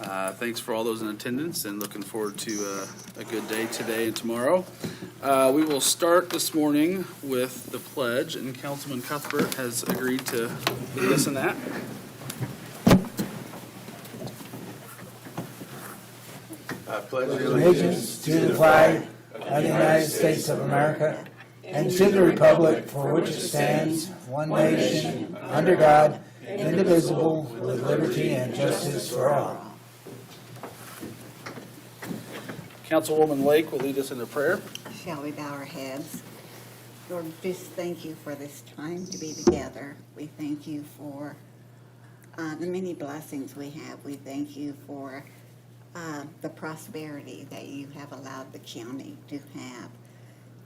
Thanks for all those in attendance and looking forward to a good day today and tomorrow. We will start this morning with the pledge, and Councilman Cuthbert has agreed to lead us in that. I pledge allegiance to the flag of the United States of America and to the republic for which it stands, one nation, under God, indivisible, with liberty and justice for all. Councilwoman Lake will lead us in a prayer. Shall we bow our heads? Lord, just thank you for this time to be together. We thank you for the many blessings we have. We thank you for the prosperity that you have allowed the county to have.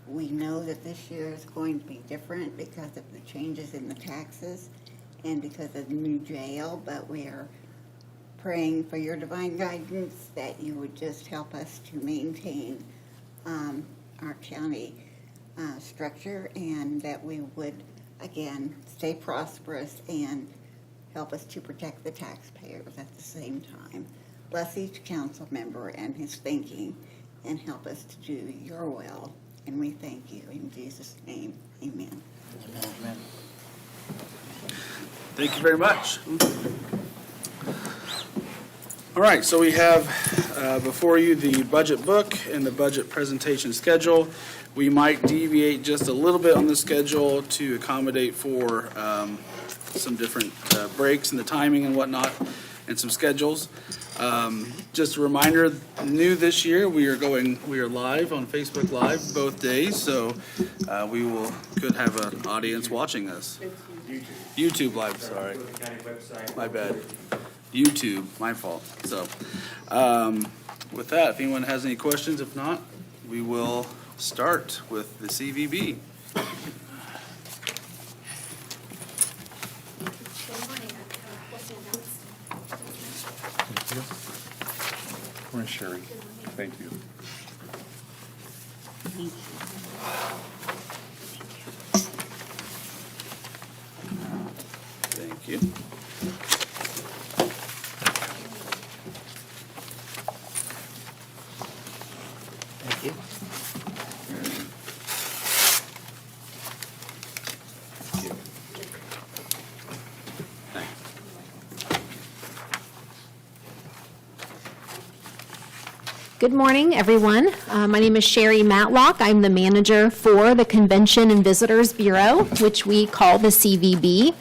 We know that this year is going to be different because of the changes in the taxes and because of the new jail, but we are praying for your divine guidance, that you would just help us to maintain our county structure, and that we would, again, stay prosperous and help us to protect the taxpayers at the same time. Bless each council member and his thinking, and help us to do your will. And we thank you in Jesus' name. Amen. Amen. Thank you very much. All right, so we have before you the budget book and the budget presentation schedule. We might deviate just a little bit on the schedule to accommodate for some different breaks in the timing and whatnot, and some schedules. Just a reminder, new this year, we are live on Facebook Live both days, so we could have an audience watching us. YouTube Live, sorry. My bad. YouTube, my fault. So, with that, if anyone has any questions, if not, we will start with the CVB. Morning, Sherry. Thank you. Thank you. Thank you. Good morning, everyone. My name is Sherry Matlock. I'm the manager for the Convention and Visitors Bureau, which we call the CVB.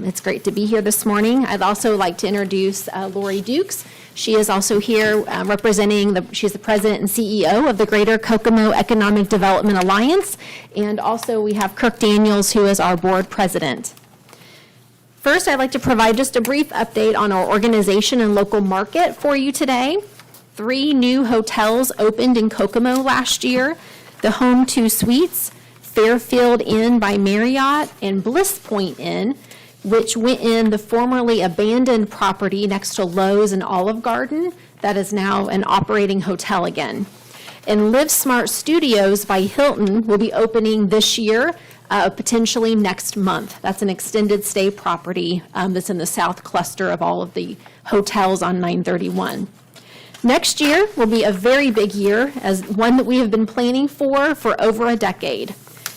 It's great to be here this morning. I'd also like to introduce Lori Dukes. She is also here she's the president and CEO of the Greater Kokomo Economic Development Alliance. And also we have Kirk Daniels, who is our board president. First, I'd like to provide just a brief update on our organization and local market for you today. 3 new hotels opened in Kokomo last year: the Home 2 Suites, Fairfield Inn by Marriott, and Bliss Point Inn, which went in the formerly abandoned property next to Lowe's and Olive Garden that is now an operating hotel again. And Live Smart Studios by Hilton will be opening this year, potentially next month. That's an extended stay property that's in the south cluster of all of the hotels on 931. Next year will be a very big year, as one that we have been planning for over a decade.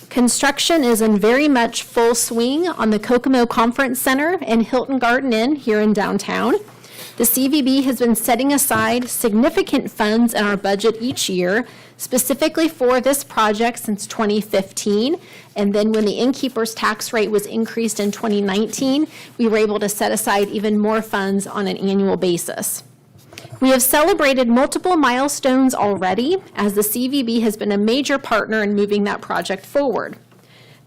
Construction is in very much full swing on the Kokomo Conference Center and Hilton Garden Inn here in downtown. The CVB has been setting aside significant funds in our budget each year, specifically for this project since 2015. And then when the innkeeper's tax rate was increased in 2019, we were able to set aside even more funds on an annual basis. We have celebrated multiple milestones already, as the CVB has been a major partner in moving that project forward.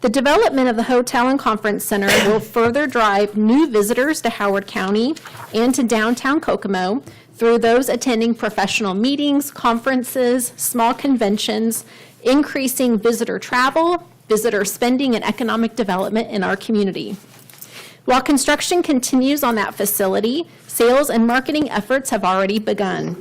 The development of the Hotel and Conference Center will further drive new visitors to Howard County and to downtown Kokomo through those attending professional meetings, conferences, small conventions, increasing visitor travel, visitor spending, and economic development in our community. While construction continues on that facility, sales and marketing efforts have already begun.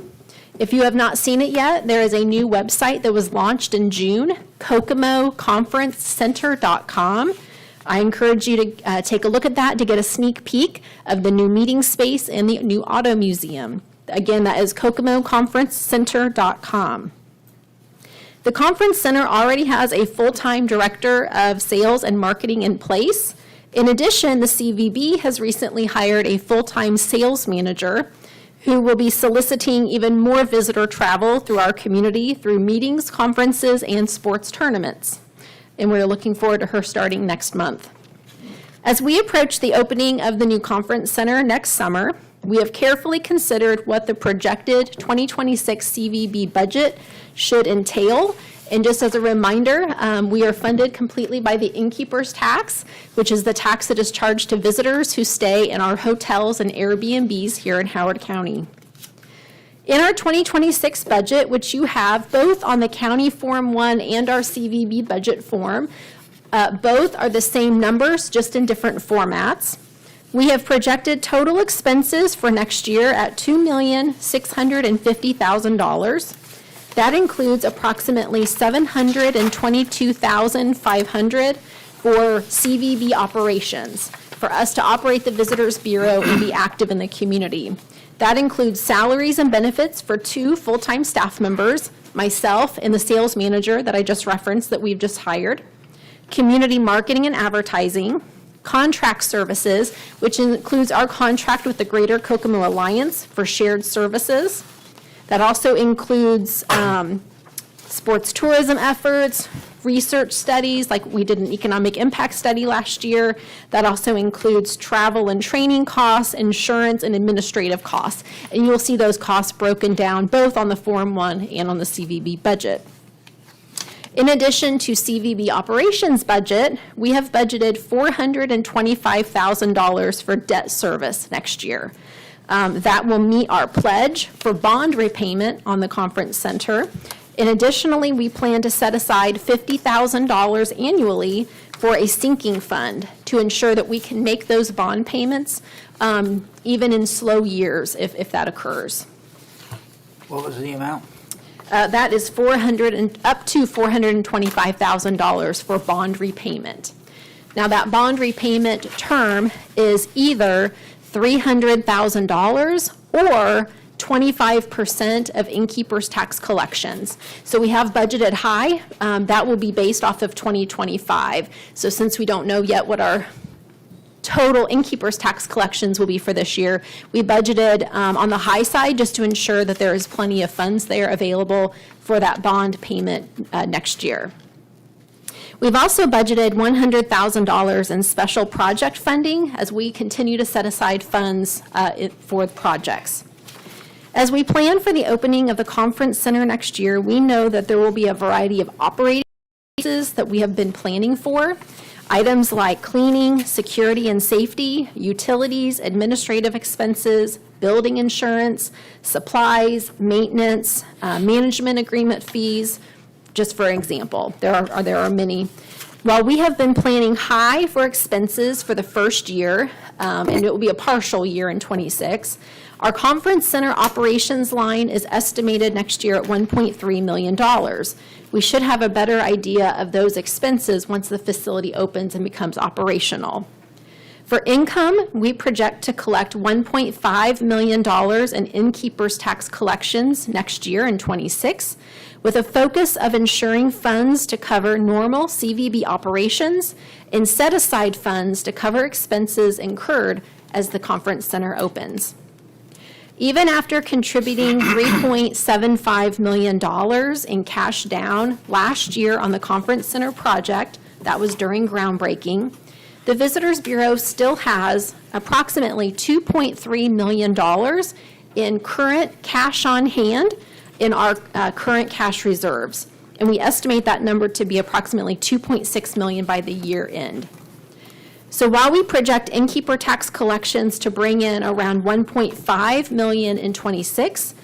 If you have not seen it yet, there is a new website that was launched in June, kokomoconferencecenter.com. I encourage you to take a look at that to get a sneak peek of the new meeting space and the new auto museum. Again, that is kokomoconferencecenter.com. The Conference Center already has a full-time director of sales and marketing in place. In addition, the CVB has recently hired a full-time sales manager who will be soliciting even more visitor travel through our community through meetings, conferences, and sports tournaments. And we're looking forward to her starting next month. As we approach the opening of the new Conference Center next summer, we have carefully considered what the projected 2026 CVB budget should entail. And just as a reminder, we are funded completely by the innkeeper's tax, which is the tax that is charged to visitors who stay in our hotels and Airbnbs here in Howard County. In our 2026 budget, which you have both on the County Form 1 and our CVB budget form, both are the same numbers, just in different formats. We have projected total expenses for next year at $2,650,000. That includes approximately $722,500 for CVB operations, for us to operate the Visitors Bureau and be active in the community. That includes salaries and benefits for 2 full-time staff members, myself and the sales manager that I just referenced that we've just hired, community marketing and advertising, contract services, which includes our contract with the Greater Kokomo Alliance for shared services. That also includes sports tourism efforts, research studies, like we did an economic impact study last year. That also includes travel and training costs, insurance, and administrative costs. And you will see those costs broken down both on the Form 1 and on the CVB budget. In addition to CVB operations budget, we have budgeted $425,000 for debt service next year. That will meet our pledge for bond repayment on the Conference Center. And additionally, we plan to set aside $50,000 annually for a sinking fund to ensure that we can make those bond payments even in slow years if that occurs. What was the amount? That is up to $425,000 for bond repayment. Now, that bond repayment term is either $300,000 or 25% of innkeeper's tax collections. So we have budgeted high. That will be based off of 2025. So since we don't know yet what our total innkeeper's tax collections will be for this year, we budgeted on the high side just to ensure that there is plenty of funds there available for that bond payment next year. We've also budgeted $100,000 in special project funding as we continue to set aside funds for projects. As we plan for the opening of the Conference Center next year, we know that there will be a variety of operating expenses that we have been planning for. Items like cleaning, security and safety, utilities, administrative expenses, building insurance, supplies, maintenance, management agreement fees, just for example. There are many. While we have been planning high for expenses for the first year, and it will be a partial year in 26, our Conference Center operations line is estimated next year at $1.3 million. We should have a better idea of those expenses once the facility opens and becomes operational. For income, we project to collect $1.5 million in innkeeper's tax collections next year in 26, with a focus of ensuring funds to cover normal CVB operations and set aside funds to cover expenses incurred as the Conference Center opens. Even after contributing $3.75 million in cash down last year on the Conference Center project, that was during groundbreaking, the Visitors Bureau still has approximately $2.3 million in current cash on hand in our current cash reserves. And we estimate that number to be approximately $2.6 million by the year end. So while we project innkeeper tax collections to bring in around $1.5 million in 26,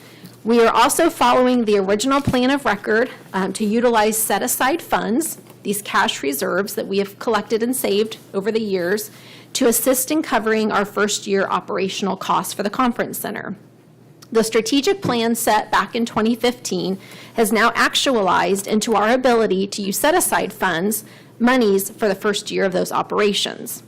we are also following the original plan of record to utilize set-aside funds, these cash reserves that we have collected and saved over the years, to assist in covering our first-year operational costs for the Conference Center. The strategic plan set back in 2015 has now actualized into our ability to use set-aside funds, monies for the first year of those operations.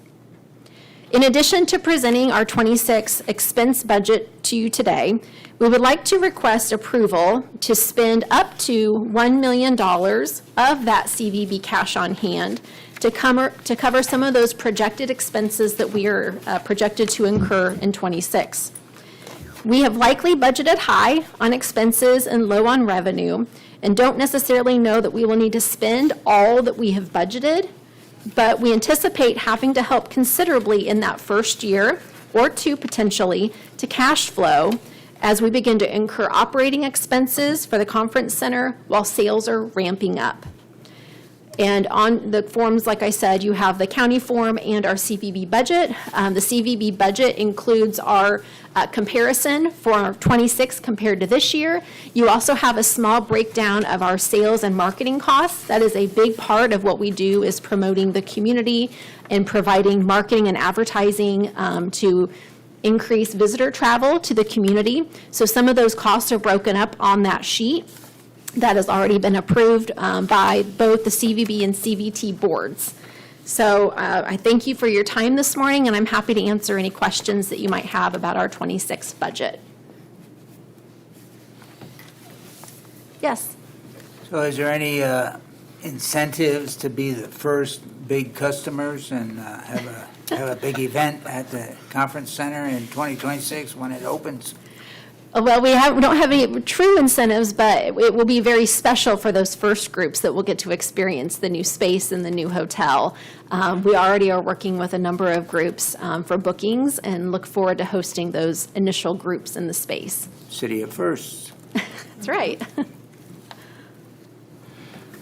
In addition to presenting our 26 expense budget to you today, we would like to request approval to spend up to $1 million of that CVB cash on hand to cover some of those projected expenses that we are projected to incur in 26. We have likely budgeted high on expenses and low on revenue, and don't necessarily know that we will need to spend all that we have budgeted, but we anticipate having to help considerably in that first year, or two potentially, to cash flow as we begin to incur operating expenses for the conference center while sales are ramping up. And on the forms, like I said, you have the county form and our CVB budget. The CVB budget includes our comparison for our 26 compared to this year. You also have a small breakdown of our sales and marketing costs. That is a big part of what we do, is promoting the community and providing marketing and advertising to increase visitor travel to the community. So some of those costs are broken up on that sheet that has already been approved by both the CVB and CVT boards. So I thank you for your time this morning, and I'm happy to answer any questions that you might have about our 26 budget. Yes? So is there any incentives to be the first big customers and have a big event at the conference center in 2026 when it opens? Well, we don't have any true incentives, but it will be very special for those first groups that will get to experience the new space and the new hotel. We already are working with a number of groups for bookings and look forward to hosting those initial groups in the space. City of firsts. That's right.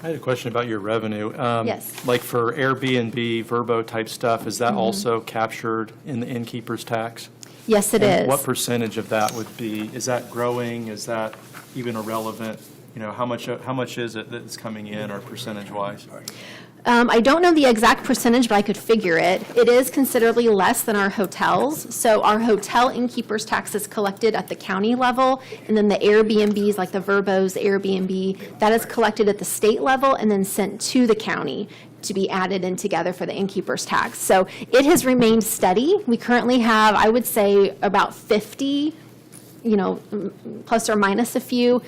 I had a question about your revenue. Yes. Like for Airbnb, Vrbo type stuff, is that also captured in the innkeeper's tax? Yes, it And is. what percentage of that would be, is that growing? Is that even irrelevant? You know, how much is it that's coming in, or percentage-wise? I don't know the exact percentage, but I could figure it. It is considerably less than our hotels. So our hotel innkeeper's tax is collected at the county level, and then the Airbnbs, like the Vrbo's Airbnb, that is collected at the state level and then sent to the county to be added in together for the innkeeper's tax. So it has remained steady. We currently have, I would say, about 50, plus or minus a few,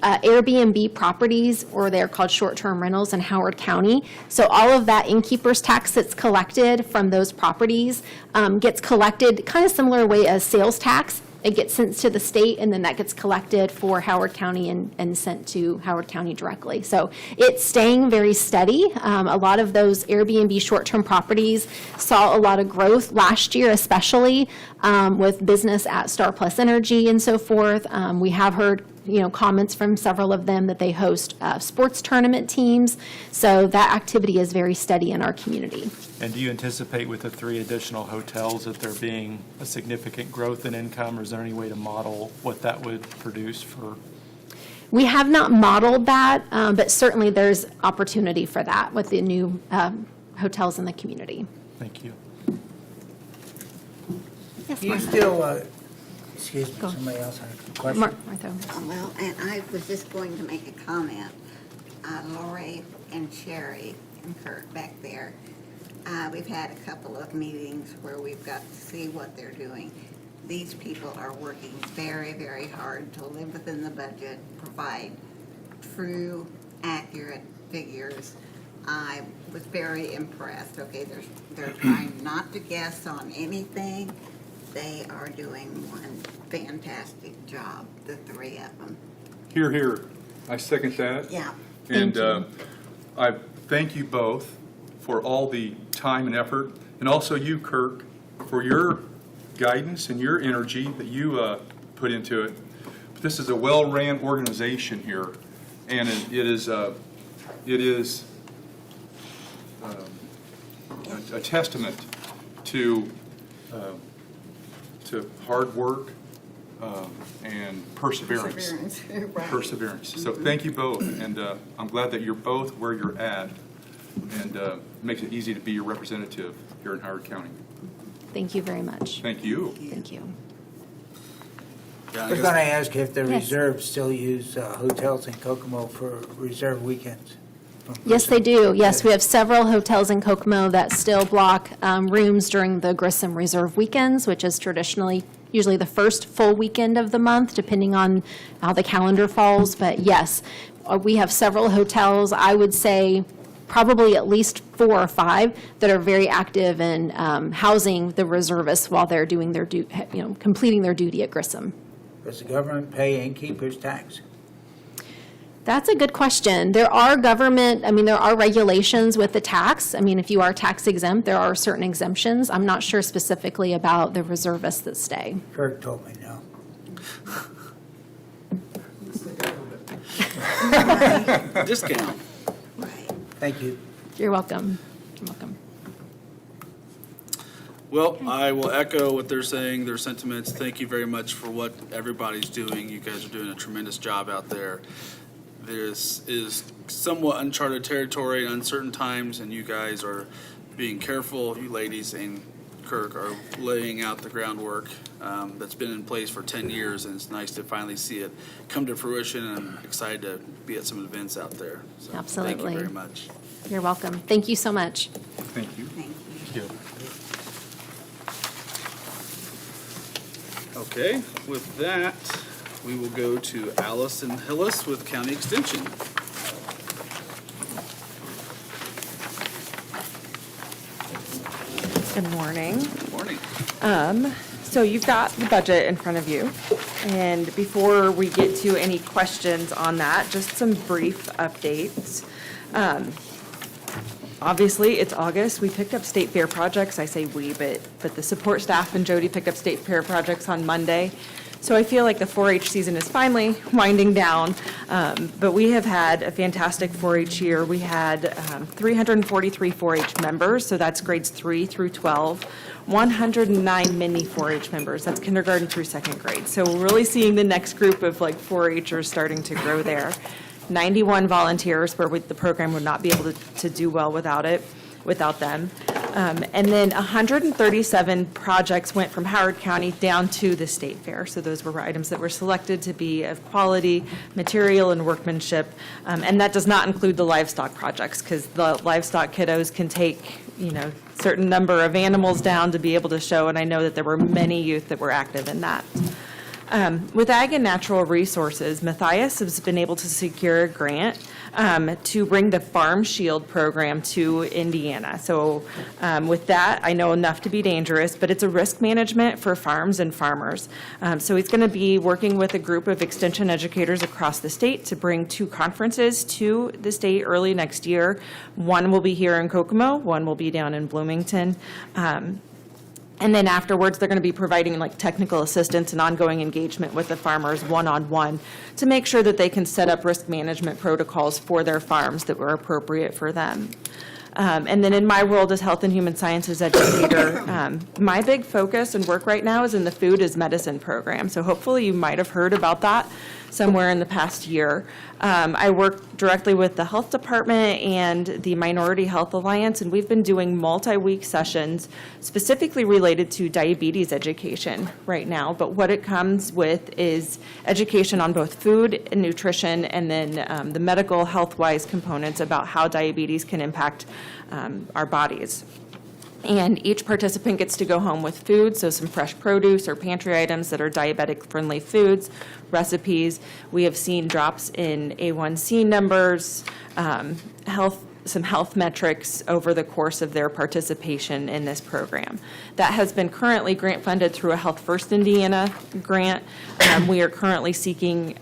Airbnb properties, or they're called short-term rentals, in Howard County. So all of that innkeeper's tax that's collected from those properties gets collected kind of similar way as sales tax. It gets sent to the state, and then that gets collected for Howard County and sent to Howard County directly. So it's staying very steady. A lot of those Airbnb short-term properties saw a lot of growth last year, especially with business at Star Plus Energy and so forth. We have heard comments from several of them that they host sports tournament teams. So that activity is very steady in our community. And do you anticipate with the 3 additional hotels that there being a significant growth in income, or is there any way to model what that would produce for? We have not modeled that, but certainly there's opportunity for that with the new hotels in the community. Thank you. Yes, Do you Martha. still, excuse me, Go. somebody else had a question? Martha. Well, and I was just going to make a comment. Lori and Sherry and Kurt back there, we've had a couple of meetings where we've got to see what they're doing. These people are working very, very hard to live within the budget, provide true, accurate figures. I was very impressed. Okay, they're trying not to guess on anything. They are doing one fantastic job, the 3 of them. Here, here. I second that. Yeah. And I thank you both for all the time and effort, and also you, Kirk, for your guidance and your energy that you put into it. But this is a well-ran organization here, and it is a testament to hard work and perseverance. Right. Perseverance. So thank you both, and I'm glad that you're both where you're at, and it makes it easy to be your representative here in Howard County. Thank you very much. Thank you. Thank you. Yeah, I I was guess- going to ask if the Yes. reserves still use hotels in Kokomo for reserve weekends. Yes, they do. Yes, we have several hotels in Kokomo that still block rooms during the Grissom Reserve weekends, which is traditionally usually the first full weekend of the month, depending on how the calendar falls. But yes, we have several hotels, I would say probably at least 4 or 5, that are very active in housing the reservists while they're doing their, completing their duty at Grissom. Does the government pay innkeeper's tax? That's a good question. There are there are regulations with the tax. I mean, if you are tax exempt, there are certain exemptions. I'm not sure specifically about the reservists that stay. Kirk told me no. Discount. Right. Thank you. You're welcome. You're welcome. Well, I will echo what they're saying, their sentiments. Thank you very much for what everybody's doing. You guys are doing a tremendous job out there. This is somewhat uncharted territory and uncertain times, and you guys are being careful. You ladies and Kirk are laying out the groundwork that's been in place for 10 years, and it's nice to finally see it come to fruition, and I'm excited to be at some events out there. So Absolutely. Thank you very much. You're welcome. Thank you so much. Thank you. Thank you. Thank you. Okay, with that, we will go to Allison Hillis with County Extension. Good morning. Good morning. So you've got the budget in front of you. And before we get to any questions on that, just some brief updates. Obviously, it's August. We picked up state fair projects. I say we, but the support staff and Jody picked up state fair projects on Monday. So I feel like the 4-H season is finally winding down. But we have had a fantastic 4-H year. We had 343 4-H members, so that's grades 3 through 12. 109 mini 4-H members, that's kindergarten through second grade. So we're really seeing the next group of 4-Hers starting to grow there. 91 volunteers, where the program would not be able to do well without them. And then 137 projects went from Howard County down to the state fair. So those were items that were selected to be of quality, material, and workmanship. And that does not include the livestock projects, because the livestock kiddos can take, certain number of animals down to be able to show, and I know that there were many youth that were active in that. With Ag and Natural Resources, Matthias has been able to secure a grant to bring the Farm Shield program to Indiana. So with that, I know enough to be dangerous, but it's a risk management for farms and farmers. So he's going to be working with a group of extension educators across the state to bring 2 conferences to the state early next year. One will be here in Kokomo, one will be down in Bloomington. And then afterwards, they're going to be providing technical assistance and ongoing engagement with the farmers one-on-one to make sure that they can set up risk management protocols for their farms that were appropriate for them. And then in my world as health and human sciences educator, my big focus and work right now is in the Food is Medicine program. So hopefully you might have heard about that somewhere in the past year. I work directly with the health department and the Minority Health Alliance, and we've been doing multi-week sessions specifically related to diabetes education right now. But what it comes with is education on both food and nutrition, and then the medical health-wise components about how diabetes can impact our bodies. And each participant gets to go home with food, so some fresh produce or pantry items that are diabetic-friendly foods, recipes. We have seen drops in A1C numbers, some health metrics over the course of their participation in this program. That has been currently grant funded through a Health First Indiana grant. We are currently seeking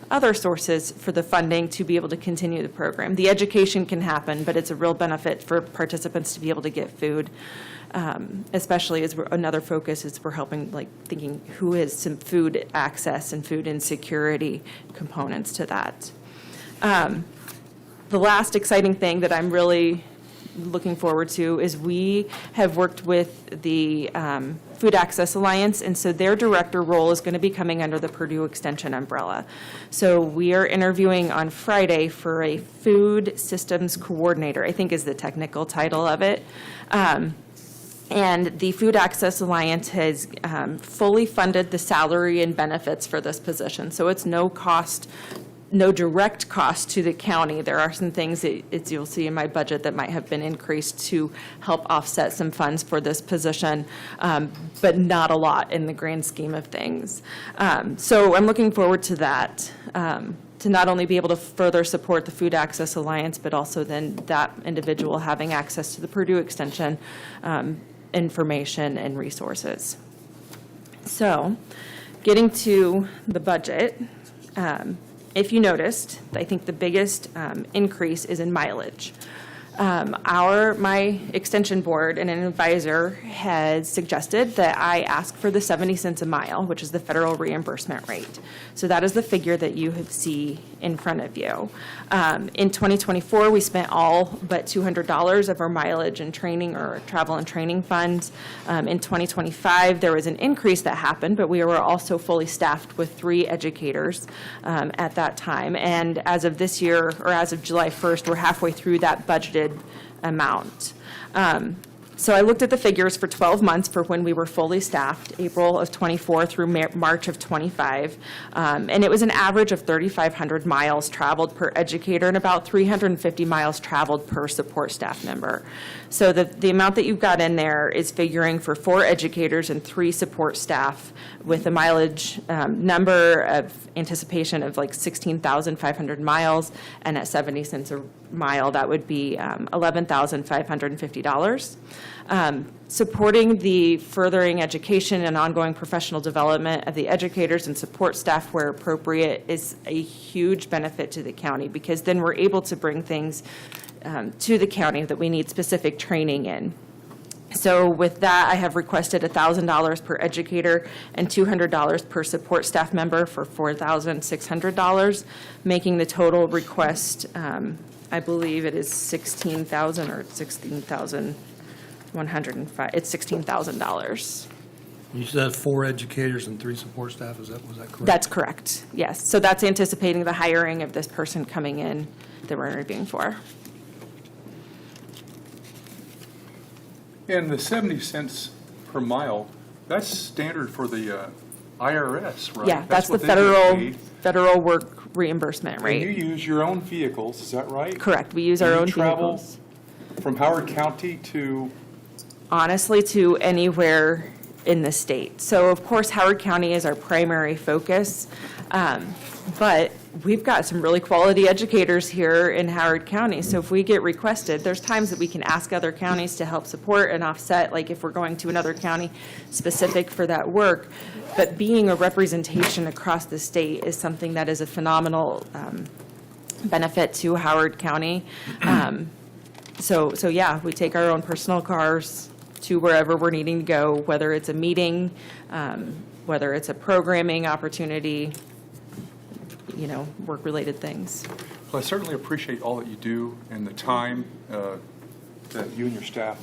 other sources for the funding to be able to continue the program. The education can happen, but it's a real benefit for participants to be able to get food, especially as another focus is we're helping, thinking who has some food access and food insecurity components to that. The last exciting thing that I'm really looking forward to is we have worked with the Food Access Alliance, and so their director role is going to be coming under the Purdue Extension umbrella. So we are interviewing on Friday for a food systems coordinator, I think is the technical title of it. And the Food Access Alliance has fully funded the salary and benefits for this position. So it's no cost no direct cost to the county. There are some things that you'll see in my budget that might have been increased to help offset some funds for this position, but not a lot in the grand scheme of things. So I'm looking forward to that, to not only be able to further support the Food Access Alliance, but also then that individual having access to the Purdue Extension information and resources. So, getting to the budget, if you noticed, I think the biggest increase is in mileage. My extension board and an advisor had suggested that I ask for the 70 cents a mile, which is the federal reimbursement rate. So that is the figure that you see in front of you. In 2024, we spent all but $200 of our mileage and training or travel and training funds. In 2025, there was an increase that happened, but we were also fully staffed with 3 educators at that time. And as of this year, or as of July 1st, we're halfway through that budgeted amount. So I looked at the figures for 12 months for when we were fully staffed, April of '24 through March of '25, and it was an average of 3,500 miles traveled per educator and about 350 miles traveled per support staff member. So the amount that you've got in there is figuring for 4 educators and 3 support staff with a mileage number of anticipation of like 16,500 miles, and at 70 cents a mile, that would be $11,550. Supporting the furthering education and ongoing professional development of the educators and support staff where appropriate is a huge benefit to the county, because then we're able to bring things to the county that we need specific training in. So with that, I have requested $1,000 per educator and $200 per support staff member for $4,600, making the total request, I believe it is $16,000 or $16,105. It's $16,000. You said 4 educators and 3 support staff, was that correct? That's correct, yes. So that's anticipating the hiring of this person coming in that we're interviewing for. And the 70 cents per mile, that's standard for the IRS, right? Yeah, that's the what they get paid. federal work reimbursement And you rate. use your own vehicles, is that right? Correct, we use our And you own travel vehicles. from Howard County to, Honestly, to anywhere in the state. So of course, Howard County is our primary focus, but we've got some really quality educators here in Howard County. So if we get requested, there's times that we can ask other counties to help support and offset, like if we're going to another county specific for that work. But being a representation across the state is something that is a phenomenal benefit to Howard County. So yeah, we take our own personal cars to wherever we're needing to go, whether it's a meeting, whether it's a programming opportunity, work-related things. well, I certainly appreciate all that you do and the time that you and your staff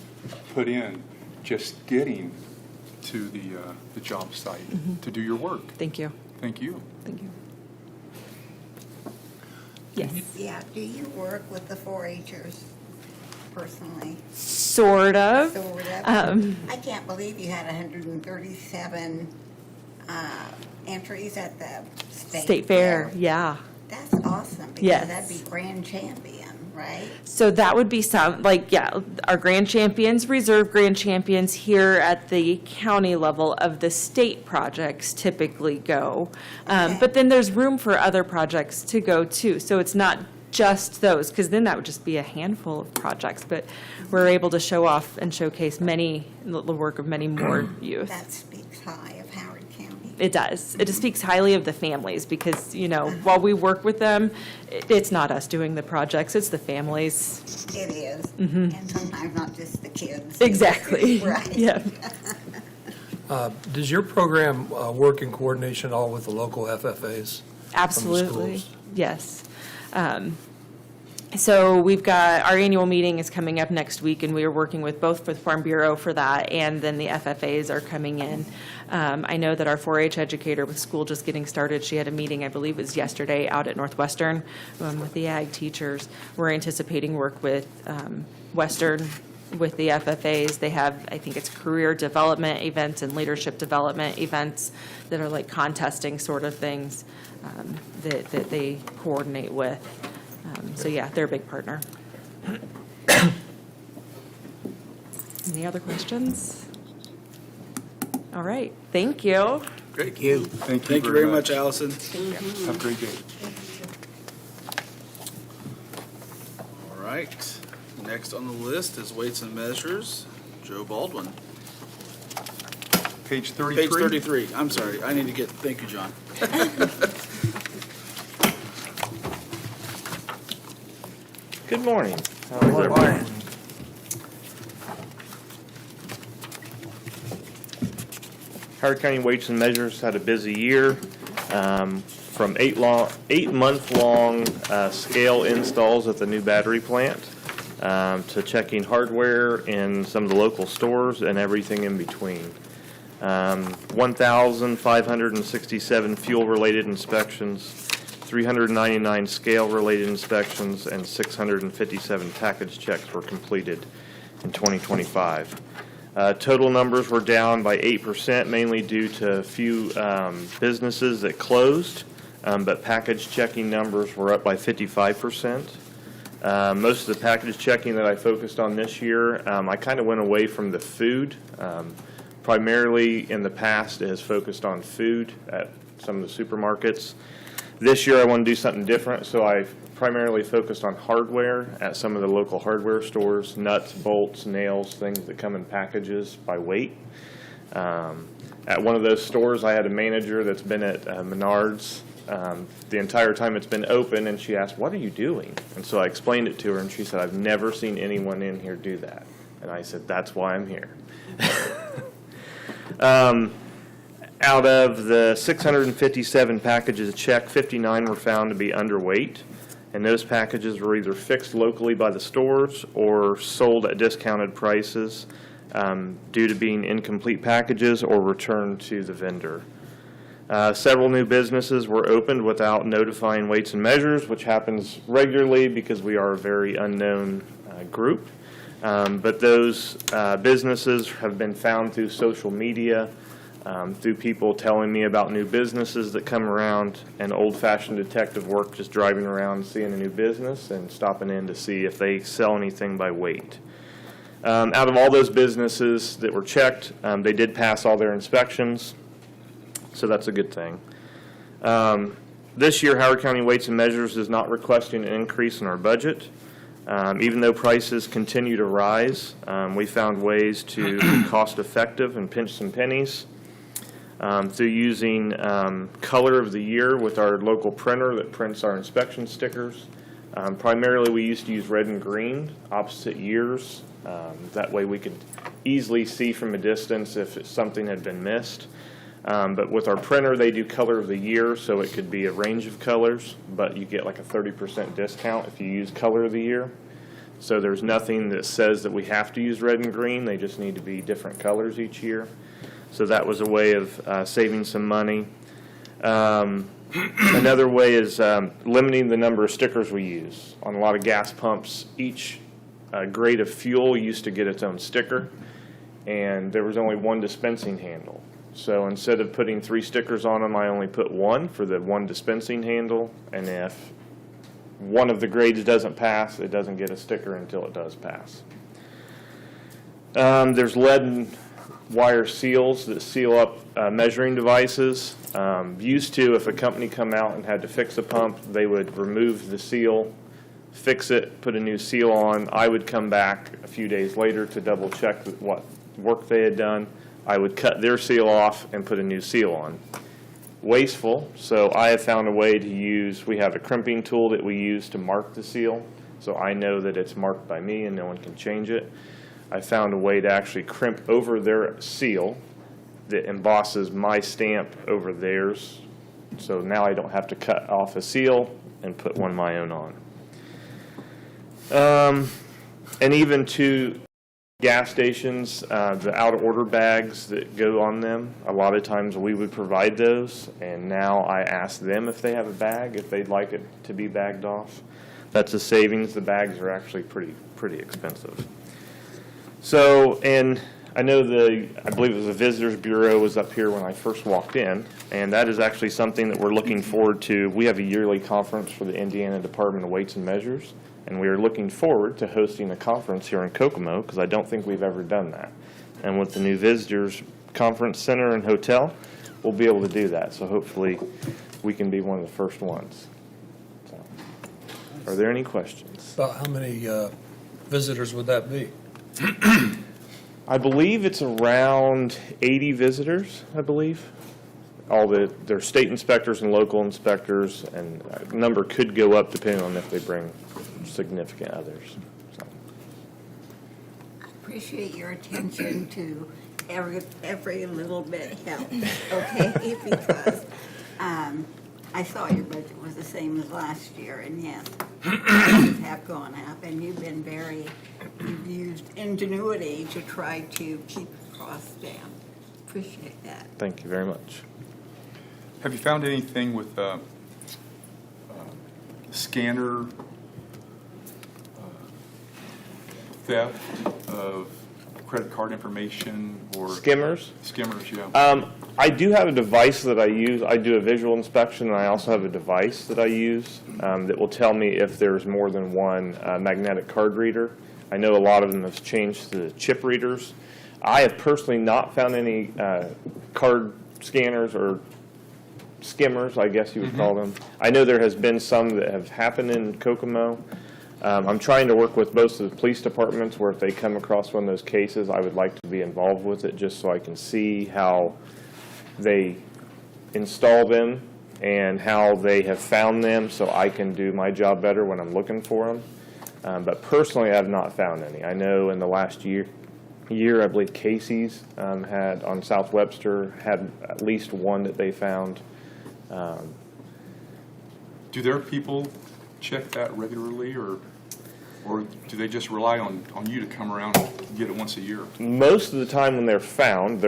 put in just getting to the job site to do your work. Thank you. Thank you. Thank you. Yes, Yeah, do you work with the 4-Hers personally? sort of. Sort of. I can't believe you had 137 entries at the State Fair, yeah. That's awesome, Yes. because that'd be grand champion, right? So that would be our grand champions, reserve grand champions here at the county level of the state projects typically go. Okay. But then there's room for other projects to go too. So it's not just those, because then that would just be a handful of projects. But we're able to show off and showcase the work of many more youth. That speaks high of Howard County. It does. It just speaks highly of the families because, while we work with them, it's not us doing the projects, it's the families. It is, and sometimes not just the kids. Exactly. Right. Yeah. Does your program work in coordination at all with the local FFAs? Absolutely. schools? Yes. So we've got, our annual meeting is coming up next week, and we are working with both the Farm Bureau for that, and then the FFAs are coming in. I know that our 4-H educator with school just getting started, she had a meeting, I believe it was yesterday, out at Northwestern with the ag teachers. We're anticipating work with Western with the FFAs. They have, I think it's career development events and leadership development events that are like contesting sort of things that they coordinate with. So yeah, they're a big partner. Any other questions? All right, thank you. Great. Thank Thank you very much, Allison. Have a great day. All right. Next on the list is Weights and Measures, Joe Baldwin. Page 33. Page 33. I'm sorry. I need to get, thank you, John. Good morning. How is everybody? Howard County Weights and Measures had a busy year. From 8-month-long scale installs at the new battery plant to checking hardware in some of the local stores and everything in between. 1,567 fuel-related inspections, 399 scale-related inspections, and 657 package checks were completed in 2025. Total numbers were down by 8%, mainly due to a few businesses that closed, but package checking numbers were up by 55%. Most of the package checking that I focused on this year, I kind of went away from the food. Primarily in the past, it has focused on food at some of the supermarkets. This year I want to do something different, so I primarily focused on hardware at some of the local hardware stores, nuts, bolts, nails, things that come in packages by weight. At one of those stores, I had a manager that's been at Menards the entire time it's been open, and she asked, "What are you doing?" And so I explained it to her, and she said, "I've never seen anyone in here do that." And I said, "That's why I'm here." Out of the 657 packages checked, 59 were found to be underweight, and those packages were either fixed locally by the stores or sold at discounted prices due to being incomplete packages or returned to the vendor. Several new businesses were opened without notifying Weights and Measures, which happens regularly because we are a very unknown group. But those businesses have been found through social media, through people telling me about new businesses that come around, and old-fashioned detective work, just driving around seeing a new business and stopping in to see if they sell anything by weight. Out of all those businesses that were checked, they did pass all their inspections, so that's a good thing. This year, Howard County Weights and Measures is not requesting an increase in our budget. Even though prices continue to rise, we found ways to be cost-effective and pinch some pennies through using color of the year with our local printer that prints our inspection stickers. Primarily, we used to use red and green, opposite years. That way we could easily see from a distance if something had been missed. But with our printer, they do color of the year, so it could be a range of colors, but you get like a 30% discount if you use color of the year. So there's nothing that says that we have to use red and green. They just need to be different colors each year. So that was a way of saving some money. Another way is limiting the number of stickers we use. On a lot of gas pumps, each grade of fuel used to get its own sticker, and there was only one dispensing handle. So instead of putting 3 stickers on them, I only put 1 for the one dispensing handle, and if one of the grades doesn't pass, it doesn't get a sticker until it does pass. There's lead and wire seals that seal up measuring devices. Used to, if a company come out and had to fix a pump, they would remove the seal, fix it, put a new seal on. I would come back a few days later to double check what work they had done. I would cut their seal off and put a new seal on. Wasteful, so I have found a way to use, we have a crimping tool that we use to mark the seal, so I know that it's marked by me and no one can change it. I found a way to actually crimp over their seal that embosses my stamp over theirs, so now I don't have to cut off a seal and put one of my own on. And even to gas stations, the out-of-order bags that go on them, a lot of times we would provide those, and now I ask them if they have a bag, if they'd like it to be bagged off. That's a savings. The bags are actually pretty expensive. So, and I know I believe it was the Visitors Bureau was up here when I first walked in, and that is actually something that we're looking forward to. We have a yearly conference for the Indiana Department of Weights and Measures, and we are looking forward to hosting a conference here in Kokomo, because I don't think we've ever done that. And with the new Visitors Conference Center and Hotel, we'll be able to do that. So hopefully, we can be one of the first ones. So, are there any questions? About how many visitors would that be? I believe it's around 80 visitors, I believe. Their state inspectors and local inspectors, and the number could go up depending on if they bring significant others. So, Appreciate your attention to every little bit helps, okay? Because I saw your budget was the same as last year, and yes, things have gone up, and you've used ingenuity to try to keep costs down. Appreciate that. thank you very much. Have you found anything with scanner theft of credit card information or? Skimmers? Skimmers, yeah. I do have a device that I use. I do a visual inspection, and I also have a device that I use that will tell me if there's more than one magnetic card reader. I know a lot of them have changed to chip readers. I have personally not found any card scanners or skimmers, I guess you would call them. I know there has been some that have happened in Kokomo. I'm trying to work with most of the police departments where if they come across one of those cases, I would like to be involved with it just so I can see how they install them and how they have found them so I can do my job better when I'm looking for them. But personally, I have not found any. I know in the last year I believe Casey's had on South Webster had at least one that they found. Do their people check that regularly, or do they just rely on you to come around and get it once a year? Most of the time when they're found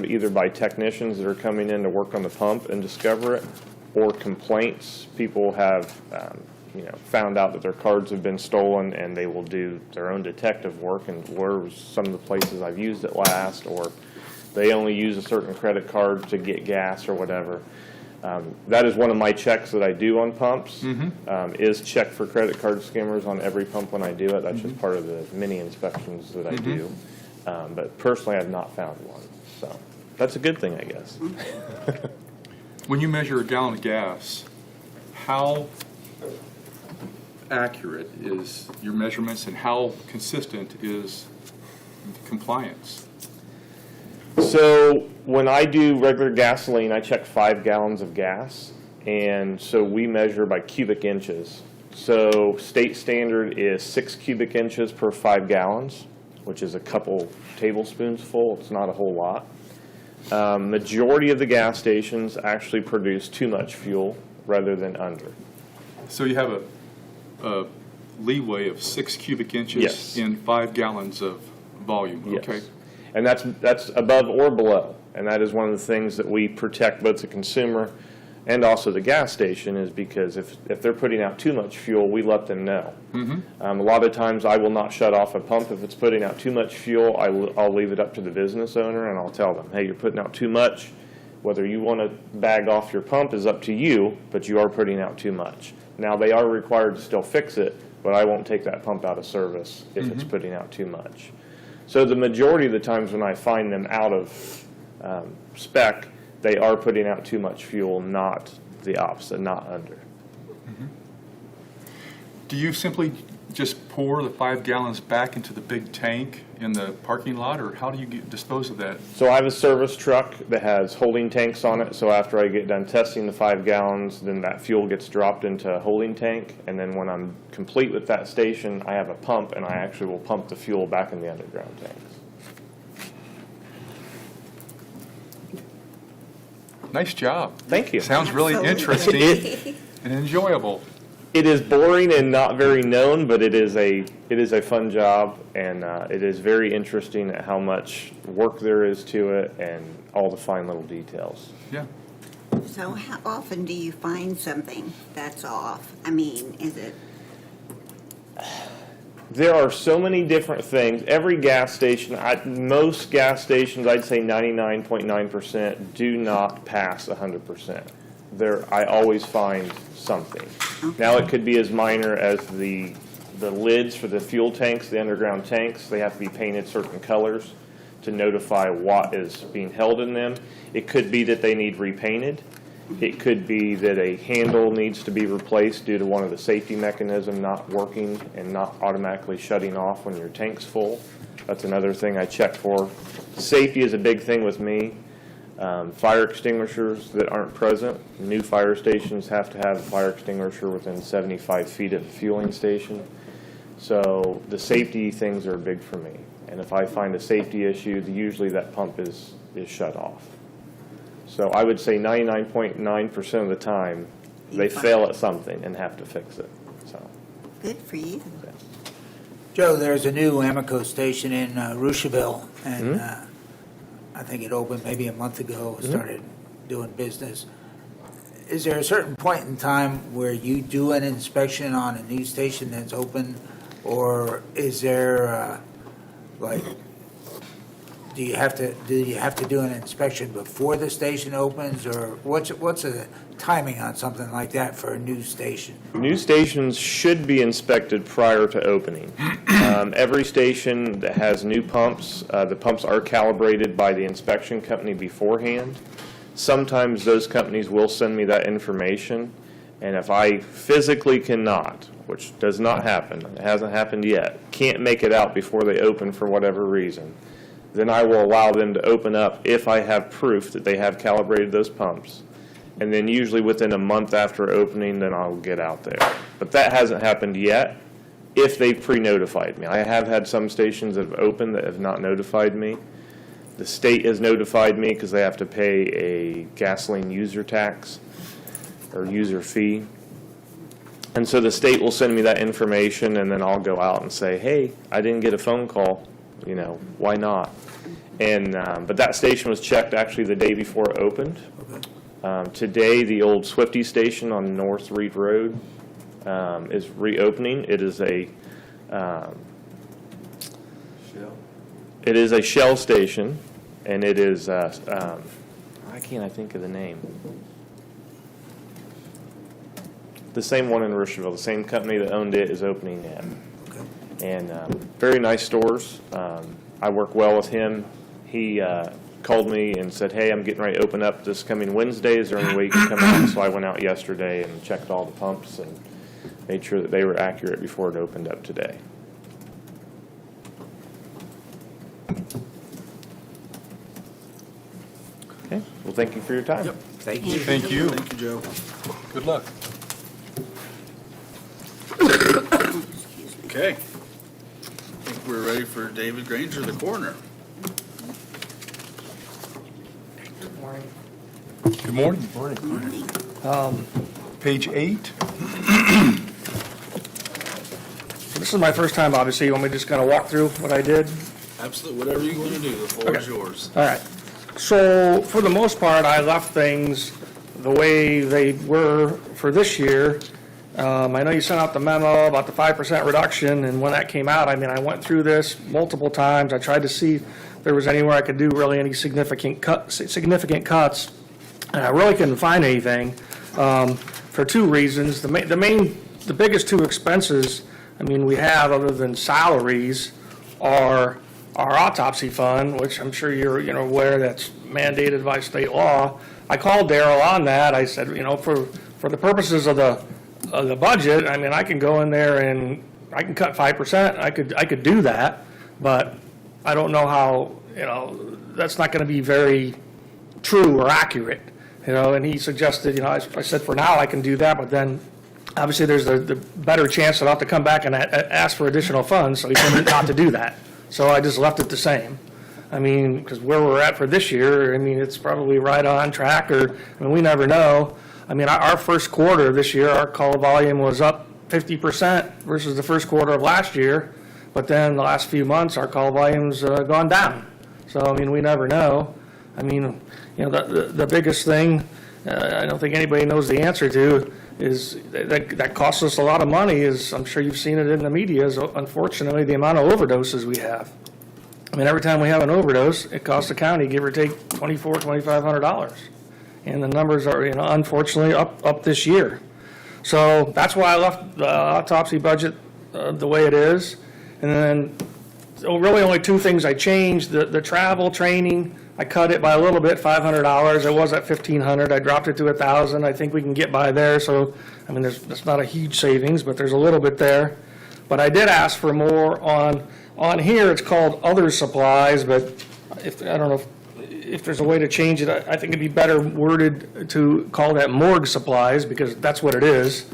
either by technicians that are coming in to work on the pump and discover it, or complaints. People have found out that their cards have been stolen, and they will do their own detective work and where was some of the places I've used it last, or they only use a certain credit card to get gas or whatever. That is one of my checks that I do on pumps, is check for credit card skimmers on every pump when I do it. That's just part of the mini inspections that I do. But personally, I've not found one. So that's a good thing, I guess. When you measure a gallon of gas, how accurate is your measurements and how consistent is compliance? So when I do regular gasoline, I check 5 gallons of gas, and so we measure by cubic inches. So state standard is 6 cubic inches per 5 gallons, which is a couple tablespoons full. It's not a whole lot. Majority of the gas stations actually produce too much fuel rather than under. So you have a leeway of 6 cubic inches Yes. in 5 gallons of volume, okay? Yes. And that's above or below. And that is one of the things that we protect both the consumer and also the gas station, is because if they're putting out too much fuel, we let them know. A lot of times I will not shut off a pump if it's putting out too much fuel. I'll leave it up to the business owner, and I'll tell them, hey, you're putting out too much. Whether you want to bag off your pump is up to you, but you are putting out too much. Now, they are required to still fix it, but I won't take that pump out of service if it's putting out too much. So the majority of the times when I find them out of spec, they are putting out too much fuel, not the opposite, not under. Do you simply just pour the 5 gallons back into the big tank in the parking lot, or how do you dispose of that? So I have a service truck that has holding tanks on it, so after I get done testing the 5 gallons, then that fuel gets dropped into a holding tank, and then when I'm complete with that station, I have a pump, and I actually will pump the fuel back in the underground tanks. Nice job. Thank you. Sounds really Absolutely. interesting and enjoyable. It is boring and not very known, but it is a fun job, and it is very interesting at how much work there is to it and all the fine little details. Yeah. So how often do you find something that's off? I mean, is it There are so many different things. Every gas station, most gas stations, I'd say 99.9% do not pass 100%. I always find something. Now, it could be as minor as the lids for the fuel tanks, the underground tanks. They have to be painted certain colors to notify what is being held in them. It could be that they need repainted. It could be that a handle needs to be replaced due to one of the safety mechanism not working and not automatically shutting off when your tank's full. That's another thing I check for. Safety is a big thing with me. Fire extinguishers that aren't present. New fire stations have to have a fire extinguisher within 75 feet of the fueling station. So the safety things are big for me. And if I find a safety issue, usually that pump is shut off. So I would say 99.9% of the time, they fail at something and have to fix it, so. Good for you. Joe, there's a new Amoco station in Rushville, and I think it opened maybe a month ago, started doing business. Is there a certain point in time where you do an inspection on a new station that's open, or is there, do you have to do an inspection before the station opens, or what's the timing on something like that for a new station? New stations should be inspected prior to opening. Every station that has new pumps, the pumps are calibrated by the inspection company beforehand. Sometimes those companies will send me that information, and if I physically cannot, which does not happen, it hasn't happened yet, can't make it out before they open for whatever reason, then I will allow them to open up if I have proof that they have calibrated those pumps. And then usually within a month after opening, then I'll get out there. But that hasn't happened yet if they've pre-notified me. I have had some stations that have opened that have not notified me. The state has notified me because they have to pay a gasoline user tax or user fee. And so the state will send me that information, and then I'll go out and say, hey, I didn't get a phone call. You know, why not? And but that station was checked actually the day before it opened. Today, the old Swifty station on North Reed Road is reopening. It is a Shell station, and it is why can't I think of the name? The same one in Rushville, the same company that owned it is opening it. And very nice stores. I work well with him. He called me and said, hey, I'm getting ready to open up this coming Wednesday. Is there any way you can come out? So I went out yesterday and checked all the pumps and made sure that they were accurate before it opened up today. Okay, well, thank you for your time. Yep. Thank you. Thank you. Thank you, Joe. Good luck. Okay. I think we're ready for David Granger, the coroner. Good morning. Morning. Page 8. This is my first time, obviously. You want me to just kind of walk through what I did? Absolutely, whatever you want to do, the floor is yours. All right. So for the most part, I left things the way they were for this year. I know you sent out the memo about the 5% reduction, and when that came out, I mean, I went through this multiple times. I tried to see if there was anywhere I could do really any significant cuts, and I really couldn't find anything for two reasons. The biggest two expenses, I mean, we have other than salaries are our autopsy fund, which I'm sure you're aware that's mandated by state law. I called Daryl on that. I said, for the purposes of the budget, I mean, I can go in there and I can cut 5%. I could do that, but I don't know how, that's not going to be very true or accurate, and he suggested, I said for now I can do that, but then obviously there's the better chance that I'll have to come back and ask for additional funds, so he told me not to do that. So I just left it the same. I mean, because where we're at for this year, I mean, it's probably right on track, we never know. I mean, our first quarter this year, our call volume was up 50% versus the first quarter of last year, but then the last few months, our call volume's gone down. So, I mean, we never know. I mean, the biggest thing, I don't think anybody knows the answer to, that costs us a lot of money, is, I'm sure you've seen it in the media, is unfortunately the amount of overdoses we have. I mean, every time we have an overdose, it costs the county, give or take, $2,400-$2,500. And the numbers are, unfortunately up this year. So that's why I left the autopsy budget the way it is. And then, so really only two things I changed. The travel training, I cut it by a little bit, $500. It was at $1,500. I dropped it to $1,000. I think we can get by there. So, I mean, that's not a huge savings, but there's a little bit there. But I did ask for more on here. It's called other supplies, but I don't know if there's a way to change it. I think it'd be better worded to call that morgue supplies, because that's what it is.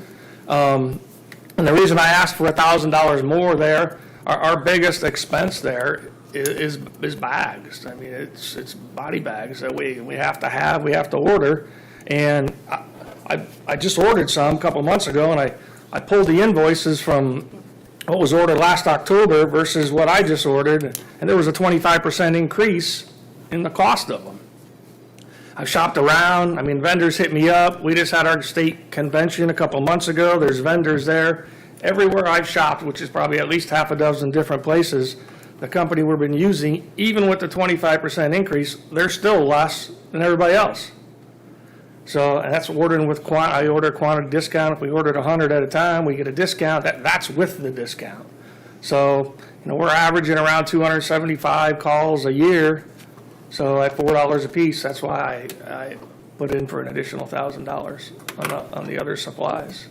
And the reason I asked for $1,000 more there, our biggest expense there is bags. I mean, it's body bags that we have to order. And I just ordered some a couple months ago, and I pulled the invoices from what was ordered last October versus what I just ordered, and there was a 25% increase in the cost of them. I've shopped around. I mean, vendors hit me up. We just had our state convention a couple months ago. There's vendors there. Everywhere I've shopped, which is probably at least half a dozen different places, the company we've been using, even with the 25% increase, they're still less than everybody else. So, and that's ordering with I order quantity discount. If we ordered 100 at a time, we get a discount. That's with the discount. So, we're averaging around 275 calls a year. So at $4 a piece, that's why I put in for an additional $1,000 on the other supplies.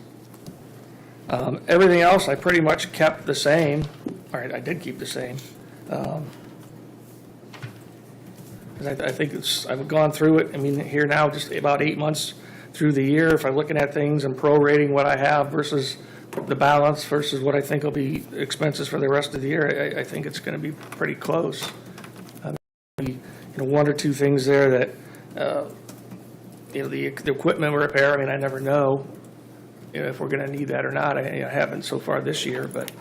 Everything else I pretty much kept the same. All right, I did keep the same. 'Cause I think I've gone through it. I mean, here now, just about 8 months through the year, if I'm looking at things and prorating what I have versus the balance versus what I think will be expenses for the rest of the year, I think it's going to be pretty close. One or two things there that, the equipment repair, I mean, I never know if we're going to need that or not. I haven't so far this year, but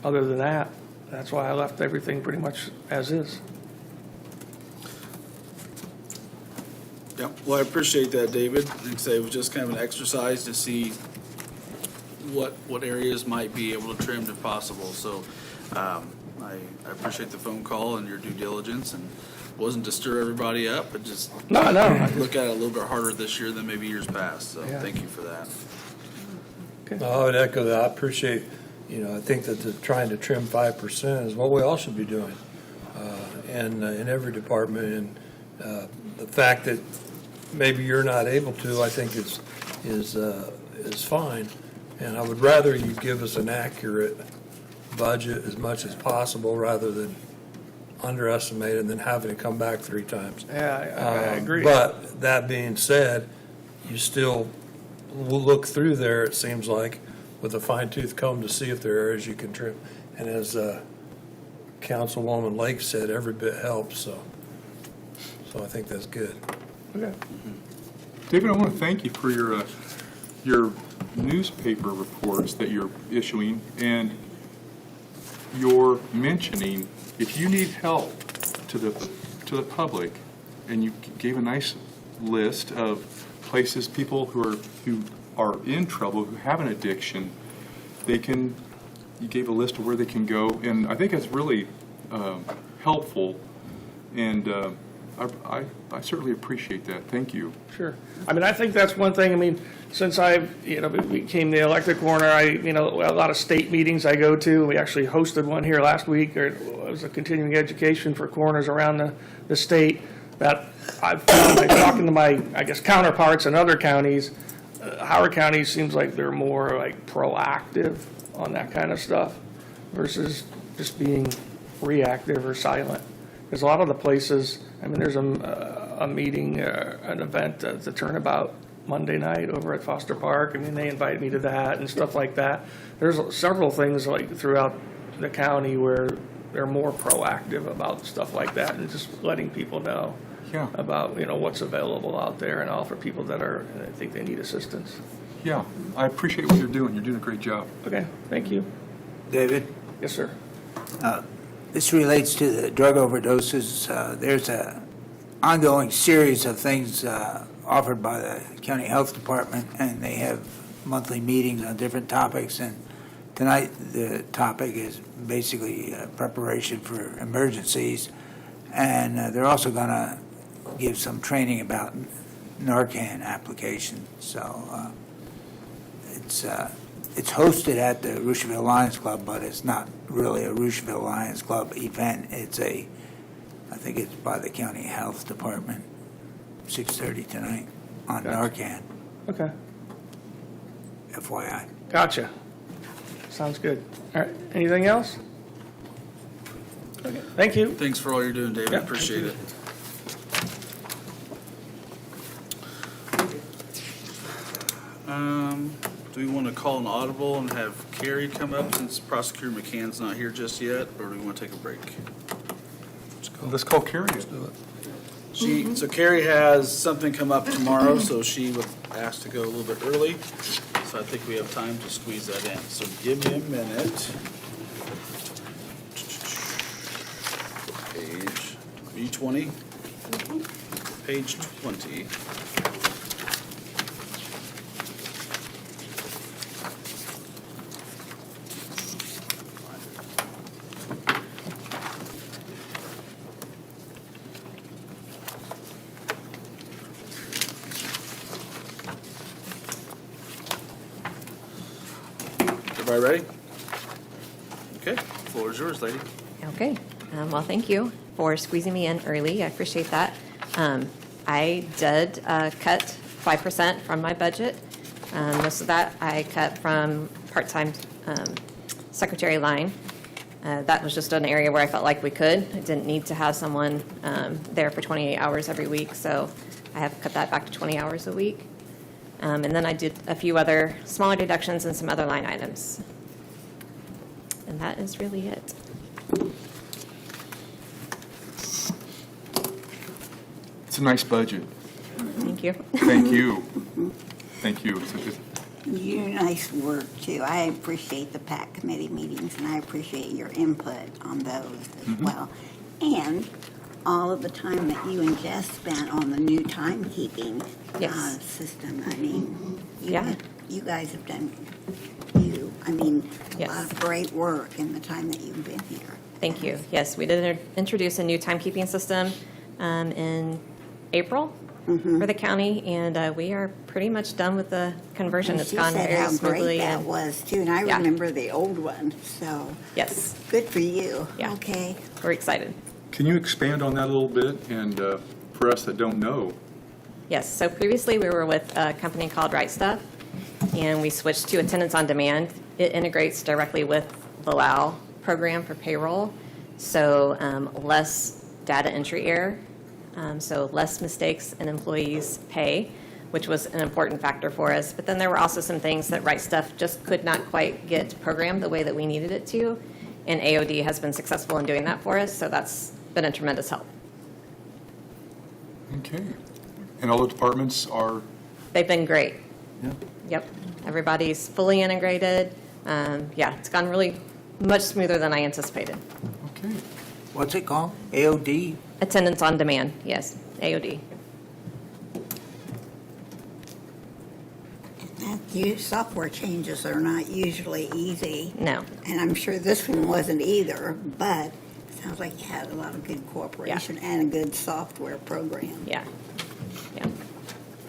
other than that, that's why I left everything pretty much as is. Yeah, well, I appreciate that, David. Like I say, it was just kind of an exercise to see what areas might be able to trim if possible. So I appreciate the phone call and your due diligence, and wasn't to stir everybody up, but just No. look at it a little bit harder this year than maybe years past. So Yeah. thank you for that. I would echo that. I appreciate, I think that trying to trim 5% is what we all should be doing. And in every department, and the fact that maybe you're not able to, I think is fine. And I would rather you give us an accurate budget as much as possible rather than underestimate and then having to come back 3 times. Yeah, I agree. But that being said, you still will look through there, it seems like, with a fine-tooth comb to see if there are areas you can trim. And as Councilwoman Lake said, every bit helps, so I think that's good. Okay. David, I want to thank you for your newspaper reports that you're issuing, and your mentioning, if you need help to the public, and you gave a nice list of places, people who are in trouble, who have an addiction, you gave a list of where they can go, and I think that's really helpful, and I certainly appreciate that. Thank you. Sure. I mean, I think that's one thing. I mean, since I became the elected coroner, a lot of state meetings I go to. We actually hosted one here last week. It was a continuing education for coroners around the state. That I've found by talking to my, counterparts in other counties, Howard County seems like they're more like proactive on that kind of stuff versus just being reactive or silent. Because a lot of the places, there's a meeting, an event, the Turnabout Monday night over at Foster Park. They invite me to that and stuff like that. There's several things like throughout the county where they're more proactive about stuff like that and just letting people know about, what's available out there and all for people that I think they need assistance. Yeah, I appreciate what you're doing. You're doing a great job. Okay, thank you. David, Yes, sir. this relates to the drug overdoses. There's a ongoing series of things offered by the County Health Department, and they have monthly meetings on different topics. And tonight, the topic is basically preparation for emergencies. And they're also going to give some training about Narcan application. So it's hosted at the Rushville Lions Club, but it's not really a Rushville Lions Club event. I think it's by the County Health Department, 6:30 tonight on Narcan, Okay, FYI. gotcha. Sounds good. All right, anything else? Okay, thank you. Thanks for all you're doing, David. Yeah, Appreciate it. Do we want to call an audible and have Carrie come up since Prosecutor McCann's not here just yet, or do we want to take a break? Let's call Carrie. So Carrie has something come up tomorrow, so she would ask to go a little bit early. So I think we have time to squeeze that in. So give me a minute. Page, B20? Page 20. Everybody ready? Okay, floor is yours, lady. Okay, well, thank you for squeezing me in early. I appreciate that. I did cut 5% from my budget. Most of that I cut from part-time secretary line. That was just an area where I felt like we could. I didn't need to have someone there for 28 hours every week, so I have cut that back to 20 hours a week. And then I did a few other smaller deductions and some other line items. And that is really it. It's a nice budget. Thank you. Thank you. Thank you. You do nice work, too. I appreciate the PAC committee meetings, and I appreciate your input on those as well. And all of the time that you and Jess spent on the new timekeeping Yes. system. I mean, Yeah. you guys have done, a Yes. lot of great work in the time that you've been here. Thank you. Yes, we did introduce a new timekeeping system in April for the county, and we are pretty much done with the conversion. And It's she gone said very how great smoothly. that and- was, too, and I Yeah. remember the old one, so Yes, good for you. Yeah. Okay. we're excited. Can you expand on that a little bit? And for us that don't know, Yes, so previously we were with a company called Right Stuff, and we switched to Attendance on Demand. It integrates directly with the LAO program for payroll, so less data entry error, so less mistakes in employees' pay, which was an important factor for us. But then there were also some things that Right Stuff just could not quite get programmed the way that we needed it to, and AOD has been successful in doing that for us, so that's been a tremendous help. okay. And all the departments are, They've been great. yeah. Yep, everybody's fully integrated. Yeah, it's gone really much smoother than I anticipated. Okay. What's it called? AOD? Attendance on demand, yes, AOD. Software changes are not usually easy. No, And I'm sure this one wasn't either, but it sounds like you had a lot of good cooperation and a good software program. yeah, yeah,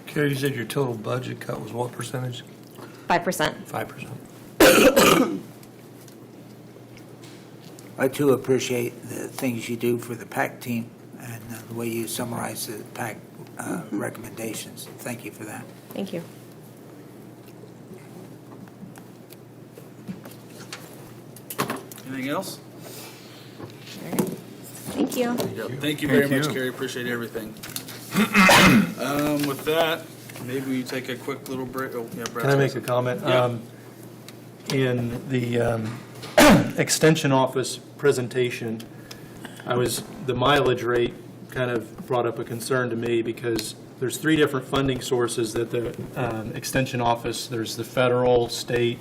Carrie, you said your total budget cut was what percentage? 5%. 5%. I too appreciate the things you do for the PAC team and the way you summarize the PAC recommendations. Thank you for that. Thank you. Anything else? All right. Thank you. Thank you very Thank much, you. Carrie. Appreciate everything. With that, maybe we take a quick little break. Oh, yeah, Brad. Can I make a comment? Yeah. In the Extension Office presentation, the mileage rate kind of brought up a concern to me because there's 3 different funding sources that the Extension Office, there's the federal, state,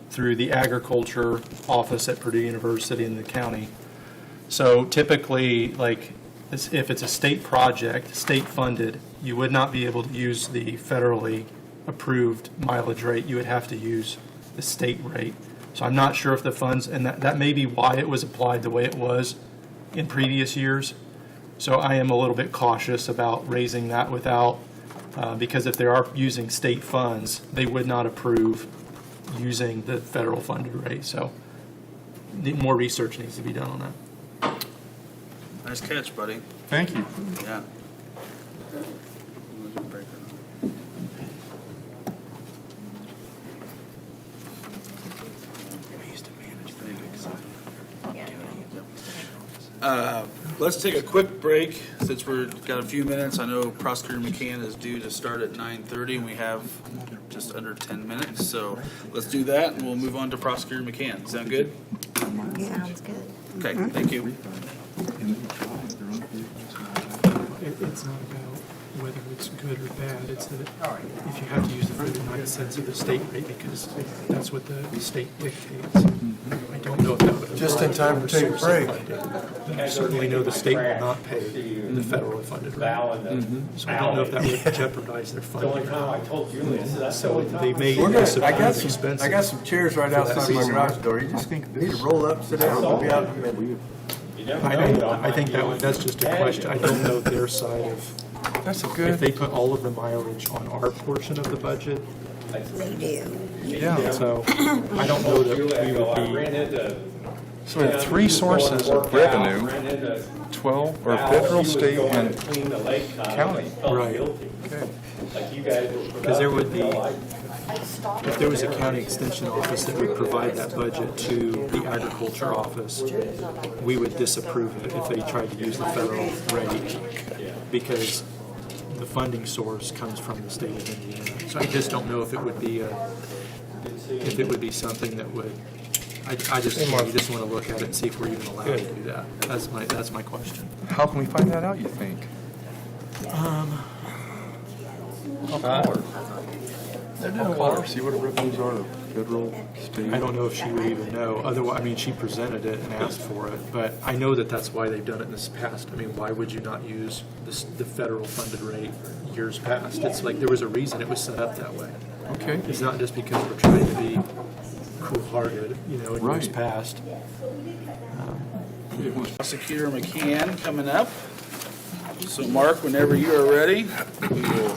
through the Agriculture Office at Purdue University and the county. So typically, like, if it's a state project, state-funded, you would not be able to use the federally approved mileage rate. You would have to use the state rate. So I'm not sure if the funds, and that may be why it was applied the way it was in previous years. So I am a little bit cautious about raising that without, because if they are using state funds, they would not approve using the federal funded rate. So more research needs to be done on that. Nice catch, buddy. Thank you. Yeah. Let's take a quick break since we've got a few minutes. I know Prosecutor McCann is due to start at 9:30 and we have just under 10 minutes. So let's do that and we'll move on to Prosecutor McCann. Sound good? Sounds good. Okay, thank you. It's not about whether it's good or bad, it's that if you have to use the 39 cents of the state rate, because that's what the state dictates. I don't know if that would. Just in time to take a break. I certainly know the state will not pay the federally funded rate. So I don't know if that would jeopardize their funding. So they may disapprove expenses. I got some chairs right outside my garage door. You just need to roll up, sit down, we'll be out in a minute. I think that's just a question. I don't know their side of, That's a if good, they put all of the mileage on our portion of the budget. They do. yeah. So I don't know that we would be, So we have three sources of revenue, 12, or federal, state, and county. right. Because there would be, if there was a county extension office that would provide that budget to the agriculture office, we would disapprove it if they tried to use the federal rate, because the funding source comes from the state of Indiana. So I just don't know if it would be something that would, I just want to look at it and see if we're even allowed to do that. That's my question. How can we find that out, you think? I'll call her, see what her revenues are, federal, state. I don't know if she would even know. Otherwise, I mean, she presented it and asked for it, but I know that that's why they've done it in this past. I mean, why would you not use the federal funded rate years past? It's like there was a reason it was set up that way. Okay. It's not just because we're trying to be cool-hearted, in years Right. past. Prosecutor McCann coming up. So Mark, whenever you are ready, we will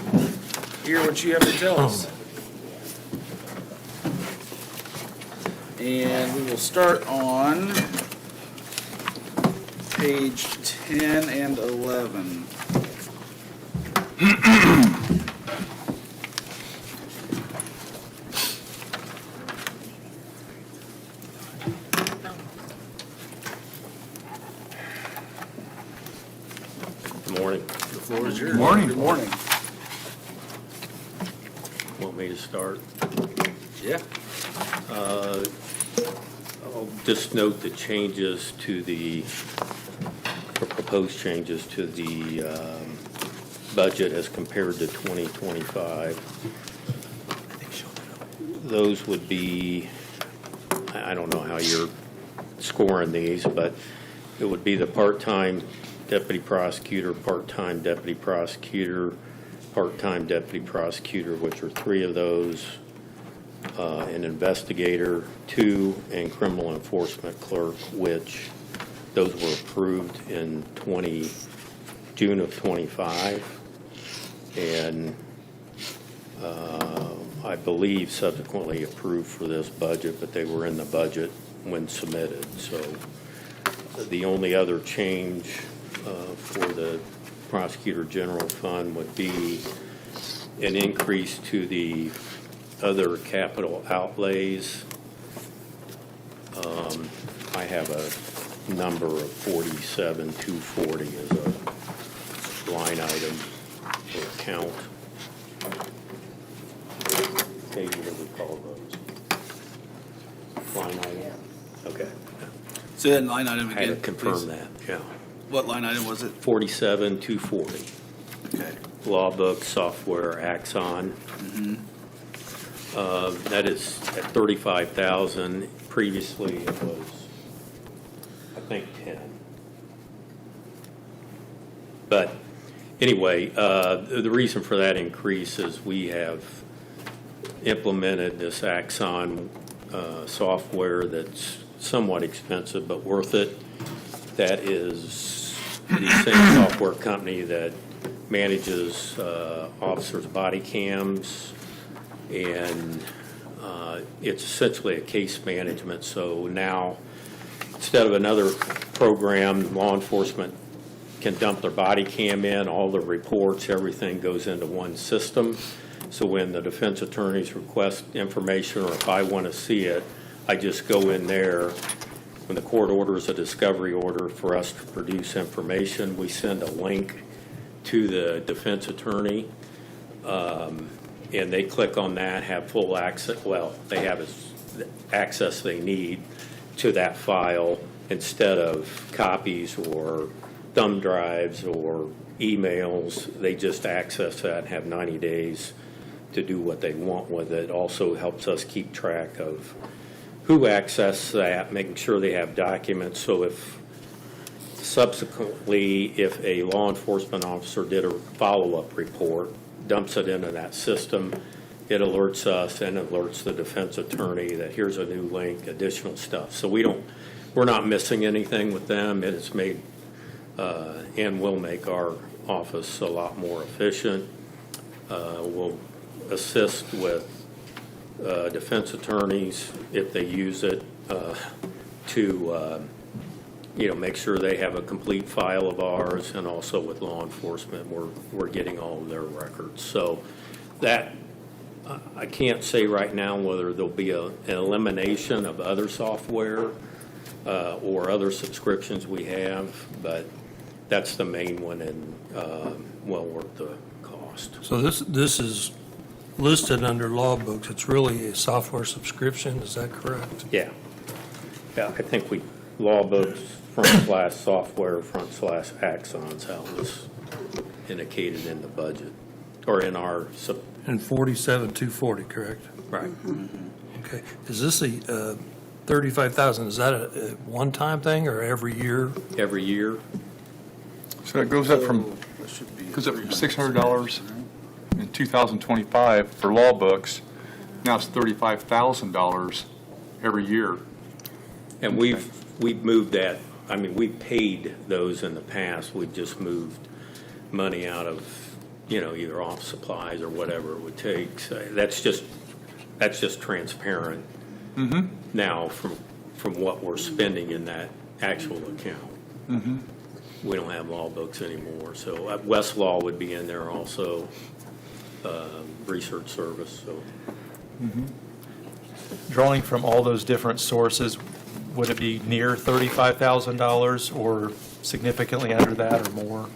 hear what you have to tell us. And we will start on page 10 and 11. Good morning. The floor is yours. Good morning. Good morning. Want me to start? Yeah. I'll just note the changes to the, or proposed changes to the budget as compared to 2025. Those would be, I don't know how you're scoring these, but it would be the part-time deputy prosecutor, part-time deputy prosecutor, part-time deputy prosecutor, which are 3 of those, an investigator, 2, and criminal enforcement clerk, which those were approved in June of 25, and I believe subsequently approved for this budget, but they were in the budget when submitted. So the only other change for the prosecutor general fund would be an increase to the other capital outlays. I have a number of 47,240 as a line item or account. Katie, what do we call those? Line item? Okay. So that line item I again. had to confirm please. that, yeah. What line item was it? 47,240. Okay. Law book, software, Axon. That is at 35,000. Previously, it was, I think, 10. Anyway, the reason for that increase is we have implemented this Axon software that's somewhat expensive but worth it. That is the same software company that manages officers' body cams, and it's essentially a case management. So now, instead of another program, law enforcement can dump their body cam in, all the reports, everything goes into one system. So when the defense attorneys request information, or if I want to see it, I just go in there. When the court orders a discovery order for us to produce information, we send a link to the defense attorney, and they click on that, have full access, well, they have the access they need to that file instead of copies or thumb drives or emails. They just access that and have 90 days to do what they want with it. Also helps us keep track of who accessed that, making sure they have documents. So if subsequently, if a law enforcement officer did a follow-up report, dumps it into that system, it alerts us and alerts the defense attorney that here's a new link, additional stuff. So we're not missing anything with them. It has made and will make our office a lot more efficient. We'll assist with defense attorneys if they use it to make sure they have a complete file of ours, and also with law enforcement, we're getting all of their records. So that, I can't say right now whether there'll be an elimination of other software or other subscriptions we have, but that's the main one, and well worth the cost. So this is listed under law books. It's really a software subscription, is that correct? Yeah. Yeah, I think law books, /software, /Axon's how it was indicated in the budget, or in our, And 47,240, correct? right. Okay. Is this a 35,000, is that a one-time thing or every year? Every year. So it goes up from $600 in 2025 for law books. Now it's $35,000 every year. And we've moved that, I mean, we paid those in the past. We've just moved money out of, either off supplies or whatever it would take. So that's just transparent now from what we're spending in that actual account. We don't have law books anymore. So Westlaw would be in there also, research service, so. Drawing from all those different sources, would it be near $35,000 or significantly under that or more?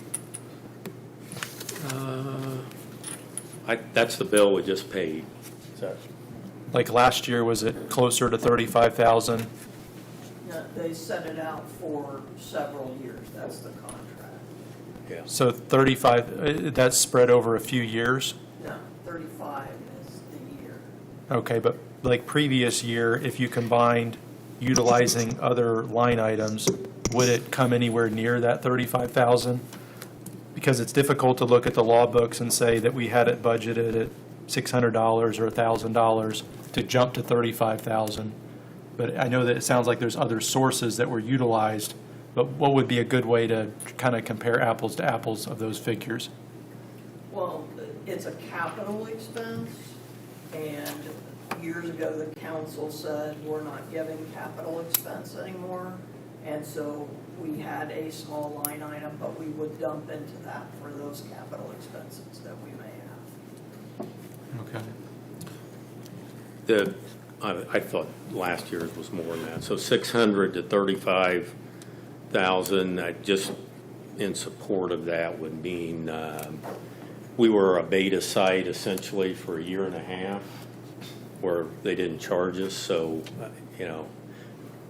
That's the bill we just paid. Like last year, was it closer to 35,000? No, they set it out for several years, that's the contract. Yeah. So 35, that's spread over a few years? No, 35 is the year. Okay, but like previous year, if you combined utilizing other line items, would it come anywhere near that 35,000? Because it's difficult to look at the law books and say that we had it budgeted at $600 or $1,000 to jump to 35,000. But I know that it sounds like there's other sources that were utilized, but what would be a good way to kind of compare apples to apples of those figures? Well, it's a capital expense, and years ago, the council said, we're not giving capital expense anymore, and so we had a small line item, but we would dump into that for those capital expenses that we may have. Okay. I thought last year's was more than that. So 600 to 35,000, just in support of that would mean we were a beta site essentially for a year and a half where they didn't charge us. So,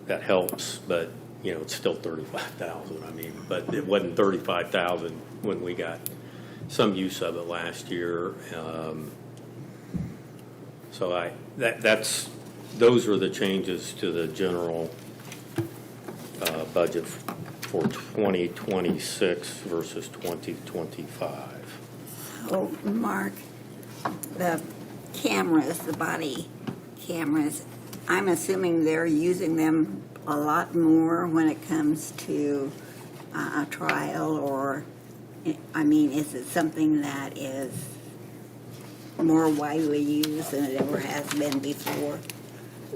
that helps, but, it's still 35,000. I mean, but it wasn't 35,000 when we got some use of it last year. So those are the changes to the general budget for 2026 versus 2025. Oh, Mark, the cameras, the body cameras, I'm assuming they're using them a lot more when it comes to a trial, or, I mean, is it something that is more widely used than it ever has been before?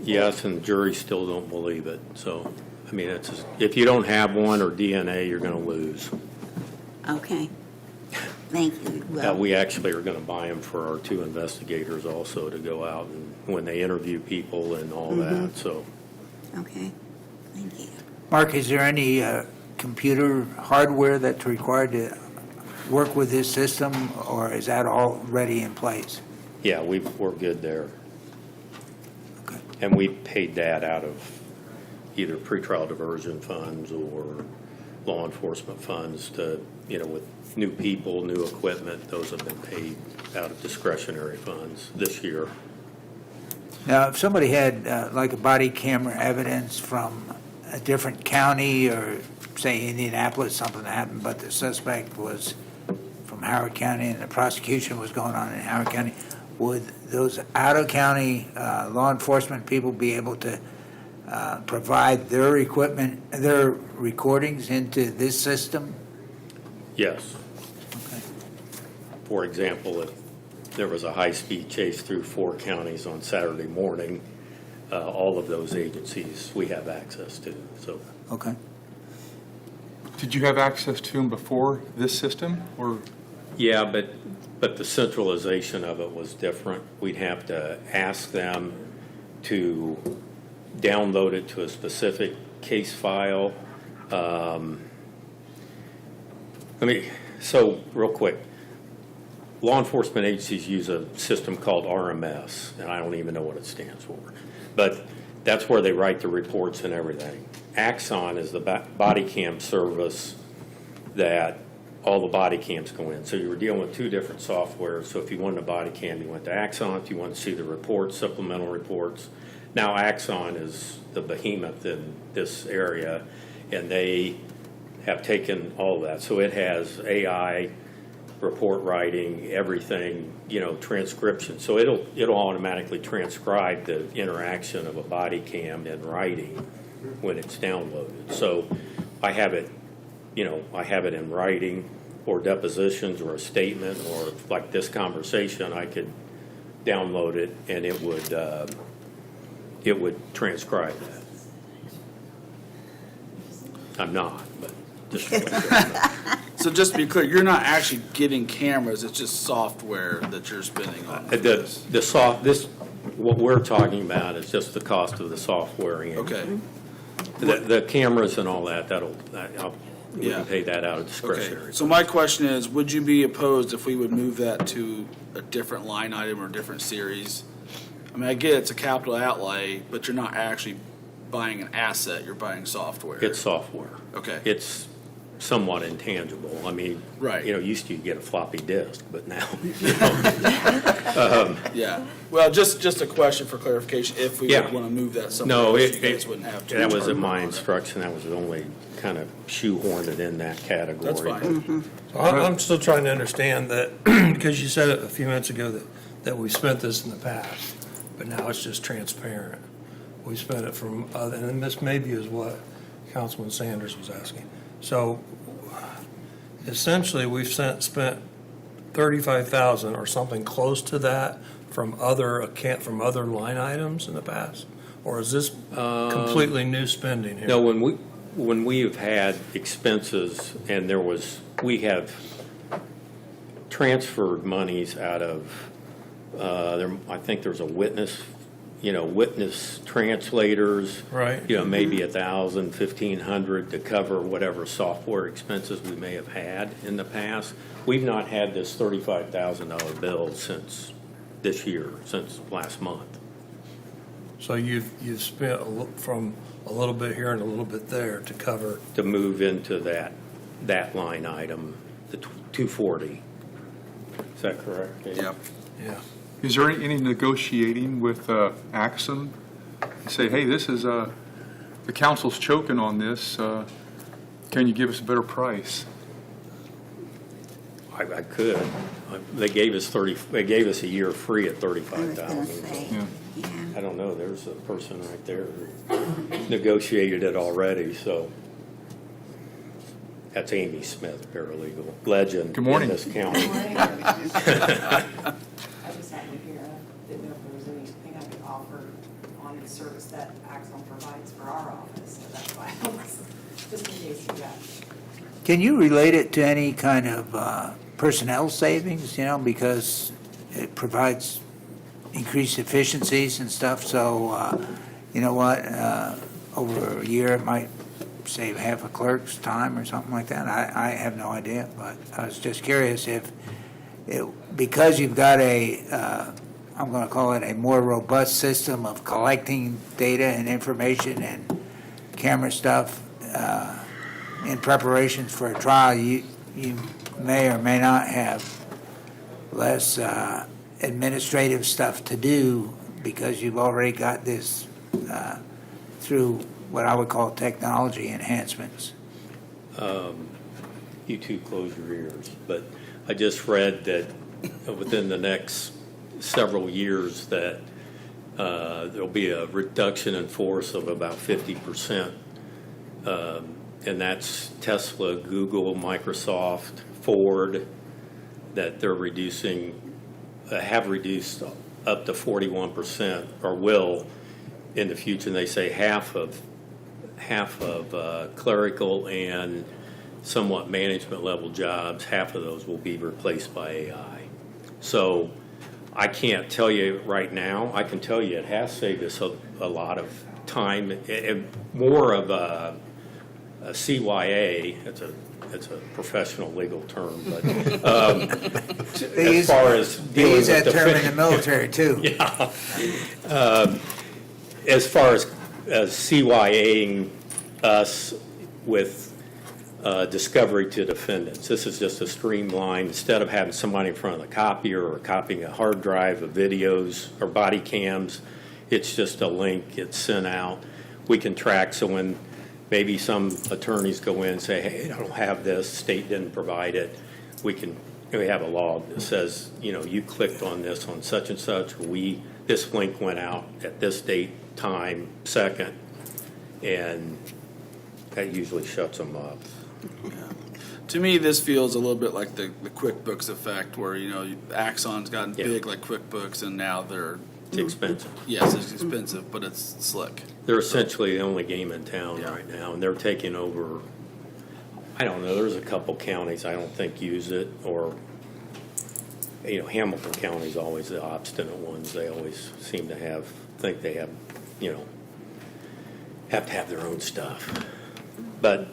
Yes, and the jury still don't believe it. So, I mean, if you don't have one or DNA, you're going to lose. Okay. Thank you. We actually are going to buy them for our 2 investigators also to go out and when they interview people and all that, so. Okay, thank you. Mark, is there any computer hardware that's required to work with this system, or is that already in place? Yeah, we're good there. Okay. And we paid that out of either pretrial diversion funds or law enforcement funds to, with new people, new equipment, those have been paid out of discretionary funds this year. Now, if somebody had like a body camera evidence from a different county, or say Indianapolis, something happened, but the suspect was from Howard County and the prosecution was going on in Howard County, would those out-of-county law enforcement people be able to provide their equipment, their recordings into this system? Yes. Okay. For example, if there was a high-speed chase through 4 counties on Saturday morning, all of those agencies we have access to, so. Okay. Did you have access to them before this system, or? Yeah, but the centralization of it was different. We'd have to ask them to download it to a specific case file. So real quick, law enforcement agencies use a system called RMS, and I don't even know what it stands for. But that's where they write the reports and everything. Axon is the body cam service that all the body cams go in. So you were dealing with 2 different softwares. So if you wanted a body cam, you went to Axon. If you wanted to see the reports, supplemental reports. Now Axon is the behemoth in this area, and they have taken all of that. So it has AI, report writing, everything, transcription. So it'll automatically transcribe the interaction of a body cam in writing when it's downloaded. So I have it in writing, or depositions, or a statement, or like this conversation, I could download it and it would transcribe that. I'm not, but just. So just to be clear, you're not actually getting cameras, it's just software that you're spending on this? What we're talking about is just the cost of the software. Okay. The cameras and all that, we Yeah. can pay that out of Okay, discretionary. so my question is, would you be opposed if we would move that to a different line item or a different series? I mean, I get it's a capital outlay, but you're not actually buying an asset, you're buying software. It's software. Okay. It's somewhat intangible. I mean, Right. Used to you get a floppy disk, but now. Yeah, well, just a question for clarification, if we Yeah. would want to move that somewhere No, else, you guys wouldn't have to. that was in my instruction. That was the only kind of shoehorned it in that category. That's fine. So I'm still trying to understand that, because you said it a few minutes ago that we spent this in the past, but now it's just transparent. We spent it from other, and this maybe is what Councilman Sanders was asking. So essentially, we've spent 35,000 or something close to that from other line items in the past? Or is this completely new spending here? No, when we have had expenses and we have transferred monies out of, I think there's a witness translators. Right. Maybe 1,000, 1,500 to cover whatever software expenses we may have had in the past. We've not had this $35,000 bill since this year, since last month. So you've spent from a little bit here and a little bit there to cover. To move into that line item, the 240. Is that correct, Dave? Yep. Yeah. Is there any negotiating with Axon? Say, hey, this is, the council's choking on this. Can you give us a better price? I could. They gave us a year free at I was gonna 35,000. say, Yeah. yeah. I don't know, there's a person right there who negotiated it already, so. That's Amy Smith, paralegal, legend Good morning. in this county. I just happened to hear, didn't know if there was anything I could offer on the service that Axon provides for our office, so that's why I was, just in case you got. Can you relate it to any kind of personnel savings, because it provides increased efficiencies and stuff, so, you know what, over a year, it might save half a clerk's time or something like that? I have no idea, but I was just curious if, because you've got I'm going to call it a more robust system of collecting data and information and camera stuff in preparations for a trial, you may or may not have less administrative stuff to do because you've already got this through what I would call technology enhancements. You two close your ears, but I just read that within the next several years that there'll be a reduction in force of about 50%. And that's Tesla, Google, Microsoft, Ford, that they're reducing, have reduced up to 41%, or will in the future. And they say half of clerical and somewhat management level jobs, half of those will be replaced by AI. So I can't tell you right now. I can tell you it has saved us a lot of time and more of a CYA. It's a professional legal term, but as far as They dealing use with that term in the military, too. Yeah. As far as CYAing us with discovery to defendants, this is just a streamlined, instead of having somebody in front of the copier or copying a hard drive of videos or body cams, it's just a link, it's sent out. We can track, so when maybe some attorneys go in and say, hey, I don't have this, state didn't provide it, we have a log that says, you clicked on this on such and such, this link went out at this date, time, second, and that usually shuts them up. To me, this feels a little bit like the QuickBooks effect, where Axon's gotten Yeah. big like QuickBooks, and now they're It's expensive. yes, it's expensive, but it's slick. They're essentially the only game in town Yeah. right now, and they're taking over, I don't know, there's a couple counties I don't think use it, or, Hamilton County's always the obstinate ones. They always seem to think they have to have their own stuff. But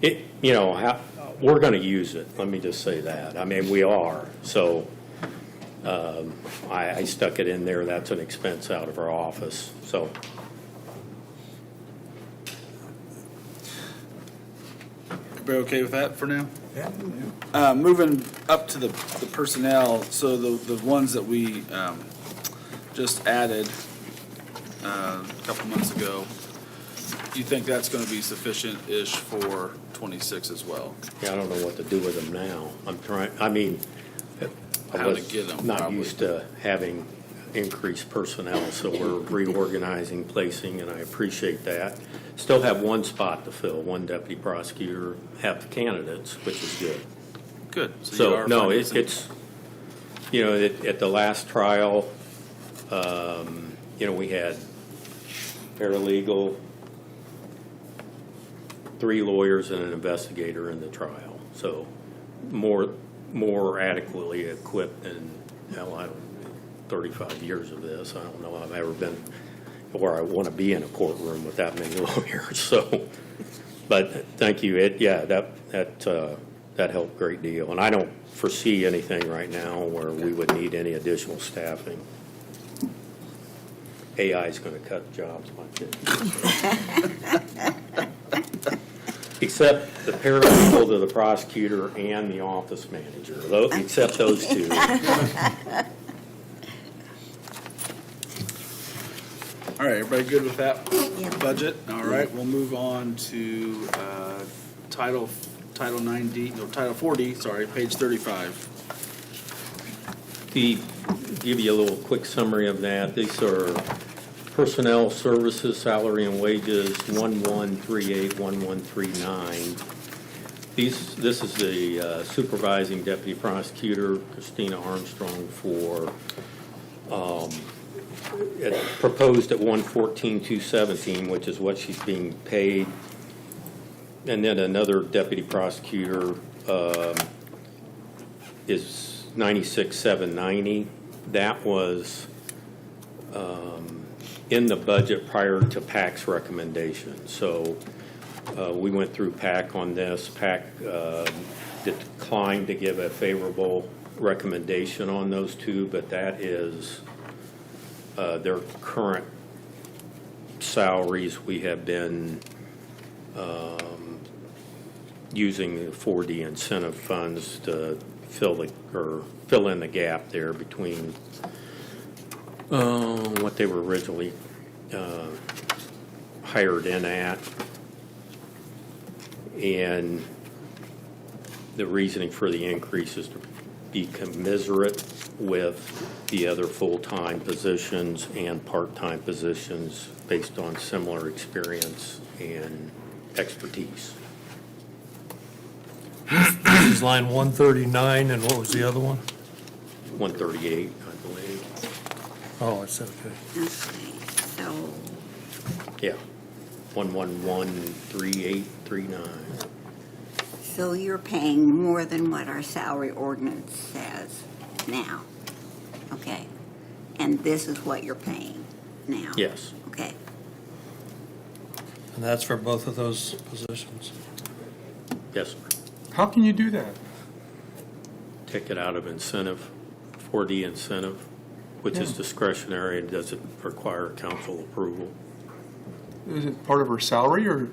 we're going to use it. Let me just say that. I mean, we are. So I stuck it in there. That's an expense out of our office. So Everybody okay with that for now? Yeah. Moving up to the personnel, so the ones that we just added a couple months ago, you think that's going to be sufficient-ish for 26 as well? yeah, I don't know what to do with them now. I How to was get 'em, not probably. used to having increased personnel, so we're reorganizing, placing, and I appreciate that. Still have one spot to fill, one deputy prosecutor, have candidates, which is good. Good. you So, are no, finding it's, at the last trial, we had paralegal, 3 lawyers and an investigator in the trial. So more adequately equipped than, 35 years of this. I don't know I've ever been where I want to be in a courtroom with that many lawyers. So, but thank you. That helped a great deal. And I don't foresee anything right now where we would need any additional staffing. AI is going to cut jobs like this. Except the paralegal to the prosecutor and the office manager, except those two. All right, everybody good with that Yeah. budget? All right, we'll move on to Title 9D, no, Title 4D, sorry, page 35. Give you a little quick summary of that. These are personnel services, salary and wages, 1138, 1139. This is the supervising deputy prosecutor, Christina Armstrong, for, it proposed at 114,217, which is what she's being paid. And then another deputy prosecutor is 96,790. That was in the budget prior to PAC's recommendation. So we went through PAC on this. PAC declined to give a favorable recommendation on those two, but that is their current salaries. We have been using the 4D incentive funds to fill in the gap there between what they were originally hired in at, and the reasoning for the increase is to be commensurate with the other full-time positions and part-time positions based on similar experience and expertise. This is line 139, and what was the other one? 138, I believe. Oh, it's okay. Okay, so, Yeah. 1113839. so you're paying more than what our salary ordinance says now? Okay, and this is what you're paying now? Yes. Okay, And that's for both of those positions? Yes, sir. How can you do that? Take it out of incentive, 4D incentive, which is discretionary and doesn't require council approval. Is it part of her salary, or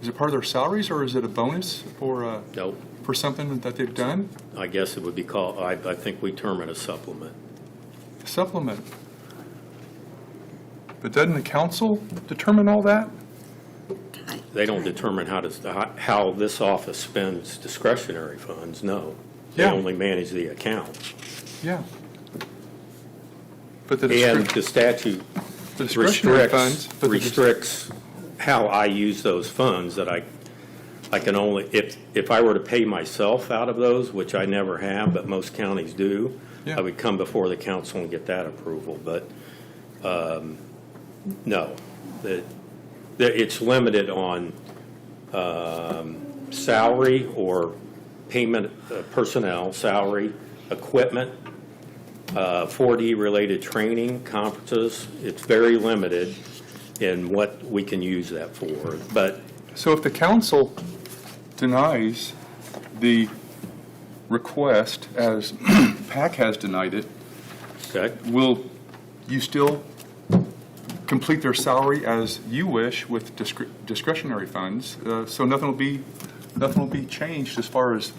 is it part of their salaries, or is it a bonus for Nope. for something that they've done? I guess it would be called, I think we term it a supplement. Supplement. But doesn't the council determine all that? They don't determine how this office spends discretionary funds, no. They Yeah. only manage the account. Yeah. But the And the statute discretionary funds. restricts how I use those funds, that I can only, if I were to pay myself out of those, which I never have, but most counties do, Yeah. I would come before the council and get that approval, but, no. It's limited on, salary or payment, personnel, salary, equipment, 4D-related training, conferences. It's very limited in what we can use that for, but So if the council denies the request, as PAC has denied it, okay. will you still complete their salary as you wish with discretionary funds? So nothing will be changed as far as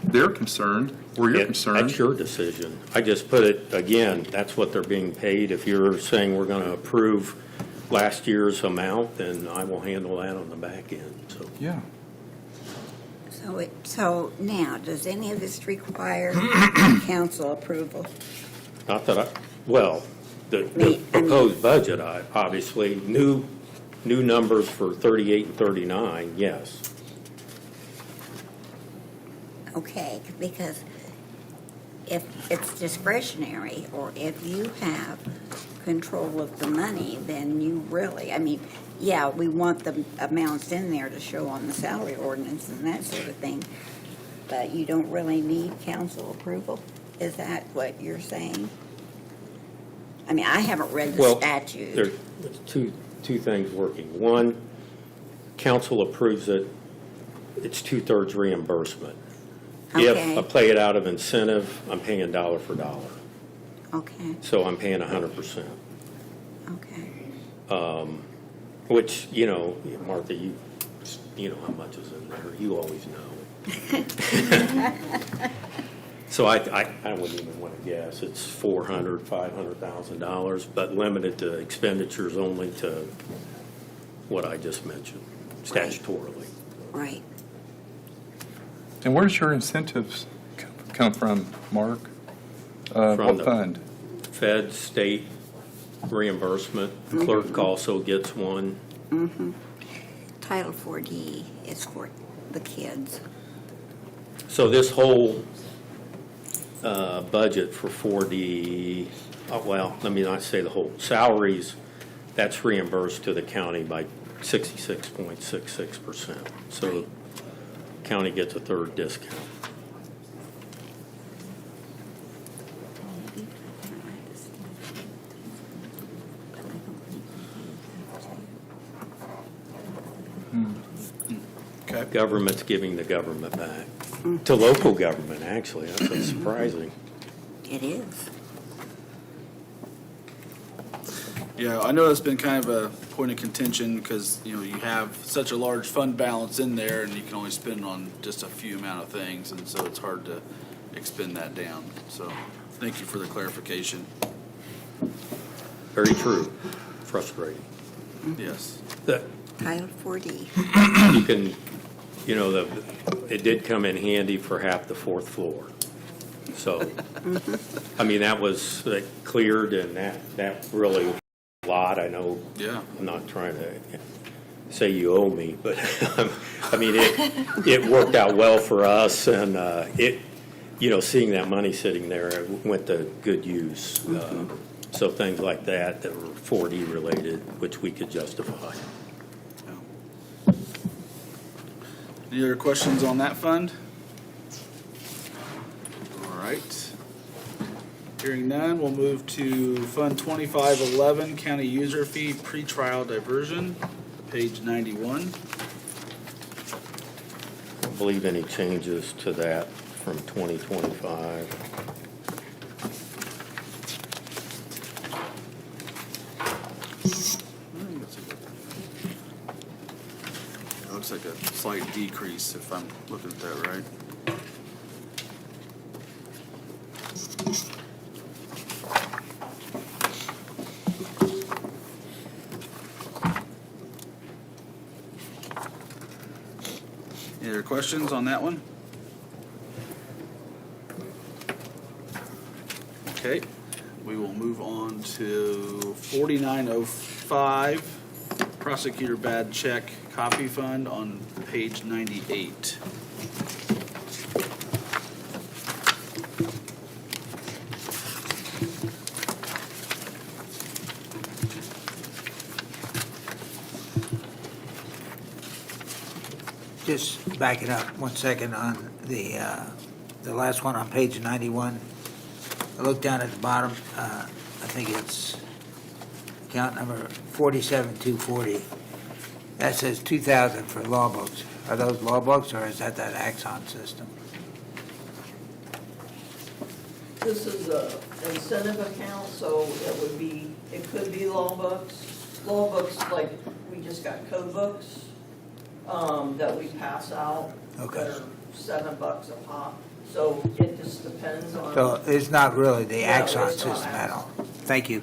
they're concerned, or you're concerned. That's your decision. I just put it, again, that's what they're being paid. If you're saying we're going to approve last year's amount, then I will handle that on the back end, so. Yeah. so now, does any of this require council approval? Not that well, the proposed budget, obviously, new numbers for 38 and 39, yes. Okay, because if it's discretionary, or if you have control of the money, then you really, yeah, we want the amounts in there to show on the salary ordinance and that sort of thing, but you don't really need council approval? Is that what you're saying? I haven't read the statute. There's two things working. One, council approves it, it's 2/3 reimbursement. Okay. If I play it out of incentive, I'm paying dollar for dollar. Okay, So I'm paying 100%. okay. Which, Martha, you know how much is in there. You always know. So I wouldn't even want to guess. It's $400,000, $500,000, but limited to expenditures only to what I just mentioned statutorily. Right. And where does your incentives come from, Mark? From What the- fund? Fed, state reimbursement. The clerk also gets one. Title 4D is for the kids. So this whole budget for 4D, well, let me not say the whole, salaries, that's reimbursed to the county by 66.66%. So county gets a third discount. Okay. Government's giving the government back. To local government, actually. That's what's surprising. It is. Yeah, I know that's been kind of a point of contention because, you have such a large fund balance in there and you can only spend on just a few amount of things, and so it's hard to expend that down. So thank you for the clarification. Very true. Frustrating. Yes. Title 4D. You can, it did come in handy for half the fourth floor. So, I mean, that was cleared, and that really was a lot. I know, Yeah. I'm not trying to say you owe me, but, I mean, it worked out well for us, and seeing that money sitting there, it went to good use. So things like that were 4D related, which we could justify. Any other questions on that fund? All right. Hearing none, we'll move to Fund 2511, County User Fee Pretrial Diversion, page 91. I don't believe any changes to that from 2025. It looks like a slight decrease if I'm looking at that right. Any other questions on that one? Okay, we will move on to 4905, Prosecutor Bad Check Copy Fund on page 98. Just backing up 1 second on the last one on page 91. I look down at the bottom, I think it's account number 47240. That says 2,000 for law books. Are those law books, or is that Axon system? This is a incentive account, so it could be law books. Law books, like, we just got code books, that we pass out. Okay. That are $7 a pop, so it just depends on. So it's not really the No, Axon it's not system at Axon. all? Thank you.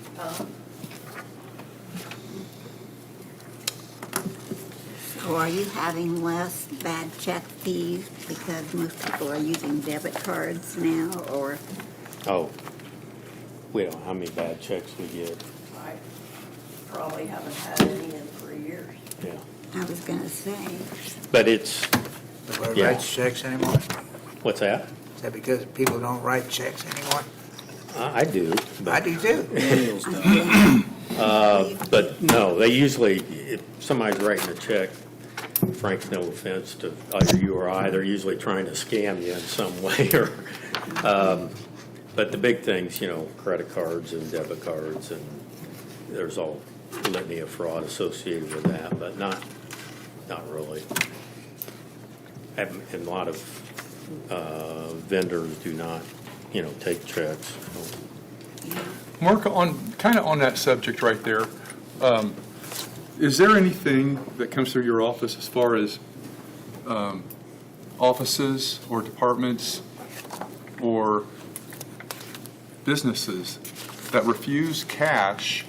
So are you having less bad check fees because most people are using debit cards now, or? Oh, we don't know how many bad checks we get. I probably haven't had any in 3 years. Yeah. I was gonna say, But it's, Nobody Yeah. writes checks anymore? what's that? Is that because people don't write checks anymore? I do. but- I do too. Daniel's done. But no, they usually, if somebody's writing a check, Frank's no offense to either you or I, they're usually trying to scam you in some way or, but the big things, credit cards and debit cards, and there's all litany of fraud associated with that, but not really. And a lot of vendors do not, take checks. Mark, kind of on that subject right there, is there anything that comes through your office as far as offices or departments or businesses that refuse cash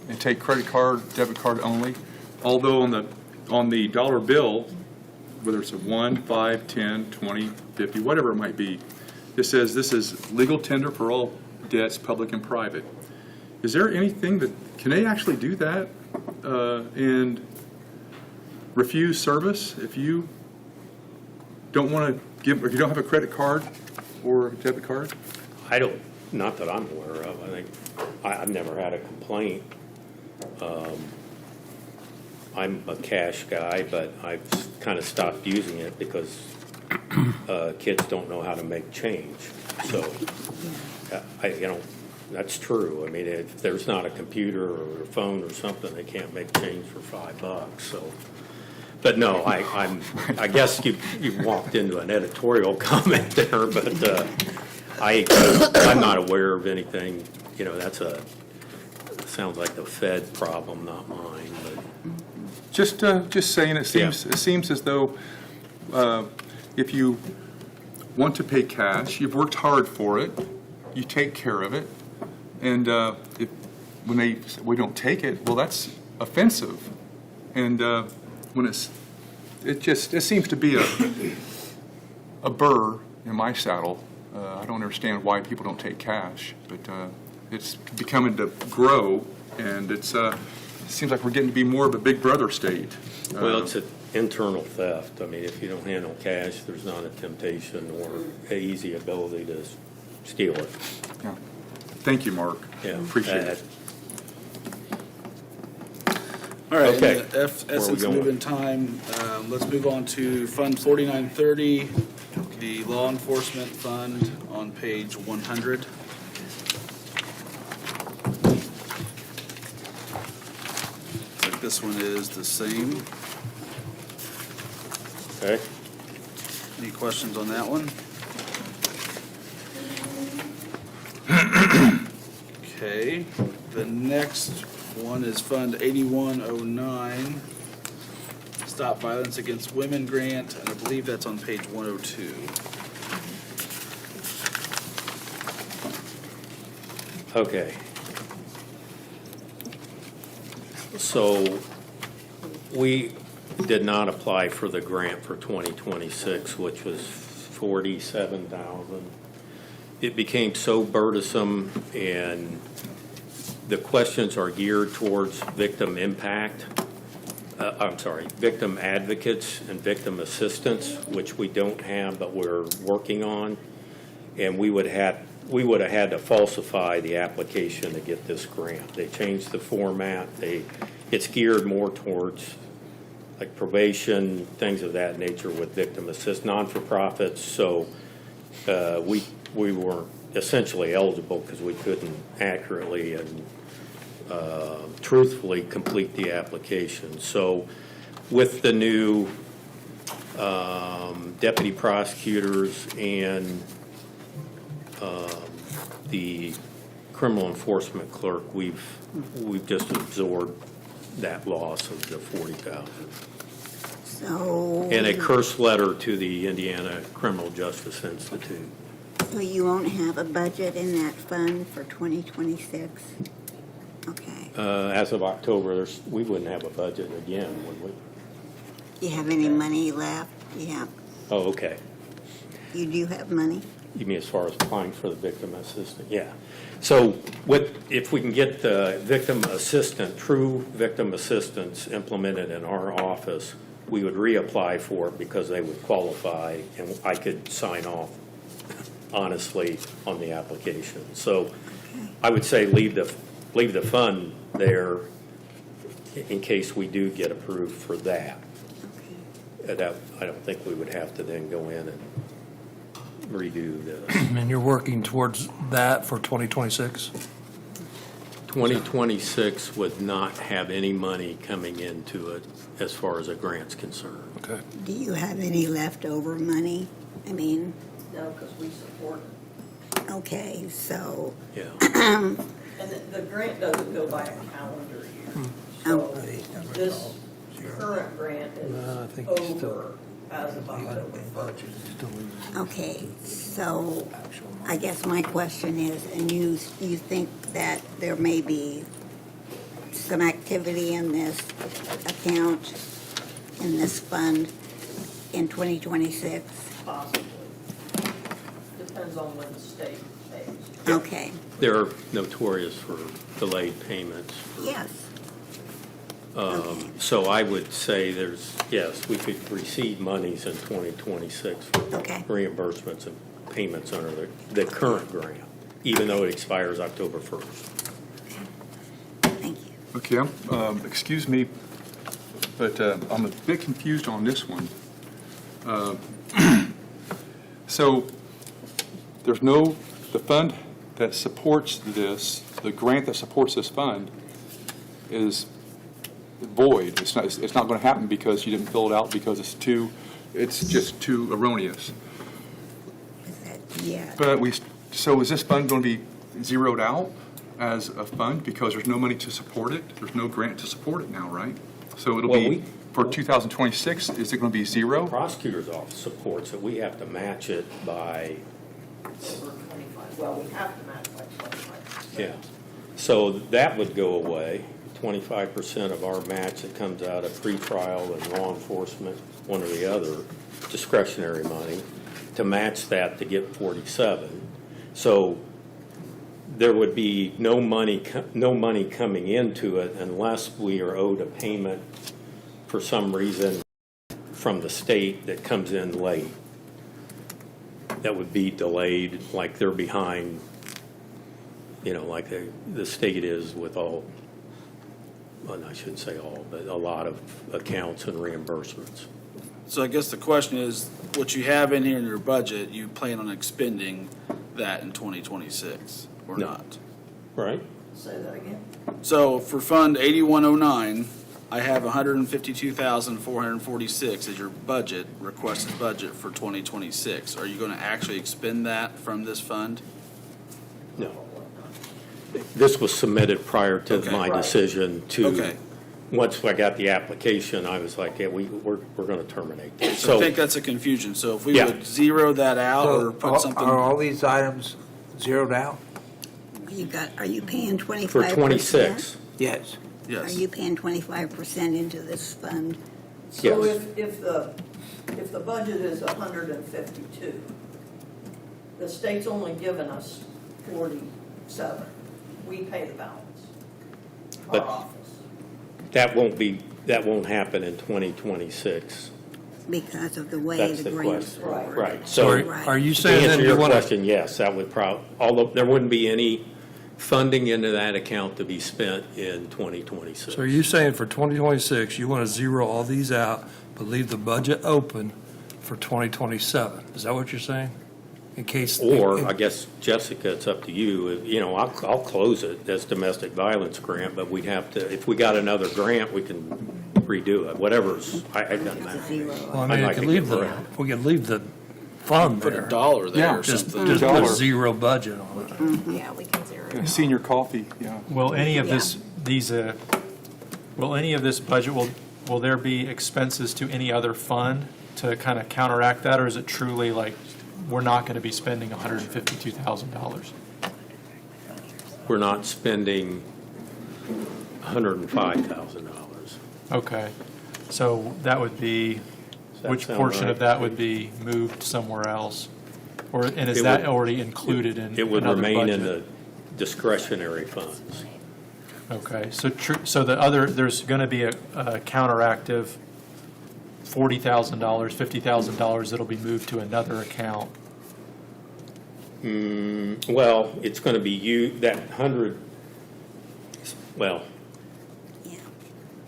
and take credit card, debit card only? Although on the dollar bill, whether it's a 1, 5, 10, 20, 50, whatever it might be. It says this is legal tender for all debts, public and private. Is there anything that, can they actually do that and refuse service if you don't want to give, or if you don't have a credit card or a debit card? I don't, not that I'm aware of. I think, I've never had a complaint. I'm a cash guy, but I've kind of stopped using it because kids don't know how to make change. So, that's true. I mean, if there's not a computer or a phone or something, they can't make change for $5, so. But no, I guess you walked into an editorial comment there, but I'm not aware of anything, sounds like a Fed problem, not mine, but. Just saying, it seems as though if you want to pay cash, you've worked hard for it, you take care of it, and when we don't take it, well, that's offensive. And when it seems to be a burr in my saddle. I don't understand why people don't take cash, but it's becoming to grow, and it seems like we're getting to be more of a big brother state. Well, it's an internal theft. I mean, if you don't handle cash, there's not a temptation or an easy ability to steal it. Yeah. Thank you, Mark. Yeah. Appreciate it. All right, Okay. in the essence going? moving time, let's move on to Fund 4930, the Law Enforcement Fund on page 100. I think this one is the same. Okay? Any questions on that one? Okay, the next one is Fund 8109, Stop Violence Against Women Grant, and I believe that's on page 102. Okay. So we did not apply for the grant for 2026, which was $47,000. It became so burdensome, and the questions are geared towards victim impact. Victim advocates and victim assistance, which we don't have, but we're working on. And we would have had to falsify the application to get this grant. They changed the format. It's geared more towards like probation, things of that nature with victim assist, non-for-profits. So we weren't essentially eligible because we couldn't accurately and truthfully complete the application. So with the new deputy prosecutors and the criminal enforcement clerk, we've just absorbed that loss of the $40,000. So. And a curse letter to the Indiana Criminal Justice Institute. So you won't have a budget in that fund for 2026? Okay. As of October, we wouldn't have a budget again, would we? Do you have any money left? Yeah. Oh, okay. You do have money? You mean as far as applying for the victim assistant? Yeah. So if we can get the victim assistant, true victim assistance implemented in our office, we would reapply for it because they would qualify, and I could sign off honestly on the application. So I would say leave the fund there in case we do get approved for that. That I don't think we would have to then go in and redo this. And you're working towards that for 2026? 2026 would not have any money coming into it as far as a grant's concerned. Okay. Do you have any leftover money? I mean, No, because we support it. okay, so, Yeah. And the grant doesn't go by a calendar year. So this current grant I is think it's still- over as of October 1st. okay, so I guess my question is, and you think that there may be some activity in this account, in this fund, in 2026? Possibly. Depends on when the state pays. Okay, They're notorious for delayed payments. yes. So I would say yes, we could receive monies in 2026 for Okay. reimbursements and payments under the current grant, even though it expires October 1st. Thank you. Okay, excuse me, but I'm a bit confused on this one. So there's the fund that supports this, the grant that supports this fund is void. It's not going to happen because you didn't fill it out because it's just too erroneous. Yeah. But so is this fund going to be zeroed out as a fund because there's no money to support it? There's no grant to support it now, right? So it'll be, for 2026, is it going to be zero? Prosecutor's office supports it. We have to match it by, Over 25, well, we have to match by 25%. yeah. So that would go away. 25% of our match that comes out of pretrial and law enforcement, one or the other, discretionary money, to match that to get 47. So there would be no money coming into it unless we are owed a payment for some reason from the state that comes in late. That would be delayed, like they're behind, like the state is with all, well, I shouldn't say all, but a lot of accounts and reimbursements. So I guess the question is, what you have in here in your budget, you plan on expending that in 2026 or No. not? Right? Say that again? So for Fund 8109, I have 152,446 as your budget, requested budget for 2026. Are you going to actually expend that from this fund? No. This was submitted prior to Okay. my Right. decision to, Okay. once I got the application, I was like, yeah, we're going to terminate this. So I So, think that's a confusion. So if we Yeah. would zero that out or So put something. are all these items zeroed out? Are you paying 25%? for 26, Yes. Are Yes. you paying 25% into this fund? So Yes. if the budget is 152, the state's only given us 47, we pay the balance, our But- office. that won't happen in 2026. Because of the way That's the the grants question. work. Right. So So are you to saying then answer you your want to, question, yes, that would although there wouldn't be any funding into that account to be spent in 2026. so are you saying for 2026, you want to zero all these out, but leave the budget open for 2027? Is that what you're saying? In case. Or, I guess, Jessica, it's up to you. I'll close it as domestic violence grant, but we'd have to, if we got another grant, we can redo it, whatever's, it doesn't matter. Well, I mean, I'd we like could to leave get the, rid of we could leave the fund Put there. $1 there or Just something. put a zero budget on it. Yeah, we can zero it. Senior coffee, yeah. Will any of this budget, will there be expenses to any other fund to kind of counteract that, or is it truly like, we're not going to be spending $152,000? We're not spending $105,000. Okay, so that would be, Does that which sound portion of right? that would be moved somewhere else? And is It that would- already included in It would another remain in budget? the discretionary funds. Okay, so there's going to be a counteractive $40,000, $50,000 that'll be moved to another account. Well, it's going to be Yeah.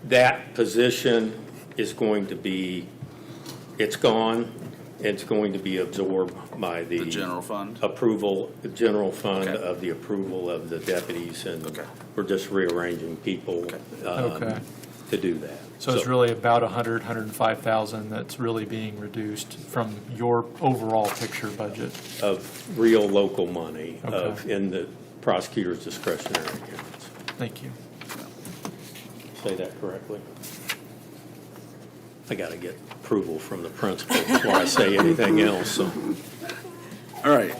that position is going to be, it's gone, it's going to be absorbed by The general fund? the general fund Okay. of the approval of the deputies, and Okay. we're just rearranging people Okay. to do that. So it's really about $105,000 that's really being reduced from your overall picture budget. Of real local money Okay. in the prosecutor's discretionary accounts. Thank you. Say that correctly? I got to get approval from the principal before I say anything else, so. All right.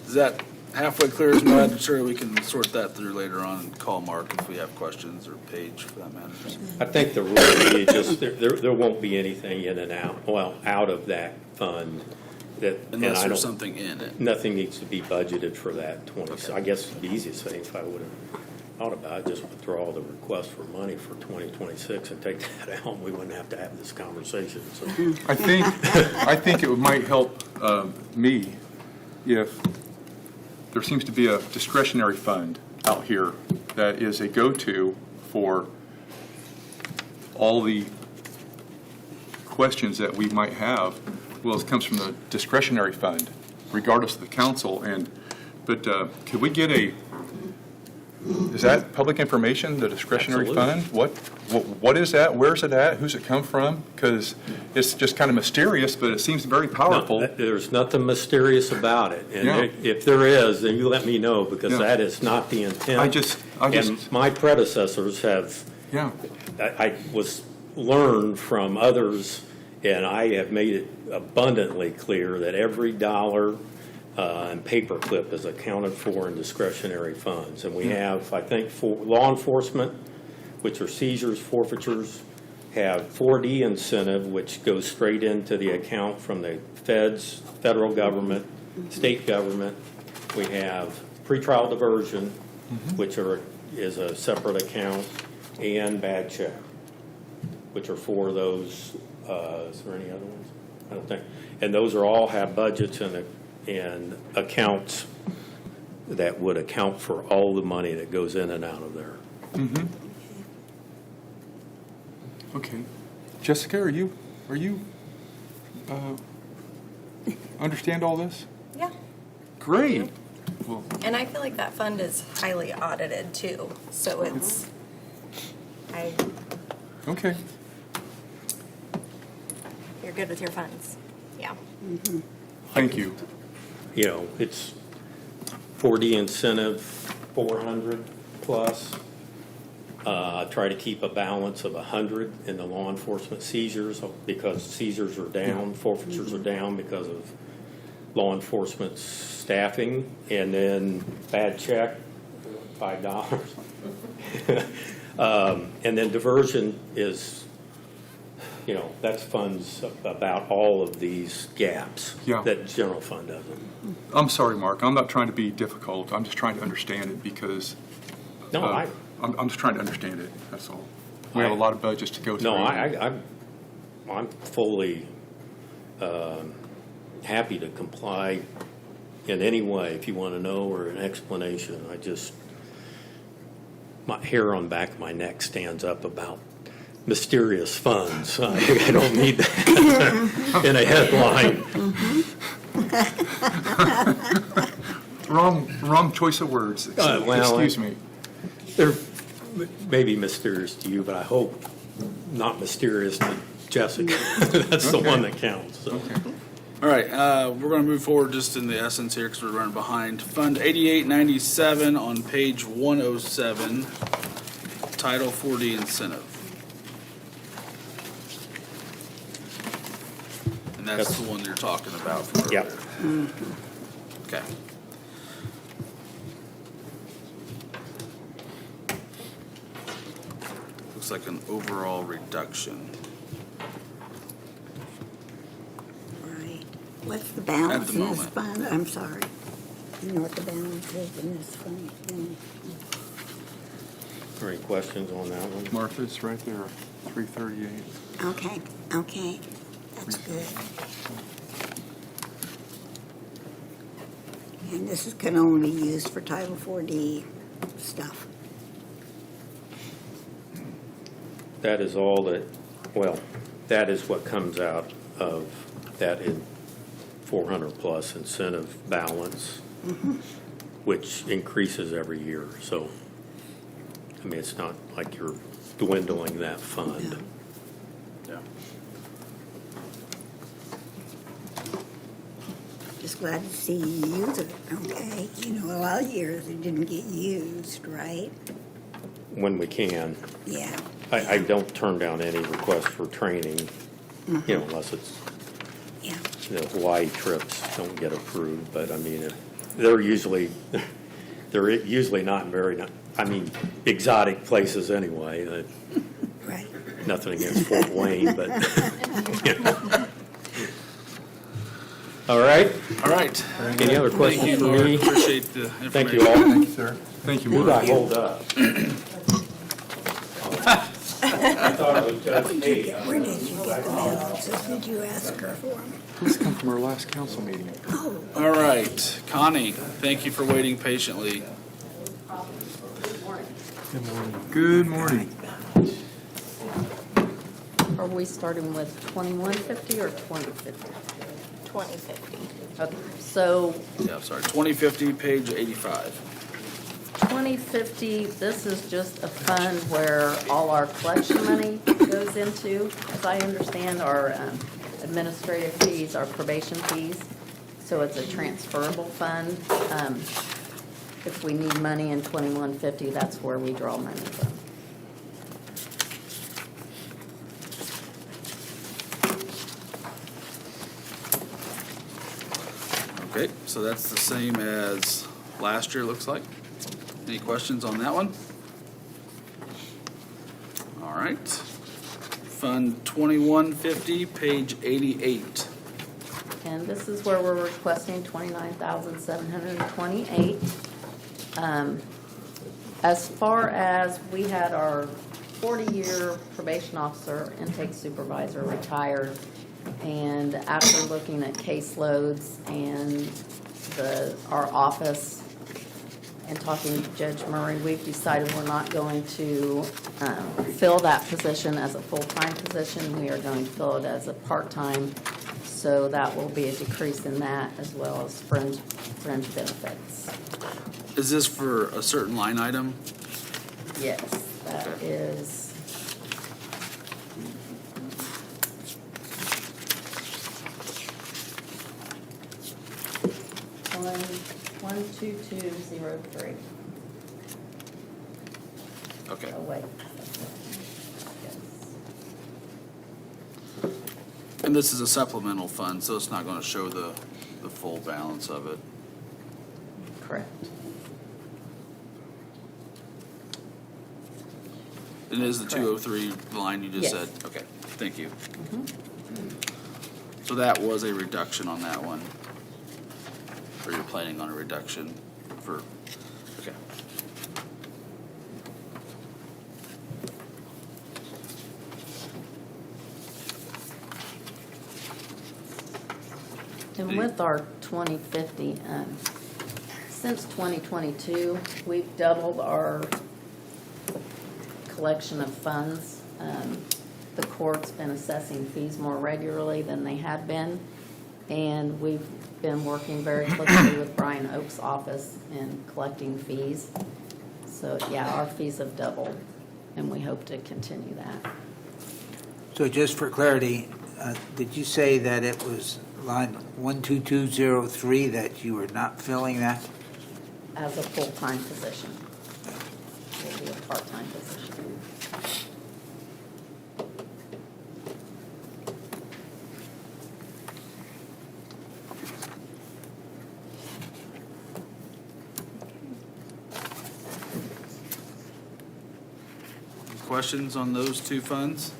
Is that halfway clear as mud. Sure, we can sort that through later on and call Mark if we have questions, or Paige for that matter. I think the rule would be just, there won't be anything in and out, well, out of that fund that, and Unless I there's don't, something in it. nothing needs to be budgeted for that 20. I guess the easiest thing, if I would have thought about it, just withdraw the request for money for 2026 and take that out, we wouldn't have to have this conversation, so. I think it might help me if there seems to be a discretionary fund out here that is a go-to for all the questions that we might have. Well, it comes from the discretionary fund, regardless of the council. But could we get is that public information, the discretionary Absolutely. fund? What is that? Where's it at? Who's it come from? Because it's just kind of mysterious, but it seems very powerful. No, there's nothing mysterious about it. Yeah. And if there is, then you let me know, because Yeah. that is not the intent. I just- And my predecessors have, Yeah. I was learned from others, and I have made it abundantly clear that every dollar and paperclip is accounted for in discretionary funds. And we have, I think, for law enforcement, which are seizures, forfeitures, have 4D incentive, which goes straight into the account from the feds, federal government, state government. We have pretrial diversion, which is a separate account, and bad check, which are for those, is there any other ones? I don't think. And those are all have budgets and accounts that would account for all the money that goes in and out of there. Okay. Jessica, are you understand all this? Yeah, Great. Well, and I feel like that fund is highly audited too, so okay. you're good with your funds, yeah. Thank you. You know, it's 4D incentive, 400 plus. Try to keep a balance of 100 in the law enforcement seizures, because seizures are down, forfeitures are down because of law enforcement staffing, and then bad check, $5. And then diversion is, you know, that's funds about all of these gaps Yeah. that general fund doesn't. I'm sorry, Mark. I'm not trying to be difficult. I'm just trying to understand it because No, I'm just trying to understand it. That's all. We have a lot of budgets to go through. No, I'm fully happy to comply in any way if you want to know, or an explanation. My hair on the back of my neck stands up about mysterious funds. I don't need that in a headline. Wrong choice of words. Well, Excuse me. They're maybe mysterious to you, but I hope not mysterious to Jessica. That's the one that counts, so. All right, we're going to move forward just in the essence here because we're running behind. Fund 8897 on page 107, Title 4D incentive. And that's the one you're talking about from earlier. Yep. Okay. Looks like an overall reduction. Right. What's the balance At the in this moment. fund? I'm sorry. You know what the balance is in this fund? Are there any questions on that one? Martha, it's right there, 338. Okay, that's good. And this can only be used for Title 4D stuff. That is all that, well, that is what comes out of that 400 plus incentive balance, which increases every year. So, I mean, it's not like you're dwindling that fund. Yeah. Just glad to see you use it, okay? You know, a lot of years it didn't get used, right? When we can. Yeah. I don't turn down any request for training, you know, unless it's, Yeah. the Hawaii trips don't get approved, but I mean, they're usually not in very, exotic places anyway. Right. Nothing against Fort Wayne, but, All right. All right. Any other Thank questions you, for Laura. me? Appreciate the information. Thank you all. Thank you, sir. Thank you, You Mark. got hold up. I thought it was just me. Where did you get the mailboxes? Did you ask her for them? This come from our last council meeting. All right, Connie, thank you for waiting patiently. Good morning. Are we starting with 2150 or 2050? 2050. Okay, so Yeah, sorry, 2050, page 85. 2050, this is just a fund where all our collection money goes into, as I understand, our administrative fees, our probation fees. So it's a transferable fund. If we need money in 2150, that's where we draw money from. Okay, so that's the same as last year, looks like. Any questions on that one? All right. Fund 2150, page 88. And this is where we're requesting 29,728. As far as, we had our 40-year probation officer, intake supervisor retired, and after looking at caseloads and our office and talking to Judge Murray, we've decided we're not going to fill that position as a full-time position. We are going to fill it as a part-time. So that will be a decrease in that, as well as fringe benefits. Is this for a certain line item? Yes, that is. 12203. Okay. Oh, wait. Yes. And this is a supplemental fund, so it's not going to show the full balance of it. Correct. And it is the 203 line you just Yes. said? Okay, thank you. Mhm. So that was a reduction on that one? Or you're planning on a reduction for, okay. And with our 2050, since 2022, we've doubled our collection of funds. The court's been assessing fees more regularly than they had been, and we've been working very closely with Brian Oak's office in collecting fees. So, yeah, our fees have doubled, and we hope to continue that. So just for clarity, did you say that it was line 12203 that you were not filling that? As a full-time position. It will be a part-time position. Questions on those two funds?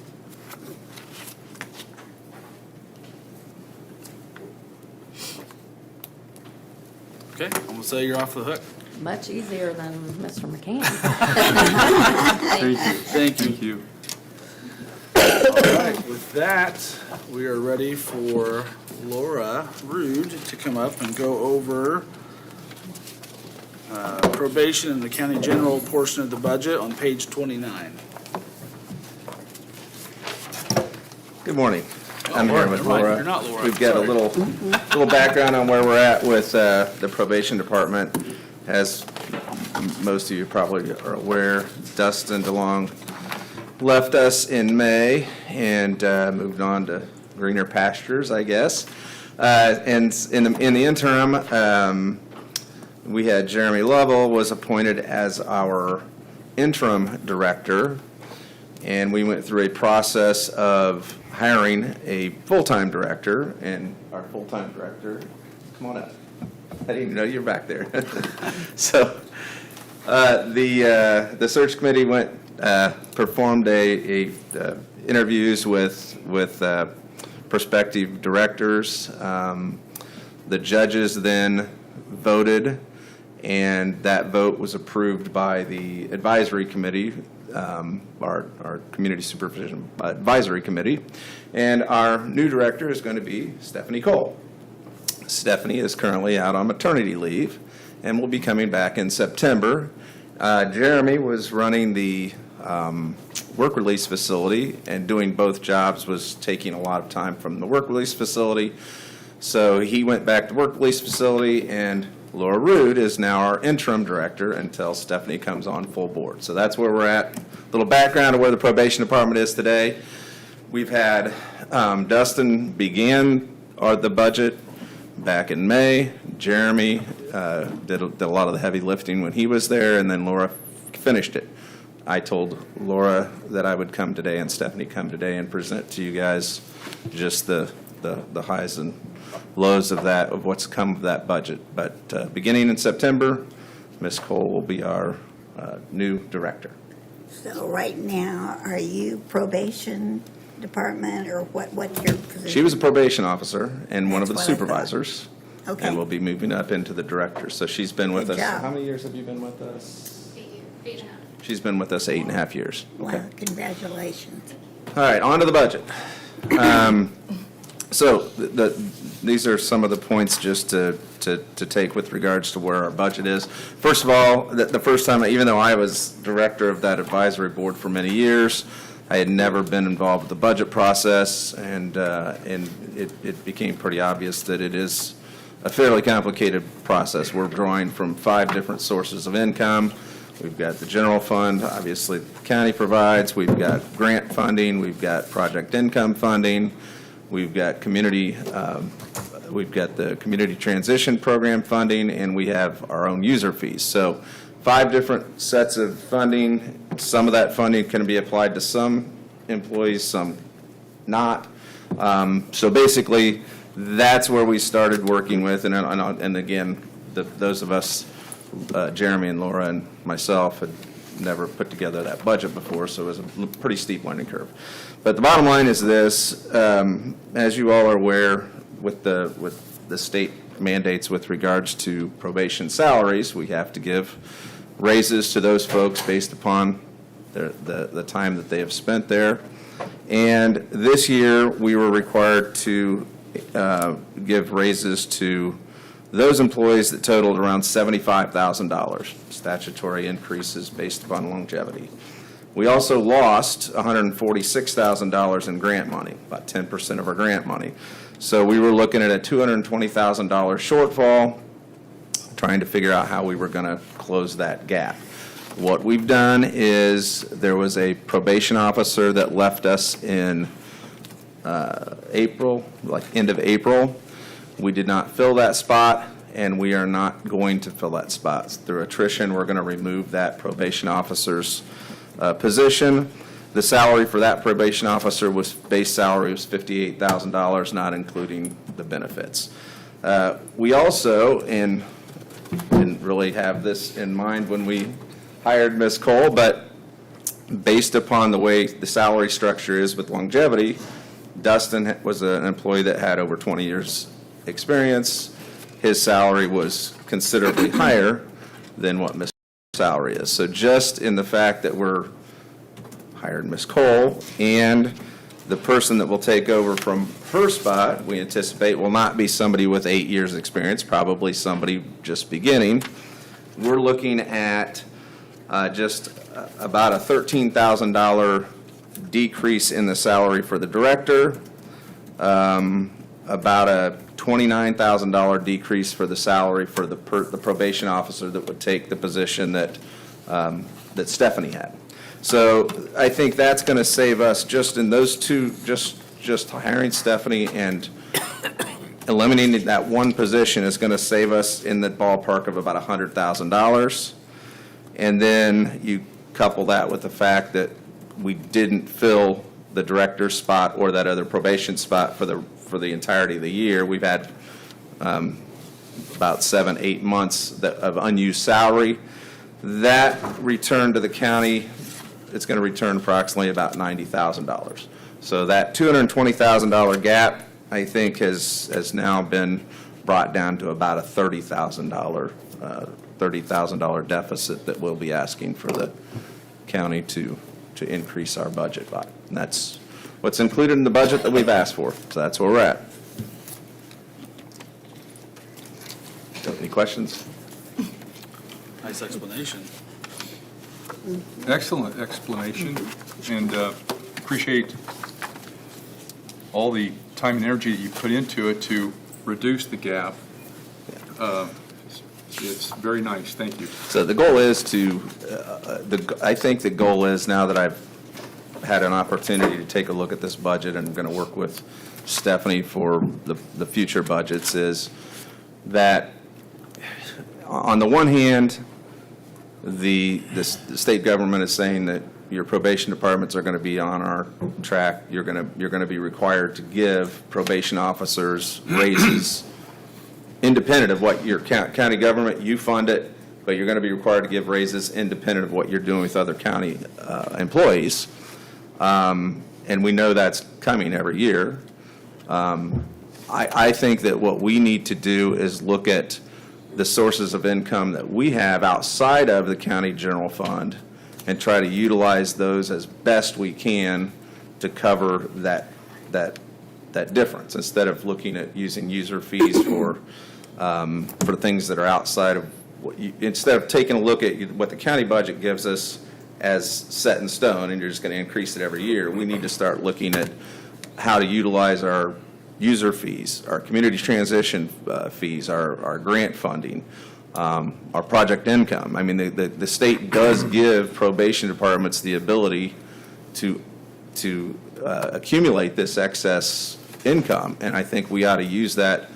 Okay, I'm going to say you're off the hook. Much easier than Mr. McCann. Thank you. Thank you. All right, with that, we are ready for Laura Rude to come up and go over probation and the county general portion of the budget on page 29. Good morning. I'm here with Never mind, Laura. you're not Laura, We've got a sorry. little background on where we're at with the probation department. As most of you probably are aware, Dustin DeLong left us in May and moved on to greener pastures, I guess. And in the interim, we had Jeremy Lovell was appointed as our interim director, and we went through a process of hiring a full-time director, and our full-time director, come on up. I didn't even know you were back there. So, the search committee performed interviews with prospective directors. The judges then voted, and that vote was approved by the advisory committee, our Community Supervision Advisory Committee. And our new director is going to be Stephanie Cole. Stephanie is currently out on maternity leave and will be coming back in September. Jeremy was running the work release facility, and doing both jobs was taking a lot of time from the work release facility. So he went back to work release facility, and Laura Rude is now our interim director until Stephanie comes on full board. So that's where we're at. A little background of where the probation department is today. We've had Dustin began the budget back in May. Jeremy did a lot of the heavy lifting when he was there, and then Laura finished it. I told Laura that I would come today and Stephanie come today and present to you guys just the highs and lows of what's come of that budget. But beginning in September, Ms. Cole will be our new director. So right now, are you probation department, or what's your position? She was a probation officer and one of the That's what I thought. supervisors. Okay. And will be moving up into the director. So she's been with Good us. job. How many years have you been with us? 8.5. She's been with us 8.5 years. Okay. Wow, congratulations. All right, on to the budget. So these are some of the points just to take with regards to where our budget is. First of all, the first time, even though I was director of that advisory board for many years, I had never been involved with the budget process, and it became pretty obvious that it is a fairly complicated process. We're drawing from 5 different sources of income. We've got the general fund, obviously the county provides. We've got grant funding. We've got project income funding. We've got we've got the community transition program funding, and we have our own user fees. So 5 different sets of funding. Some of that funding can be applied to some employees, some not. So basically, that's where we started working with, and again, those of us, Jeremy and Laura and myself, had never put together that budget before, so it was a pretty steep learning curve. But the bottom line is this: as you all are aware, with the state mandates with regards to probation salaries, we have to give raises to those folks based upon the time that they have spent there. And this year, we were required to give raises to those employees that totaled around $75,000, statutory increases based upon longevity. We also lost $146,000 in grant money, about 10% of our grant money. So we were looking at a $220,000 shortfall, trying to figure out how we were going to close that gap. What we've done is there was a probation officer that left us in April, like end of April. We did not fill that spot, and we are not going to fill that spot. Through attrition, we're going to remove that probation officer's position. The salary for that probation officer base salary was $58,000, not including the benefits. We also, and didn't really have this in mind when we hired Ms. Cole, but based upon the way the salary structure is with longevity, Dustin was an employee that had over 20 years experience. His salary was considerably higher than what Ms. salary is. So just in the fact that we're hired Ms. Cole, and the person that will take over from her spot, we anticipate will not be somebody with 8 years experience, probably somebody just beginning. We're looking at just about a $13,000 decrease in the salary for the director, about a $29,000 decrease for the salary for the probation officer that would take the position that Stephanie had. So I think that's going to save us just in those two, just hiring Stephanie and eliminating that one position is going to save us in the ballpark of about $100,000. And then you couple that with the fact that we didn't fill the director's spot or that other probation spot for the entirety of the year. We've had about 7, 8 months of unused salary. That return to the county, it's going to return approximately about $90,000. So that $220,000 gap, I think, has now been brought down to about a $30,000 deficit that we'll be asking for the county to increase our budget by. And that's what's included in the budget that we've asked for. So that's where we're at. Any questions? Nice explanation. Excellent explanation, and appreciate all the time and energy that you put into it to reduce the gap. It's very nice, thank you. So the goal is I think the goal is, now that I've had an opportunity to take a look at this budget and I'm going to work with Stephanie for the future budgets, is that on the one hand, the state government is saying that your probation departments are going to be on our track. You're going to be required to give probation officers raises independent of what your county government, you fund it, but you're going to be required to give raises independent of what you're doing with other county employees. And we know that's coming every year. I think that what we need to do is look at the sources of income that we have outside of the county general fund and try to utilize those as best we can to cover that difference, instead of looking at using user fees for things that are outside of what instead of taking a look at what the county budget gives us as set in stone and you're just going to increase it every year. We need to start looking at how to utilize our user fees, our community transition fees, our grant funding, our project income. I mean, the state does give probation departments the ability to accumulate this excess income, and I think we ought to use that,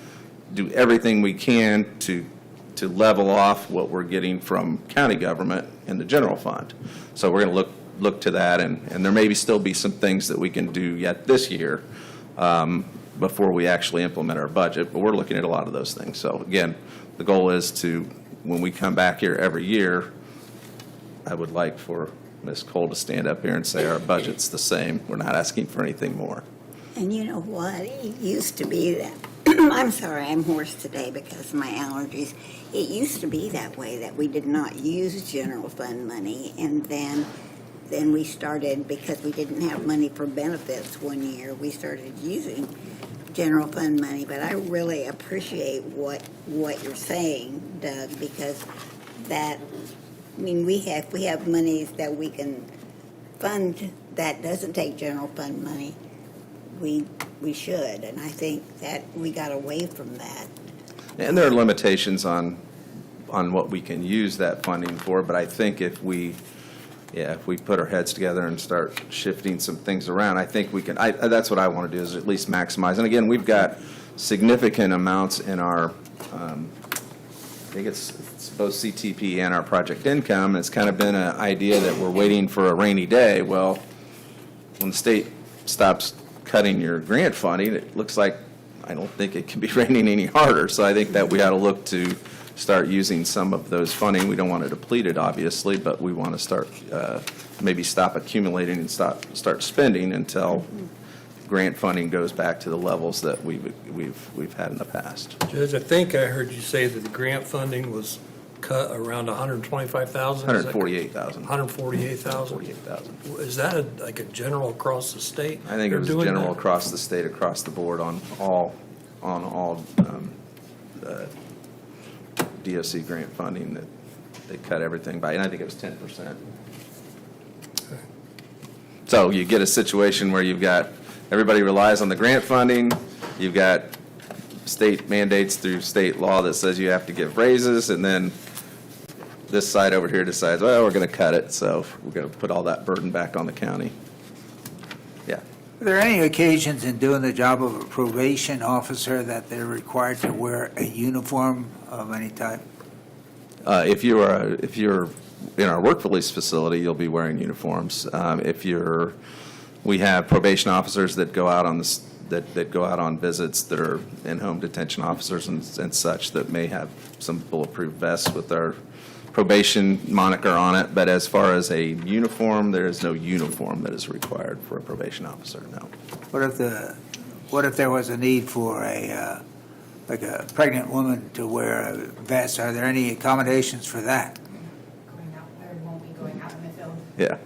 do everything we can to level off what we're getting from county government in the general fund. So we're going to look to that, and there may still be some things that we can do yet this year before we actually implement our budget, but we're looking at a lot of those things. So again, the goal is to, when we come back here every year, I would like for Ms. Cole to stand up here and say our budget's the same. We're not asking for anything more. And you know what? It used to be that, I'm sorry, I'm hoarse today because of my allergies. It used to be that way, that we did not use general fund money, and then we started, because we didn't have money for benefits one year, we started using general fund money. But I really appreciate what you're saying, Doug, because that, I mean, we have monies that we can fund that doesn't take general fund money. We should, and I think that we got away from that. And there are limitations on what we can use that funding for, but I think if we put our heads together and start shifting some things around, I think we can. That's what I want to do, is at least maximize. And again, we've got significant amounts in our, I think it's both CTP and our project income. It's kind of been an idea that we're waiting for a rainy day. Well, when the state stops cutting your grant funding, it looks like, I don't think it can be raining any harder. So I think that we ought to look to start using some of those funding. We don't want to deplete it, obviously, but we want to start, maybe stop accumulating and start spending until grant funding goes back to the levels that we've had in the past. Judge, I think I heard you say that the grant funding was cut around 125,000? 148,000. 148,000? 148,000. Is that like a general across the state? I think it was They're doing general that? across the state, across the board on all DOC grant funding, that they cut everything by, and I think it was 10%. So you get a situation where you've got, everybody relies on the grant funding, you've got state mandates through state law that says you have to give raises, and then this side over here decides, well, we're going to cut it, so we're going to put all that burden back on the county. Yeah. Are there any occasions in doing the job of a probation officer that they're required to wear a uniform of any type? If you're in our work release facility, you'll be wearing uniforms. We have probation officers that go out on that go out on visits that are in-home detention officers and such that may have some bulletproof vests with our probation moniker on it. But as far as a uniform, there is no uniform that is required for a probation officer, no. What if there was a need for like a pregnant woman to wear a vest? Are there any accommodations for that? Going out there, won't be going out in the field. Yeah.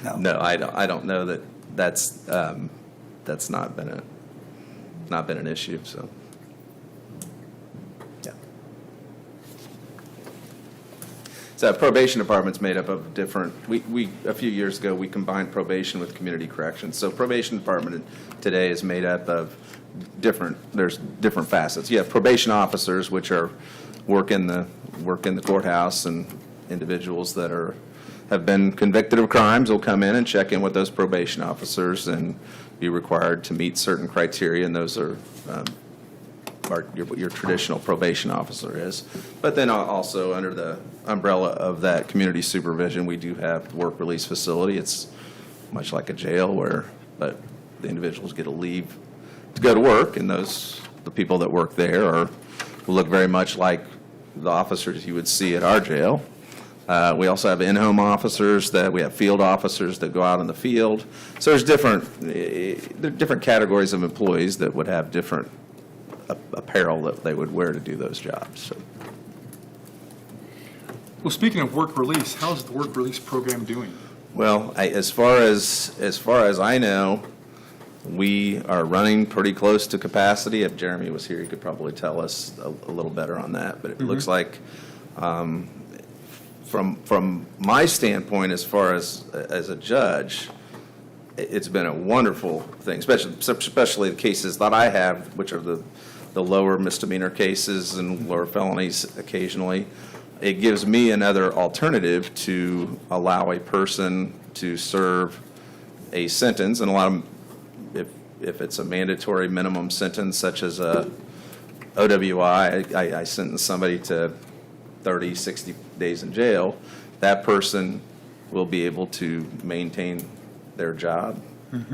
No. No, I don't know that that's not been an issue, so. Yeah. So probation department's made up of different, a few years ago, we combined probation with community corrections. So probation department today is made up of there's different facets. You have probation officers, which work in the courthouse, and individuals that have been convicted of crimes will come in and check in with those probation officers and be required to meet certain criteria, and those are what your traditional probation officer is. But then also under the umbrella of that community supervision, we do have work release facility. It's much like a jail but the individuals get a leave to go to work, and the people that work there will look very much like the officers you would see at our jail. We also have in-home officers, we have field officers that go out in the field. So there's different categories of employees that would have different apparel that they would wear to do those jobs. So. Well, speaking of work release, how's the work release program doing? Well, as far as I know, we are running pretty close to capacity. If Jeremy was here, he could probably tell us a little better on that. But it looks like, from my standpoint, as far as a judge, it's been a wonderful thing, especially the cases that I have, which are the lower misdemeanor cases and lower felonies occasionally. It gives me another alternative to allow a person to serve a sentence, and a lot of, if it's a mandatory minimum sentence, such as a OWI, I sentence somebody to 30, 60 days in jail, that person will be able to maintain their job,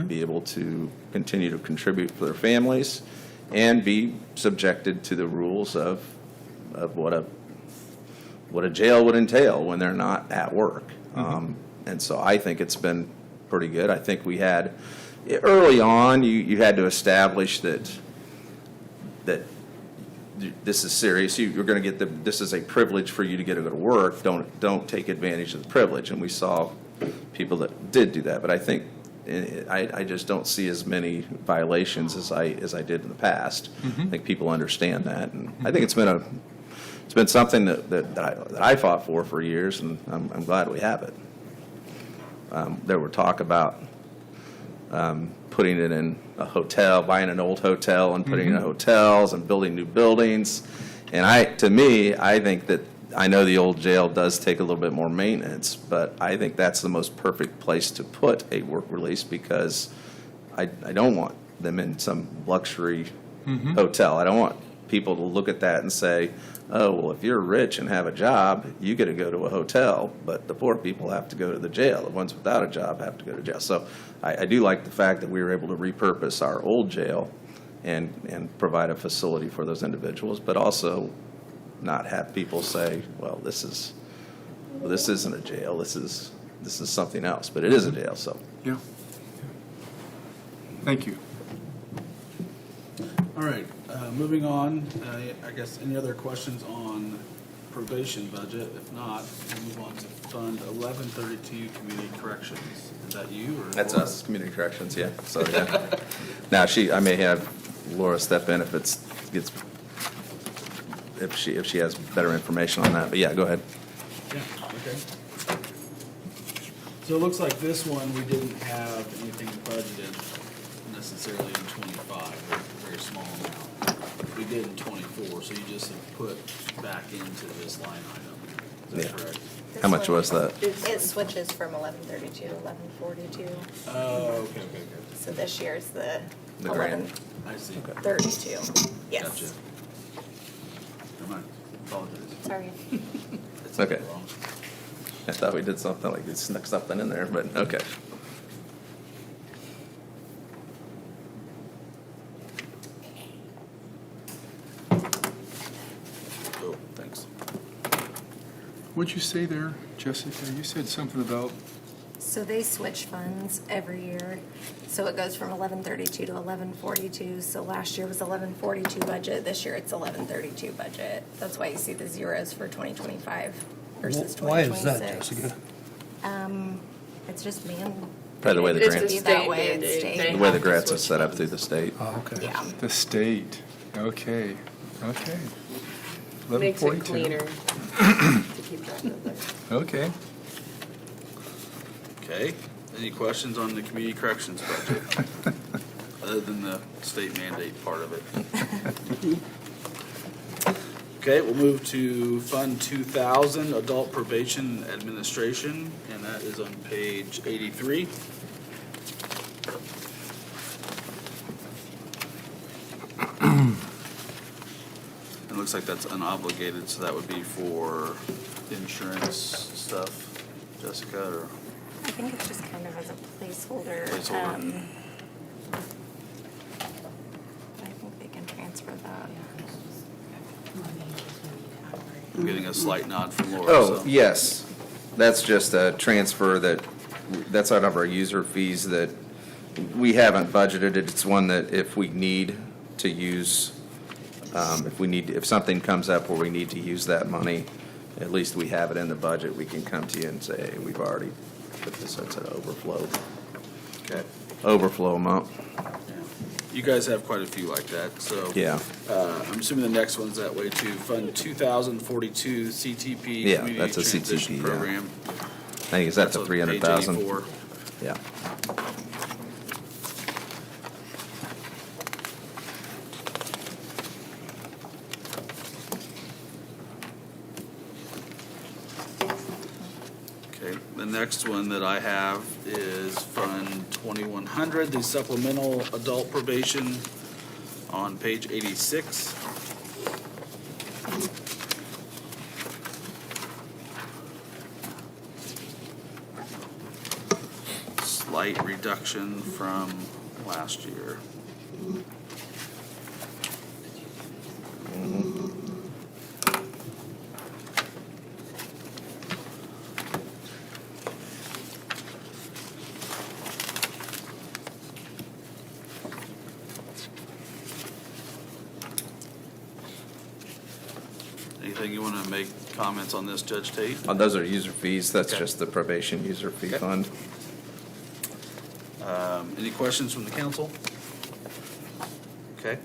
be able to continue to contribute for their families, and be subjected to the rules of what a jail would entail when they're not at work. And so I think it's been pretty good. I think we had, early on, you had to establish that this is serious. You're going to get this is a privilege for you to get to go to work. Don't take advantage of the privilege. And we saw people that did do that. But I think I just don't see as many violations as I did in the past. I think people understand that, and I think it's been something that I fought for years, and I'm glad we have it. There were talk about putting it in a hotel, buying an old hotel and putting it in hotels and building new buildings. And I think that, I know the old jail does take a little bit more maintenance, but I think that's the most perfect place to put a work release, because I don't want them in some luxury hotel. I don't want people to look at that and say, oh, well, if you're rich and have a job, you get to go to a hotel, but the poor people have to go to the jail. The ones without a job have to go to jail. So I do like the fact that we were able to repurpose our old jail and provide a facility for those individuals, but also not have people say, well, this isn't a jail, this is something else, but it is a jail, so. Yeah. Thank you. All right, moving on, I guess, any other questions on probation budget? If not, we'll move on to Fund 1132, Community Corrections. Is that you, or? That's us, Community Corrections, yeah. So, yeah. Now, I may have Laura step in if she has better information on that, but yeah, go ahead. Yeah, okay. So it looks like this one, we didn't have anything budgeted necessarily in 25, very small amount. We did in 24, so you just have put back into this line item. Is that correct? How much was that? It switches from 1132 to 1142. Oh, okay. So this year's the The grant. I see. 1132. Yes. Gotcha. Never mind. Apologize. Sorry. It's Okay. wrong. I thought we did something, like we snuck something in there, but okay. What'd you say there, Jessica? You said something about, So they switch funds every year. So it goes from 1132 to 1142. So last year was 1142 budget. This year it's 1132 budget. That's why you see the zeros for 2025 versus 2026. Why is that, Jessica? It's just man. Probably the way the It's grants, just that way. It's state. the way the grants are set up through the state. Oh, okay. Yeah. the state. Okay, okay. Makes it 1142. cleaner to keep track of it. Okay. Okay, any questions on the community corrections budget? Other than the state mandate part of it. Okay, we'll move to Fund 2000, Adult Probation Administration, and that is on page 83. It looks like that's unobligated, so that would be for insurance stuff, Jessica, or? I think it's just kind of as a placeholder. Placeholder. I think they can transfer that. I'm getting a slight nod from Laura. Oh, so- yes. That's just a transfer that's out of our user fees that we haven't budgeted. It's one that if we need to use, if something comes up where we need to use that money, at least we have it in the budget. We can come to you and say, hey, we've already put this as an Okay. overflow amount. You guys have quite a few like that, so. Yeah. I'm assuming the next one's that way too. Fund 2042 CTP Yeah, Community that's a Transition CTP, yeah. Program. I think, is that the That's on page 300,000? 84. Yeah. Okay, the next one that I have is Fund 2100, the Supplemental Adult Probation on page 86. Slight reduction from last year. Anything you want to make comments on this, Judge Tate? Those are user fees. That's Okay. just the probation user fee Okay. fund. Any questions from the council? Okay.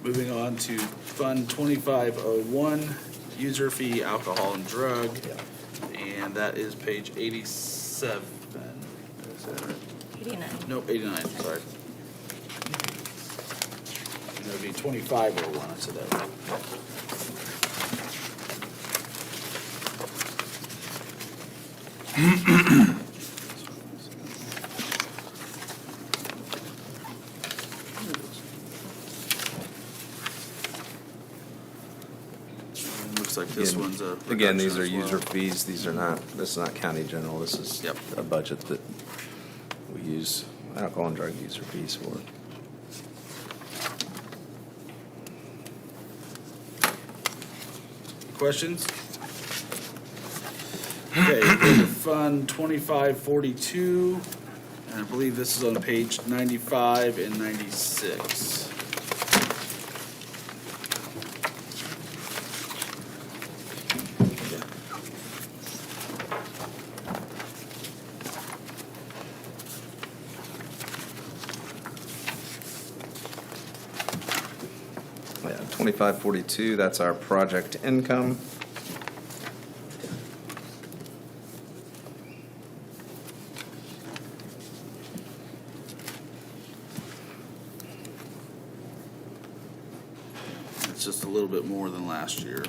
Moving on to Fund 2501, User Fee Alcohol and Drug, and that is page 87. Is that right? 89. Nope, 89, sorry. And that would be 2501, I said that right. Looks like this Again- one's a. Again, these reduction are as user well. fees. This is not county general. This is Yep. a budget that we use alcohol and drug user fees for. Questions? Okay, go to Fund 2542, and I believe this is on page 95 and 96. Yeah, 2542, that's our project income. It's just a little bit more than last year.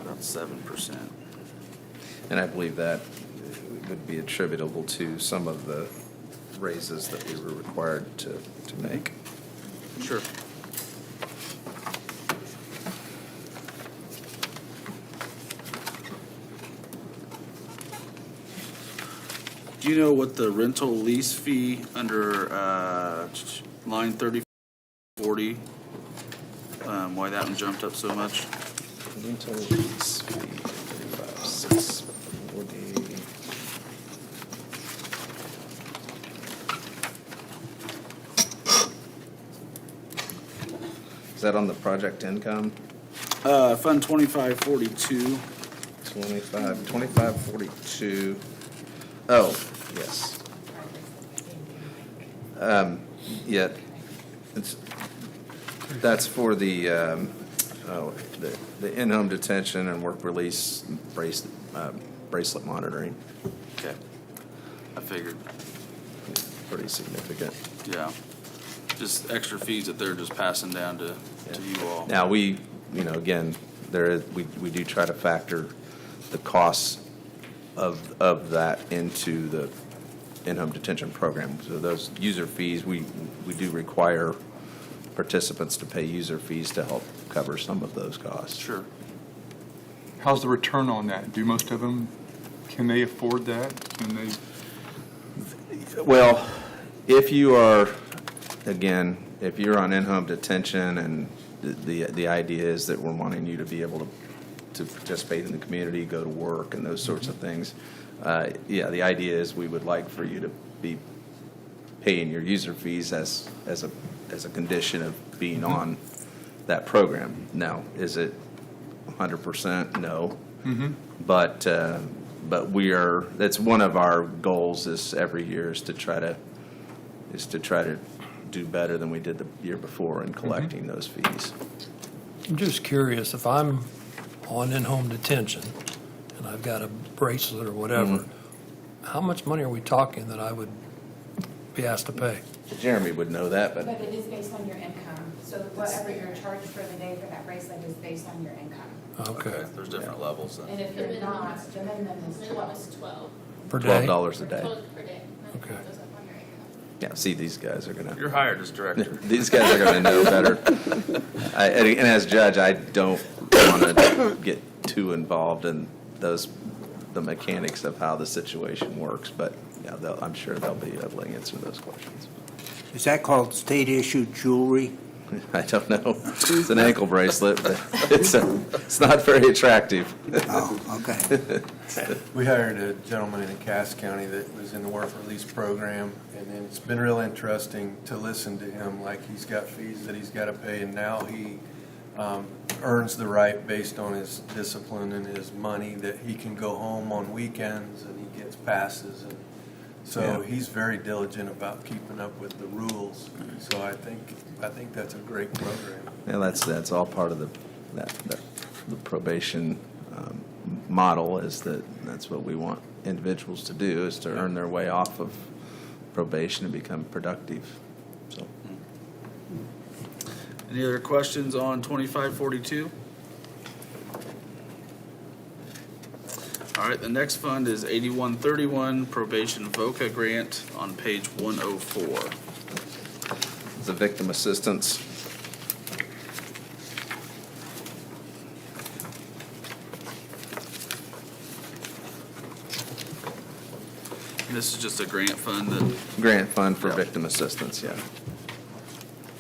About 7%. And I believe that would be attributable to some of the raises that we were required to make. Sure. Do you know what the rental lease fee under line 3040, why that one jumped up so much? Rental lease fee, 35,640. Is that on the project income? Fund 2542. 2542. Oh, yes. Yeah, that's for the in-home detention and work release bracelet monitoring. Okay. I figured, Pretty significant. yeah. Just extra fees that they're just passing down to you all. Now, we, again, we do try to factor the costs of that into the in-home detention program. So those user fees, we do require participants to pay user fees to help cover some of those costs. Sure. How's the return on that? Do most of them, can they afford that? Can they? Well, if you are, again, if you're on in-home detention and the idea is that we're wanting you to be able to participate in the community, go to work and those sorts of things, yeah, the idea is we would like for you to be paying your user fees as a condition of being on that program. Now, is it 100%? No. But that's one of our goals is every year is to try to do better than we did the year before in collecting those fees. I'm just curious, if I'm on in-home detention and I've got a bracelet or whatever, how much money are we talking that I would be asked to pay? Jeremy would know that, but But it is based on your income. So whatever you're charged for the day for that bracelet is based on your income. Okay. There's different levels then. And if you're not, the minimum is 12. Per day? $12 a day. Per day. Okay. Yeah, see, these guys are gonna. You're hired as director. These guys are gonna know better. And as judge, I don't want to get too involved in the mechanics of how the situation works, but yeah, I'm sure they'll be able to answer those questions. Is that called state-issued jewelry? I don't know. It's an ankle bracelet, but it's not very attractive. Oh, okay. We hired a gentleman in Cass County that was in the work release program, and then it's been real interesting to listen to him. Like, he's got fees that he's got to pay, and now he earns the right based on his discipline and his money that he can go home on weekends, and he gets passes. And so he's very diligent about keeping up with the rules. So I think that's a great program. Yeah, that's all part of the probation model, is that's what we want individuals to do, is to earn their way off of probation and become productive. So, Any other questions on 2542? All right, the next fund is 8131 probation VOCA grant on page 104. the victim assistance. And this is just a grant fund that, Grant fund for victim assistance, yeah.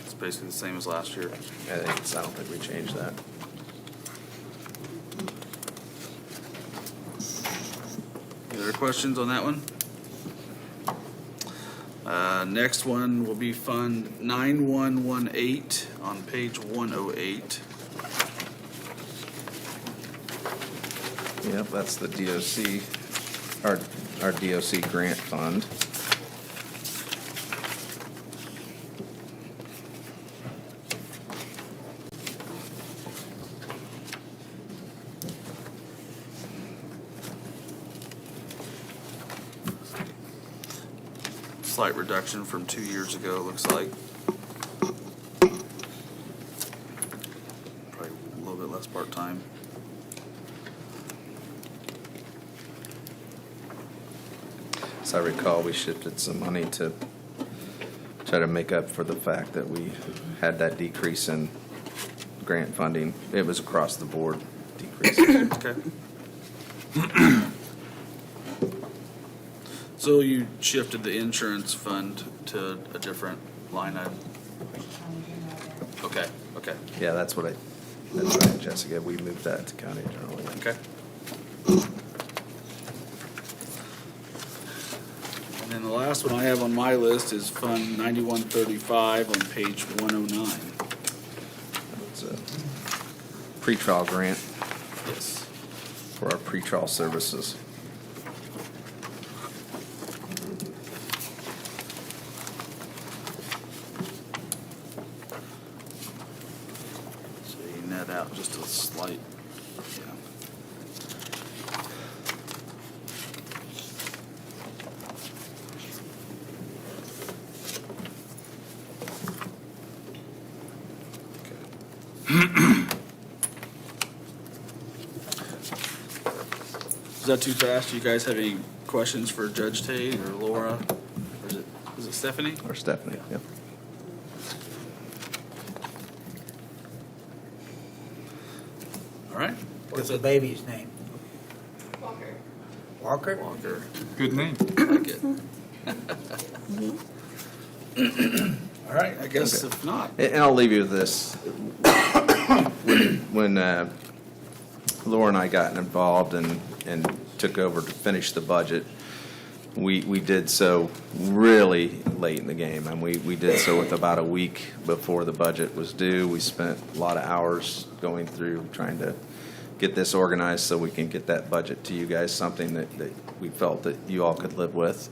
it's basically the same as last year. I don't think we changed that. Any other questions on that one? Next one will be Fund 9118 on page 108. Yep, that's the DOC, our DOC grant fund. Slight reduction from 2 years ago, looks like. Probably a little bit less part-time. As I recall, we shifted some money to try to make up for the fact that we had that decrease in grant funding. It was across the board decrease. Okay. So you shifted the insurance fund to a different line item? Okay, okay. Yeah, that's right, Jessica. We moved that to county general. Okay. And then the last one I have on my list is Fund 9135 on page 109. It's a pretrial grant Yes. for our pretrial services. So you net out just a slight, yeah. Is that too fast? Do you guys have any questions for Judge Tate or Laura? Or is it Stephanie? Or Stephanie, yeah. All right. What's the baby's name? Walker. Walker? Walker. Good name. I like it. All right, I guess Okay. if not. And I'll leave you with this. When Laura and I got involved and took over to finish the budget, we did so really late in the game, and we did so with about a week before the budget was due. We spent a lot of hours going through trying to get this organized so we can get that budget to you guys, something that we felt that you all could live with.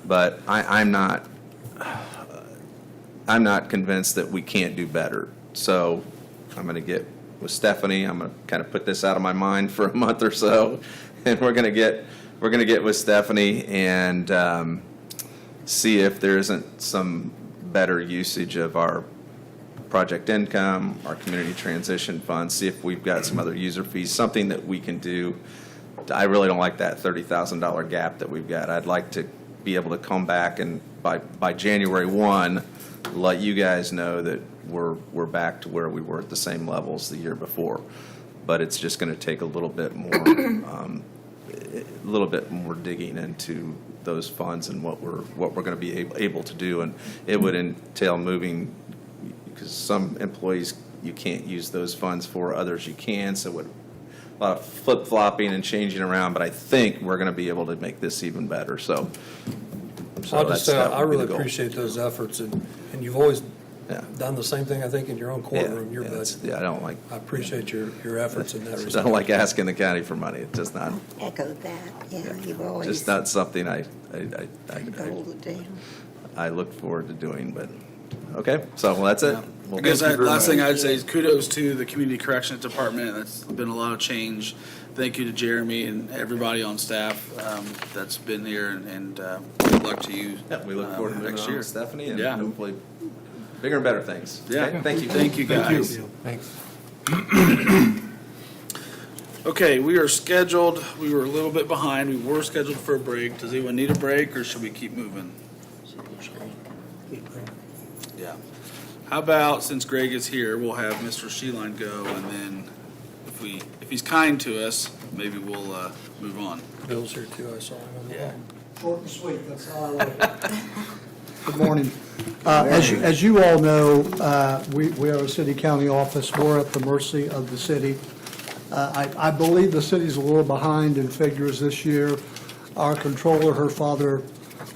But I'm not convinced that we can't do better. So I'm going to get with Stephanie. I'm going to kind of put this out of my mind for a month or so, and we're going to get with Stephanie and see if there isn't some better usage of our project income, our community transition fund, see if we've got some other user fees, something that we can do. I really don't like that $30,000 gap that we've got. I'd like to be able to come back and by January 1, let you guys know that we're back to where we were at the same levels the year before. But it's just going to take a little bit more digging into those funds and what we're going to be able to do, and it would entail moving, because some employees you can't use those funds for, others you can, so a lot of flip-flopping and changing around, but I think we're going to be able to make this even better, so I'll just say, that I would be the really goal. appreciate those efforts, and you've always done the same thing, I think, in your own courtroom, your budget. I don't like. I appreciate your efforts in that I respect. don't like asking the county for money. It's just not. Echo that, yeah, you've always. Just not something I Hold it down. I look forward to doing, but, okay, so that's it. I Well, guess thank you very last thing much. I'd say is kudos to the Community Corrections Department. That's been a lot of change. Thank you to Jeremy and everybody on staff that's been here, and good luck to you. Yeah, we look forward to moving next on year. with Stephanie and Yeah. hopefully bigger and better things. Yeah. Okay, thank you. Thank you, guys. Thanks. Okay, we were scheduled, we were a little bit behind. We were scheduled for a break. Does anyone need a break, or should we keep moving? Yeah. How about, since Greg is here, we'll have Mr. Sheeline go, and then if he's kind to us, maybe we'll move on. Bill's here too, I saw him on the Yeah. phone. Short and sweet, that's how I like it. Good morning. As you all know, we are a city-county office. We're at the mercy of the city. I believe the city's a little behind in figures this year. Our controller, her father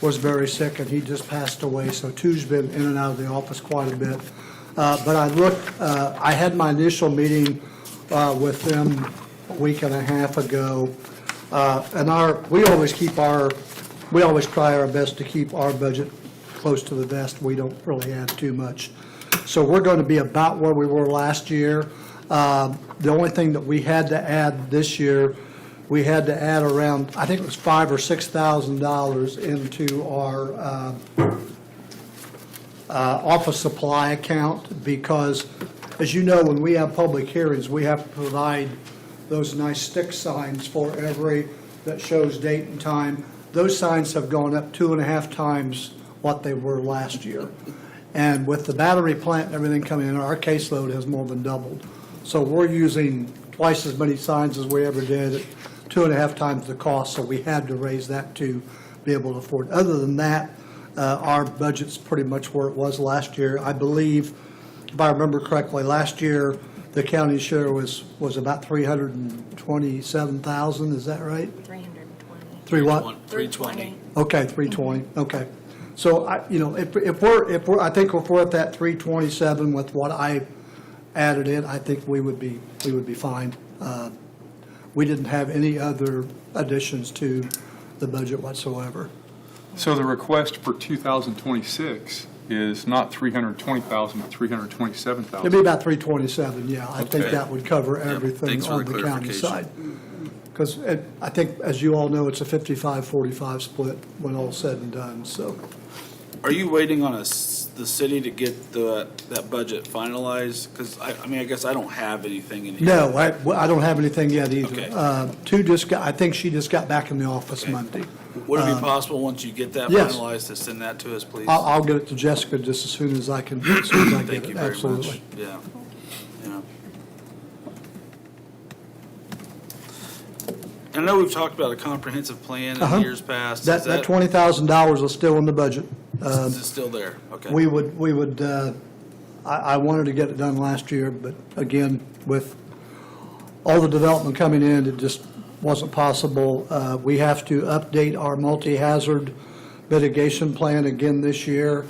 was very sick, and he just passed away, so two's been in and out of the office quite a bit. But I had my initial meeting with them a week and a half ago, and we always try our best to keep our budget close to the vest. We don't really add too much. So we're going to be about where we were last year. The only thing that we had to add this year, we had to add around, I think it was $5,000 or $6,000 into our office supply account, because, as you know, when we have public hearings, we have to provide those nice stick signs for that shows date and time. Those signs have gone up 2.5 times what they were last year. And with the battery plant and everything coming in, our caseload has more than doubled. So we're using twice as many signs as we ever did, at 2.5 times the cost, so we had to raise that too. be able to afford. Other than that, our budget's pretty much where it was last year. I believe, if I remember correctly, last year, the county share was about 327,000, is that right? 320. Three what? 320. Okay, 320, okay. So I think if we're at that 327 with what I added in, I think we would be fine. We didn't have any other additions to the budget whatsoever. So the request for 2026 is not 320,000, but 327,000. It'd be about 327, yeah. I think Okay. that would cover everything thanks for on the the county clarification. side. Because I think, as you all know, it's a 55-45 split when all's said and done, so. Are you waiting on the city to get that budget finalized? Because, I guess I don't have anything in here. No, I don't have anything yet either. Okay. I think she just got back in the office Monday. Would it be possible, once you get that yes. finalized, to send that to us, please? I'll get it to Jessica just as soon as I can, get Thank you it, very absolutely. much. Yeah. I know we've talked about a comprehensive plan in years past. That $20,000 is still in the budget. Is it still there? Okay. We would, I wanted to get it done last year, but again, with all the development coming in, it just wasn't possible. We have to update our multi-hazard mitigation plan again this year.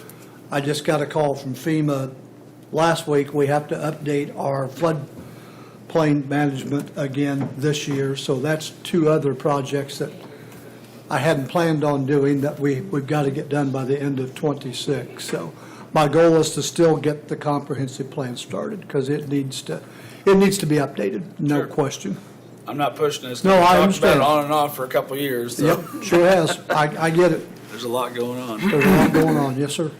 I just got a call from FEMA last week. We have to update our floodplain management again this year. So that's two other projects that I hadn't planned on doing that we've got to get done by the end of '26. So my goal is to still get the comprehensive plan started because it needs to be updated, no question. I'm not pushing this. No, I We've talked understand. about it on and off for a couple of years. So Yep, sure has. I get it. there's a lot going on. There's a lot going on, yes, sir.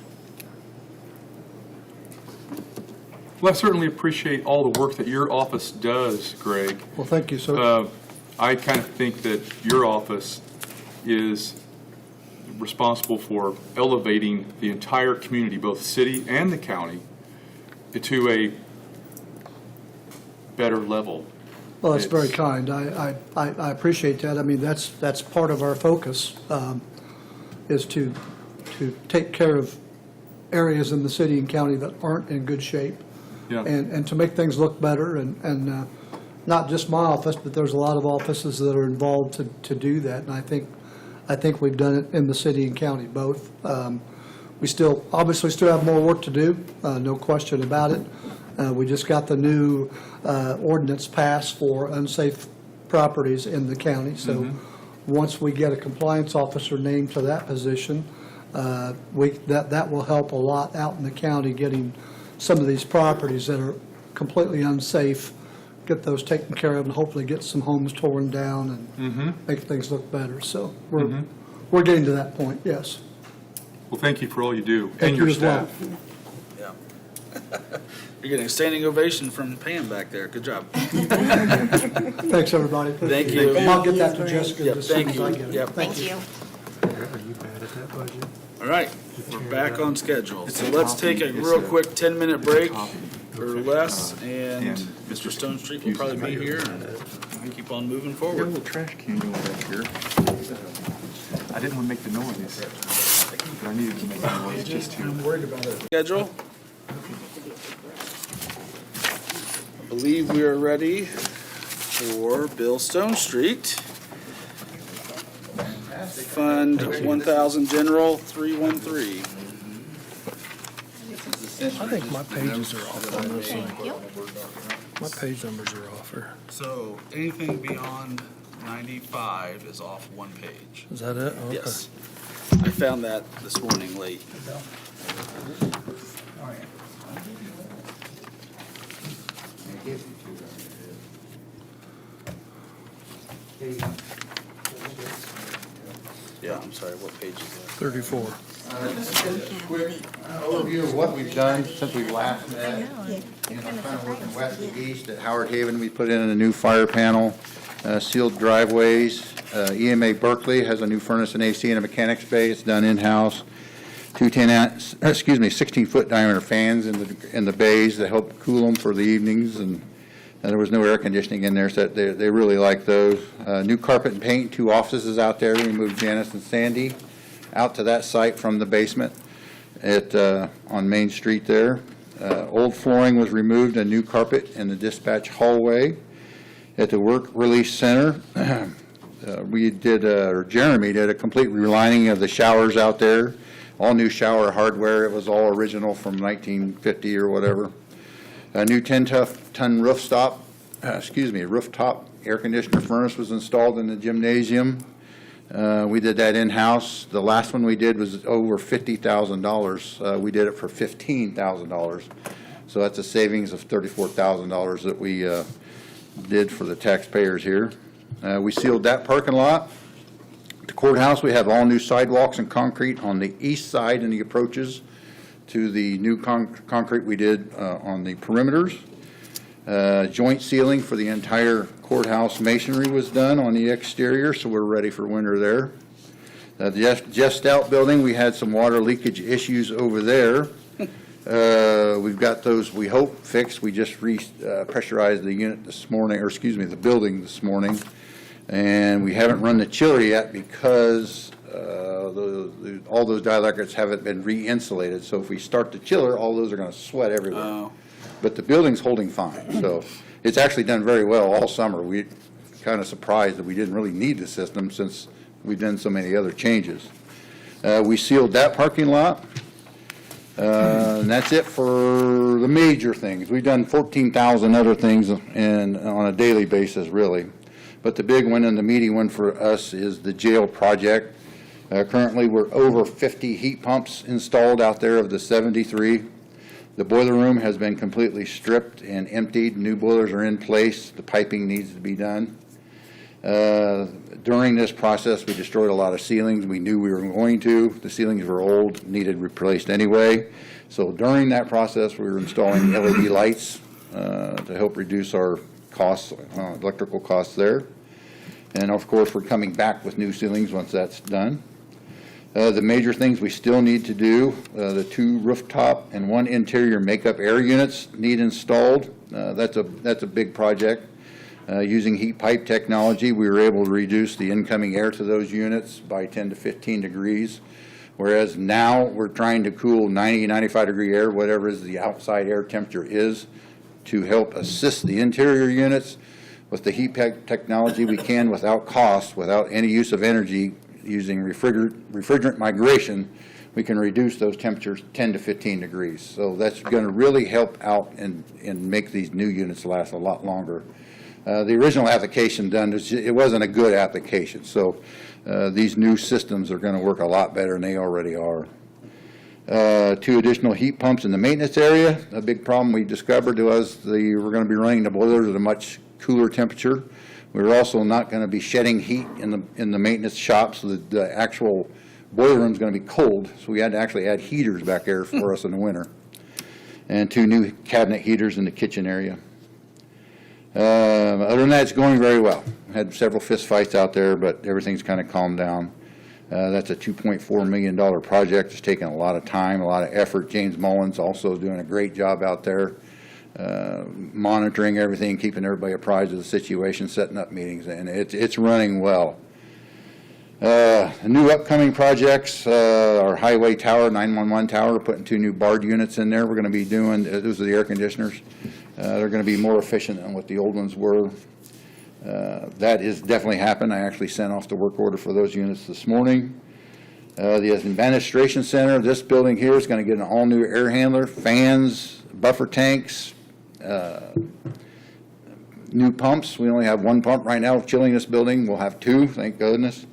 Well, I certainly appreciate all the work that your office does, Greg. Well, thank you, sir. I kind of think that your office is responsible for elevating the entire community, both city and the county, to a better level. Well, that's very kind. I appreciate that. I mean, that's part of our focus, is to take care of areas in the city and county that aren't in good shape. Yeah. And to make things look better, and not just my office, but there's a lot of offices that are involved to do that, and I think we've done it in the city and county both. We obviously still have more work to do, no question about it. We just got the new ordinance passed for unsafe properties in the county, so once we get a compliance officer named to that position, that will help a lot out in the county getting some of these properties that are completely unsafe, get those taken care of, and hopefully get some homes torn down and make things look better. So we're getting to that point, yes. Well, thank you for all you do Thank and your you as well. staff. Yeah. You're getting a standing ovation from Pam back there. Good job. Thanks, everybody. Thank you. I'll get that to Jessica Yep, as soon thank as you. I get it. Yep. Thank you. Are you bad at that budget? All right, we're back on schedule. So let's take a real quick 10-minute break or less, and Mr. Stone Street will probably be here and keep on moving Got a forward. little trash can going back here. I didn't want to make the noise, but I needed to make the noise just to. I'm worried about it. Schedule. I believe we are ready for Bill Stone Street. Fund 1000 General 313. I think my pages are off on this thing. My page numbers are off here. So anything beyond 95 is off one page. Is that it? Okay. Yes. I found that this morning late. Yeah, I'm sorry, what page is that? 34. Quick overview of what we've done since we last met. You know, kind of working west and east at Howard Haven, we put in a new fire panel, sealed driveways. EMA Berkeley has a new furnace and AC in a mechanics bay. It's done in-house. 16-foot diameter fans in the bays that help cool them for the evenings, and There was no air conditioning in there, so they really like those. New carpet and paint, 2 offices out there. We moved Janice and Sandy out to that site from the basement on Main Street there. Old flooring was removed, a new carpet in the dispatch hallway. At the Work Release Center, Jeremy did a complete relining of the showers out there, all new shower hardware. It was all original from 1950 or whatever. A new 10-ton rooftop air conditioner furnace was installed in the gymnasium. We did that in-house. The last one we did was over $50,000. We did it for $15,000. So that's a savings of $34,000 that we did for the taxpayers here. We sealed that parking lot. At the courthouse, we have all new sidewalks and concrete on the east side and the approaches to the new concrete we did on the perimeters. Joint sealing for the entire courthouse masonry was done on the exterior, so we're ready for winter there. The Jeff Stout building, we had some water leakage issues over there. We've got those, we hope, fixed. We just pressurized the unit this morning, or excuse me, the building this morning. And we haven't run the chiller yet because all those dielectrics haven't been re-insulated. So if we start the chiller, all those are going to sweat everywhere. Oh. But the building's holding fine. So it's actually done very well all summer. We're kind of surprised that we didn't really need the system since we've done so many other changes. We sealed that parking lot. And that's it for the major things. We've done 14,000 other things on a daily basis, really. But the big one and the meaty one for us is the jail project. Currently, we're over 50 heat pumps installed out there of the 73. The boiler room has been completely stripped and emptied. New boilers are in place. The piping needs to be done. During this process, we destroyed a lot of ceilings. We knew we were going to. The ceilings were old, needed replaced anyway. So during that process, we were installing LED lights to help reduce our costs, electrical costs there. And of course, we're coming back with new ceilings once that's done. The major things we still need to do, the 2 rooftop and 1 interior makeup air units need installed. That's a big project. Using heat pipe technology, we were able to reduce the incoming air to those units by 10 to 15 degrees, whereas now we're trying to cool 90, 95 degree air, whatever is the outside air temperature is, to help assist the interior units. With the heat pipe technology, we can, without cost, without any use of energy, using refrigerant migration, we can reduce those temperatures 10 to 15 degrees. So that's going to really help out and make these new units last a lot longer. The original application done, it wasn't a good application, so these new systems are going to work a lot better than they already are. 2 additional heat pumps in the maintenance area. A big problem we discovered was we're going to be running the boilers at a much cooler temperature. We're also not going to be shedding heat in the maintenance shop, so the actual boiler room is going to be cold, so we had to actually add heaters back there for us in the winter. And 2 new cabinet heaters in the kitchen area. Other than that, it's going very well. Had several fist fights out there, but everything's kind of calmed down. That's a $2.4 million project. It's taken a lot of time, a lot of effort. James Mullins also doing a great job out there, monitoring everything, keeping everybody apprised of the situation, setting up meetings, and it's running well. New upcoming projects, our highway tower, 911 tower, we're putting 2 new BARD units in there. We're going to be doing, those are the air conditioners. They're going to be more efficient than what the old ones were. That is definitely happened. I actually sent off the work order for those units this morning. The administration center, this building here is going to get an all-new air handler, fans, buffer tanks, new pumps. We only have 1 pump right now chilling this building. We'll have 2, thank goodness.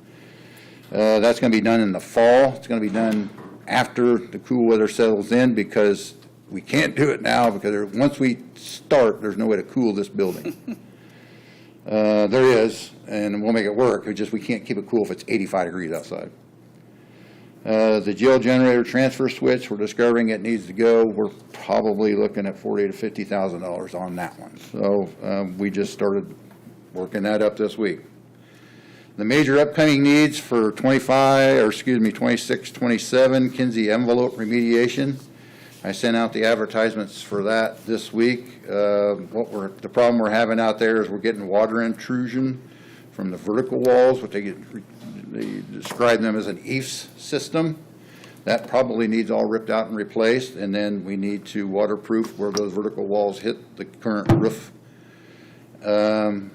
That's going to be done in the fall. It's going to be done after the cool weather settles in, because we can't do it now, because once we start, there's no way to cool this building. There is, and we'll make it work. It's just we can't keep it cool if it's 85 degrees outside. The jail generator transfer switch, we're discovering it needs to go. We're probably looking at $40,000 to $50,000 on that one. So we just started working that up this week. The major upcoming needs for 26, 27, Kinsey envelope remediation. I sent out the advertisements for that this week. The problem we're having out there is we're getting water intrusion from the vertical walls, what they describe them as an EIFS system. That probably needs all ripped out and replaced, and then we need to waterproof where those vertical walls hit the current roof. The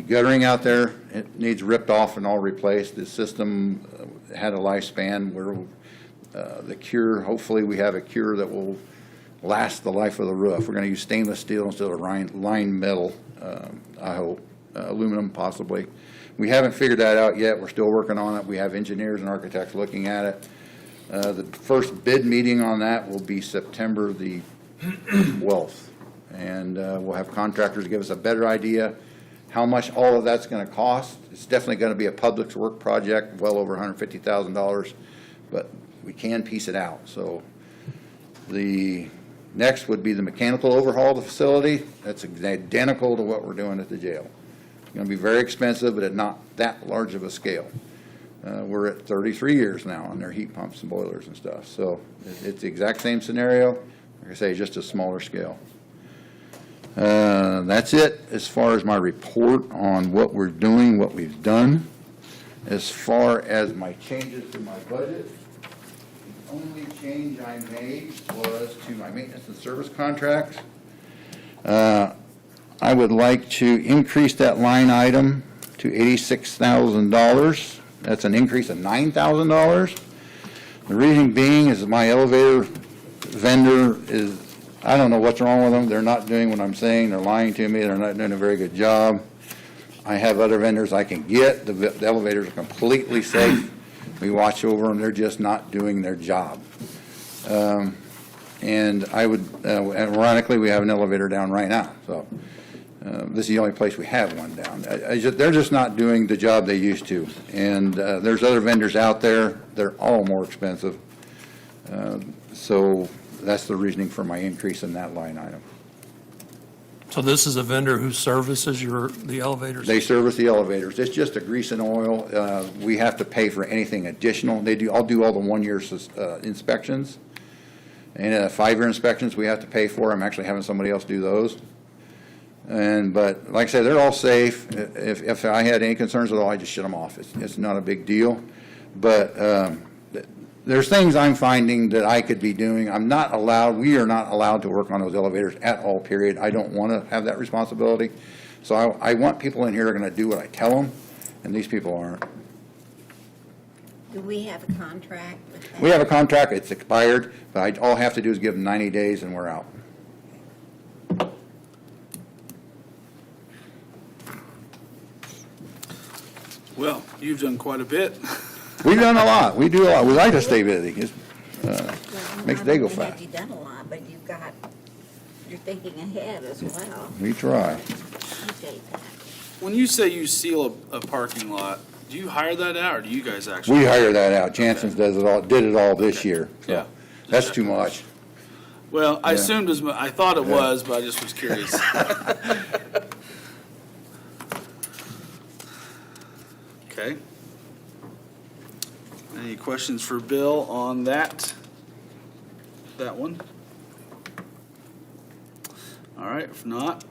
guttering out there, it needs ripped off and all replaced. The system had a lifespan where the cure, hopefully we have a cure that will last the life of the roof. We're going to use stainless steel instead of lined metal, I hope, aluminum possibly. We haven't figured that out yet. We're still working on it. We have engineers and architects looking at it. The first bid meeting on that will be September the 12th. And we'll have contractors give us a better idea how much all of that's going to cost. It's definitely going to be a public work project, well over $150,000, but we can piece it out. So the next would be the mechanical overhaul of the facility. That's identical to what we're doing at the jail. It's going to be very expensive, but at not that large of a scale. We're at 33 years now on their heat pumps and boilers and stuff. So it's the exact same scenario. Like I say, just a smaller scale. That's it as far as my report on what we're doing, what we've done. As far as my changes to my budget, the only change I made was to my maintenance and service contracts. I would like to increase that line item to $86,000. That's an increase of $9,000. The reason being is my elevator vendor is, I don't know what's wrong with them. They're not doing what I'm saying. They're lying to me. They're not doing a very good job. I have other vendors I can get. The elevators are completely safe. We watch over them. They're just not doing their job. And I would, ironically, we have an elevator down right now. So this is the only place we have one down. They're just not doing the job they used to. And there's other vendors out there. They're all more expensive. So that's the reasoning for my increase in that line item. So this is a vendor who services the elevators? They service the elevators. It's just a grease and oil. We have to pay for anything additional. I'll do all the one-year inspections. And 5-year inspections we have to pay for. I'm actually having somebody else do those. But like I said, they're all safe. If I had any concerns at all, I just shut them off. It's not a big deal. But there's things I'm finding that I could be doing. We are not allowed to work on those elevators at all, period. I don't want to have that responsibility. So I want people in here that are going to do what I tell them, and these people aren't. Do we have a contract with them? We have a contract, it's expired, but all I have to do is give them 90 days and we're out. Well, you've done quite a bit. We've done a lot. We do a lot. We like to stay busy. It makes the day go Not only have fast. you done a lot, but you're thinking ahead as well. We try. Appreciate that. When you say you seal a parking lot, do you hire that out, or do you guys actually? We hire that out. Jansen's did it all this year. So Yeah. that's too much. Well, I Yeah. assumed as I thought it was, but I just was curious. Okay. Any questions for Bill on that one? All right, if not,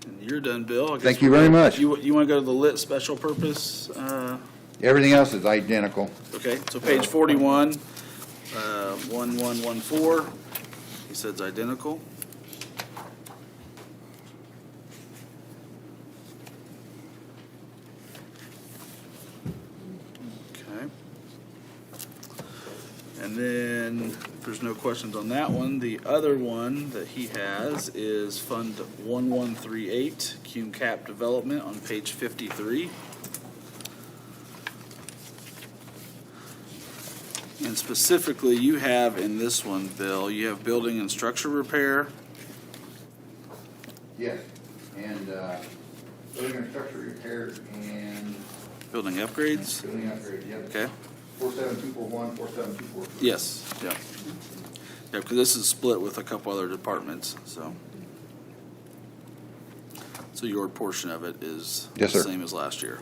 then you're done, Bill. I guess Thank you we're very good. much. You want to go to the lit special purpose? Everything else is identical. Okay, so page 41, 1114, he said it's identical. Okay. And then, if there's no questions on that one, the other one that he has is Fund 1138, Cume Cap Development on page 53. And specifically, you have in this one, Bill, you have building and structure repair. Yes. And building and structure repairs and Building upgrades? building upgrades, yep. Okay. 47241, 47242. Yes, yeah. Yeah, because this is split with a couple other departments, so. So your portion of it is Yes, the sir. same as last year.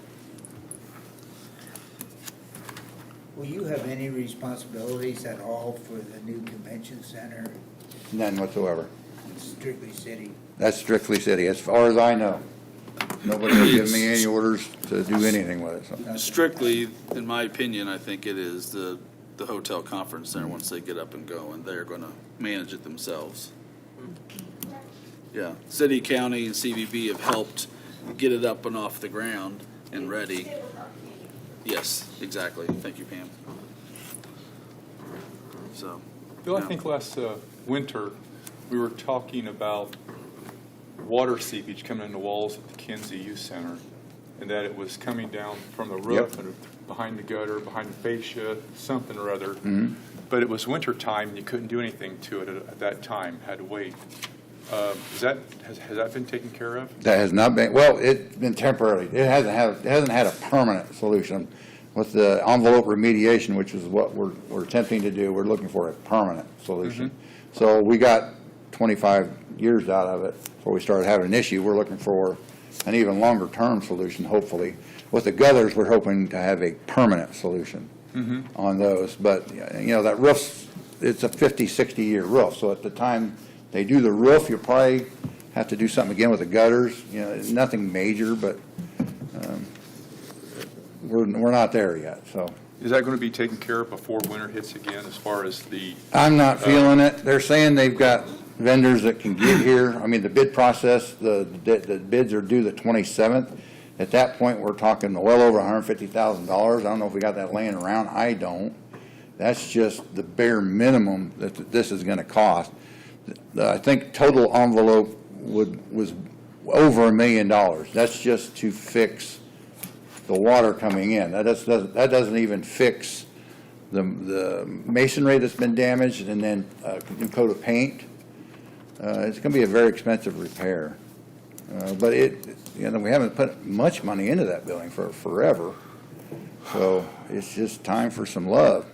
Will you have any responsibilities at all for the new convention center, None whatsoever. strictly city? That's strictly city, as far as I know. Nobody has given me any orders to do anything with it, so. Strictly, in my opinion, I think it is the hotel conference center, once they get up and go, and they're going to manage it themselves. Yeah, city, county, and CVB have helped get it up and off the ground and ready. Yes, exactly. Thank you, Pam. So. Bill, I yeah. think last winter, we were talking about water seepage coming in the walls at the Kinsey Youth Center, and that it was coming down from the roof and behind the gutter, behind the fascia, something or other. Mhm. But it was winter time, and you couldn't do anything to it at that time, had to wait. Has that been taken care of? That has not been, well, it's been temporary. It hasn't had a permanent solution. With the envelope remediation, which is what we're attempting to do, we're looking for a permanent solution. So we got 25 years out of it before we started having an issue. We're looking for an even longer term solution, hopefully. With the gutters, we're hoping to have a permanent solution on those. But, you know, that roof, it's a 50, 60-year roof. So at the time they do the roof, you'll probably have to do something again with the gutters. You know, nothing major, but we're not there yet, so. Is that going to be taken care of before winter hits again, as far as the? I'm not feeling it. They're saying they've got vendors that can get here. I mean, the bid process, the bids are due the 27th. At that point, we're talking well over $150,000. I don't know if we got that laying around. I don't. That's just the bare minimum that this is going to cost. I think total envelope was over $1 million. That's just to fix the water coming in. That doesn't even fix the masonry that's been damaged, and then a new coat of paint. It's going to be a very expensive repair. But we haven't put much money into that building for forever. So it's just time for some love.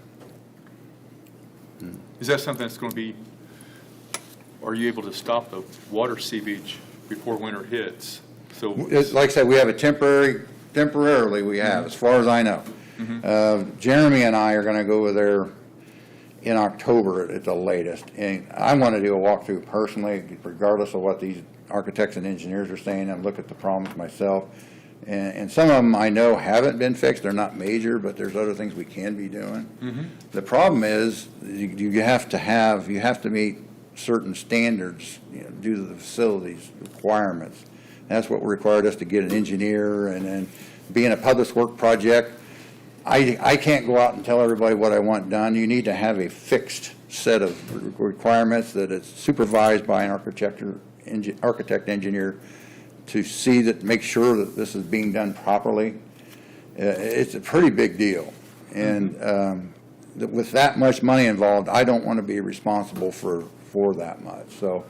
Is that something that's going to be, are you able to stop the water seepage before winter hits? So Like I said, we have a temporarily we have, as far as I know. Jeremy and I are going to go over there in October at the latest. And I want to do a walkthrough personally, regardless of what these architects and engineers are saying, and look at the problems myself. And some of them I know haven't been fixed. They're not major, but there's other things we can be doing. The problem is you have to meet certain standards, due to the facilities requirements. That's what required us to get an engineer, and then being a public work project, I can't go out and tell everybody what I want done. You need to have a fixed set of requirements that is supervised by an architect engineer to see that, make sure that this is being done properly. It's a pretty big deal. And with that much money involved, I don't want to be responsible for that much. So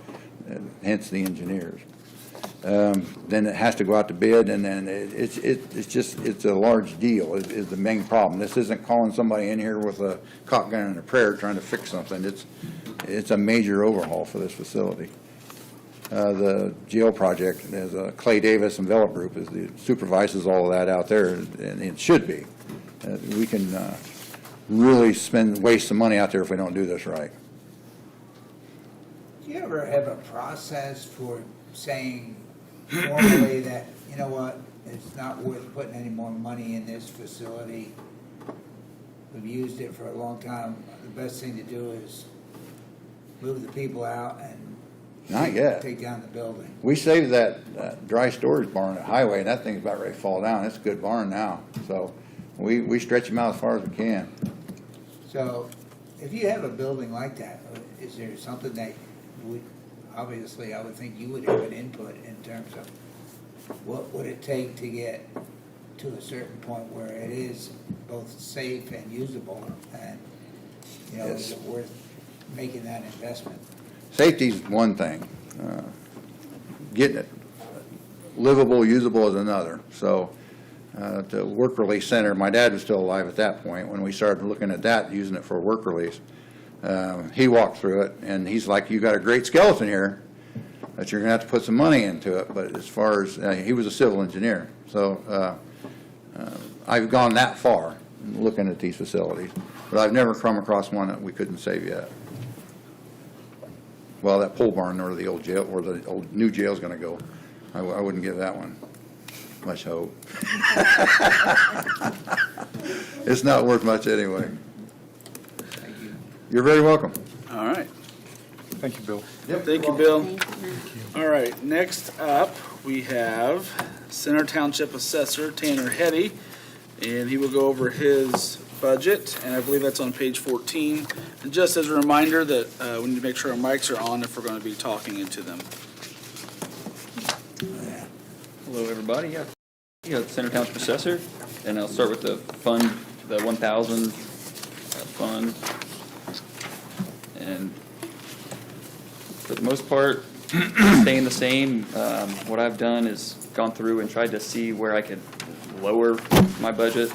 hence the engineers. Then it has to go out to bid, and then it's a large deal is the main problem. This isn't calling somebody in here with a cock gun and a prayer trying to fix something. It's a major overhaul for this facility. The jail project, there's a Clay Davis Envelop Group supervises all of that out there, and it should be. We can really waste some money out there if we don't do this right. Do you ever have a process for saying formally that, you know what, it's not worth putting any more money in this facility? We've used it for a long time. The best thing to do is move the people out and Not yet. take down the building. We saved that dry storage barn at Highway, and that thing's about ready to fall down. It's a good barn now. So we stretch them out as far as we can. So if you have a building like that, is there something that obviously I would think you would have an input in terms of what would it take to get to a certain point where it is both safe and usable, and, is it worth making that investment? Safety's one thing. Getting it livable, usable is another. So the work release center, my dad was still alive at that point when we started looking at that, using it for work release. He walked through it, and he's like, you got a great skeleton here, but you're going to have to put some money into it. But as far as, he was a civil engineer, so I've gone that far. looking at these facilities. But I've never come across one that we couldn't save yet. Well, that pole barn or the old jail, or the old new jail's gonna go. I wouldn't give that one much hope. It's not worth much anyway. You're very welcome. All right. Thank you, Bill. Thank you, Bill. All right, next up, we have Center Township Assessor Tanner Hetty, and he will go over his budget, and I believe that's on page 14. And just as a reminder that we need to make sure our mics are on if we're going to be talking into them. Hello, everybody. Yeah, Center Township Assessor, and I'll start with the fund, the 1,000 fund. And for the most part, staying the same. What I've done is gone through and tried to see where I could lower my budget.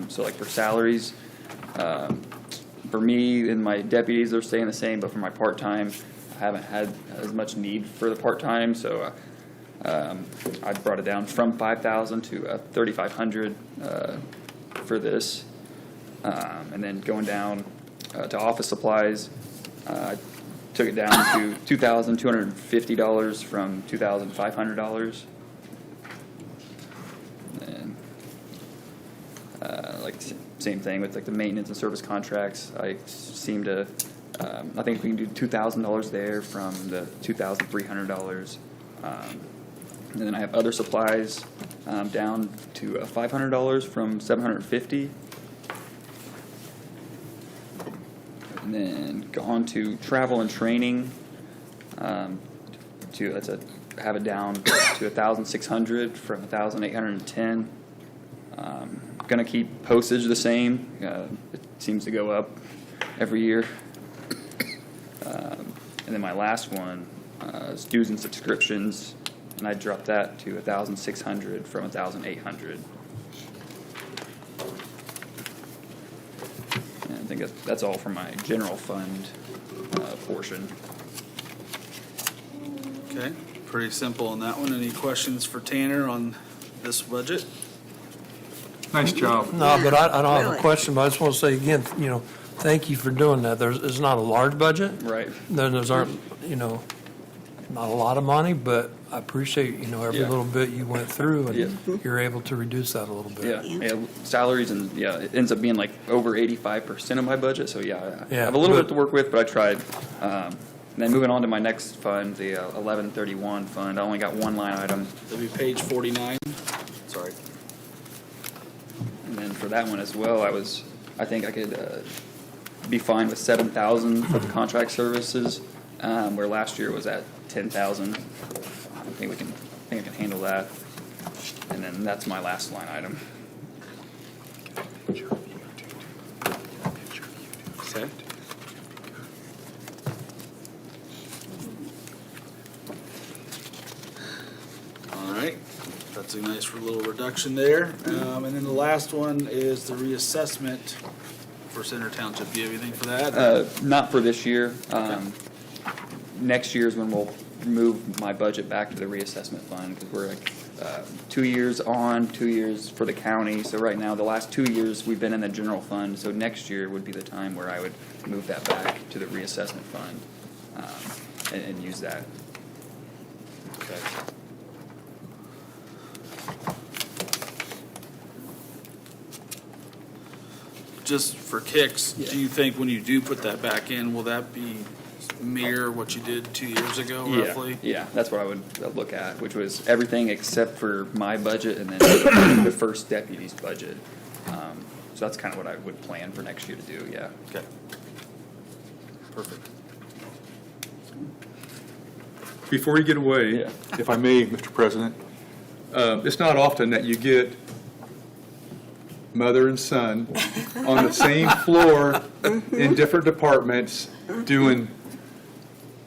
So like for salaries, for me and my deputies, they're staying the same, but for my part-time, I haven't had as much need for the part-time, so I brought it down from 5,000 to 3,500 for this. And then going down to office supplies, I took it down to $2,250 from $2,500. And like same thing with like the maintenance and service contracts. I seem to, I think we can do $2,000 there from the $2,300. And then I have other supplies down to $500 from $750. And then go on to travel and training. Have it down to 1,600 from 1,810. Gonna keep postage the same. It seems to go up every year. And then my last one is dues and subscriptions, and I dropped that to 1,600 from 1,800. And I think that's all for my general fund portion. Okay, pretty simple on that one. Any questions for Tanner on this budget? Nice job. No, but I don't have a Really? question, but I just want to say again, thank you for doing that. It's not a large budget. Right. Those aren't, not a lot of money, but I appreciate, every Yeah. little bit you went through, and Yeah. you're able to reduce that a little bit. Yeah, salaries and, it ends up being like over 85% of my budget, so I Yeah, have a little but- bit to work with, but I tried. And then moving on to my next fund, the 1131 fund, I only got one line item. That'll be page 49. Sorry. And then for that one as well, I think I could be fine with 7,000 for the contract services, where last year was at 10,000. I think I can handle that. And then that's my last line item. Okay. All right, that's a nice little reduction there. And then the last one is the reassessment for Center Township. Do you have anything for that? Not for this year. Next year is when we'll move my budget back to the reassessment fund, because we're like 2 years on, 2 years for the county. So right now, the last 2 years, we've been in the general fund. So next year would be the time where I would move that back to the reassessment fund and use that. Okay. Just for kicks, do you think when you do put that back in, will that be mirror what you did 2 years ago roughly? Yeah, that's what I would look at, which was everything except for my budget and then the first deputy's budget. So that's kind of what I would plan for next year to do, yeah. Okay. Perfect. Before you get away, Yeah. if I may, Mr. President, it's not often that you get mother and son on the same floor in different departments doing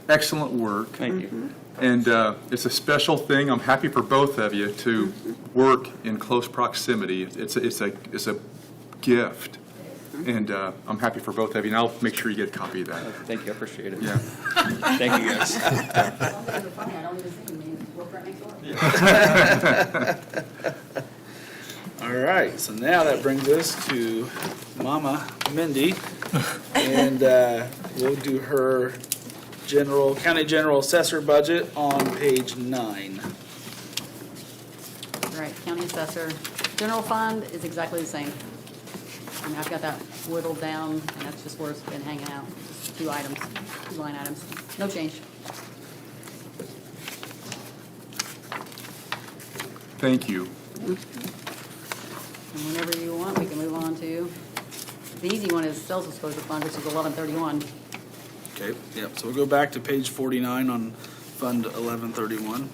excellent work. Thank you. And it's a special thing. I'm happy for both of you to work in close proximity. It's a gift. And I'm happy for both of you, and I'll make sure you get a copy of that. Thank you, I appreciate it. Yeah. Thank you, guys. Funny, I don't even see him, we're right next door. All right. right, so now that brings us to Mama Mindy, and we'll do her county general assessor budget on page 9. All right, county assessor. General fund is exactly the same. I mean, I've got that whittled down, and that's just where it's been hanging out. Just 2 items, 2 line items. No change. Thank you. And whenever you want, we can move on to, the easy one is sales exposure fund, which is 1131. Okay, yep, so we'll go back to page 49 on Fund 1131.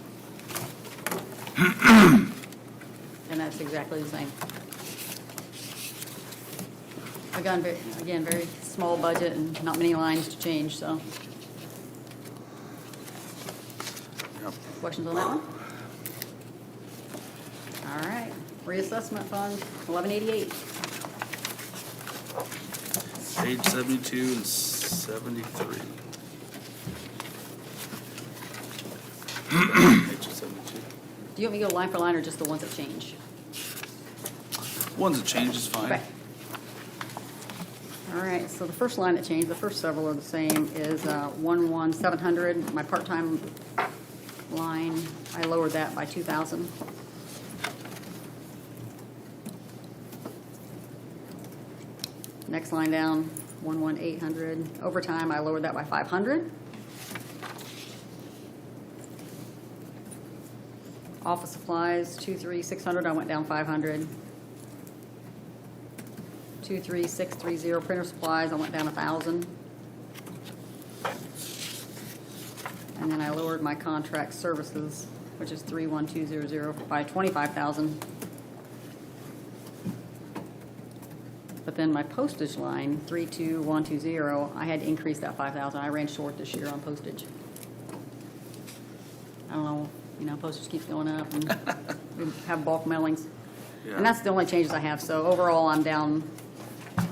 And that's exactly the same. Again, very small budget and not many lines to change, so. Yep. Questions on that one? All right, reassessment fund, 1188. Page 72 and 73. Page 72. Do you want me to go line for line or just the ones that change? Ones that change is fine. Okay. All right, so the first line that changed, the first several are the same, is 11700. My part-time line, I lowered that by 2,000. Next line down, 11800. Overtime, I lowered that by 500. Office supplies, 23600, I went down 500. 23630, printer supplies, I went down 1,000. And then I lowered my contract services, which is 31200, by 25,000. But then my postage line, 32120, I had to increase that 5,000. I ran short this year on postage. I don't know, postage keeps going up, and we have bulk mailings. Yeah. And that's the only changes I have. So overall, I'm down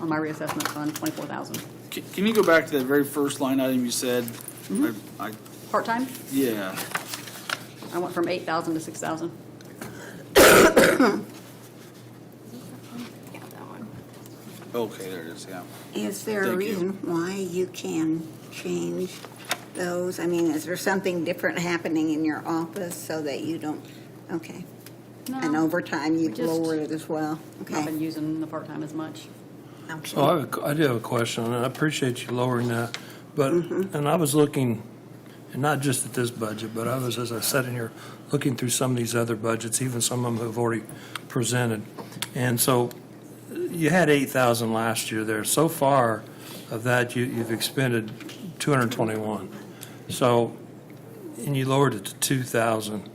on my reassessment fund, 24,000. Can you go back to that very first line item you said? I Part-time, Yeah, I went from 8,000 to 6,000. okay, there it is, yeah. Is there a Thank you. reason why you can change those? I mean, is there something different happening in your office so that you don't, okay. And No, over time, you've just lowered it as well? I've Okay. been using the part-time as much. So I do have a question, and I appreciate you lowering that, but, and I was looking, and not just at this budget, but I was, as I sat in here, looking through some of these other budgets, even some of them have already presented. And so you had 8,000 last year there. So far of that, you've expended 221. So, and you lowered it to 2,000.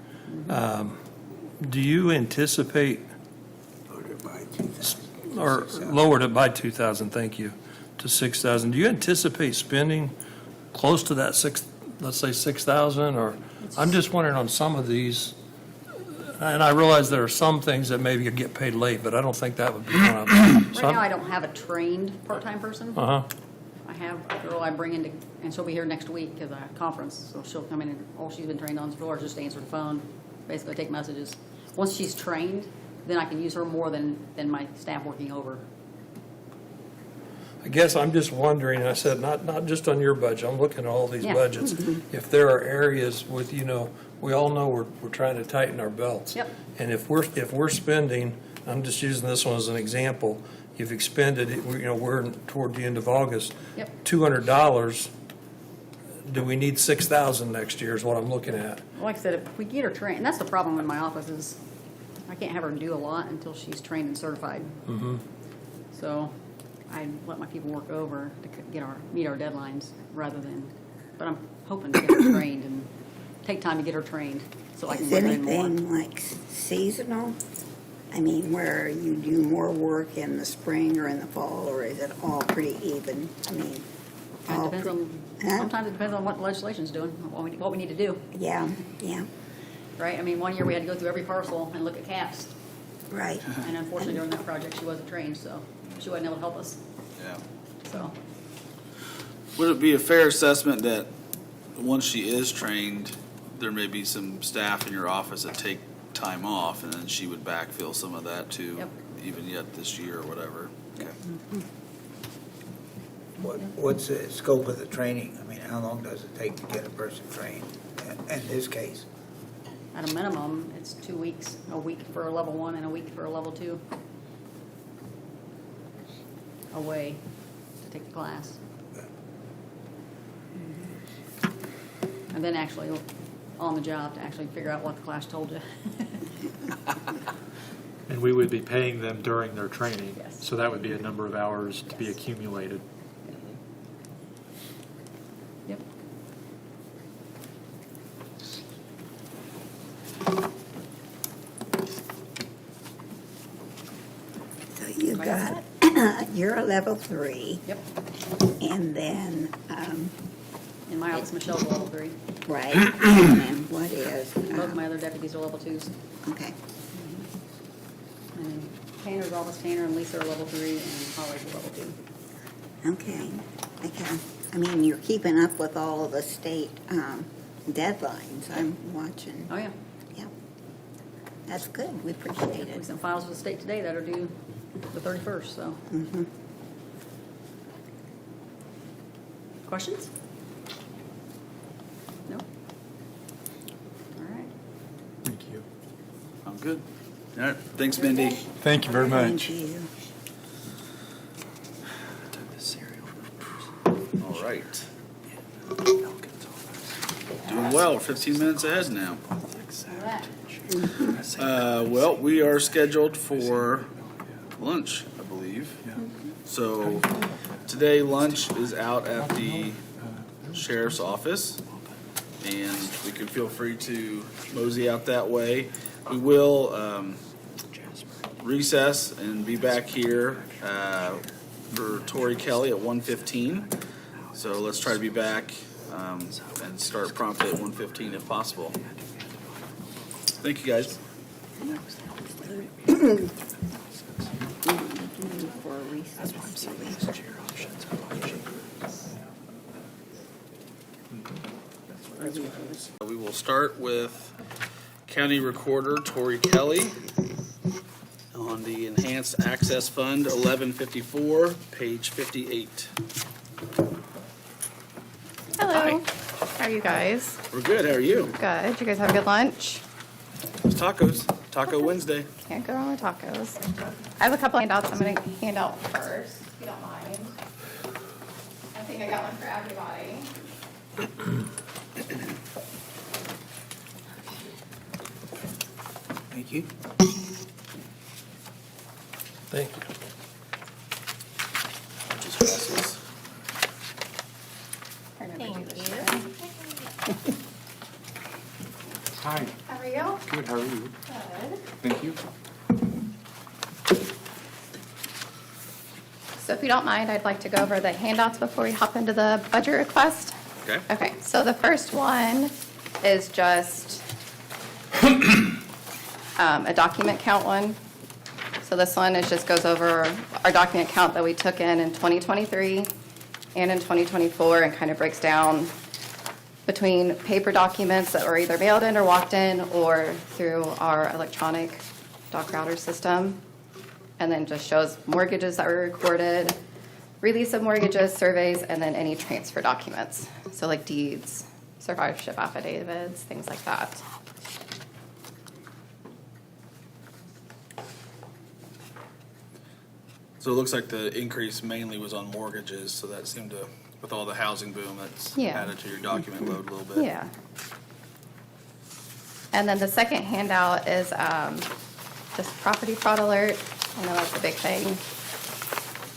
Do you anticipate, or lowered it by 2,000, thank you, to 6,000. Do you anticipate spending close to that let's say 6,000? Or, I'm just wondering on some of these, and I realize there are some things that maybe you get paid late, but I don't think that would be one of them. Right now, I don't have a trained part-time person. Uh-huh. I have a girl I bring in, and she'll be here next week because I have a conference, so she'll come in and all she's been trained on is floor, just answer the phone, basically take messages. Once she's trained, then I can use her more than my staff working over. I guess I'm just wondering, and I said, not just on your budget, I'm looking at all these Yeah. budgets. If there are areas with, we all know we're trying to tighten our belts. Yep. And if we're spending, I'm just using this one as an example, you've expended, we're toward the end of August. Yep. $200, do we need 6,000 next year is what I'm looking at. Like I said, if we get her trained, and that's the problem in my office is I can't have her do a lot until she's trained and certified. Mm-hmm. So I let my people work over to meet our deadlines rather than, but I'm hoping to get her trained and take time to get her trained so I can Is bring her in more. anything like seasonal? I mean, where you do more work in the spring or in the fall, or is it all pretty even? I mean, It depends on, sometimes it depends on what legislation's doing, what we need to do, yeah, right? I mean, one year we had to go through every parcel and look at caps. right. And unfortunately during that project, she wasn't trained, so she wasn't able to help us, Yeah. so. Would it be a fair assessment that once she is trained, there may be some staff in your office that take time off, and then she would backfill some of that to Yep. even yet this year or whatever. Okay. What's the scope of the training? I mean, how long does it take to get a person trained in this case? At a minimum, it's 2 weeks, a week for a level 1 and a week for a level 2. Away to take the class. And then actually on the job to actually figure out what the class told you. And we would be paying them during their training. Yes. So that would be a number of hours to be accumulated. Yep. So you got, you're a level 3. Yep. And then, In my office, Michelle's a level 3. right, and then what is? Both my other deputies are level 2s. Okay, And then Tanner's office, Tanner and Lisa are level 3, and Holly's a level 2. okay. I mean, you're keeping up with all of the state deadlines. I'm watching. Oh, yeah. Yep. That's good. We appreciate We it. sent files to the state today that are due the 31st, so. Mhm. Questions? No? All right. Thank you. I'm good. All right, thanks, Mindy. Thank you very much. Thank you. All right. Doing well, 15 minutes ahead now. Well, we are scheduled for lunch, I believe. So today, lunch is out at the sheriff's office, and we can feel free to mosey out that way. We will recess and be back here for Tori Kelly at 1:15. So let's try to be back and start promptly at 1:15 if possible. Thank you, guys. For a recess. We will start with County Recorder Tori Kelly on the Enhanced Access Fund, 1154, page 58. Hello. How are you guys? We're good. How are you? Good. You guys have a good lunch? It's tacos. Taco Wednesday. Can't go wrong with tacos. I have a couple handouts I'm going to hand out first, if you don't mind. I think I got one for everybody. Thank you. Thank you. Just passes. Thank you. Hi. How are you? Good, how are you? Good. Thank you. So if you don't mind, I'd like to go over the handouts before we hop into the budget request. Okay. Okay, so the first one is just a document count one. So this one is just goes over our document count that we took in 2023 and in 2024 and kind of breaks down between paper documents that were either mailed in or walked in or through our electronic doc router system. And then just shows mortgages that were recorded, release of mortgages, surveys, and then any transfer documents. So like deeds, survivorship affidavits, things like that. So it looks like the increase mainly was on mortgages, so that seemed to, with all the housing boom, that's Yeah. added to your document load a little bit. Yeah. And then the second handout is just property fraud alert. I know that's a big thing.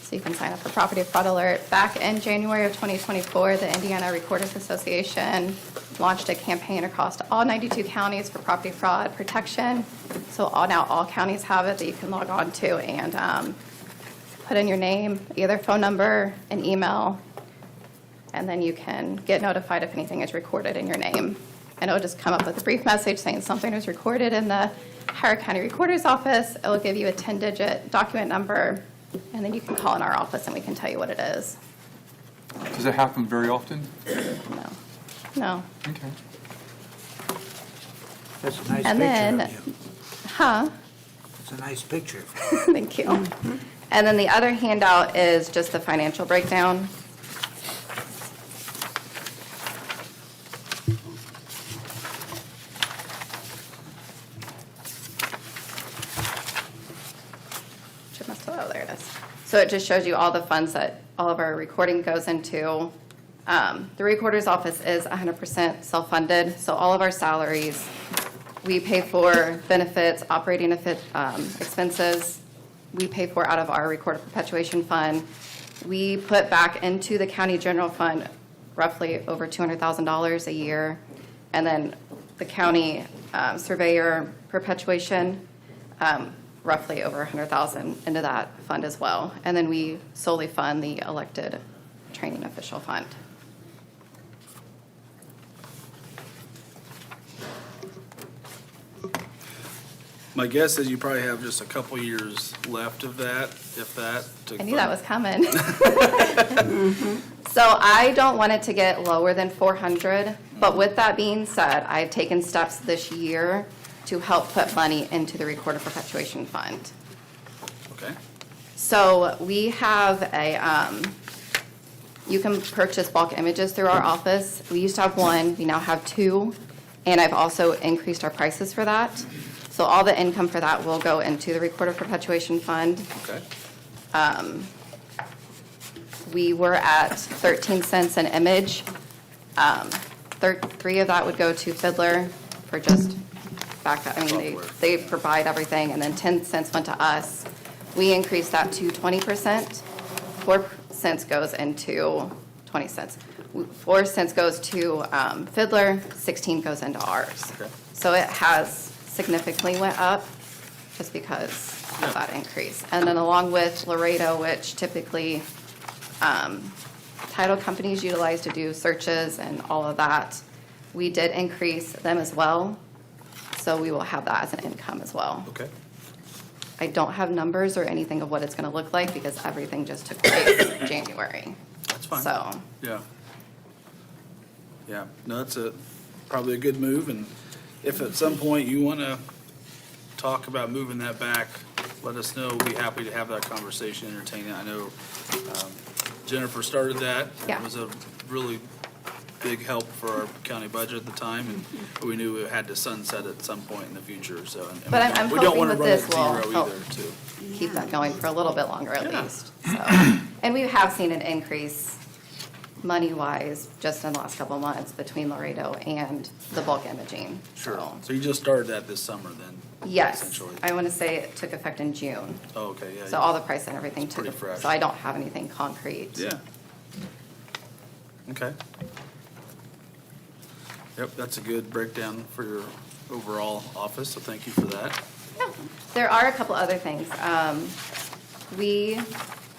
So you can sign up for property fraud alert. Back in January of 2024, the Indiana Recorders Association launched a campaign across all 92 counties for property fraud protection. So now all counties have it that you can log on to and put in your name, either phone number, an email, and then you can get notified if anything is recorded in your name. And it'll just come up with a brief message saying something was recorded in the Howard County Recorder's Office. It'll give you a 10-digit document number, and then you can call in our office and we can tell you what it is. Does it happen very often? No. Okay. That's a nice And picture then, of you. huh? It's a nice picture. Thank you. And then the other handout is just the financial breakdown. Oh, there it is. So it just shows you all the funds that all of our recording goes into. The recorder's office is 100% self-funded, so all of our salaries, we pay for benefits, operating expenses, we pay for out of our recorder perpetuation fund. We put back into the county general fund roughly over $200,000 a year. And then the county surveyor perpetuation, roughly over $100,000 into that fund as well. And then we solely fund the elected training official fund. My guess is you probably have just a couple years left of that, if that. I knew that was coming. So I don't want it to get lower than 400, but with that being said, I've taken steps this year to help put money into the recorder perpetuation fund. Okay. So we have you can purchase bulk images through our office. We used to have one, we now have two, and I've also increased our prices for that. So all the income for that will go into the recorder perpetuation fund. Okay. We were at 13 cents an image. 3 of that would go to Fiddler for just backup. I mean, they provide everything, and then 10 cents went to us. We increased that to 20%. 4 cents goes into 20 cents. 4 cents goes to Fiddler, 16 goes into ours. Okay. So it has significantly went up just because of that increase. And then along with Laredo, which typically title companies utilize to do searches and all of that, we did increase them as well. So we will have that as an income as well. Okay. I don't have numbers or anything of what it's going to look like because everything just took place in January. That's fine. So, Yeah. Yeah, no, it's probably a good move, and if at some point you want to talk about moving that back, let us know. We'll be happy to have that conversation, entertain it. I know Jennifer started that. Yeah. It was a really big help for our county budget at the time, and we knew it had to sunset at some point in the future, so. and but I'm we don't hoping wanna that run it this will zero help either, too. keep that going for a little bit longer at least. So, and we have seen an increase money-wise just in the last couple of months between Laredo and the bulk imaging. Sure. So you just started that this summer then? Yes, Essentially. I want to say it took effect in June. Oh, okay, yeah. So all the price and everything It's took, pretty fresh. so I don't have anything concrete. Yeah. Okay. Yep, that's a good breakdown for your overall office, so thank you for that. There are a couple other things. We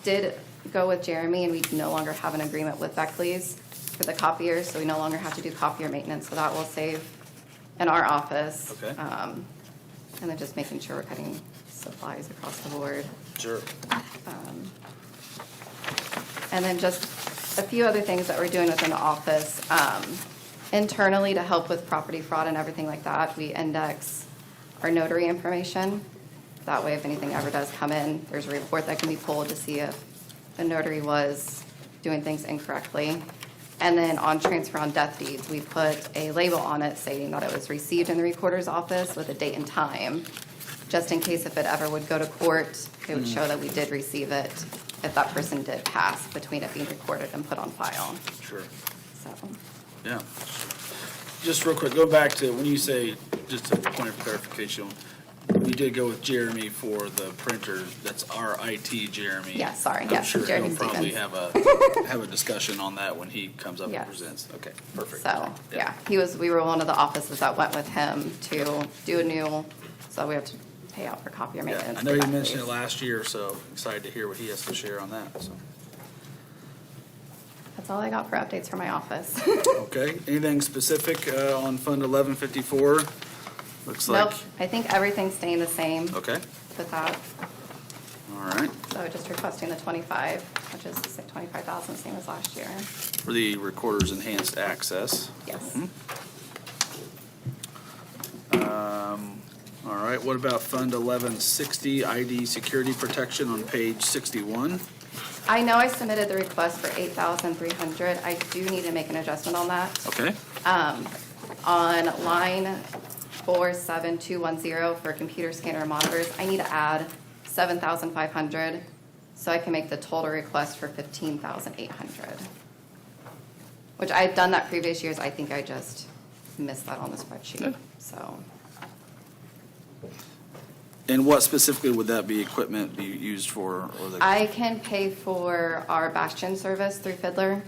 did go with Jeremy, and we no longer have an agreement with Beckley's for the copiers, so we no longer have to do copier maintenance, so that will save in our office. Okay. And then just making sure we're cutting supplies across the board. Sure. And then just a few other things that we're doing within the office. Internally, to help with property fraud and everything like that, we index our notary information. That way, if anything ever does come in, there's a report that can be pulled to see if the notary was doing things incorrectly. And then on transfer on death deeds, we put a label on it stating that it was received in the recorder's office with a date and time, just in case if it ever would go to court, it would show that we did receive it if that person did pass between it being recorded and put on file. Sure. So, Yeah. Just real quick, go back to when you say, just a point of clarification, we did go with Jeremy for the printer. That's our IT Jeremy. Yeah, sorry. I'm Yes, sure Jeremy he'll probably Stevens. have a discussion on that when he comes up and Yes. presents. Okay, perfect. So, yeah, we were one of the offices that went with him to do a new, so we have to pay out for copier Yeah, maintenance. I know for you that mentioned it place. last year, so excited to hear what he has to share on that, so. That's all I got for updates for my office. Okay, anything specific on Fund 1154? Looks like. Nope, I think everything's staying the same Okay, with that. all right. So just requesting the 25, which is the 25,000, same as last year. For the recorder's enhanced access. Yes. Mhm. All right, what about Fund 1160, ID security protection on page 61? I know I submitted the request for 8,300. I do need to make an adjustment on that. Okay, On line 47210 for computer scanner monitors, I need to add 7,500 so I can make the total request for 15,800. Which I've done that previous years. I think I just missed that on the spreadsheet, so. and what specifically would that be, equipment be used for, or the? I can pay for our Bastion service through Fiddler,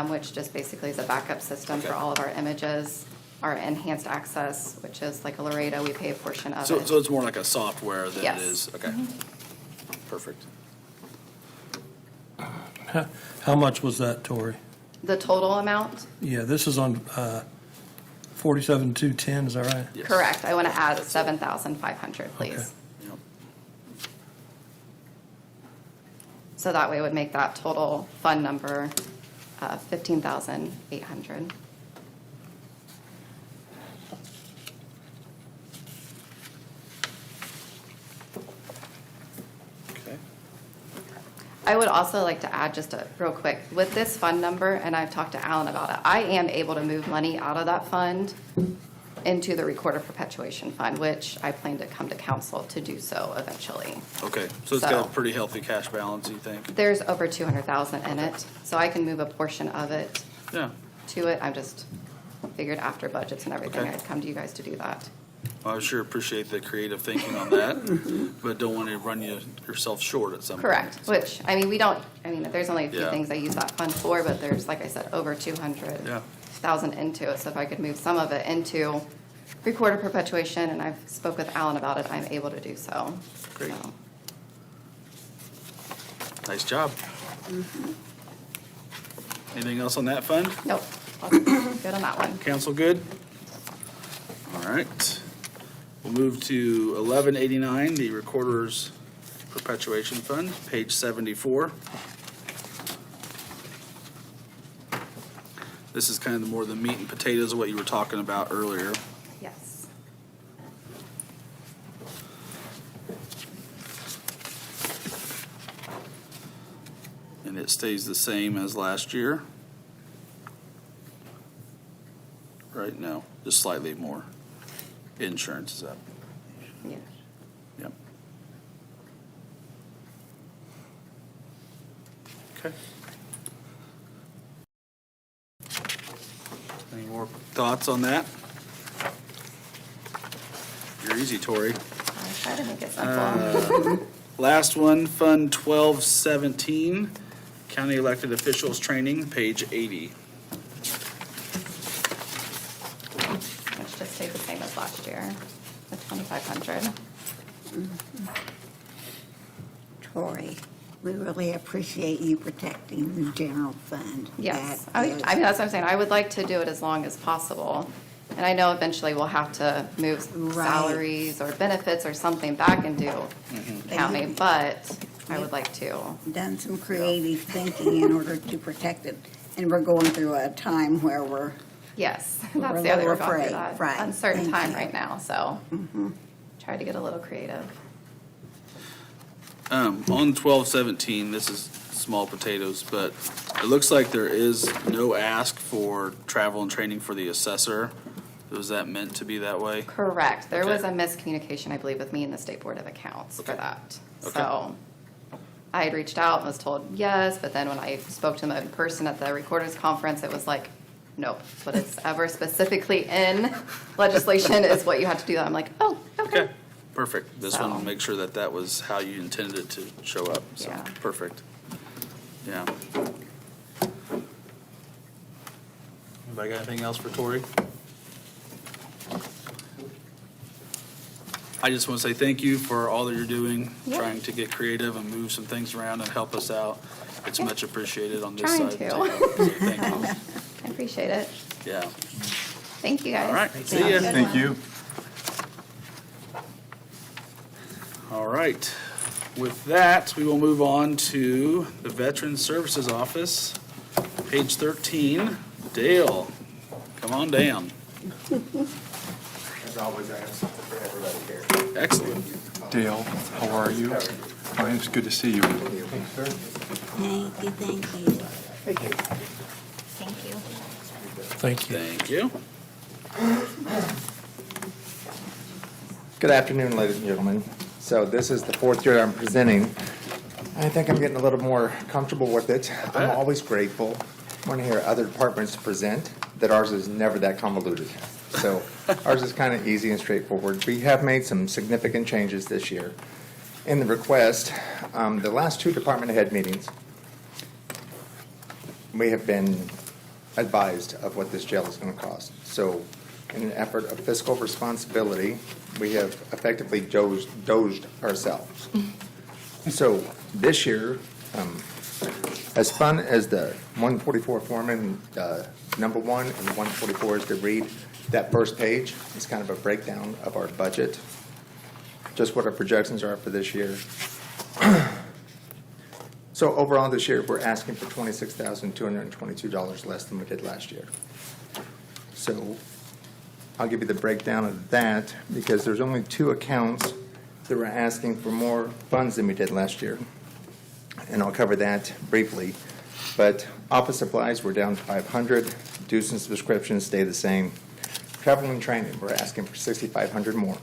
which just basically is a backup system for all of our images. Our enhanced access, which is like a Laredo, we pay a portion of So it. it's more like a software than it Yes. is, okay. Perfect. How much was that, Tori? The total amount? Yeah, this is on 47,210, is that right? Yes. Correct. I want to add 7,500, please. Okay. Yep. So that way it would make that total fund number 15,800. Okay. I would also like to add just real quick, with this fund number, and I've talked to Alan about it, I am able to move money out of that fund into the recorder perpetuation fund, which I plan to come to council to do so eventually. Okay, so it's got a So- pretty healthy cash balance, you think? There's over 200,000 in it, so I can move a portion of it Yeah. to it. I just figured after budgets and everything, Okay. I'd come to you guys to do that. Well, I sure appreciate the creative thinking on that, but don't want to run yourself short at some point. Correct, which, I mean, there's only a few Yeah. things I use that fund for, but there's, like I said, over Yeah. 200,000 into it. So if I could move some of it into recorder perpetuation, and I've spoke with Alan about it, I'm able to do so. Great. So, Nice job. Anything else on that fund? Nope, good on that one. Council good? All right. We'll move to 1189, the Recorder's Perpetuation Fund, page 74. This is kind of more the meat and potatoes of what you were talking about earlier. Yes. And it stays the same as last year. Right, no, just slightly more. Insurance is up. Yeah. Yep. Okay. Any more thoughts on that? You're easy, Tori. I try to make it simple. Last one, Fund 1217, County Elected Officials Training, page 80. Which just stayed the same as last year, the 2,500. Tori, we really appreciate you protecting the general fund. Yes, That I is- mean, that's what I'm saying, I would like to do it as long as possible. And I know eventually we'll have to move Right. salaries or benefits or something back into county, but I would like to. Done some creative thinking in order to protect it, and we're going through a time where we're, Yes, We're that's a the other, little we're going through afraid, that right, uncertain thank time you. right now, so try to get a little creative. On 1217, this is small potatoes, but it looks like there is no ask for travel and training for the assessor. Was that meant to be that way? Correct, there was a Okay. miscommunication, I believe, with me and the State Board of Accounts for Okay. that. Okay. So I had reached out and was told yes, but then when I spoke to them in person at the Recorders Conference, it was like, nope, what is ever specifically in legislation is what you have to do. I'm like, oh, okay. Okay, perfect. Just wanted So- to make sure that that was how you intended it to show up, so, Yeah. perfect. Yeah. Anybody got anything else for Tori? I just want to say thank you for all that you're doing, Yeah. trying to get creative and move some things around and help us out. It's much appreciated on this Trying side. to. So thank you. I appreciate it. Yeah. Thank you, guys. All right, see ya. Thank you. All right. With that, we will move on to the Veteran Services Office, page 13. Dale, come on down. As always, I have something for everybody here. Excellent. Dale, how are you? Fine, it's good to see you. Thank you, thank you. Thank you. Thank you. Thank you. Thank you. Good afternoon, ladies and gentlemen. So this is the fourth year I'm presenting. I think I'm getting a little more comfortable with it. I'm always grateful when I hear other departments present that ours is never that convoluted. So ours is kind of easy and straightforward. We have made some significant changes this year. In the request, the last two department head meetings, we have been advised of what this jail is going to cost. So in an effort of fiscal responsibility, we have effectively doged ourselves. So this year, as fun as the 144 foreman, number one and 144 is to read, that first page is kind of a breakdown of our budget, just what our projections are for this year. So overall this year, we're asking for $26,222 less than we did last year. So I'll give you the breakdown of that because there's only two accounts that we're asking for more funds than we did last year. And I'll cover that briefly. But office supplies, we're down to 500. Dues and subscriptions stay the same. Travel and training, we're asking for $6,500 more.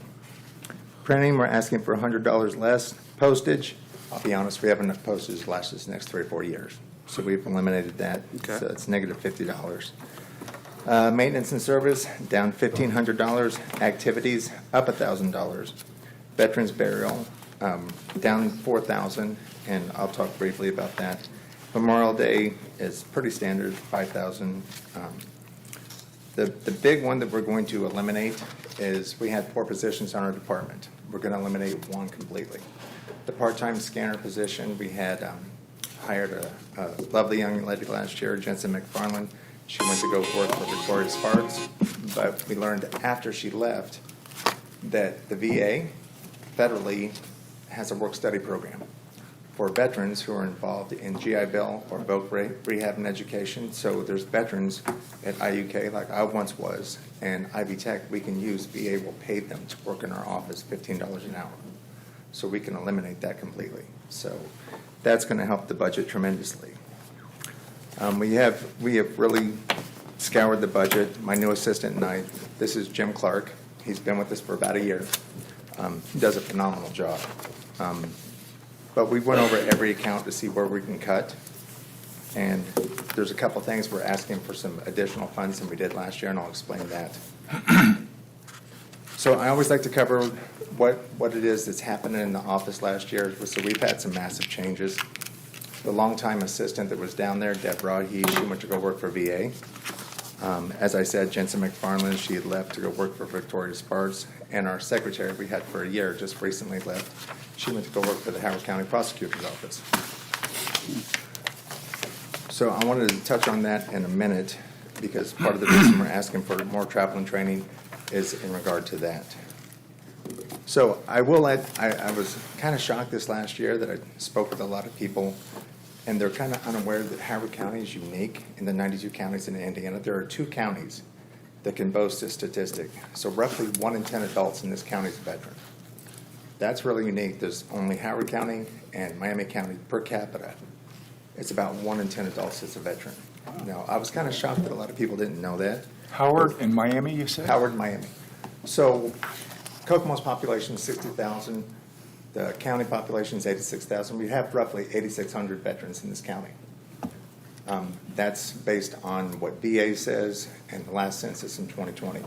Printing, we're asking for $100 less. Postage, I'll be honest, we have enough postage to last us the next 3 or 4 years. So we've eliminated that. Okay. So it's negative $50. Maintenance and service, down $1,500. Activities, up $1,000. Veterans burial, down $4,000, and I'll talk briefly about that. Memorial Day is pretty standard, $5,000. The big one that we're going to eliminate is we had 4 positions on our department. We're going to eliminate one completely. The part-time scanner position, we had hired a lovely young lady last year, Jensen McFarland. She went to go work for Victoria Sparks, but we learned after she left that the VA federally has a work-study program for veterans who are involved in GI Bill or voc rehab and education. So there's veterans at IUK, like I once was, and Ivy Tech, we can use, VA will pay them to work in our office $15 an hour. So we can eliminate that completely. So that's going to help the budget tremendously. We have really scoured the budget. My new assistant and I, this is Jim Clark. He's been with us for about a year. He does a phenomenal job. But we went over every account to see where we can cut. And there's a couple things we're asking for some additional funds than we did last year, and I'll explain that. So I always like to cover what it is that's happening in the office last year. So we've had some massive changes. The longtime assistant that was down there, Deb Rahi, she went to go work for VA. As I said, Jensen McFarland, she had left to go work for Victoria Sparks. And our secretary we had for a year just recently left. She went to go work for the Howard County Prosecutor's Office. So I wanted to touch on that in a minute because part of the reason we're asking for more travel and training is in regard to that. So I was kind of shocked this last year that I spoke with a lot of people, and they're kind of unaware that Howard County is unique in the 92 counties in Indiana. There are 2 counties that can boast this statistic. So roughly 1 in 10 adults in this county is a veteran. That's really unique. There's only Howard County and Miami County per capita. It's about 1 in 10 adults that's a veteran. Now, I was kind of shocked that a lot of people didn't know that. Howard and Miami, you said? Howard, Miami. So Kokomo's population is 60,000. The county population is 86,000. We have roughly 8,600 veterans in this county. That's based on what VA says and the last census in 2020.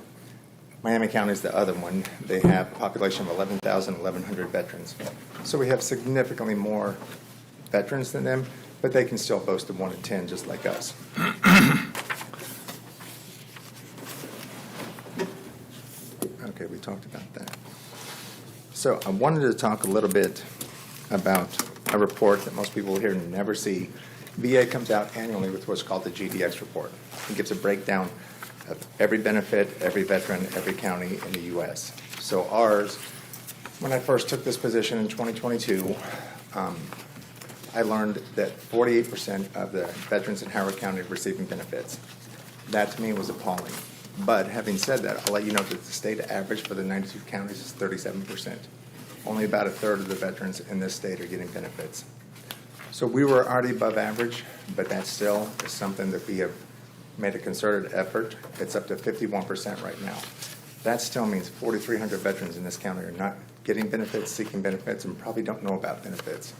Miami County is the other one. They have a population of 1,100 veterans. So we have significantly more veterans than them, but they can still boast of 1 in 10 just like us. Okay, we talked about that. So I wanted to talk a little bit about a report that most people here never see. VA comes out annually with what's called the GDX report. It gives a breakdown of every benefit, every veteran, every county in the U.S. So ours, when I first took this position in 2022, I learned that 48% of the veterans in Howard County are receiving benefits. That to me was appalling. But having said that, I'll let you know that the state average for the 92 counties is 37%. Only about a third of the veterans in this state are getting benefits. So we were already above average, but that still is something that we have made a concerted effort. It's up to 51% right now. That still means 4,300 veterans in this county are not getting benefits, seeking benefits, and probably don't know about benefits.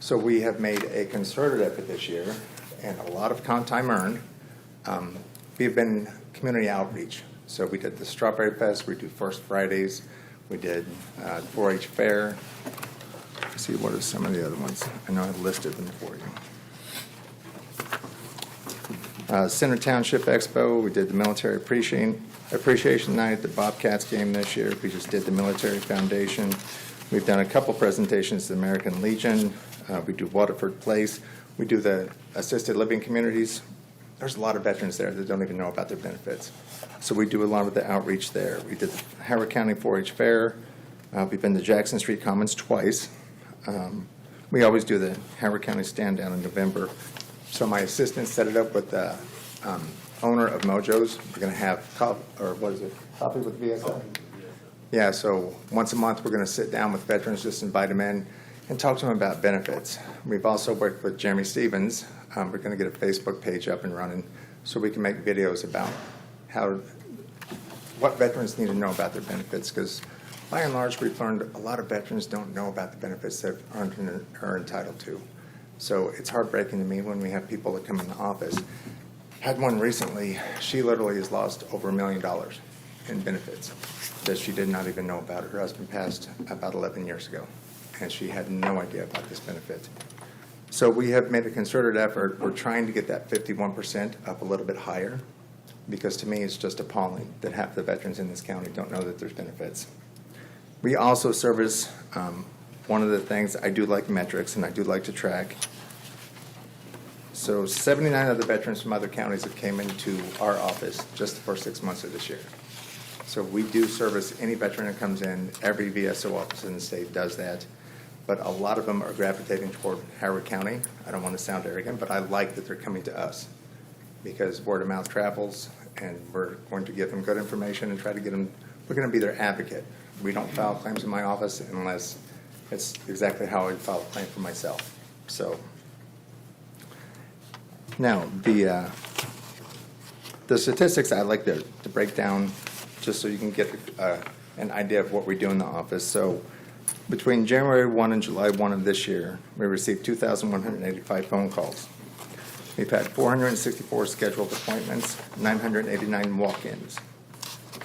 So we have made a concerted effort this year, and a lot of comp time earned. We've been community outreach. So we did the Strawberry Fest, we do First Fridays, we did 4-H Fair. Let's see, what are some of the other ones? I know I've listed them for you. Center Township Expo, we did the Military Appreciation Night, the Bobcats game this year. We just did the Military Foundation. We've done a couple presentations to the American Legion. We do Waterford Place. We do the assisted living communities. There's a lot of veterans there that don't even know about their benefits. So we do a lot of the outreach there. We did the Howard County 4-H Fair. We've been to Jackson Street Commons twice. We always do the Howard County Stand Down in November. So my assistant set it up with the owner of Mojo's. We're going to have coffee with VSO? Yeah, so once a month, we're going to sit down with veterans, just invite them in and talk to them about benefits. We've also worked with Jeremy Stevens. We're going to get a Facebook page up and running so we can make videos about what veterans need to know about their benefits, because by and large, we've learned a lot of veterans don't know about the benefits that are entitled to. So it's heartbreaking to me when we have people that come in the office. Had one recently, she literally has lost over $1 million in benefits that she did not even know about. Her husband passed about 11 years ago, and she had no idea about this benefit. So we have made a concerted effort. We're trying to get that 51% up a little bit higher, because to me, it's just appalling that half the veterans in this county don't know that there's benefits. We also service, one of the things, I do like metrics and I do like to track. So 79 of the veterans from other counties have came into our office just the first 6 months of this year. So we do service any veteran that comes in. Every VSO office in the state does that. But a lot of them are gravitating toward Howard County. I don't want to sound arrogant, but I like that they're coming to us, because word of mouth travels, and we're going to give them good information and try to get them. We're going to be their advocate. We don't file claims in my office unless it's exactly how I would file a claim for myself. So now the statistics I like to break down just so you can get an idea of what we do in the office. So between January 1 and July 1 of this year, we received 2,185 phone calls. We've had 464 scheduled appointments, 989 walk-ins.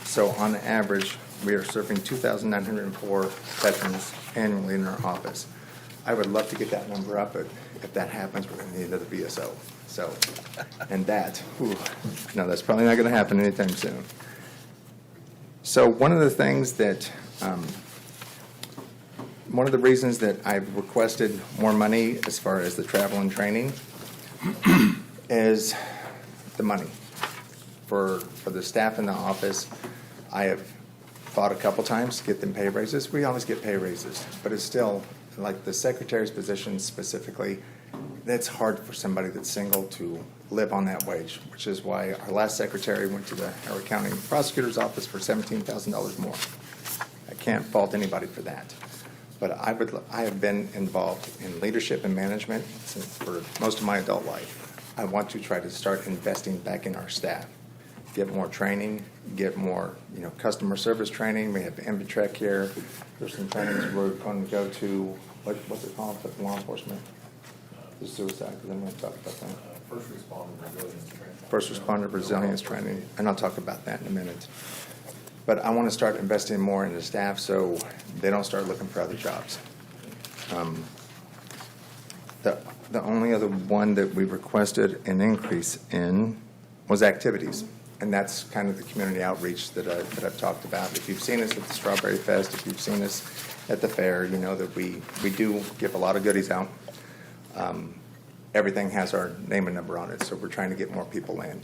So on average, we are serving 2,904 veterans annually in our office. I would love to get that number up, but if that happens, we're going to need another VSO. So, and that, no, that's probably not going to happen anytime soon. So one of the things that, one of the reasons that I've requested more money as far as the travel and training is the money. For the staff in the office, I have fought a couple times to get them pay raises. We always get pay raises, but it's still, like the secretary's position specifically, it's hard for somebody that's single to live on that wage, which is why our last secretary went to the Howard County Prosecutor's Office for $17,000 more. I can't fault anybody for that. But I have been involved in leadership and management for most of my adult life. I want to try to start investing back in our staff, get more training, get more, customer service training. We have Invitrek here. There's some trainings we're going to go to. What's it called? For law enforcement, the suicide. Because I'm going to talk about that. First responder resilience training. First responder resilience training, and I'll talk about that in a minute. But I want to start investing more in the staff so they don't start looking for other jobs. The only other one that we requested an increase in was activities. And that's kind of the community outreach that I've talked about. If you've seen us at the Strawberry Fest, if you've seen us at the fair, you know that we do give a lot of goodies out. Everything has our name and number on it, so we're trying to get more people in.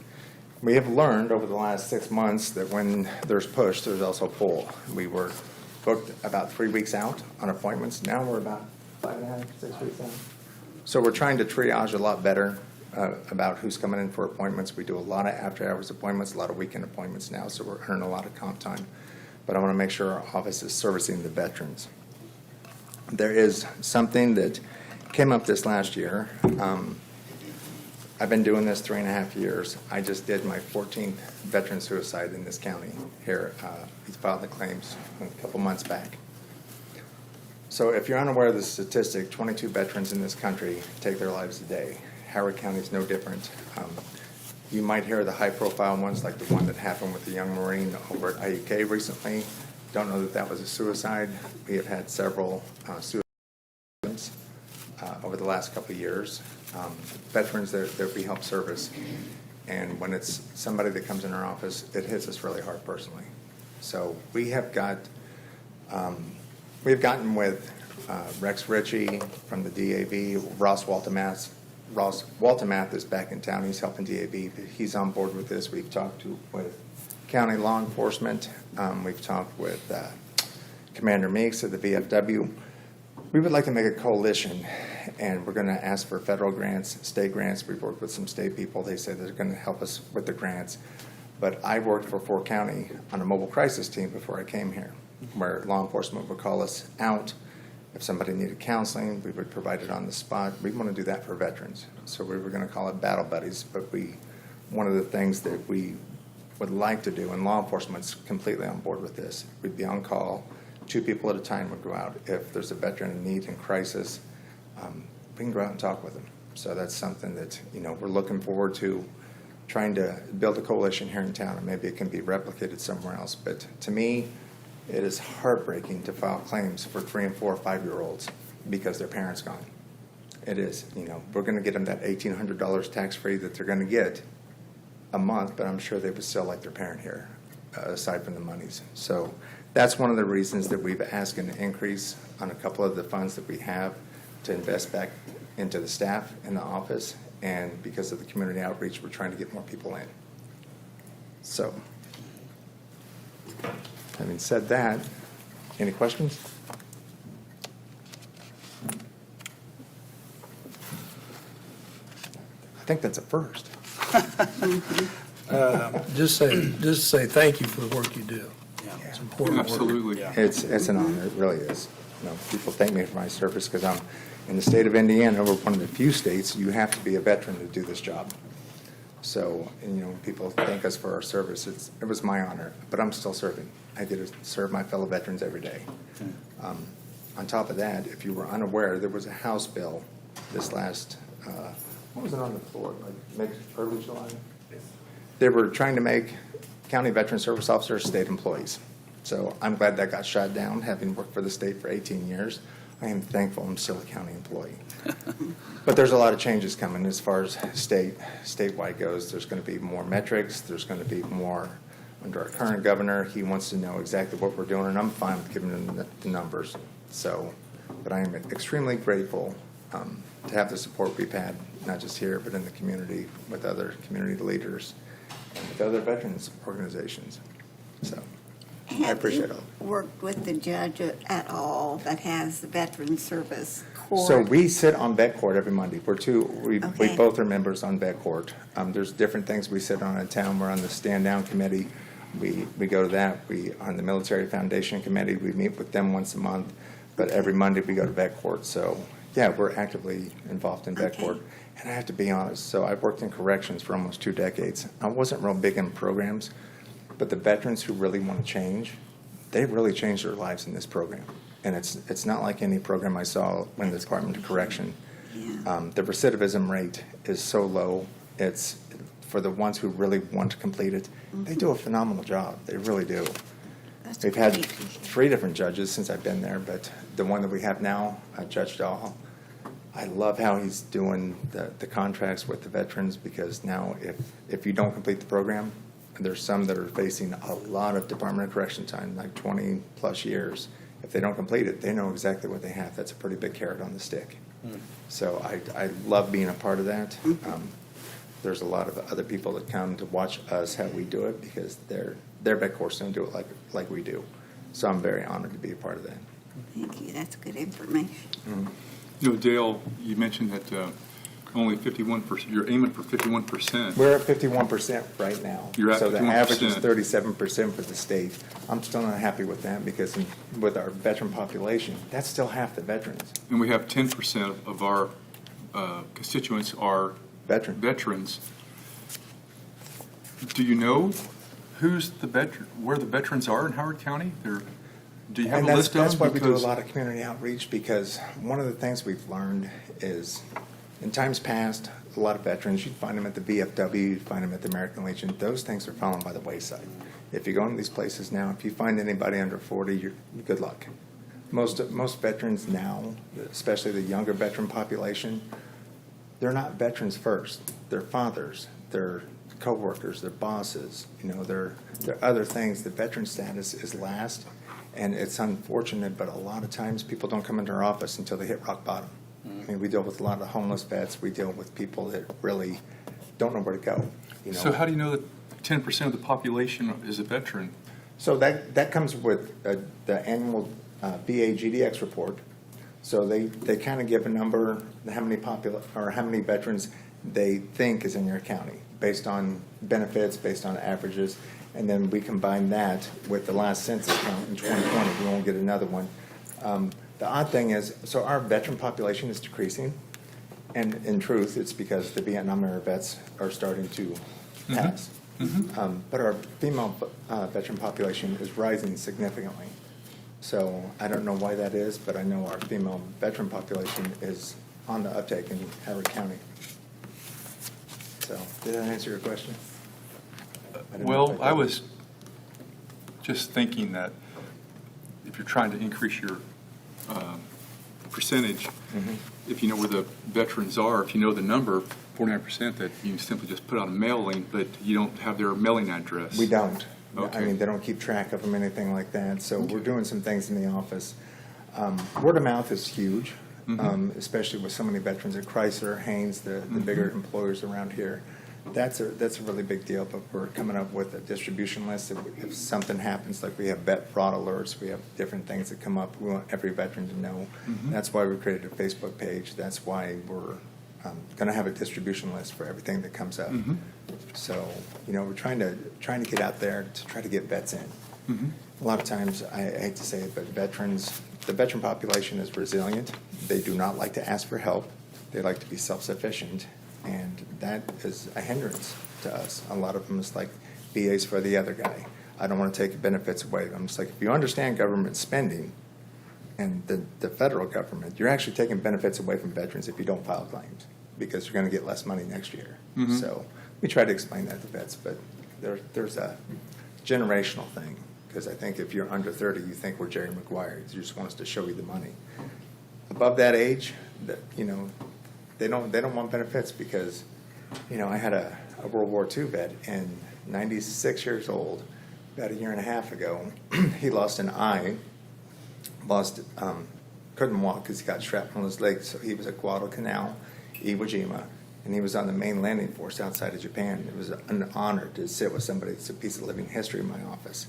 We have learned over the last 6 months that when there's push, there's also pull. We were booked about 3 weeks out on appointments. Now we're about 5.5, 6 weeks out. So we're trying to triage a lot better about who's coming in for appointments. We do a lot of after-hours appointments, a lot of weekend appointments now, so we're earning a lot of comp time. But I want to make sure our office is servicing the veterans. There is something that came up this last year. I've been doing this 3.5 years. I just did my 14th veteran suicide in this county here. He filed the claims a couple months back. So if you're unaware of the statistic, 22 veterans in this country take their lives a day. Howard County is no different. You might hear the high-profile ones, like the one that happened with the young Marine over at IUK recently. Don't know that that was a suicide. We have had several suicides over the last couple of years. Veterans that we help service, and when it's somebody that comes in our office, it hits us really hard personally. So we have gotten with Rex Ritchie from the DAV. Ross Waltemath is back in town. He's helping DAV. He's on board with this. We've talked with county law enforcement. We've talked with Commander Meeks of the VFW. We would like to make a coalition, and we're going to ask for federal grants, state grants. We've worked with some state people. They say they're going to help us with the grants. But I worked for Fort County on a mobile crisis team before I came here, where law enforcement would call us out. If somebody needed counseling, we would provide it on the spot. We want to do that for veterans. So we were going to call it Battle Buddies, but one of the things that we would like to do, and law enforcement's completely on board with this, we'd be on call. 2 people at a time would go out. If there's a veteran in need and crisis, we can go out and talk with them. So that's something that, we're looking forward to, trying to build a coalition here in town, and maybe it can be replicated somewhere else. But to me, it is heartbreaking to file claims for 3- and 4- or 5-year-olds because their parents gone. It is. We're going to get them that $1,800 tax-free that they're going to get a month, but I'm sure they would still like their parent here, aside from the monies. So that's one of the reasons that we've asked an increase on a couple of the funds that we have to invest back into the staff in the office. And because of the community outreach, we're trying to get more people in. So, having said that, any questions? I think that's a first. Just say thank you for the work you do. It's important work. Absolutely. It's an honor, it really is. People thank me for my service because I'm in the state of Indiana. We're one of the few states you have to be a veteran to do this job. So, when people thank us for our service, it was my honor, but I'm still serving. I get to serve my fellow veterans every day. On top of that, if you were unaware, there was a House bill this last, what was it on the floor, like early July? They were trying to make county veteran service officers state employees. So I'm glad that got shot down, having worked for the state for 18 years. I am thankful I'm still a county employee. But there's a lot of changes coming as far as statewide goes. There's going to be more metrics. There's going to be more under our current governor. He wants to know exactly what we're doing, and I'm fine with giving him the numbers. So, but I am extremely grateful to have the support we've had, not just here, but in the community with other community leaders and with other veterans organizations. So I appreciate it. Have you worked with the judge at all that has the Veteran Service Court? So we sit on vet court every Monday. We Okay. both are members on vet court. There's different things we sit on in town. We're on the stand down committee. We go to that. On the Military Foundation Committee, we meet with them once a month. But every Monday we go to vet court. So yeah, we're actively involved in vet court. And I have to be honest, so I've worked in corrections for almost 2 decades. I wasn't real big in programs, but the veterans who really want to change, they really changed their lives in this program. And it's not like any program I saw in the Department of Correction. The recidivism rate is so low. It's for the ones who really want to complete it. They do a phenomenal job. They really do. We've had 3 different judges since I've been there, but the one that we have now, Judge Dahl, I love how he's doing the contracts with the veterans, because now if you don't complete the program, and there's some that are facing a lot of Department of Correction time, like 20 plus years. If they don't complete it, they know exactly what they have. That's a pretty big carrot on the stick. So I love being a part of that. There's a lot of other people that come to watch us how we do it, because their vet course don't do it like we do. So I'm very honored to be a part of that. Thank you. That's good information. Dale, you mentioned that only 51%, you're aiming for 51%. We're at 51% right now. You're at So the average is 51%. 37% for the state. I'm still not happy with that because with our veteran population, that's still half the veterans. And we have 10% of our constituents are veterans. Do you know who's the veteran, where the veterans are in Howard County? Do you have And a list of them? that's why we do a Because- lot of community outreach, because one of the things we've learned is, in times past, a lot of veterans, you'd find them at the VFW, you'd find them at the American Legion. Those things are falling by the wayside. If you go into these places now, if you find anybody under 40, you're good luck. Most veterans now, especially the younger veteran population, they're not veterans first. They're fathers, they're coworkers, they're bosses. You know, they're other things. The veteran status is last, and it's unfortunate, but a lot of times people don't come into our office until they hit rock bottom. I mean, we deal with a lot of homeless vets. We deal with people that really don't know where to go. You know? So how do you know that 10% of the population is a veteran? So that comes with the annual VA GDX report. So they kind of give a number, how many veterans they think is in your county, based on benefits, based on averages, and then we combine that with the last census count in 2020. We won't get another one. The odd thing is, so our veteran population is decreasing, and in truth, it's because the Vietnam era vets are starting to pass. But our female veteran population is rising significantly. So I don't know why that is, but I know our female veteran population is on the uptake in Howard County. So, did that answer your question? Well, I was just thinking that if you're trying to increase your percentage, if you know where the veterans are, if you know the number, 49%, that you simply just put out a mailing, but you don't have their mailing address. We don't. Okay. I mean, they don't keep track of them, anything like that. So we're doing some things in the office. Word of mouth is huge, especially with so many veterans at Chrysler, Haynes, the bigger employers around here. That's a really big deal, but we're coming up with a distribution list. If something happens, like we have vet fraud alerts, we have different things that come up, we want every veteran to know. That's why we created a Facebook page. That's why we're going to have a distribution list for everything that comes up. So, you know, we're trying to get out there to try to get vets in. A lot of times, I hate to say it, but the veteran population is resilient. They do not like to ask for help. They like to be self-sufficient. And that is a hindrance to us. A lot of them is like VA's for the other guy. I don't want to take benefits away. I'm just like, if you understand government spending and the federal government, you're actually taking benefits away from veterans if you don't file claims, because you're going to get less money next year. So we try to explain that to vets, but there's a generational thing, because I think if you're under 30, you think we're Jerry Maguire. You just want us to show you the money. Above that age, you know, they don't want benefits, because, you know, I had a World War II vet, and 96 years old, about a year and a half ago, he lost an eye, couldn't walk because he got shrapnel in his leg, so he was at Guadalcanal, Iwo Jima, and he was on the main landing force outside of Japan. It was an honor to sit with somebody that's a piece of living history in my office.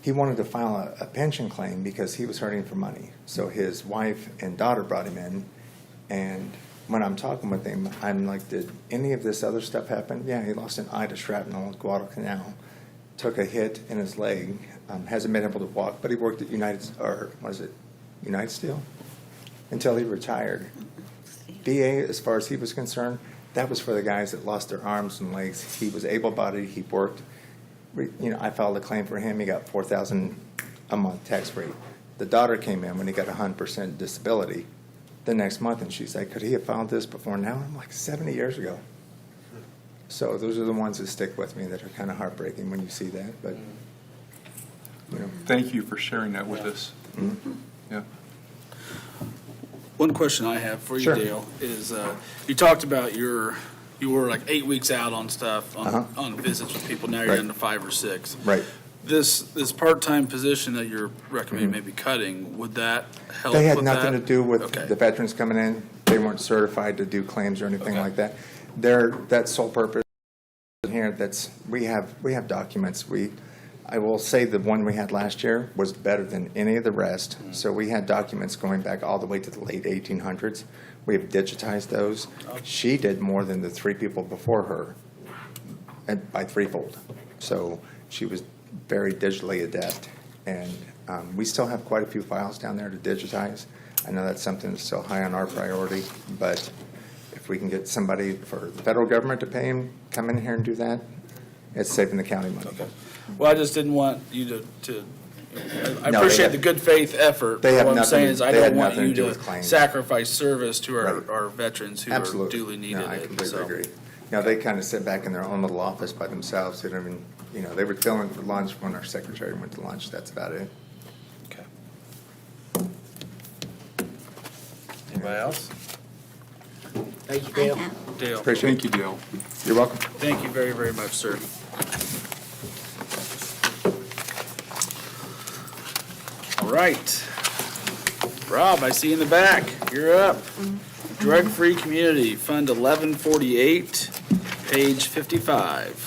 He wanted to file a pension claim because he was hurting for money. So his wife and daughter brought him in, and when I'm talking with him, I'm like, did any of this other stuff happen? Yeah, he lost an eye to shrapnel at Guadalcanal, took a hit in his leg, hasn't been able to walk, but he worked at United Steel? Until he retired. VA, as far as he was concerned, that was for the guys that lost their arms and legs. He was able-bodied, he worked. You know, I filed a claim for him, he got $4,000 a month tax-free. The daughter came in when he got 100% disability the next month, and she's like, could he have filed this before now? I'm like, 70 years ago. So those are the ones that stick with me, that are kind of heartbreaking when you see that, but, you know. Thank you for sharing that with us. Yeah. One question I have for you, Sure. Dale, is you talked about you were like 8 weeks out on stuff, on visits with people. Now you're Right. down to 5 or 6. Right. This part-time position that you're recommending maybe cutting, would that help They had with nothing to that? do with Okay. the veterans coming in. They weren't certified to do claims or anything like that. That sole purpose here, we have documents. I will say the one we had last year was better than any of the rest. So we had documents going back all the way to the late 1800s. We've digitized those. She did more than the 3 people before her, and by threefold. So she was very digitally adept. And we still have quite a few files down there to digitize. I know that's something that's still high on our priority, but if we can get somebody for the federal government to pay him, come in here and do that, it's saving the county money. Well, I just didn't want you to I No, appreciate they the good faith effort. they but have what I'm nothing- saying is I they had don't want nothing to you do to with claims. sacrifice service to Right. our veterans who are Absolutely. duly needed. No, I it, completely so. agree. They kind of sit back in their own little office by themselves. They don't even, they would fill in for lunch when our secretary went to lunch. That's about it. Okay. Anybody else? Thank you, Dale. Dale. Appreciate Thank you, Dale. You're welcome. Thank you very, very much, sir. All right. Rob, I see you in the back. You're up. Drug-Free Community, Fund 1148, page 55.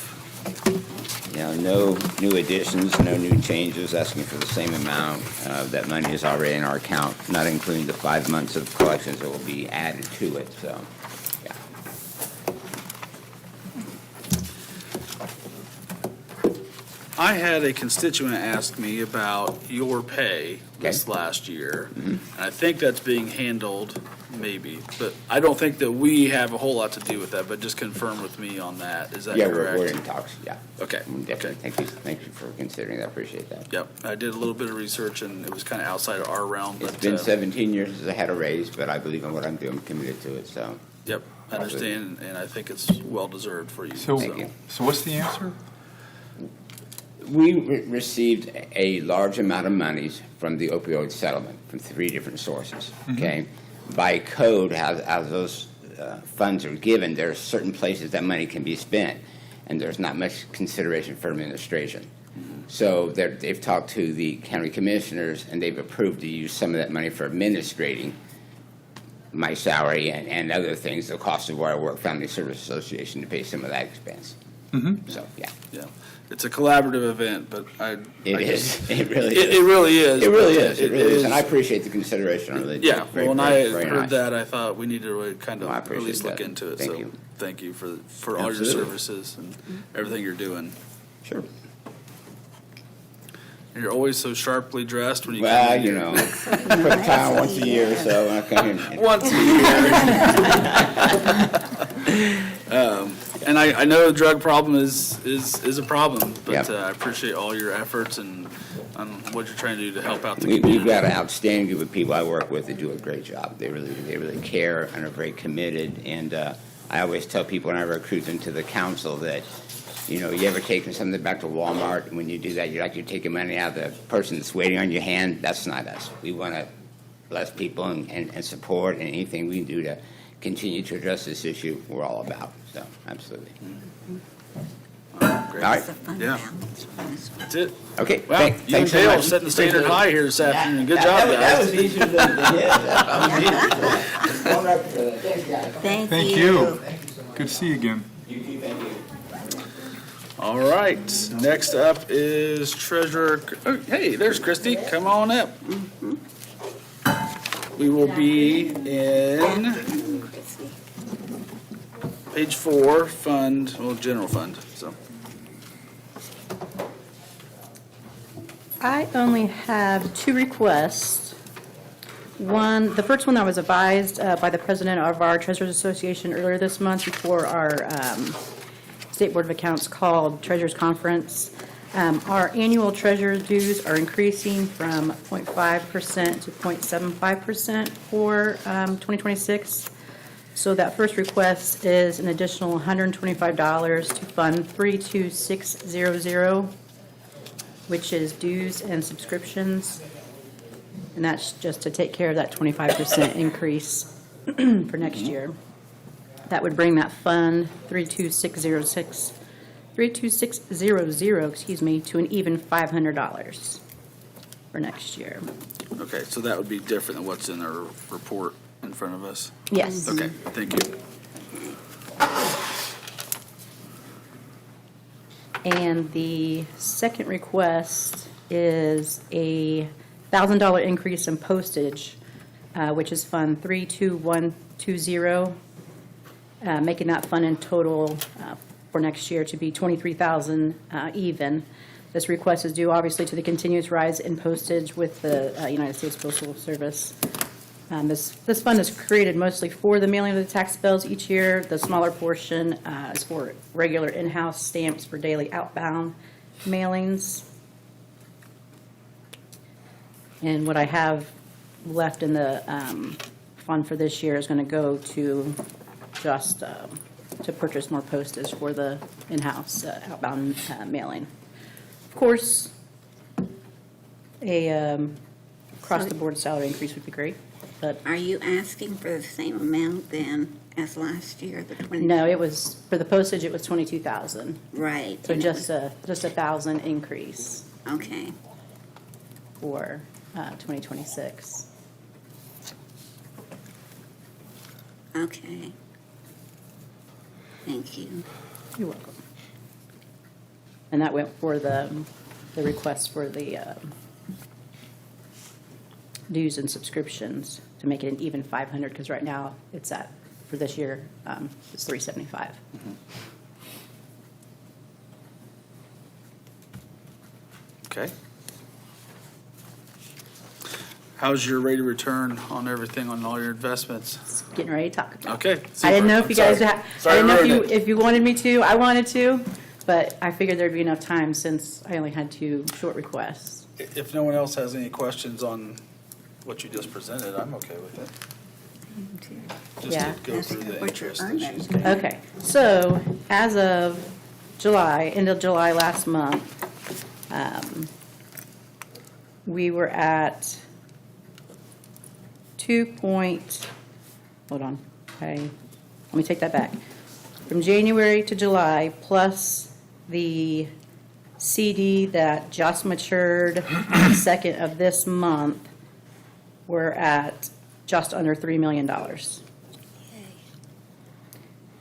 No new additions, no new changes, asking for the same amount. That money is already in our account, not including the 5 months of collections that will be added to it, so, yeah. I had a constituent ask me about your pay this last year, and I think that's being handled, maybe, but I don't think that we have a whole lot to do with that, but just confirm with me on that. Is that Yeah, correct? we're in talks, yeah. Okay, Definitely. Thank you for considering that, appreciate that. Yep, I did a little bit of research, and it was kind of outside of our realm, It's but, been 17 years since I had a raise, but I believe in what I'm doing, committed to it, so. yep, I understand, and I think it's well-deserved for you. So, Thank you. so what's the answer? We received a large amount of monies from the opioid settlement from 3 different sources, okay? By code, as those funds are given, there are certain places that money can be spent, and there's not much consideration for administration. So they've talked to the county commissioners, and they've approved to use some of that money for administrating my salary and other things, the cost of where I work, Family Service Association, to pay some of that expense. So, yeah. Yeah, it's a collaborative event, but It is. It really It is. really is. It really but is. It really is. And I appreciate the consideration. I really do. Yeah, Very, well, when very, I very heard nice. that, I thought we needed to really kind of I at appreciate least look that. into it. Thank So you. thank you for all your Absolutely. services and everything you're doing. Sure. And you're always so sharply dressed when you come Well, in you here. know, quick time once a year, so I come here. Once a year. And I know the drug problem is a problem, but Yep. I appreciate all your efforts and on what you're trying to do to help out the We've community. got an outstanding group of people I work with that do a great job. They really care and are very committed. And I always tell people when I recruit them to the council that, you ever taken something back to Walmart, and when you do that, you're taking money out of the person that's waiting on your hand. That's not us. We want to bless people and support, and anything we can do to continue to address this issue, we're all about. So, absolutely. Great. All right. Yeah. That's it. Okay. Well, you and thanks so Dale much. setting the standard Appreciate it. high here this afternoon. Good That- job, that guys. was easier than Thanks, guys. Thank you. Good to see you again. You too, thank you. All right, next up is Treasurer, oh, hey, there's Christie, come on up. We will be in page 4, general fund, so. I only have 2 requests. One, the first one I was advised by the president of our Treasurers Association earlier this month before our State Board of Accounts called Treasurers Conference. Our annual treasurer's dues are increasing from 0.5% to 0.75% for 2026. So that first request is an additional $125 to Fund 32600, which is dues and subscriptions. And that's just to take care of that 25% increase for next year. That would bring that fund 32600, to an even $500 for next year. Okay, so that would be different than what's in our report in front of us? Yes. Okay, thank you. And the second request is a $1,000 increase in postage which is Fund 32120, making that fund in total for next year to be $23,000 even. This request is due obviously to the continuous rise in postage with the United States Postal Service. This fund is created mostly for the mailing of the tax bills each year. The smaller portion is for regular in-house stamps for daily outbound mailings. And what I have left in the fund for this year is going to go to just to purchase more postage for the in-house outbound mailing. Of course, a across-the-board salary increase would be great, but... Are you asking for the same amount then as last year, the 20? No, it was, for the postage, it was 22,000. Right. So just a 1,000 increase Okay. for 2026. Okay. Thank you. You're welcome. And that went for the request for the dues and subscriptions to make it an even 500, because right now it's at, for this year, it's 375. Okay. How's your rate of return on everything, on all your investments? Getting ready to talk about. Okay. I didn't know if you guys, Sorry. I Sorry didn't know to ruin it. if you wanted me to, I wanted to, but I figured there'd be enough time since I only had 2 short requests. If no one else has any questions on what you just presented, I'm okay with it. Just Yeah. to go through the What you're interest that earning. she's getting. Okay, so as of July, end of July last month, we were at hold on, okay, let me take that back. From January to July, plus the CD that just matured on the 2nd of this month, we're at just under $3 million.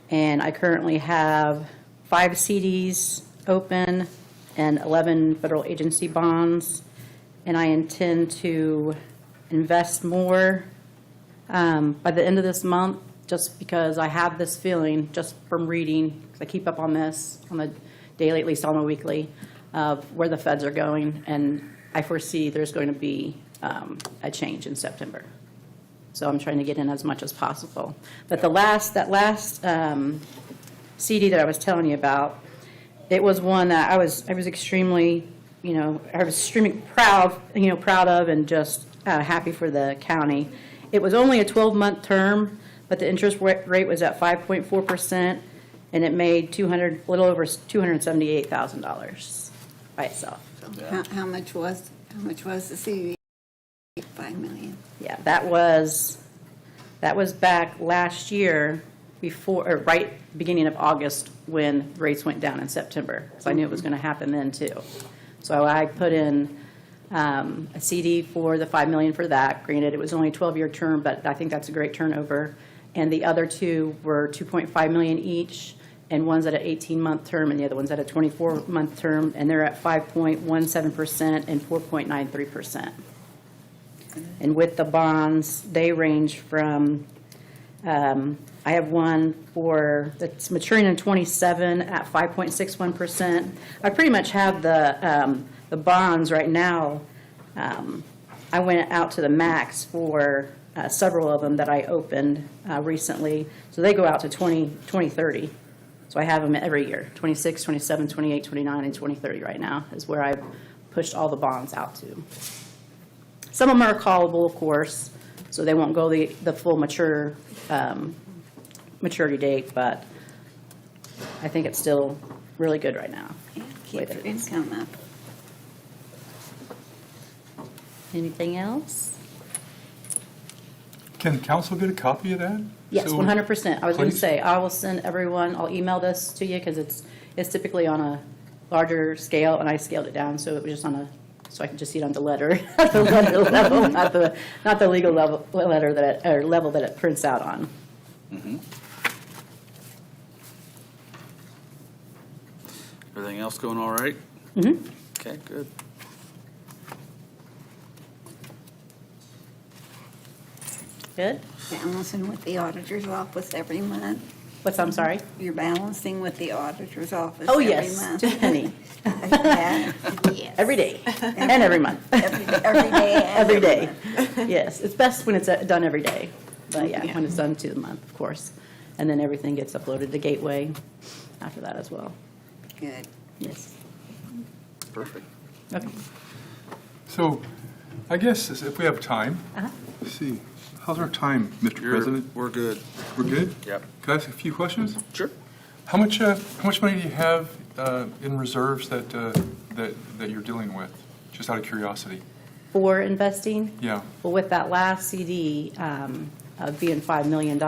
And I currently have 5 CDs open and 11 federal agency bonds, and I intend to invest more by the end of this month, just because I have this feeling, just from reading, because I keep up on this on the daily, at least on a weekly, of where the feds are going, and I foresee there's going to be a change in September. So I'm trying to get in as much as possible. But that last CD that I was telling you about, it was one that I was extremely, I was extremely proud of, and just happy for the county. It was only a 12-month term, but the interest rate was at 5.4%, and it made a little over $278,000 by itself. How much was the CD? 5 million. Yeah, that was back last year, before, or right beginning of August, when rates went down in September. So I knew it was going to happen then too. So I put in a CD for the 5 million for that. Granted, it was only a 12-year term, but I think that's a great turnover. And the other 2 were 2.5 million each, and one's at an 18-month term, and the other one's at a 24-month term, and they're at 5.17% and 4.93%. And with the bonds, they range from, I have one that's maturing in 27 at 5.61%. I pretty much have the bonds right now. I went out to the max for several of them that I opened recently. So they go out to 2030. So I have them every year, 26, 27, 28, 29, and 2030 right now is where I've pushed all the bonds out to. Some of them are callable, of course, so they won't go the full maturity date, but I think it's still really good right now. Yeah, keep your income up. Anything else? Can council get a copy of that? Yes, So- 100%. I was going to Please. say, I will send everyone, I'll email this to you because it's typically on a larger scale, and I scaled it down, so it was just on so I can just see it on the letter, the letter level, not the legal level level that it prints out on. Mhm. Everything else going all right? Mm-hmm. Okay, good. Good. Balancing with the auditor's office every month. What's, I'm sorry? You're balancing with the auditor's office Oh, every yes, month. honey. Yeah. Every day, and every month. Every day and Every every day. month. Yes, it's best when it's done every day. But yeah, Yeah. when it's done to the month, of course. And then everything gets uploaded to Gateway after that as well. Good. Yes. Perfect. Okay. So I guess if we have time, Uh-huh. let's see, how's our time, Mr. President? We're good. We're good? Yep. Can I ask a few questions? Sure. How much money do you have in reserves that you're dealing with? Just out of curiosity. For investing? Yeah. Well, with that last CD of being $5 million,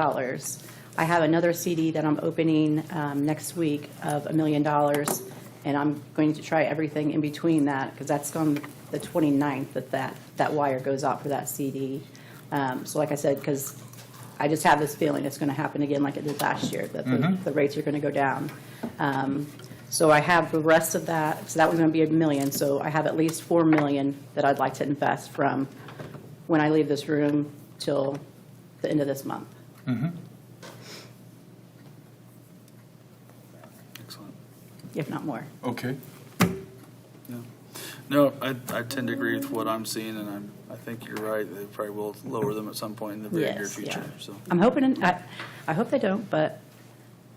I have another CD that I'm opening next week of $1 million, and I'm going to try everything in between that, because that's on the 29th that wire goes out for that CD. So like I said, because I just have this feeling it's going to happen again like it did last year, that the rates are going to go down. So I have the rest of that, so that was going to be $1 million, so I have at least $4 million that I'd like to invest from when I leave this room till the end of this month. Excellent. If not more. Okay. No, I tend to agree with what I'm seeing, and I think you're right. They probably will lower them at some point in the very near Yes, future. yeah. So I'm hoping, I hope they don't, but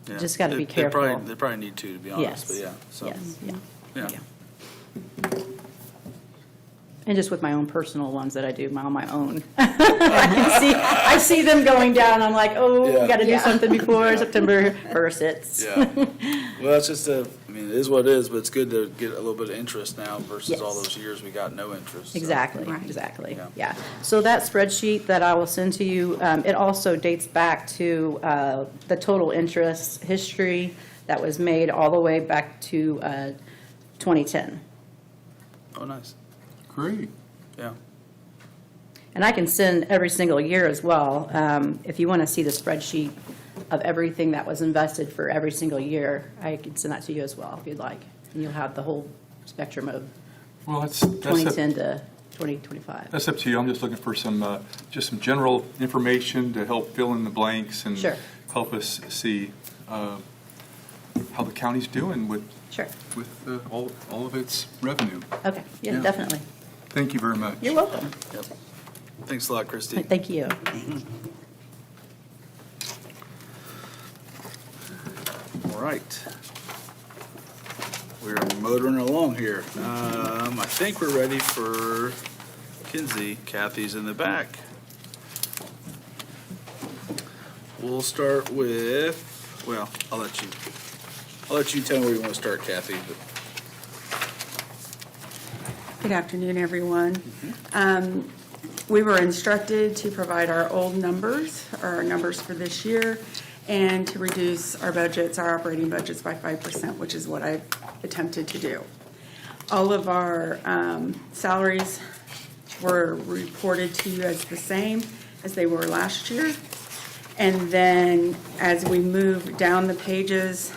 yeah. just got to be They careful. They probably need to be honest. Yes. But yeah. So Yes, yeah. yeah. Yeah. And just with my own personal ones that I do on my own. I see them going down. I'm like, oh, Yeah. we got to do Yeah. something before September 1st hits. Yeah. Well, it's just it is what it is, but it's good to get a little bit of interest now versus all Yes. those years we got no interest. so. Exactly, exactly, yeah. So that spreadsheet that I will send to you, it also dates back to the total interest history that was made all the way back to 2010. Oh, nice. Great. Yeah. And I can send every single year as well. If you want to see the spreadsheet of everything that was invested for every single year, I can send that to you as well, if you'd like. And you'll have the whole spectrum of Well, that's 2010 to 2025. That's up to you. I'm just looking for some, just some general information to help fill in the blanks and Sure. help us see how the county's doing with Sure. with all of its revenue. Okay, yeah, Yeah. definitely. Thank you very much. You're welcome. Yep. Thanks a lot, Christy. Thank you. All right. We're motoring along here. I think we're ready for Kinsey. Kathy's in the back. We'll start with, well, I'll let you tell me where you want to start, Kathy. But Good afternoon, everyone. We were instructed to provide our old numbers, or our numbers for this year, and to reduce our budgets, our operating budgets by 5%, which is what I've attempted to do. All of our salaries were reported to you as the same as they were last year. And then as we move down the pages,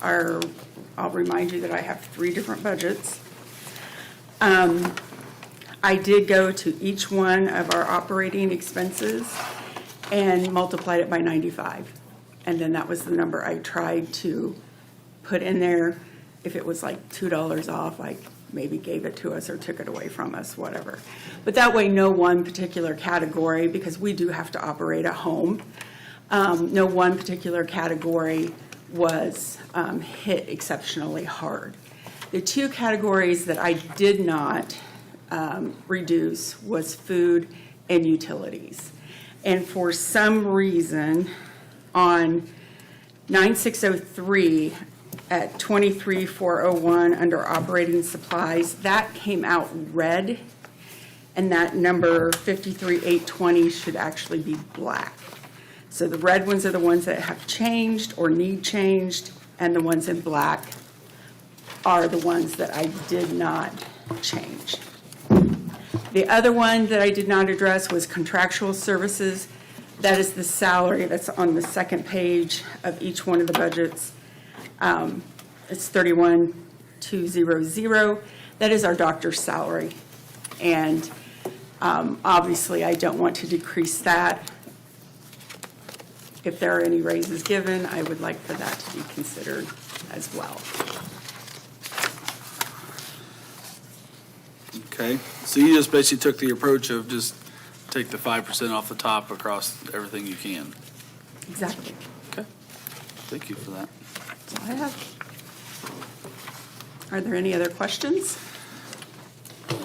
I'll remind you that I have 3 different budgets. I did go to each one of our operating expenses and multiplied it by 95. And then that was the number I tried to put in there. If it was like $2 off, I maybe gave it to us or took it away from us, whatever. But that way, no one particular category, because we do have to operate a home, no one particular category was hit exceptionally hard. The 2 categories that I did not reduce was food and utilities. And for some reason, on 9603 at 23401 under operating supplies, that came out red, and that number 53820 should actually be black. So the red ones are the ones that have changed or need changed, and the ones in black are the ones that I did not change. The other one that I did not address was contractual services. That is the salary that's on the second page of each one of the budgets. It's 31200. That is our doctor's salary. And Obviously, I don't want to decrease that. If there are any raises given, I would like for that to be considered as well. Okay, so you just basically took the approach of just take the 5% off the top across everything you can. Exactly. Okay, thank you for that. That's all I have. Are there any other questions?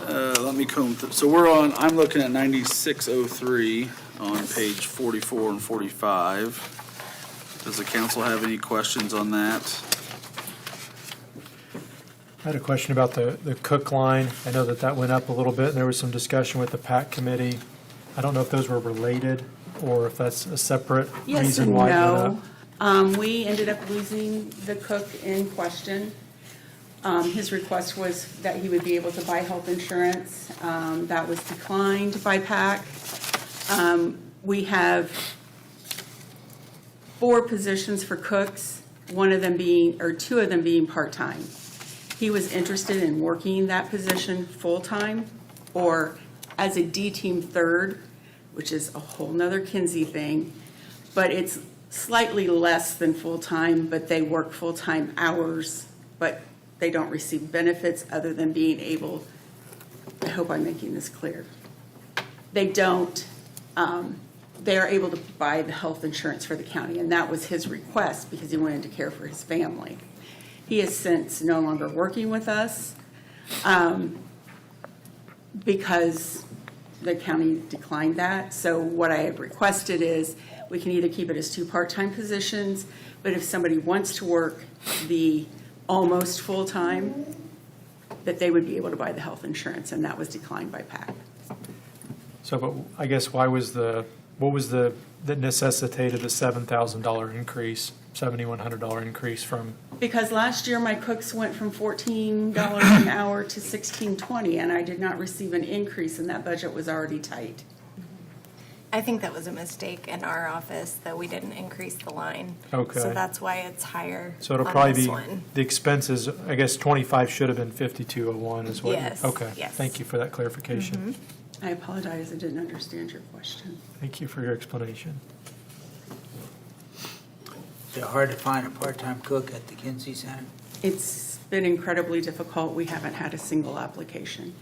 Let me comb through. So we're on, I'm looking at 9603 on page 44 and 45. Does the council have any questions on that? I had a question about the cook line. I know that went up a little bit, and there was some discussion with the PAC committee. I don't know if those were related, or if that's a separate Yes reason and why it went up. no. We ended up losing the cook in question. His request was that he would be able to buy health insurance. That was declined by PAC. We have 4 positions for cooks, two of them being part-time. He was interested in working that position full-time or as a D-team third, which is a whole nother Kinsey thing, but it's slightly less than full-time, but they work full-time hours, but they don't receive benefits other than being able, I hope I'm making this clear. They don't, they are able to buy the health insurance for the county, and that was his request because he wanted to care for his family. He is since no longer working with us because the county declined that. So what I have requested is we can either keep it as 2 part-time positions, but if somebody wants to work the almost full-time, that they would be able to buy the health insurance, and that was declined by PAC. So, but I guess what was that necessitated the $7,000 increase, $7,100 increase from? Because last year, my cooks went from $14 an hour to $16.20, and I did not receive an increase, and that budget was already tight. I think that was a mistake in our office, that we didn't increase the line. Okay. So that's why it's higher So it'll on probably this be, one. the expenses, I guess 25 should have been 5201 is what? Yes, Okay, yes. thank you for that clarification. Mm-hmm. I apologize, I didn't understand your question. Thank you for your explanation. Is it hard to find a part-time cook at the Kinsey Center? It's been incredibly difficult. We haven't had a single application.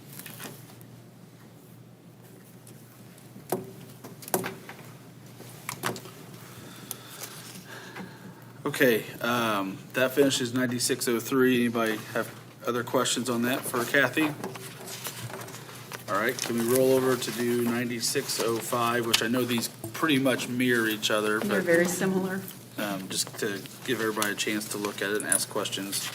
Okay, that finishes 9603. Anybody have other questions on that for Kathy? All right, can we roll over to do 9605, which I know these pretty much mirror each other, They're but very similar. just to give everybody a chance to look at it and ask questions.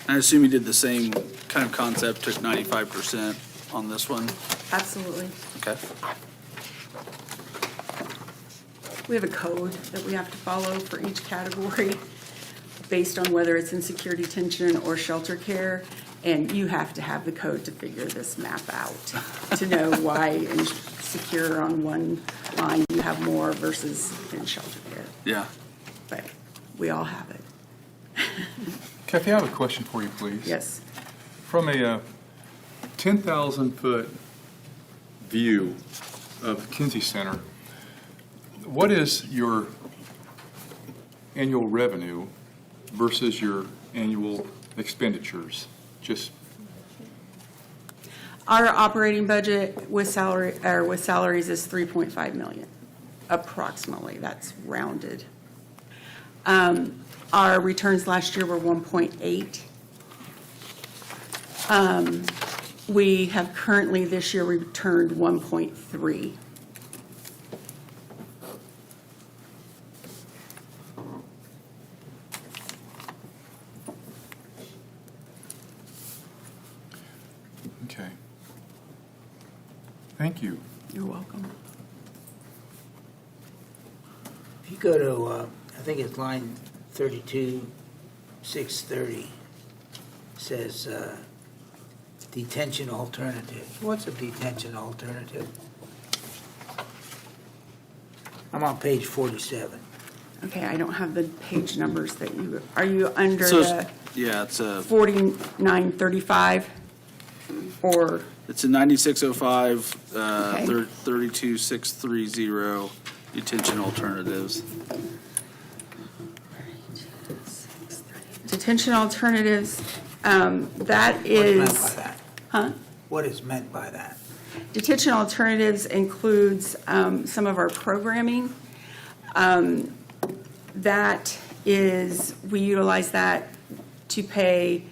I assume you did the same kind of concept, took 95% on this one? Absolutely. Okay. We have a code that we have to follow for each category based on whether it's in secure detention or shelter care. And you have to have the code to figure this map out, to know why in secure on one line you have more versus in shelter care. Yeah. But we all have it. Kathy, I have a question for you, please. Yes. From a 10,000-foot view of Kinsey Center, what is your annual revenue versus your annual expenditures? Just Our operating budget with salaries is 3.5 million, approximately. That's rounded. Our returns last year were 1.8. We have currently this year returned 1.3. Thank you. You're welcome. If you go to, I think it's line 32, 630, says detention alternative. What's a detention alternative? I'm on page 47. Okay, I don't have the page numbers that you, are you under So the it's- yeah, it's a, 4935? Or, it's a 9605, Okay. 32630 detention alternatives. detention alternatives, that What's is. meant by that? Huh? What is meant by that? Detention alternatives includes some of our programming. That is, we utilize that to pay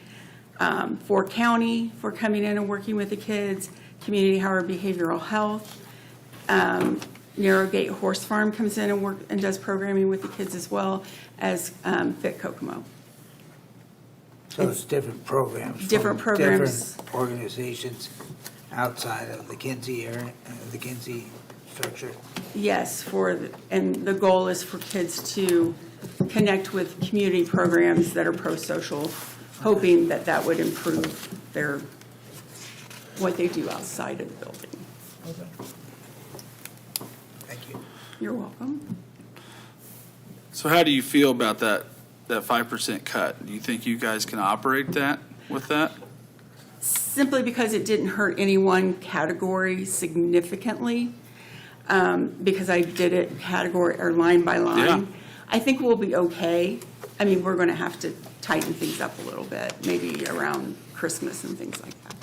for county, for coming in and working with the kids, Community Howard Behavioral Health. Narrowgate Horse Farm comes in and does programming with the kids as well as Fit Kokomo. So it's different programs. from Different programs. Different organizations outside of the Kinsey area, the Kinsey structure. Yes, and the goal is for kids to connect with community programs that are pro-social, hoping that that would improve what they do outside of the building. Thank you. You're welcome. So how do you feel about that 5% cut? Do you think you guys can operate that with that? Simply because it didn't hurt any one category significantly, because I did it category or line by line. Yeah. I think we'll be okay. I mean, we're going to have to tighten things up a little bit, maybe around Christmas and things like that.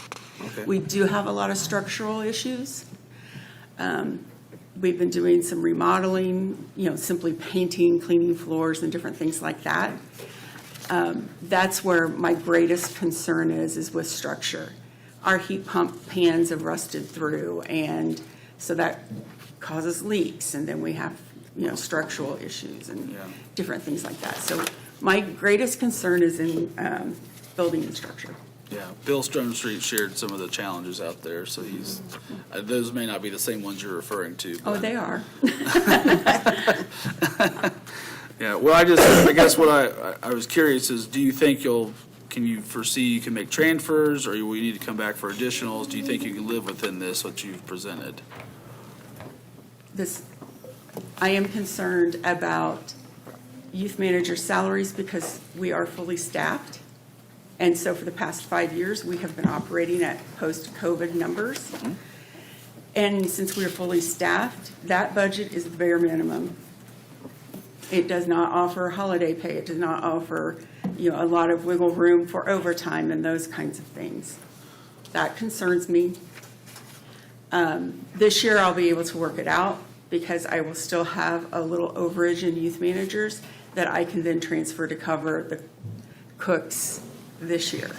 Okay. We do have a lot of structural issues. We've been doing some remodeling, simply painting, cleaning floors and different things like that. That's where my greatest concern is with structure. Our heat pump pans have rusted through, and so that causes leaks, and then we have, structural issues and different things like that. So my greatest concern is in building and structure. Yeah, Bill Stone Street shared some of the challenges out there, so those may not be the same ones you're referring to. Oh, but- they are. Yeah, well, I guess what I was curious is, do you think can you foresee you can make transfers, or will you need to come back for additionals? Do you think you can live within what you've presented? I am concerned about youth manager salaries because we are fully staffed. And so for the past 5 years, we have been operating at post-COVID numbers. And since we are fully staffed, that budget is the bare minimum. It does not offer holiday pay. It does not offer, a lot of wiggle room for overtime and those kinds of things. That concerns me. This year, I'll be able to work it out because I will still have a little overage in youth managers that I can then transfer to cover the cooks this year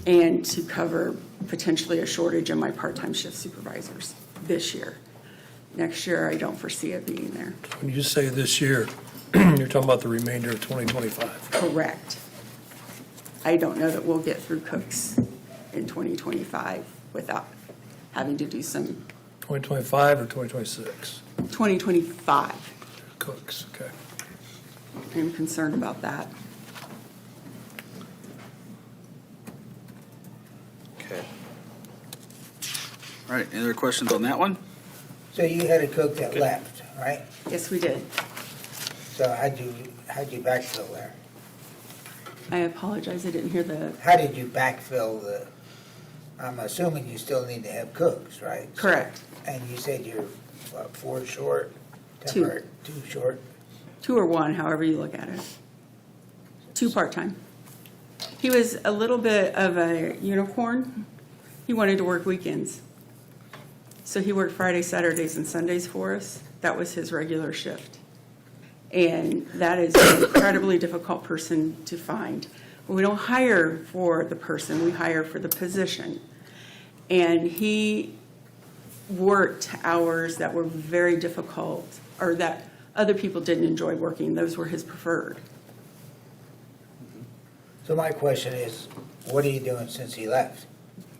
and to cover potentially a shortage in my part-time shift supervisors this year. Next year, I don't foresee it being there. When you say this year, you're talking about the remainder of 2025. Correct. I don't know that we'll get through cooks in 2025 without having to do some 2025 or 2026? 2025. Cooks, okay. I'm concerned about that. Okay. All right, any other questions on that one? So you had a cook that left, right? Yes, we did. So how'd you backfill there? I apologize, I didn't hear the, How did you backfill I'm assuming you still need to have cooks, right? correct, And you said you're, 4 short? Two. Or 2 short? 2 or 1, however you look at it. 2 part-time. He was a little bit of a unicorn. He wanted to work weekends. So he worked Fridays, Saturdays, and Sundays for us. That was his regular shift. And that is an incredibly difficult person to find. We don't hire for the person, we hire for the position. And he worked hours that were very difficult, or that other people didn't enjoy working. Those were his preferred. So my question is, what are you doing since he left?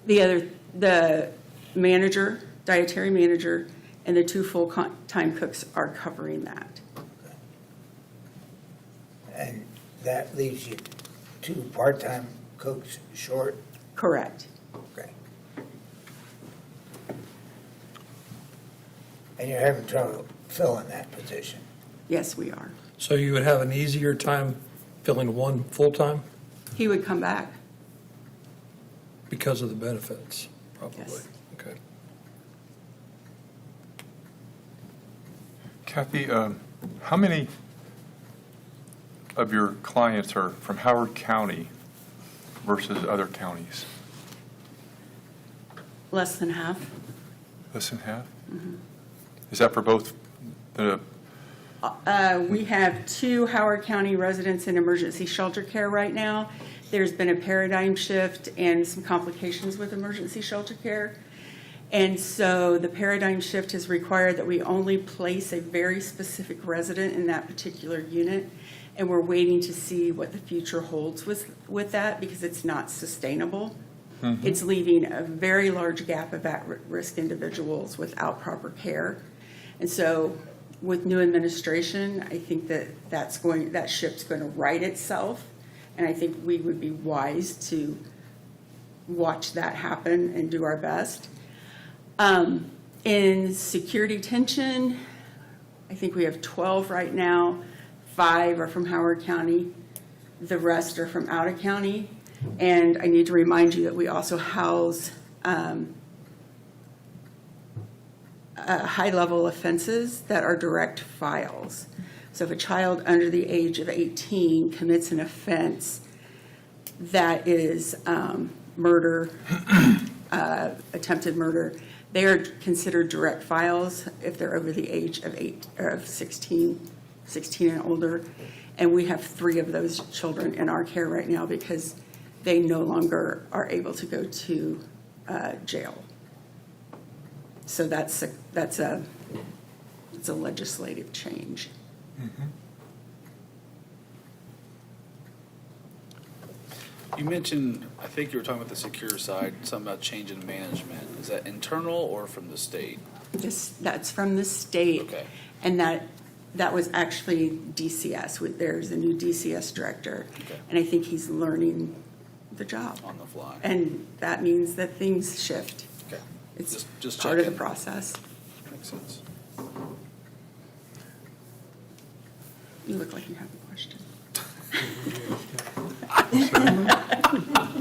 The manager dietary manager, and the 2 full-time cooks are covering that. And that leaves you 2 part-time cooks short? Correct. Okay. And you're having trouble filling that position? Yes, we are. So you would have an easier time filling one full-time He would come back. because of the benefits, probably? Yes. Okay. Kathy, how many of your clients are from Howard County versus other counties? Less than half. Less than half? Mhm. Is that for both the, We have 2 Howard County residents in emergency shelter care right now. There's been a paradigm shift and some complications with emergency shelter care. And so the paradigm shift has required that we only place a very specific resident in that particular unit. And we're waiting to see what the future holds with that, because it's not sustainable. Mhm. It's leaving a very large gap of at-risk individuals without proper care. And so with new administration, I think that ship's going to right itself. And I think we would be wise to watch that happen and do our best. In security detention, I think we have 12 right now. 5 are from Howard County. The rest are from out of county. And I need to remind you that we also house high-level offenses that are direct files. So if a child under the age of 18 commits an offense that is murder, attempted murder, they are considered direct files if they're over the age of 16 and older. And we have 3 of those children in our care right now because they no longer are able to go to jail. So that's a legislative change. You mentioned, I think you were talking about the secure side, something about change in management. Is that internal or from the state? That's from the state. Okay. And that was actually DCS. There's a new DCS director. Okay. And I think he's learning the job. On the fly. And that means that things shift. Okay. It's Just part of the checking. process. Makes sense. You look like you have a question.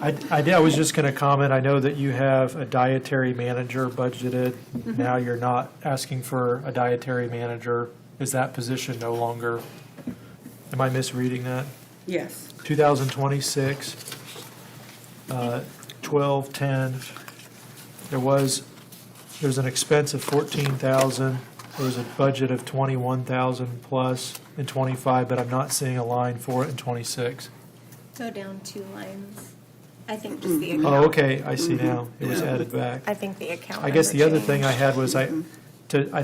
I was just going to comment, I know that you have a dietary manager budgeted. Now you're not asking for a dietary manager. Is that position no longer, am I misreading that? Yes. 2026, 1210, there's an expense of 14,000. There was a budget of 21,000 plus in 25, but I'm not seeing a line for it in 26. Go down 2 lines. I think just the account. Oh, okay, I see now. It was added back. I think the account. I guess number the other changed. thing I had was I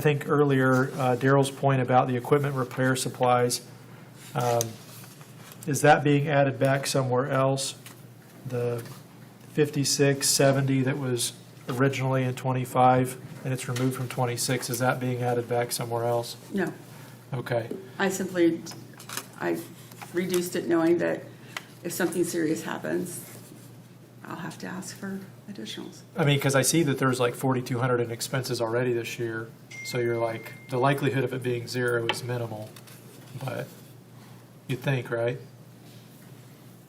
think earlier, Daryl's point about the equipment repair supplies, is that being added back somewhere else? The 56, 70 that was originally in 25 and it's removed from 26, is that being added back somewhere else? No. Okay. I reduced it knowing that if something serious happens, I'll have to ask for additionals. I mean, because I see that there's like 4,200 in expenses already this year, so you're like, the likelihood of it being 0 is minimal, but you'd think, right?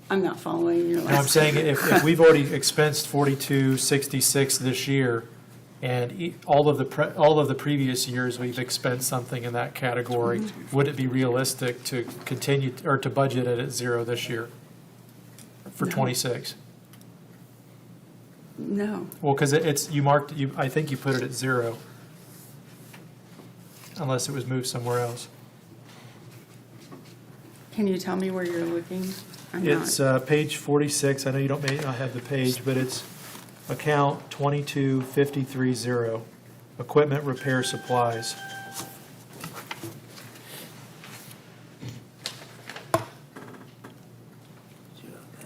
I'm not following your No, I'm last. saying if we've already expensed 4266 this year, and all of the previous years we've expensed something in that category, would it be realistic to continue, or to budget it at 0 this year for No. 26? No. Well, because I think you put it at 0, unless it was moved somewhere else. Can you tell me where you're looking? I'm It's not. page 46. I know you may not have the page, but it's account 22530, equipment repair supplies.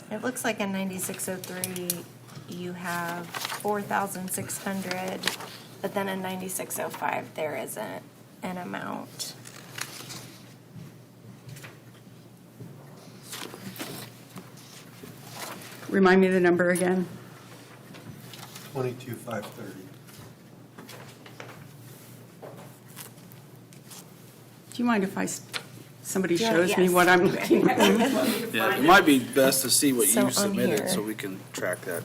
It looks like in 9603, you have 4,600 But then in 9605, there isn't an amount. Remind me the number again. 22,530. Do you mind if somebody Yeah, shows me yes. what I'm looking at? Yeah, it might be best to see what So you on submitted here- so we can track that.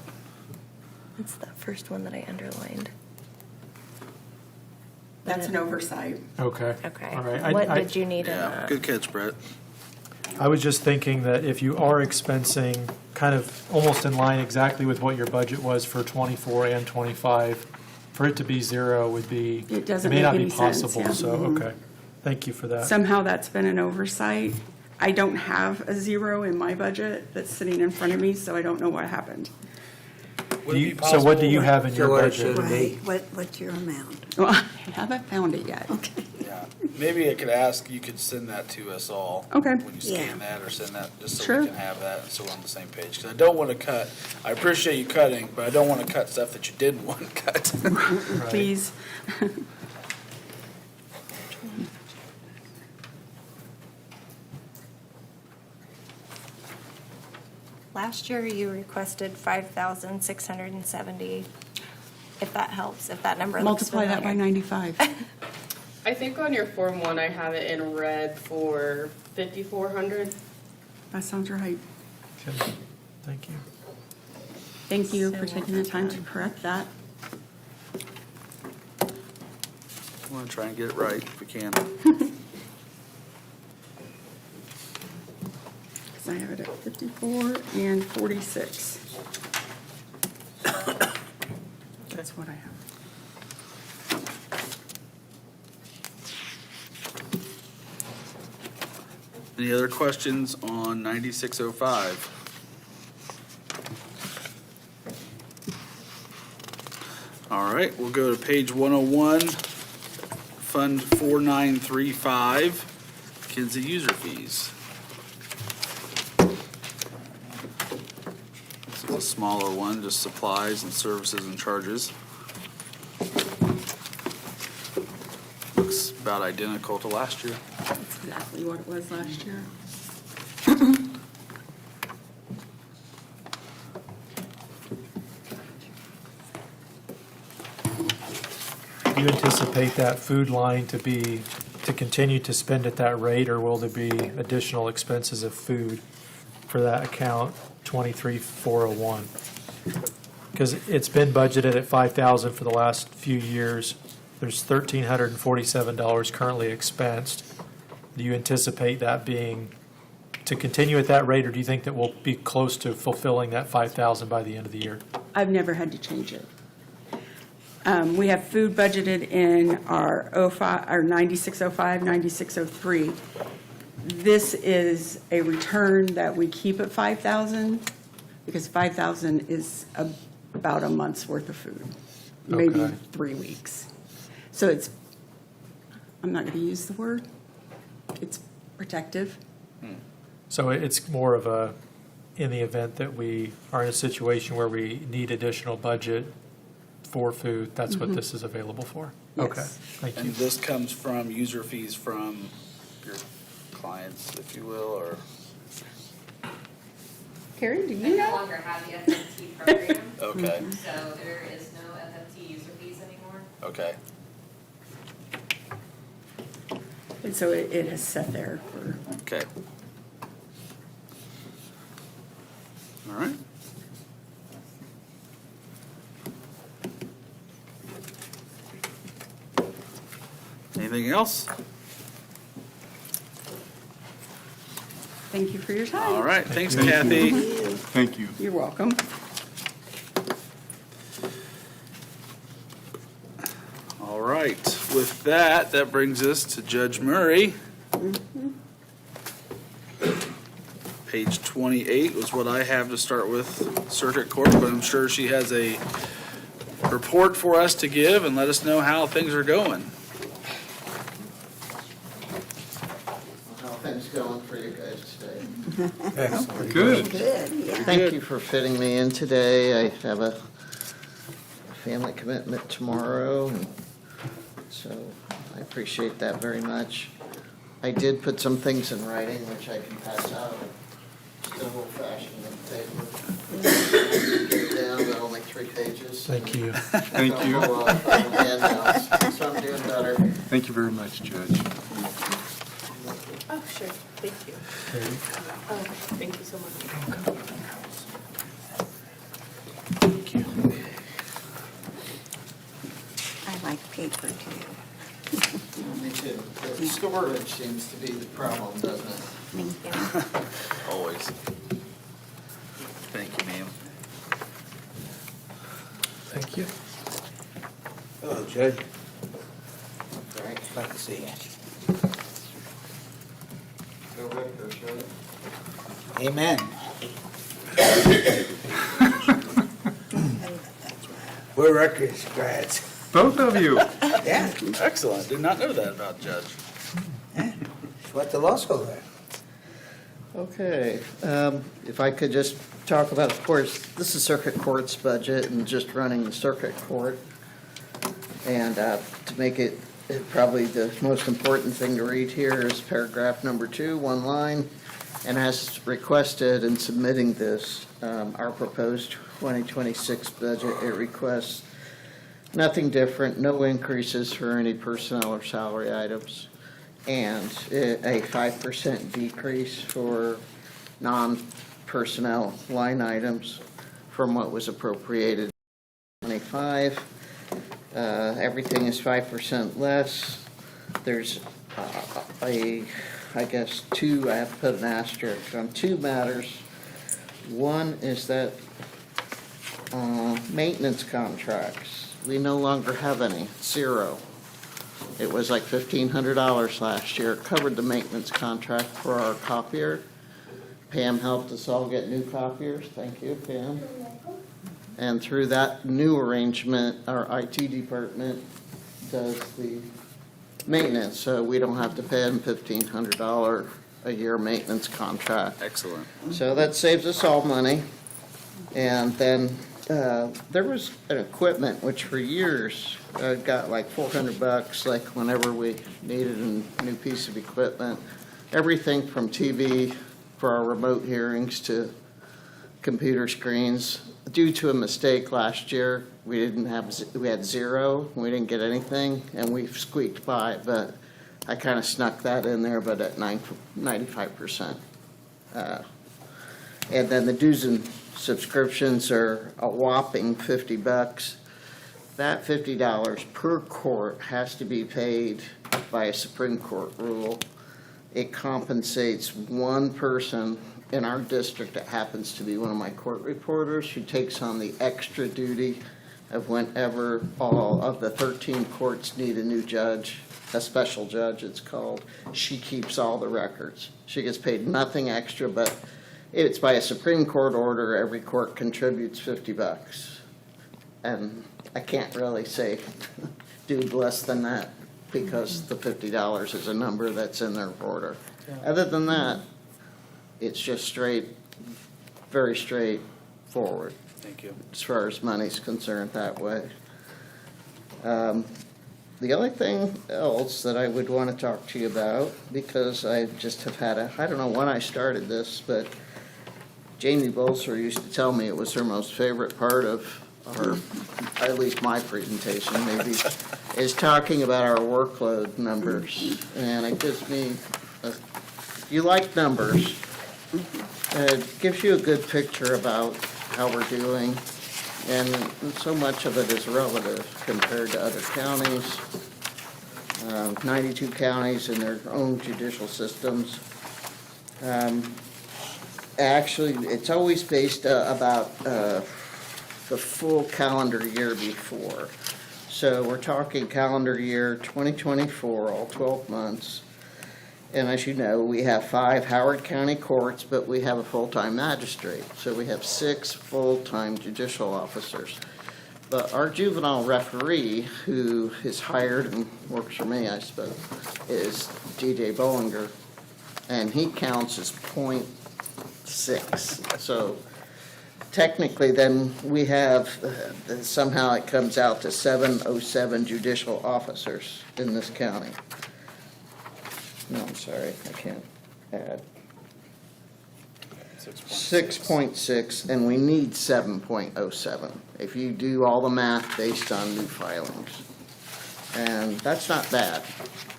It's that first one that I underlined. That's an oversight. Okay. Okay. All right. What did you need in Yeah, that? good catch, Brett. I was just thinking that if you are expensing kind of almost in line exactly with what your budget was for 24 and 25, for it to be zero would be, It doesn't may not make be any sense, possible, yeah. so, Mhm. okay. Thank you for that. Somehow that's been an oversight. I don't have a zero in my budget that's sitting in front of me, so I don't know what happened. Do you- So what do you have in your budget? Right, what's your amount? Well, I haven't found it yet. Yeah, maybe I could ask, you could send that to us all. Okay. When you scan that, or send that, just so Sure. we can have that, and so we're on the same page. Because I don't want to cut, I appreciate you cutting, but I don't want to cut stuff that you didn't want to cut. Please. Last year, you requested 5,670. If that helps, if that number looks Multiply that by familiar. 95. I think on your Form 1, I have it in red for 5,400. That sounds right. Okay. Thank you. Thank you for taking the time to correct that. I want to try and get it right if we can. Because I have it at 54 and 46. That's what I have. Any other questions on 9605? All right, we'll go to page 101, Fund 4935, Kinsey user fees. This is a smaller one, just supplies and services and charges. Looks about identical to last year. That's exactly what it was last year. Do you anticipate that food line to continue to spend at that rate, or will there be additional expenses of food for that account, 23,401? Because it's been budgeted at 5,000 for the last few years. There's $1,347 currently expensed. Do you anticipate that being, to continue at that rate, or do you think that we'll be close to fulfilling that 5,000 by the end of the year? I've never had to change it. We have food budgeted in our 9605, 9603. This is a return that we keep at 5,000 because 5,000 is about a month's worth of food, maybe Okay. 3 weeks. So it's, I'm not going to use the word, it's protective. So it's more of a, in the event that we are in a situation where we need additional budget for food, that's what this is available for? Yes. Okay, thank you. And this comes from user fees from your clients, if you will, or? Karen, do I you no know? longer have the FFT program. Okay, So there is no FFT user fees anymore. okay. And so it has sat there for, Okay. All right. Anything else? thank you for your time. All right, thanks Kathy. Thank you. You're welcome. All right, with that, that brings us to Judge Murray. Page 28 was what I have to start with Circuit Court, but I'm sure she has a report for us to give and let us know how things are going. How things going for you guys today? Good. Good, yeah. Thank you for fitting me in today. I have a family commitment tomorrow, and so I appreciate that very much. I did put some things in writing, which I can pass out. Still old-fashioned on paper. Get it down, but only 3 pages. Thank you. Thank you. So I'm doing better. Thank you very much, Judge. Oh, sure, thank you. Oh, thank you so much. I like paper too. Me too. The storage seems to be the problem, doesn't it? Thank you. Always. Thank you, ma'am. Thank you. Hello, Judge. Frank, glad to see you. Go Rutgers, right? Amen. We're Rutgers grads. Both of you. Yeah, Excellent. Did not know that about Judge. went to law school there. Okay, if I could just talk about, of course, this is circuit court's budget and just running the circuit court. And to make it, probably the most important thing to read here is paragraph number 2, 1 line. And as requested in submitting this, our proposed 2026 budget, it requests nothing different, no increases for any personnel or salary items, and a 5% decrease for non-personnel line items from what was appropriated in 25. Everything is 5% less. There's I guess two, I have to put an asterisk on 2 matters. One is that maintenance contracts, we no longer have any, 0. It was like $1,500 last year. It covered the maintenance contract for our copier. Pam helped us all get new copiers. Thank you, Pam. And through that new arrangement, our IT department does the maintenance, so we don't have to pay them $1,500 a year maintenance contract. Excellent. So that saves us all money. And then there was an equipment which for years got like $400, like whenever we needed a new piece of equipment. Everything from TV for our remote hearings to computer screens. Due to a mistake last year, we had 0, we didn't get anything, and we squeaked by, but I kind of snuck that in there, but at 95%. And then the dues and subscriptions are a whopping $50. That $50 per court has to be paid by a Supreme Court rule. It compensates one person in our district that happens to be one of my court reporters who takes on the extra duty of whenever all of the 13 courts need a new judge, a special judge it's called. She keeps all the records. She gets paid nothing extra, but it's by a Supreme Court order, every court contributes $50. And I can't really say do less than that because the $50 is a number that's in their order. Other than that, it's just straight, very straightforward. Thank you. As far as money's concerned that way. The only thing else that I would want to talk to you about, because I just have had I don't know when I started this, but Jamie Bolser used to tell me it was her most favorite part of our, at least my presentation maybe, is talking about our workload numbers. And it gives me, you like numbers. It gives you a good picture about how we're doing, and so much of it is relative compared to other counties. 92 counties in their own judicial systems. Actually, it's always based about the full calendar year before. So we're talking calendar year 2024, all 12 months. And as you know, we have 5 Howard County courts, but we have a full-time magistrate. So we have 6 full-time judicial officers. But our juvenile referee, who is hired and works for me, I suppose, is DJ Bollinger. And he counts as .6. So technically, then we have, somehow it comes out to 707 judicial officers in this county. No, I'm sorry, I can't add. 6.6, and we need 7.07, if you do all the math based on new filings. And that's not bad.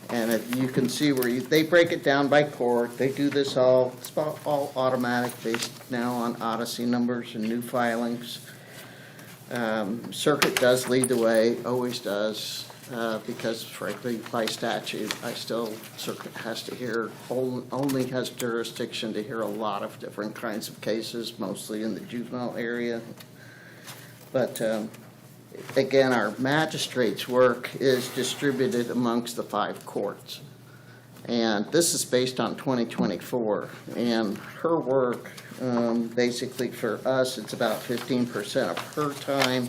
And you can see where they break it down by court. They do this all, it's all automatic based now on Odyssey numbers and new filings. Circuit does lead the way, always does, because frankly, by statute, Circuit has to hear, only has jurisdiction to hear a lot of different kinds of cases, mostly in the juvenile area. But again, our magistrate's work is distributed amongst the 5 courts. And this is based on 2024. And her work, basically for us, it's about 15% of her time,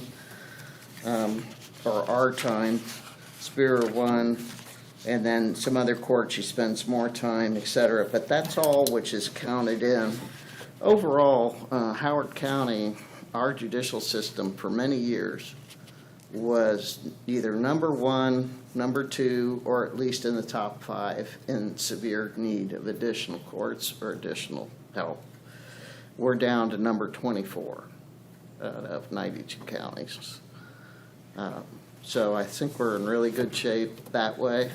or our time, Superior 1, and then some other courts she spends more time, et cetera. But that's all which is counted in. Overall, Howard County, our judicial system for many years was either number 1, number 2, or at least in the top 5 in severe need of additional courts or additional help. We're down to number 24 out of 92 counties. So I think we're in really good shape that way.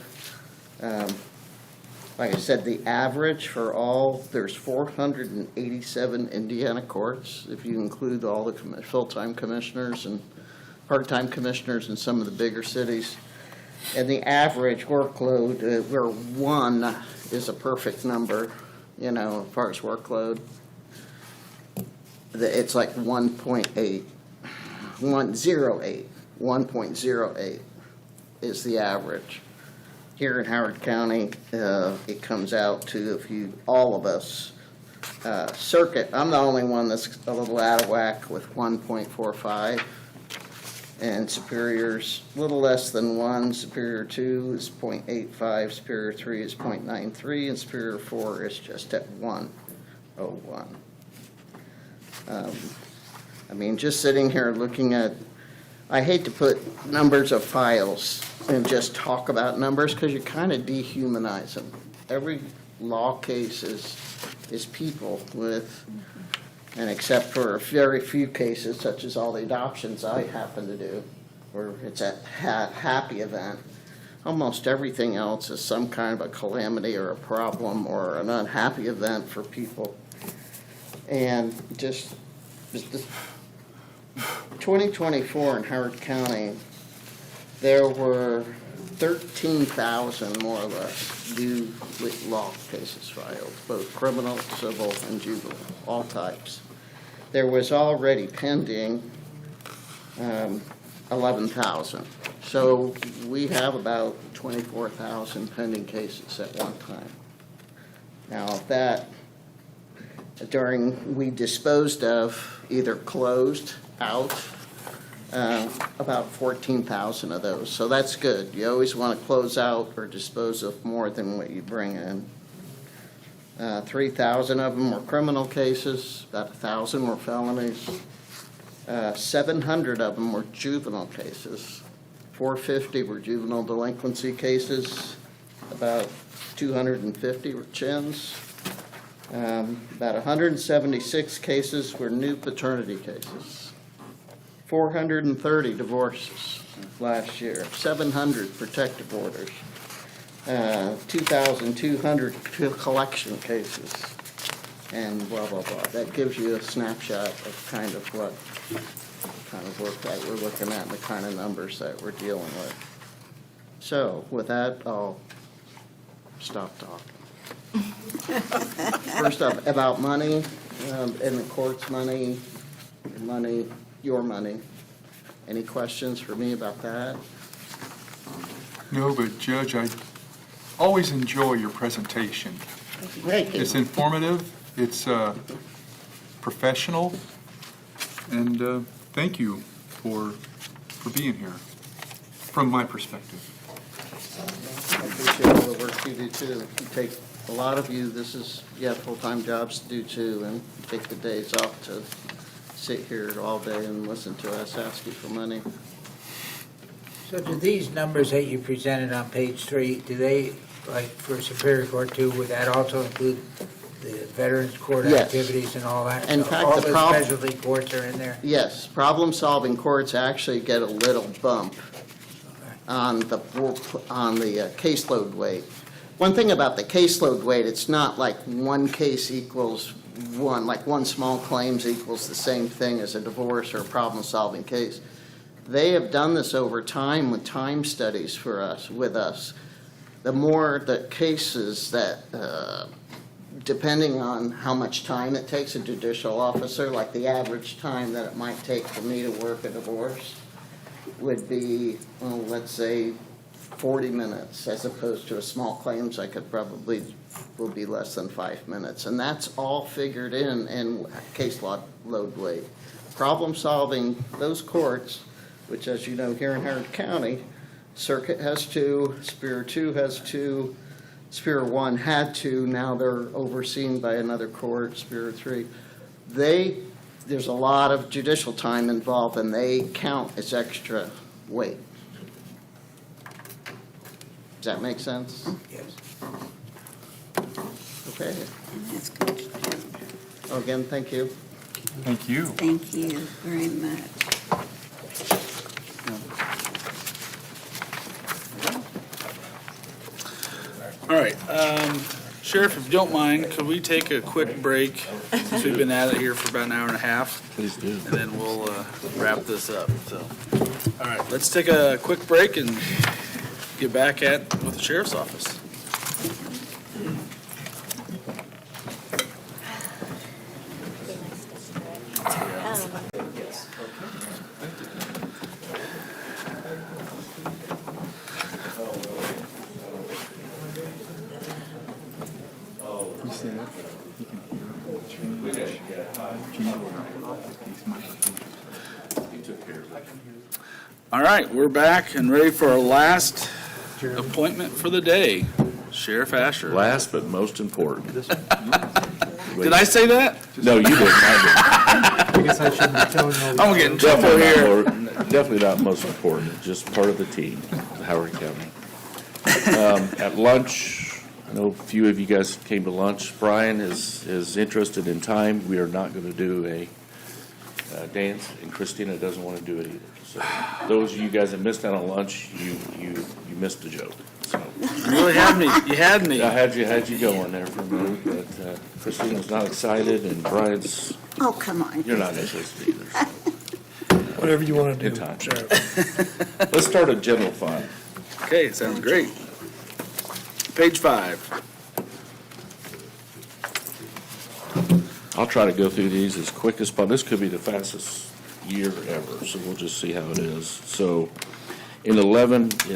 Like I said, the average for all, there's 487 Indiana courts, if you include all the full-time commissioners and part-time commissioners in some of the bigger cities. And the average workload, where 1 is a perfect number, you know, as far as workload, it's like 1.8, 1.08 is the average. Here in Howard County, it comes out to, all of us, Circuit, I'm the only one that's a little out of whack with 1.45. And Superior's a little less than 1, Superior 2 is 0.85, Superior 3 is 0.93, and Superior 4 is just at 1.01. I mean, just sitting here looking at, I hate to put numbers of files and just talk about numbers because you kind of dehumanize them. Every law case is people with, and except for very few cases, such as all the adoptions I happen to do, where it's a happy event, almost everything else is some kind of a calamity or a problem or an unhappy event for people. And just 2024 in Howard County, there were 13,000 more or less new law cases filed, both criminal, civil, and juvenile, all types. There was already pending 11,000. So we have about 24,000 pending cases at one time. Now that we disposed of, either closed out, about 14,000 of those. So that's good. You always want to close out or dispose of more than what you bring in. 3,000 of them were criminal cases, about 1,000 were felonies. 700 of them were juvenile cases. 450 were juvenile delinquency cases. About 250 were chins. About 176 cases were new paternity cases. 430 divorces last year. 700 protective orders. 2,200 collection cases, and blah, blah, blah. That gives you a snapshot of kind of what kind of work that we're looking at and the kind of numbers that we're dealing with. So with that, I'll stop talking. First up, about money, in the court's money, your money. Any questions for me about that? No, but Judge, I always enjoy your presentation. Thank you. It's informative, it's professional, and thank you for being here, from my perspective. I appreciate all the work you do too. You take, a lot of you, you have full-time jobs to do too, and take the days off to sit here all day and listen to us ask you for money. So do these numbers that you presented on page 3, do they, like for Superior Court 2, would that also include the Veterans Court Yes. activities and all that? In So fact, all the the prob- specialty courts are in there? Yes, problem-solving courts actually get a little bump on the caseload weight. One thing about the caseload weight, it's not like one case equals one, like one small claims equals the same thing as a divorce or a problem-solving case. They have done this over time with time studies for us, with us. The more the cases that, depending on how much time it takes a judicial officer, like the average time that it might take for me to work a divorce would be, well, let's say 40 minutes, as opposed to a small claims I could probably, will be less than 5 minutes. And that's all figured in case load weight. Problem solving, those courts, which as you know here in Howard County, Circuit has 2, Superior 2 has 2, Superior 1 had 2, now they're overseen by another court, Superior 3. There's a lot of judicial time involved and they count as extra weight. Does that make sense? Yes. Okay. That's good. Oh, again, thank you. Thank you. Thank you very much. All right, Sheriff, if you don't mind, could we take a quick break since we've been at it here for about an hour and a half? Please do. And then we'll wrap this up, so. All right, let's take a quick break and get back with the Sheriff's Office. All right, we're back and ready for our last appointment for the day, Sheriff Asher. Last but most important. Did I say that? No, you didn't. I I guess I shouldn't be telling you. I'm gonna get in trouble here. Definitely not most important, just part of the team, Howard County. At lunch, I know a few of you guys came to lunch. Brian is interested in time. We are not going to do a dance, and Christina doesn't want to do it either. So those of you guys that missed out on lunch, you missed a joke. So You really had me. You had me. I had you going there for a minute, but Christina's not excited, and Brian's, Oh, come on. you're not interested either. So. Whatever you want to In do, time. Sheriff. Let's start at general fund. Okay, sounds great. Page 5. I'll try to go through these as quick as possible. This could be the fastest year ever, so we'll just see how it is. So in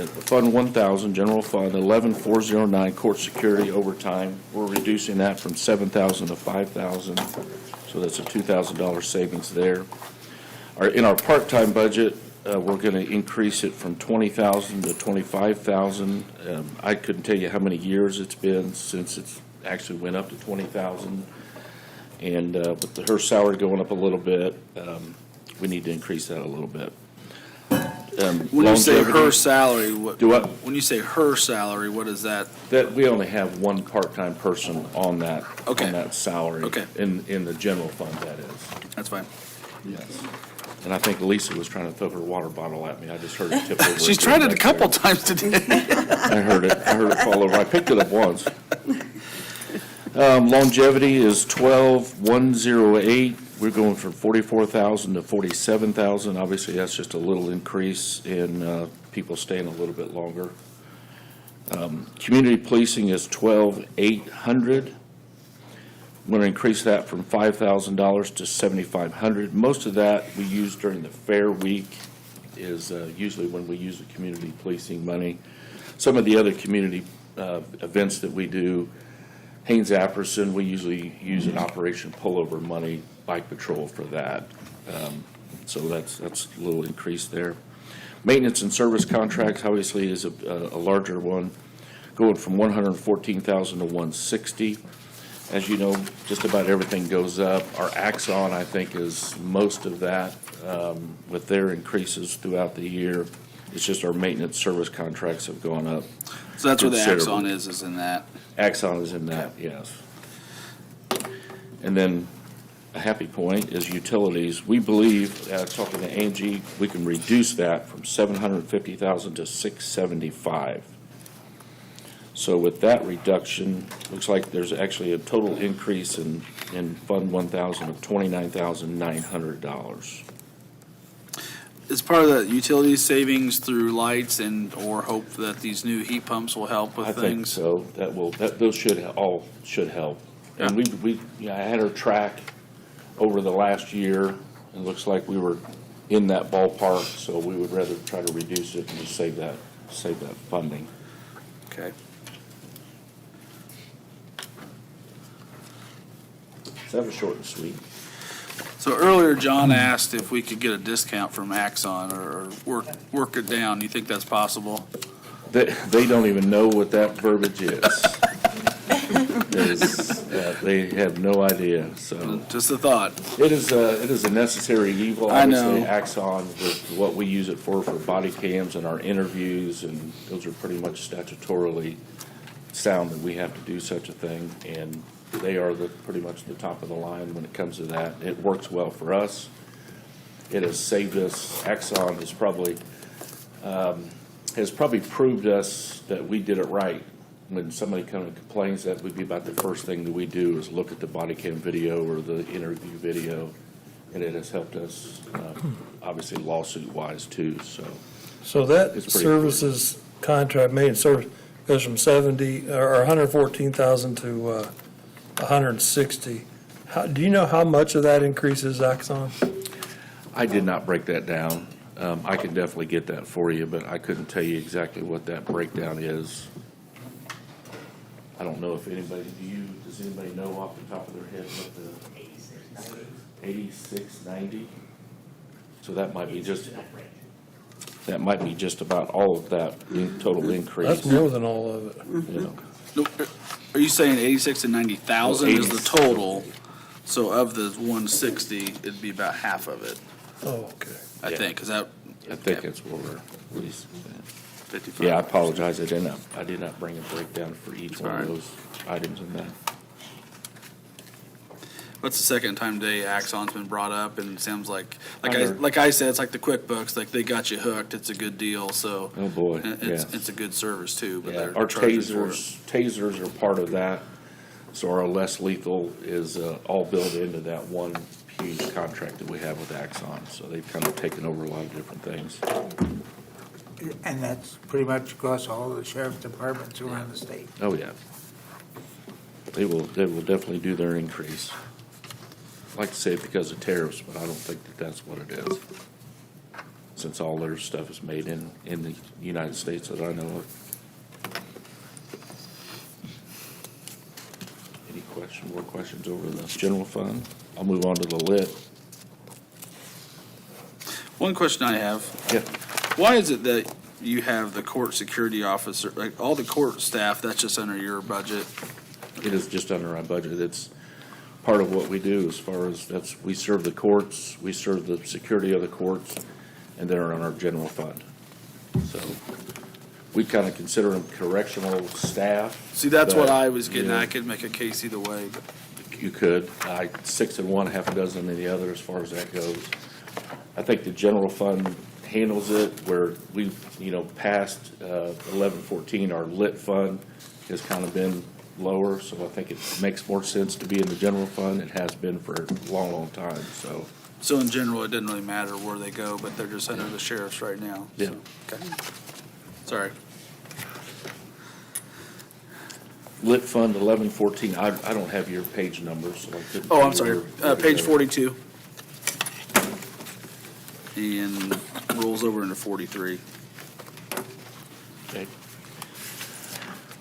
Fund 1,000, General Fund, 11,409, Court Security Overtime, we're reducing that from 7,000 to 5,000, so that's a $2,000 savings there. In our part-time budget, we're going to increase it from 20,000 to 25,000. I couldn't tell you how many years it's been since it's actually went up to 20,000. And with her salary going up a little bit, we need to increase that a little bit. When you say her Longevity- salary, what? Do what? When you say her salary, what is that? That we only have one part-time person on that, Okay. on that salary. Okay. In the general fund, that is. That's fine. Yes. And I think Lisa was trying to throw her water bottle at me. I just heard it tip over. She's tried it a couple times today. I heard it fall over. I picked it up once. Longevity is 12,108. We're going from 44,000 to 47,000. Obviously, that's just a little increase in people staying a little bit longer. Community policing is 12,800. I'm going to increase that from $5,000 to $7,500. Most of that we use during the fair week is usually when we use the community policing money. Some of the other community events that we do, Haynes Apperson, we usually use an Operation Pullover money, bike patrol for that. So that's a little increase there. Maintenance and service contracts obviously is a larger one, going from 114,000 to 160. As you know, just about everything goes up. Our Axon, I think, is most of that, with their increases throughout the year. It's just our maintenance service contracts have gone up. So that's where the considerably. Axon is in that. Axon is in that, yes. And then a happy point is utilities. We believe, talking to Angie, we can reduce that from 750,000 to 675. So with that reduction, looks like there's actually a total increase in Fund 1,000 of $29,900. Is part of the utility savings through lights and, or hope that these new heat pumps will help with I think things? so. Those should help. And we, I had her track over the last year, and it looks like we were in that ballpark, so we would rather try to reduce it and just save that funding. Okay. So that was short and sweet. So earlier, John asked if we could get a discount from Axon or work it down. You think that's possible? They don't even know what that verbiage is. They have no idea, so. Just a thought. It is a necessary evil. I know. Obviously, Axon, with what we use it for body cams and our interviews, and those are pretty much statutorily sound that we have to do such a thing, and they are pretty much the top of the line when it comes to that. It works well for us. It has saved us. Axon has probably proved us that we did it right. When somebody comes and complains, that would be about the first thing that we do is look at the body cam video or the interview video, and it has helped us, obviously lawsuit-wise too, so. So that It's pretty services contract, maintenance service, goes from 70, or 114,000 to 160. Do you know how much of that increases Axon? I did not break that down. I can definitely get that for you, but I couldn't tell you exactly what that breakdown is. I don't know if anybody, does anybody know off the top of their head what the 8690? So that might be just about all of that total increase. That's more than all of it. You know. No, are you saying 86 to 90,000 is the total? So of the 160, it'd be about half of it, Oh, okay. I think, because that. I think that's what we're, 55. yeah, I apologize. I did not bring a breakdown for each one All right. of those items in that. What's the second time today Axon's been brought up, and it sounds like I heard. like I said, it's like the QuickBooks, like they got you hooked. It's a good deal, so. Oh, boy, and yeah. It's a good service too, but Yeah, they're our charging for it. tasers are part of that, so our less lethal is all built into that one huge contract that we have with Axon, so they've kind of taken over a lot of different things. And that's pretty much across all the sheriff's departments around the state. Oh, yeah. They will definitely do their increase. I'd like to say because of tariffs, but I don't think that that's what it is, since all their stuff is made in the United States that I know of. Any more questions over the general fund? I'll move on to the lit. One question I have. Yeah. Why is it that you have the court security officer, like all the court staff, that's just under your budget? It is just under our budget. It's part of what we do as far as we serve the courts, we serve the security of the courts, and they're on our general fund. So we kind of consider them correctional staff. See, that's what but, I was getting yeah, at. I could make a case either way, but. You could. 6 in one, half a dozen in the other as far as that goes. I think the general fund handles it where we, past 1114, our lit fund has kind of been lower, so I think it makes more sense to be in the general fund. It has been for a long, long time, so. So in general, it didn't really matter where they go, but they're just under the sheriff's right now. Yeah. So, okay. Sorry. Lit fund 1114, I don't have your page numbers, so I couldn't. Oh, I'm tell you sorry. where Page to go. 42. And rolls over into 43. Okay.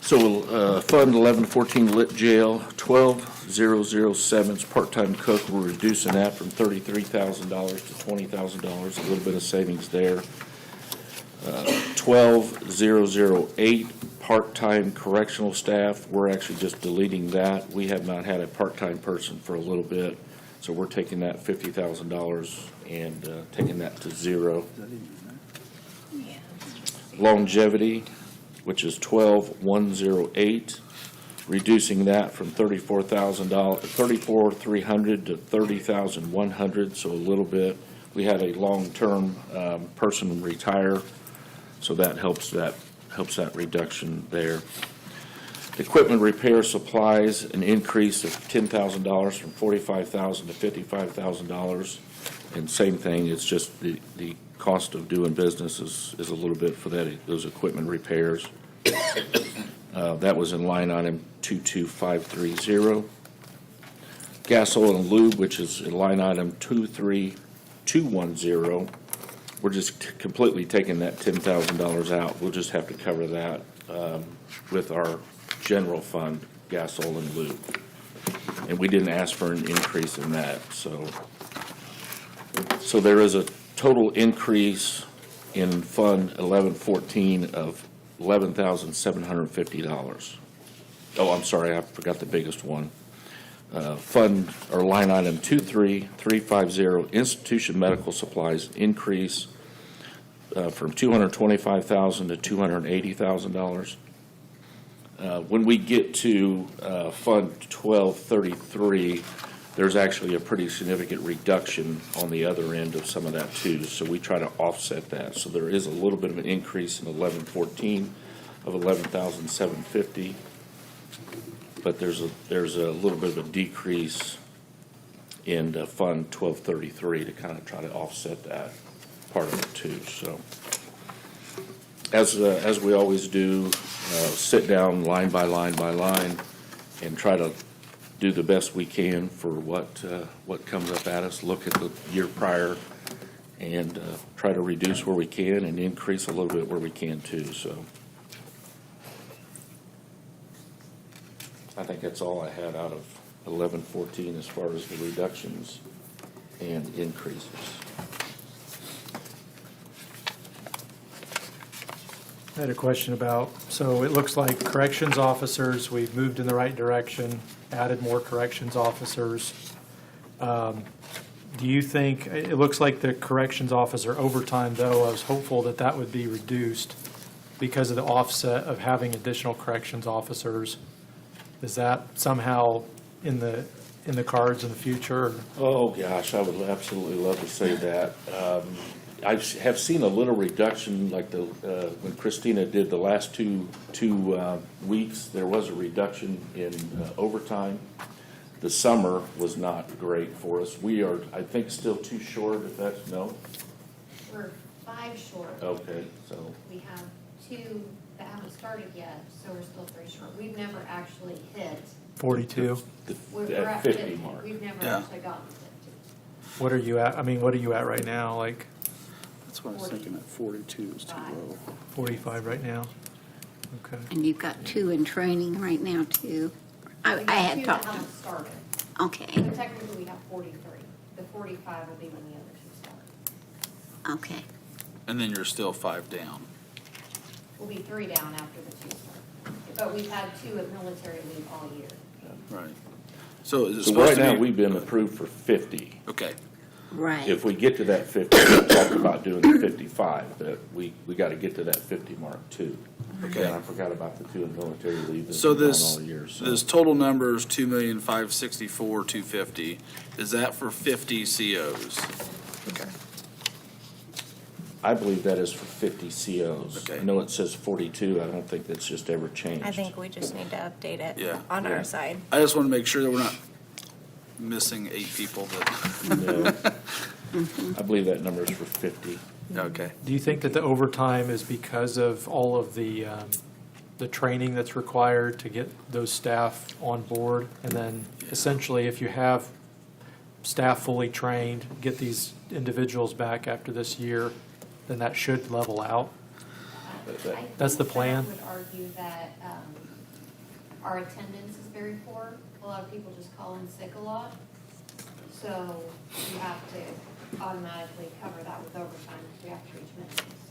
So, Fund 1114 lit jail, 12007's part-time cook, we're reducing that from $33,000 to $20,000, a little bit of savings there. 12008, part-time correctional staff, we're actually just deleting that. We have not had a part-time person for a little bit, so we're taking that $50,000 and taking that to zero. Longevity, which is 12108, reducing that from $34,300 to $30,100, so a little bit. We had a long-term person retire, so that helps that reduction there. Equipment repair supplies, an increase of $10,000 from $45,000 to $55,000. And same thing, it's just the cost of doing business is a little bit for those equipment repairs. That was in line item 22530. Gas, oil, and lube, which is in line item 23210. We're just completely taking that $10,000 out. We'll just have to cover that with our general fund, gas, oil, and lube. And we didn't ask for an increase in that, so there is a total increase in Fund 1114 of $11,750. Oh, I'm sorry, I forgot the biggest one. Fund, or line item 23350, institution medical supplies, increase from $225,000 to $280,000. When we get to Fund 1233, there's actually a pretty significant reduction on the other end of some of that too, so we try to offset that. So there is a little bit of an increase in 1114 of $11,750, but there's a little bit of a decrease in Fund 1233 to kind of try to offset that part of it too. So as we always do, sit down line by line by line and try to do the best we can for what comes up at us, look at the year prior, and try to reduce where we can and increase a little bit where we can too. So I think that's all I had out of 1114 as far as the reductions and increases. I had a question about, so it looks like corrections officers, we've moved in the right direction, added more corrections officers. Do you think, it looks like the corrections officer overtime, though, I was hopeful that that would be reduced because of the offset of having additional corrections officers. Is that somehow in the cards in the future? Oh, gosh, I would absolutely love to say that. I have seen a little reduction, like when Christina did the last two weeks, there was a reduction in overtime. The summer was not great for us. We are, I think, still too short, if that's, no? We're 5 short. Okay, so, We have 2 that haven't started yet, so we're still 3 short. We've never actually hit. 42? We're at at 50 mark. We've never Yeah. actually gotten to 50. What are you at, I mean, what are you at right now, like That's what I was thinking, that 42 is too low. 45 right now? Okay. And you've got 2 in training right now, too. I We have had 2 talked that to haven't started. Okay, So technically, we have 43. The 45 will be when the other 2 start. okay. And then you're still 5 down. We'll be 3 down after the 2 start. But we've had 2 at military leave all year. Right. So is it so supposed right to now, be? we've been approved for 50. Okay. Right. If we get to that 50, we'll talk about doing the 55, but we got to get to that 50 mark too. Okay. And I forgot about the 2 in military leave. that's So been gone this, all year, so. this total number is 2,564,250. Is that for 50 COs? Okay. I believe that is for 50 COs. Okay. I know it says 42. I don't think that's just ever changed. I think we just need to update it Yeah. on Yeah. our side. I just want to make sure that we're not missing 8 people that. No. I believe that number is for 50. Okay. Do you think that the overtime is because of all of the training that's required to get those staff on board? And then essentially, if you have staff fully trained, get these individuals back after this year, then that should level out? That's the plan? I would argue that our attendance is very poor. A lot of people just call in sick a lot. So you have to automatically cover that with overtime because we have to reach minimums.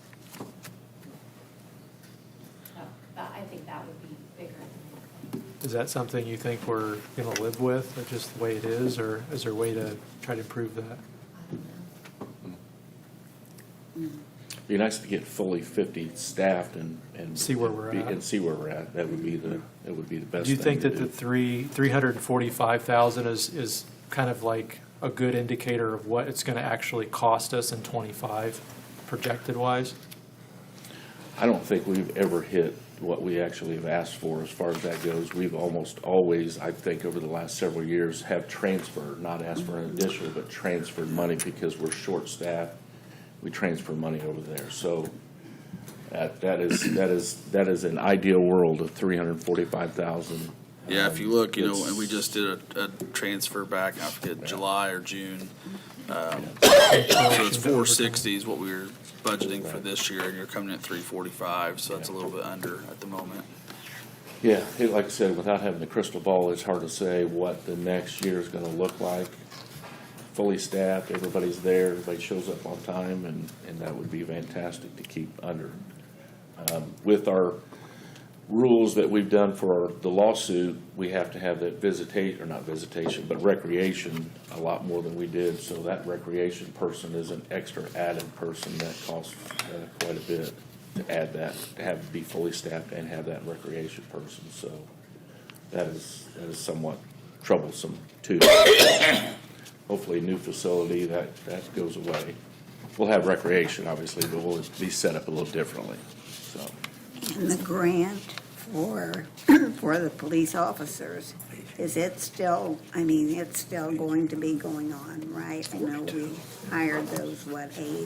I think that would be bigger than Is that something you think we're going to live with, or just the way it is, or is there a way to try to improve that? Be nice to get fully 50 staffed and. See where we're at. And see where we're at. That would be the best Do you thing think to that do. the 345,000 is kind of like a good indicator of what it's going to actually cost us in '25, projected wise? I don't think we've ever hit what we actually have asked for as far as that goes. We've almost always, I think, over the last several years, have transferred, not asked for an additional, but transferred money because we're short-staffed. We transfer money over there. So that is an ideal world of 345,000. Yeah, if you look, and we just did a transfer back, I forget, July or June. So it's 460 is what we were budgeting for this year, and you're coming at 345, so that's a little bit under at the moment. Yeah, like I said, without having the crystal ball, it's hard to say what the next year is going to look like. Fully staffed, everybody's there, everybody shows up on time, and that would be fantastic to keep under. With our rules that we've done for the lawsuit, we have to have that but recreation a lot more than we did. So that recreation person is an extra added person that costs quite a bit to add that, to have to be fully staffed and have that recreation person. So that is somewhat troublesome too. Hopefully, a new facility, that goes away. We'll have recreation, obviously, but we'll be set up a little differently, so. And the grant for the police officers, is it still, it's still going to be going on, right? I know we hired those, 8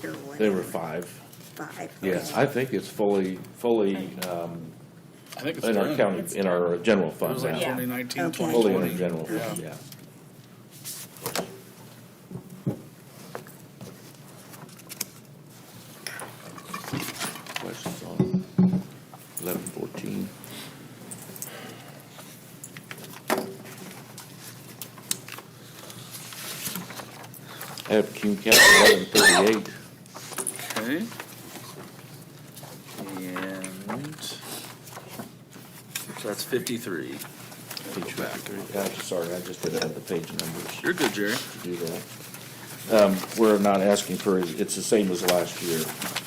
or whatever? They were 5. 5. Yes, okay. I think it's fully, I think it's in our done. county, in our general It fund was like now. 2019, Okay. Fully in 2020. the general fund, yeah. Questions on 1114? I have Cume County 1138. Okay. And, so that's 53. Go back. Sorry, I just didn't have the page numbers. You're good, Jerry. To do that. We're not asking for, it's the same as last year.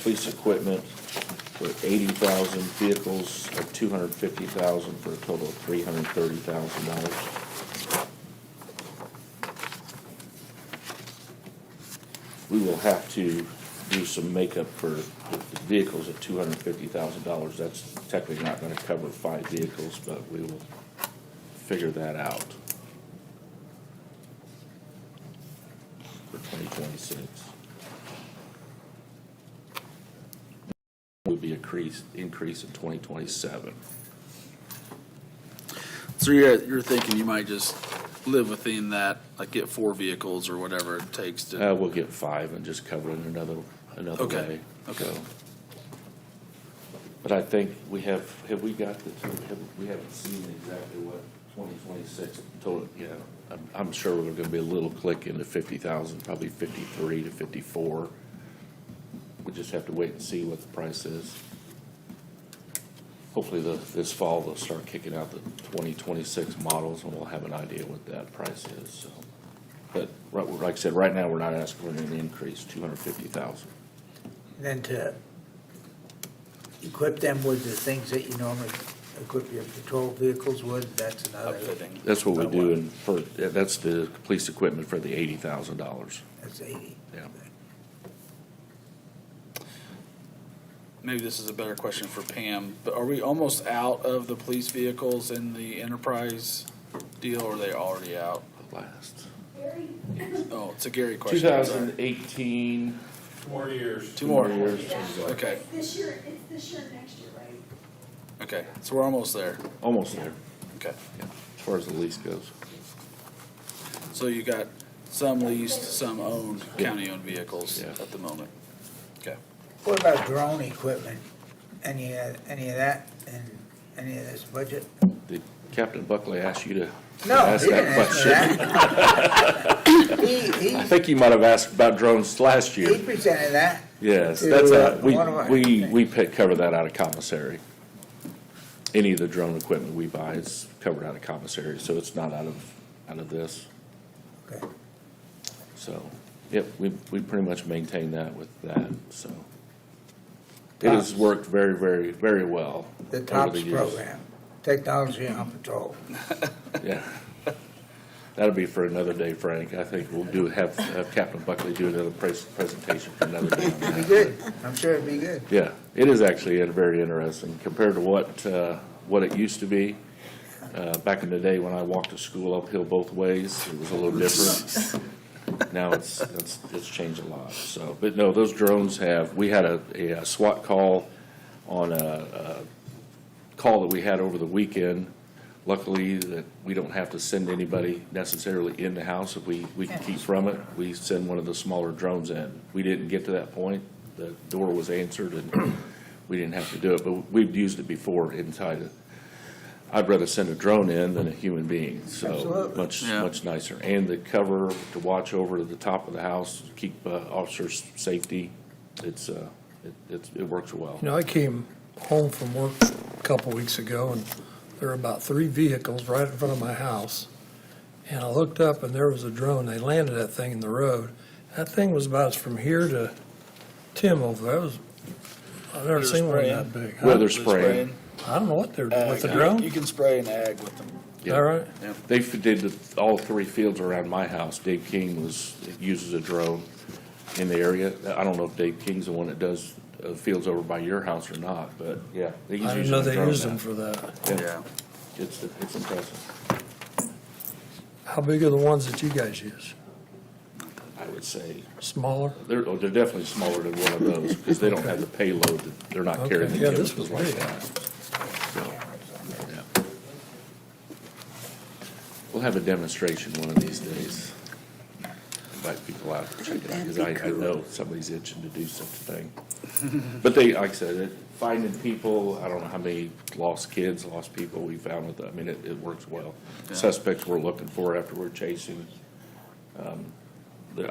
Police equipment for 80,000, vehicles of 250,000 for a total of $330,000. We will have to do some makeup for the vehicles at $250,000. That's technically not going to cover 5 vehicles, but we will figure that out for 2026. Would be increase in 2027. So you're thinking you might just live within that, like get 4 vehicles or whatever it takes to. We'll get 5 and just cover it another Okay, way. okay. So. But I think we have we got we haven't seen exactly what 2026 total, I'm sure we're going to be a little click into 50,000, probably 53 to 54. We just have to wait and see what the price is. Hopefully this fall they'll start kicking out the 2026 models and we'll have an idea what that price is. So, but like I said, right now we're not asking for an increase, 250,000. Then to equip them with the things that you normally equip your patrol vehicles with, that's another. Upfitting. That's what we do, and that's the police equipment for the $80,000. That's 80. Yeah. Maybe this is a better question for Pam, but are we almost out of the police vehicles in the enterprise deal, or are they already out? Last. Oh, it's a Gary question. 2018. 2 more years. 2 more years. Okay, It's this year, next year, right? okay, so we're almost there. Almost there, Okay, yeah, as far as the lease goes. so you got some leased, some owned, Yeah. county-owned vehicles Yeah. at the moment. Okay. What about drone equipment? Any of that in any of this budget? Did Captain Buckley ask you to No, ask he that didn't ask me question? I think you might have asked about drones last He year. presented that. Yes, to, that's one of our we cover that out of commissary. any of the drone equipment we buy is covered out of commissary, so it's not out of this. Okay. So, yep, we pretty much maintain that with that, so. It has worked very, very, very well. The over TOPS years. program, Technology on Patrol. Yeah. That'll be for another day, Frank. I think we'll have Captain Buckley do another presentation for another day on It'd be that. good. I'm sure it'd be good. Yeah, it is actually very interesting compared to what it used to be. Back in the day when I walked to school uphill both ways, it was a little different. Now it's changed a lot, so, but no, those drones we had a SWAT call on a call that we had over the weekend. Luckily, that we don't have to send anybody necessarily in the house if we can keep from it. We send one of the smaller drones in. We didn't get to that point. The door was answered and we didn't have to do it, but we've used it before inside it. I'd rather send a drone in than a human being, so Absolutely. much nicer. And the cover to watch over the top of the house, keep officers' safety, it works well. You know, I came home from work a couple weeks ago, and there were about 3 vehicles right in front of my house. And I looked up, and there was a drone. They landed that thing in the road. That thing was about from here to Tim over there. I've never seen one that big. Huh? Weather spraying. I don't know what they're doing with the drone. You can spray an ag with them. Is that right? Yeah. They did all 3 fields around my house. Dave King uses a drone in the area. I don't know if Dave King's the one that does fields over by your house or not, but yeah. I didn't know they used them for that. Yeah. It's impressive. How big are the ones that you guys use? I would say Smaller? they're definitely smaller than one of those because they don't have the payload. They're not carrying the Okay, yeah, this chemicals was like big. that. So, yeah. We'll have a demonstration one of these days. Invite people out to check it out because I know somebody's itching to do such a thing. But like I said, finding people, I don't know how many lost kids, lost people we found with it. I mean, it works well. Yeah. Suspects we're looking for after we're chasing.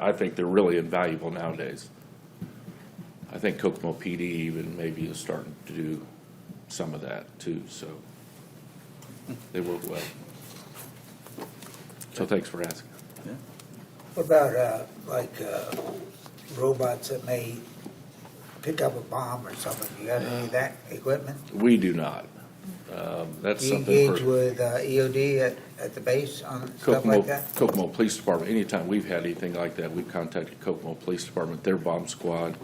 I think they're really invaluable nowadays. I think Kokomo PD even maybe is starting to do some of that too, so they work well. So thanks for asking. What about, robots that may pick up a bomb or something? You got any of that equipment? We do not. That's Do you something engage for with EOD at the base on stuff like that? Kokomo Police Department. Anytime we've had anything like that, we've contacted Kokomo Police Department, their bomb squad.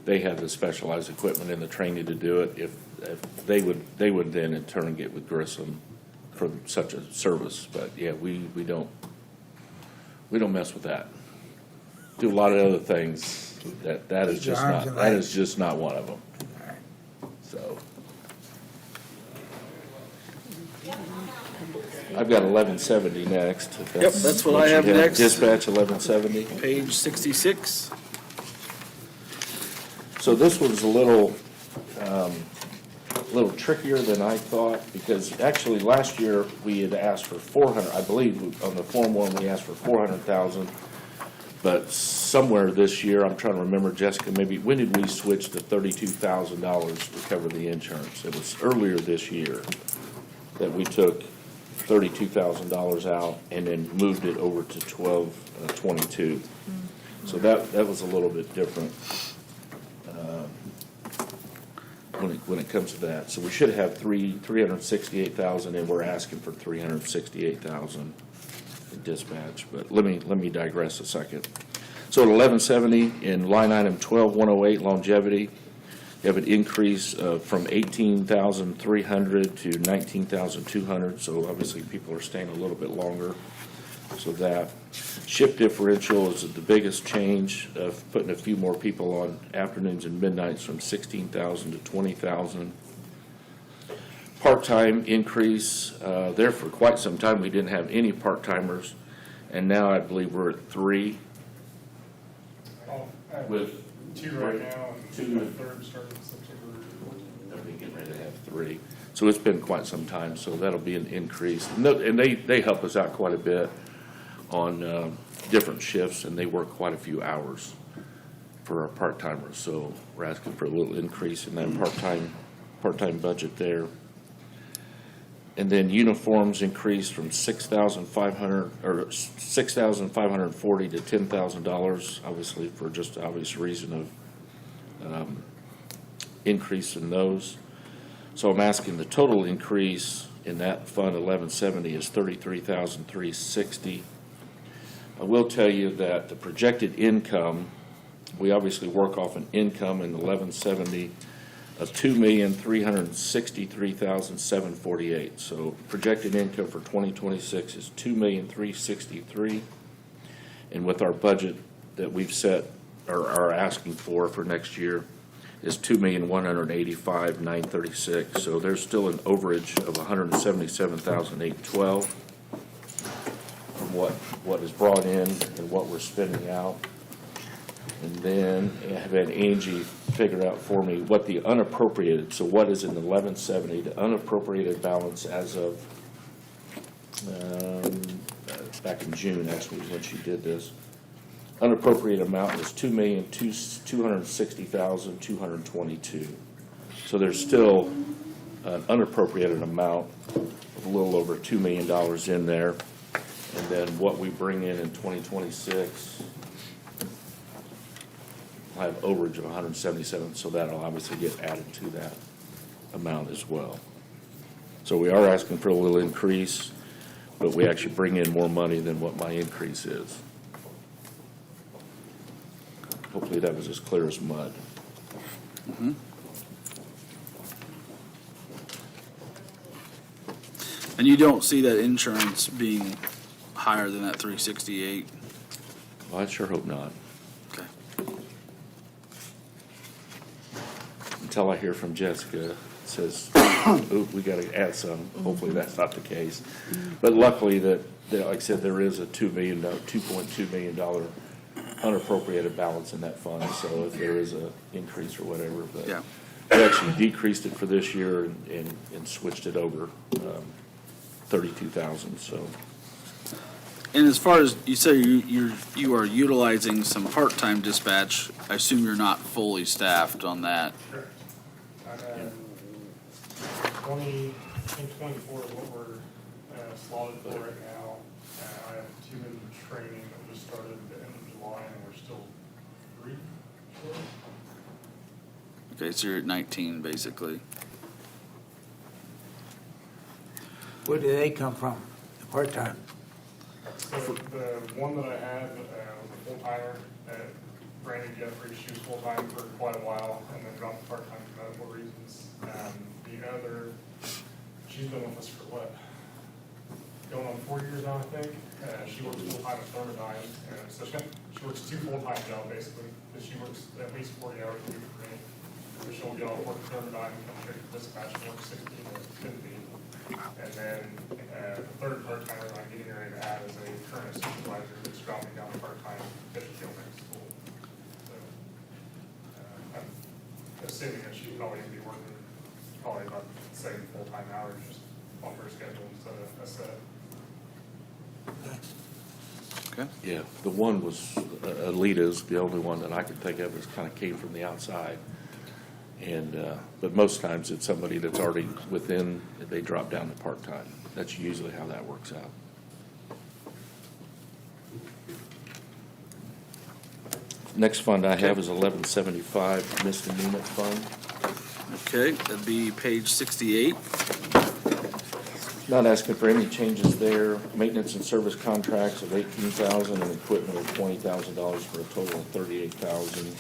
They have the specialized equipment and the training to do it. If they would then in turn get with Grissom for such a service. But yeah, we don't mess with that. Do a lot of other things that is Keep your just arms not, and that legs. is just not one of them. So. I've got 1170 next. if Yep, that's what I you have next. Dispatch 1170. Page 66. So this was a little trickier than I thought, because actually last year we had asked for 400, I believe on the Form 1 we asked for 400,000. But somewhere this year, I'm trying to remember, Jessica, maybe, when did we switch to $32,000 to cover the insurance? It was earlier this year that we took $32,000 out and then moved it over to 1222. So that was a little bit different when it comes to that. So we should have 368,000, and we're asking for 368,000 in dispatch. But let me digress a second. So at 1170 in line item 12108 longevity, you have an increase from 18,300 to 19,200. So obviously people are staying a little bit longer. So that shift differential is the biggest change, putting a few more people on afternoons and midnights from 16,000 to 20,000. Part-time increase, there for quite some time we didn't have any part-timers, and now I believe we're at 3. With 2 right now, and 2. the third starting September 14th. They'll be getting ready to have 3. So it's been quite some time, so that'll be an increase. And they help us out quite a bit on different shifts, and they work quite a few hours for our part-timers. So we're asking for a little increase in that part-time budget there. And then uniforms increased from $6,540 to $10,000, obviously for just obvious reason of increase in those. So I'm asking the total increase in that fund 1170 is $33,360. I will tell you that the projected income, we obviously work off an income in 1170 of $2,363,748. So projected income for 2026 is $2,363,000. And with our budget that we've set, or are asking for next year, is $2,185,936. So there's still an overage of $177,812 from what is brought in and what we're spending out. And then I've had Angie figure out for me what the unappropriated, so what is in 1170, the unappropriated balance as of back in June, actually, when she did this. Unappropriated amount was $2,260,222. So there's still an unappropriated amount of a little over $2 million in there. And then what we bring in 2026, we'll have overage of 177, so that'll obviously get added to that amount as well. So we are asking for a little increase, but we actually bring in more money than what my increase is. Hopefully that was as clear as mud. Mhm. And you don't see that insurance being higher than that 368? Well, I sure hope not. Okay. Until I hear from Jessica, says, ooh, we got to add some. Hopefully that's not the case. But luckily that, like I said, there is a $2.2 million unappropriated balance in that fund. So if there is a increase or whatever, but Yeah. we actually decreased it for this year and switched it over 32,000. So And as far as, you say you are utilizing some part-time dispatch, I assume you're not fully staffed on that? Sure. I'm 24 is what we're slotted for right now. I have 2 in training that just started at the end of July, and we're still 3 short. Okay, so you're at 19, basically. Where do they come from, the part-time? So the one that I had was a full-timer at Brandon Jeffrey. She was full-time for quite a while and then dropped part-time for medical reasons. The other, she's been with us for what? Going on 4 years now, I think. She works full-time at Thermodyne. So she works 2 full-time jobs, basically. But she works at least 40 hours a week for me. So she'll get off work at Thermodyne and come straight to dispatch and work 16 to 50. And then the third part-timer that I'm getting ready to add is a current supervisor that's dropping down to part-time fish and field next school. So I'm assuming that she'd probably be working probably about the same full-time hours, just on her schedule instead of a set. Okay. yeah, the one was, Alita's the only one that I could think of that kind of came from the outside. And, but most times it's somebody that's already within, they drop down to part-time. That's usually how that works out. Next fund I have is 1175 misdemeanor fund. Okay, that'd be page 68. Not asking for any changes there. Maintenance and service contracts of $18,000 and equipment of $20,000 for a total of $38,000.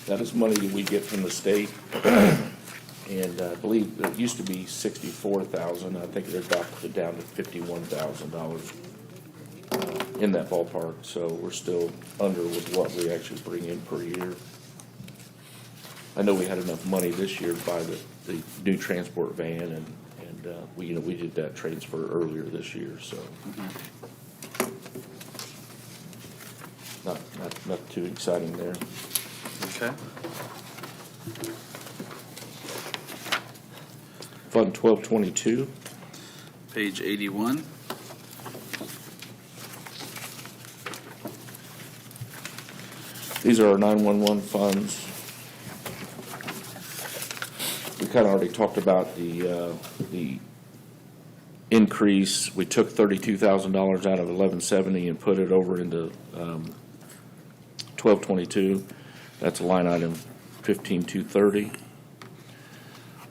That is money that we get from the state, and I believe it used to be $64,000. I think they're dropped it down to $51,000 in that ballpark. So we're still under with what we actually bring in per year. I know we had enough money this year to buy the new transport van, and we did that transfer earlier this year. So not too exciting there. Okay. Fund 1222. Page 81. These are our 911 funds. kind of already talked about the increase. We took $32,000 out of 1170 and put it over into 1222. That's line item 15230.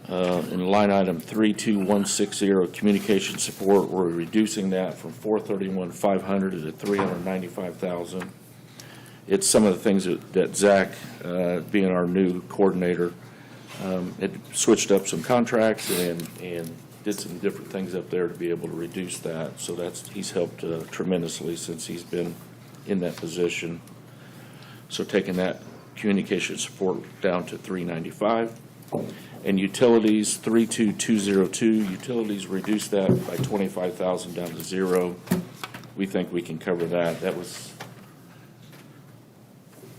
In line item 32160, communication support, we're reducing that from 431,500 to 395,000. It's some of the things that Zach, being our new coordinator, had switched up some contracts and did some different things up there to be able to reduce that. So he's helped tremendously since he's been in that position. So taking that communication support down to 395. And utilities, 32202, utilities reduced that by 25,000 down to 0. We think we can cover that. That was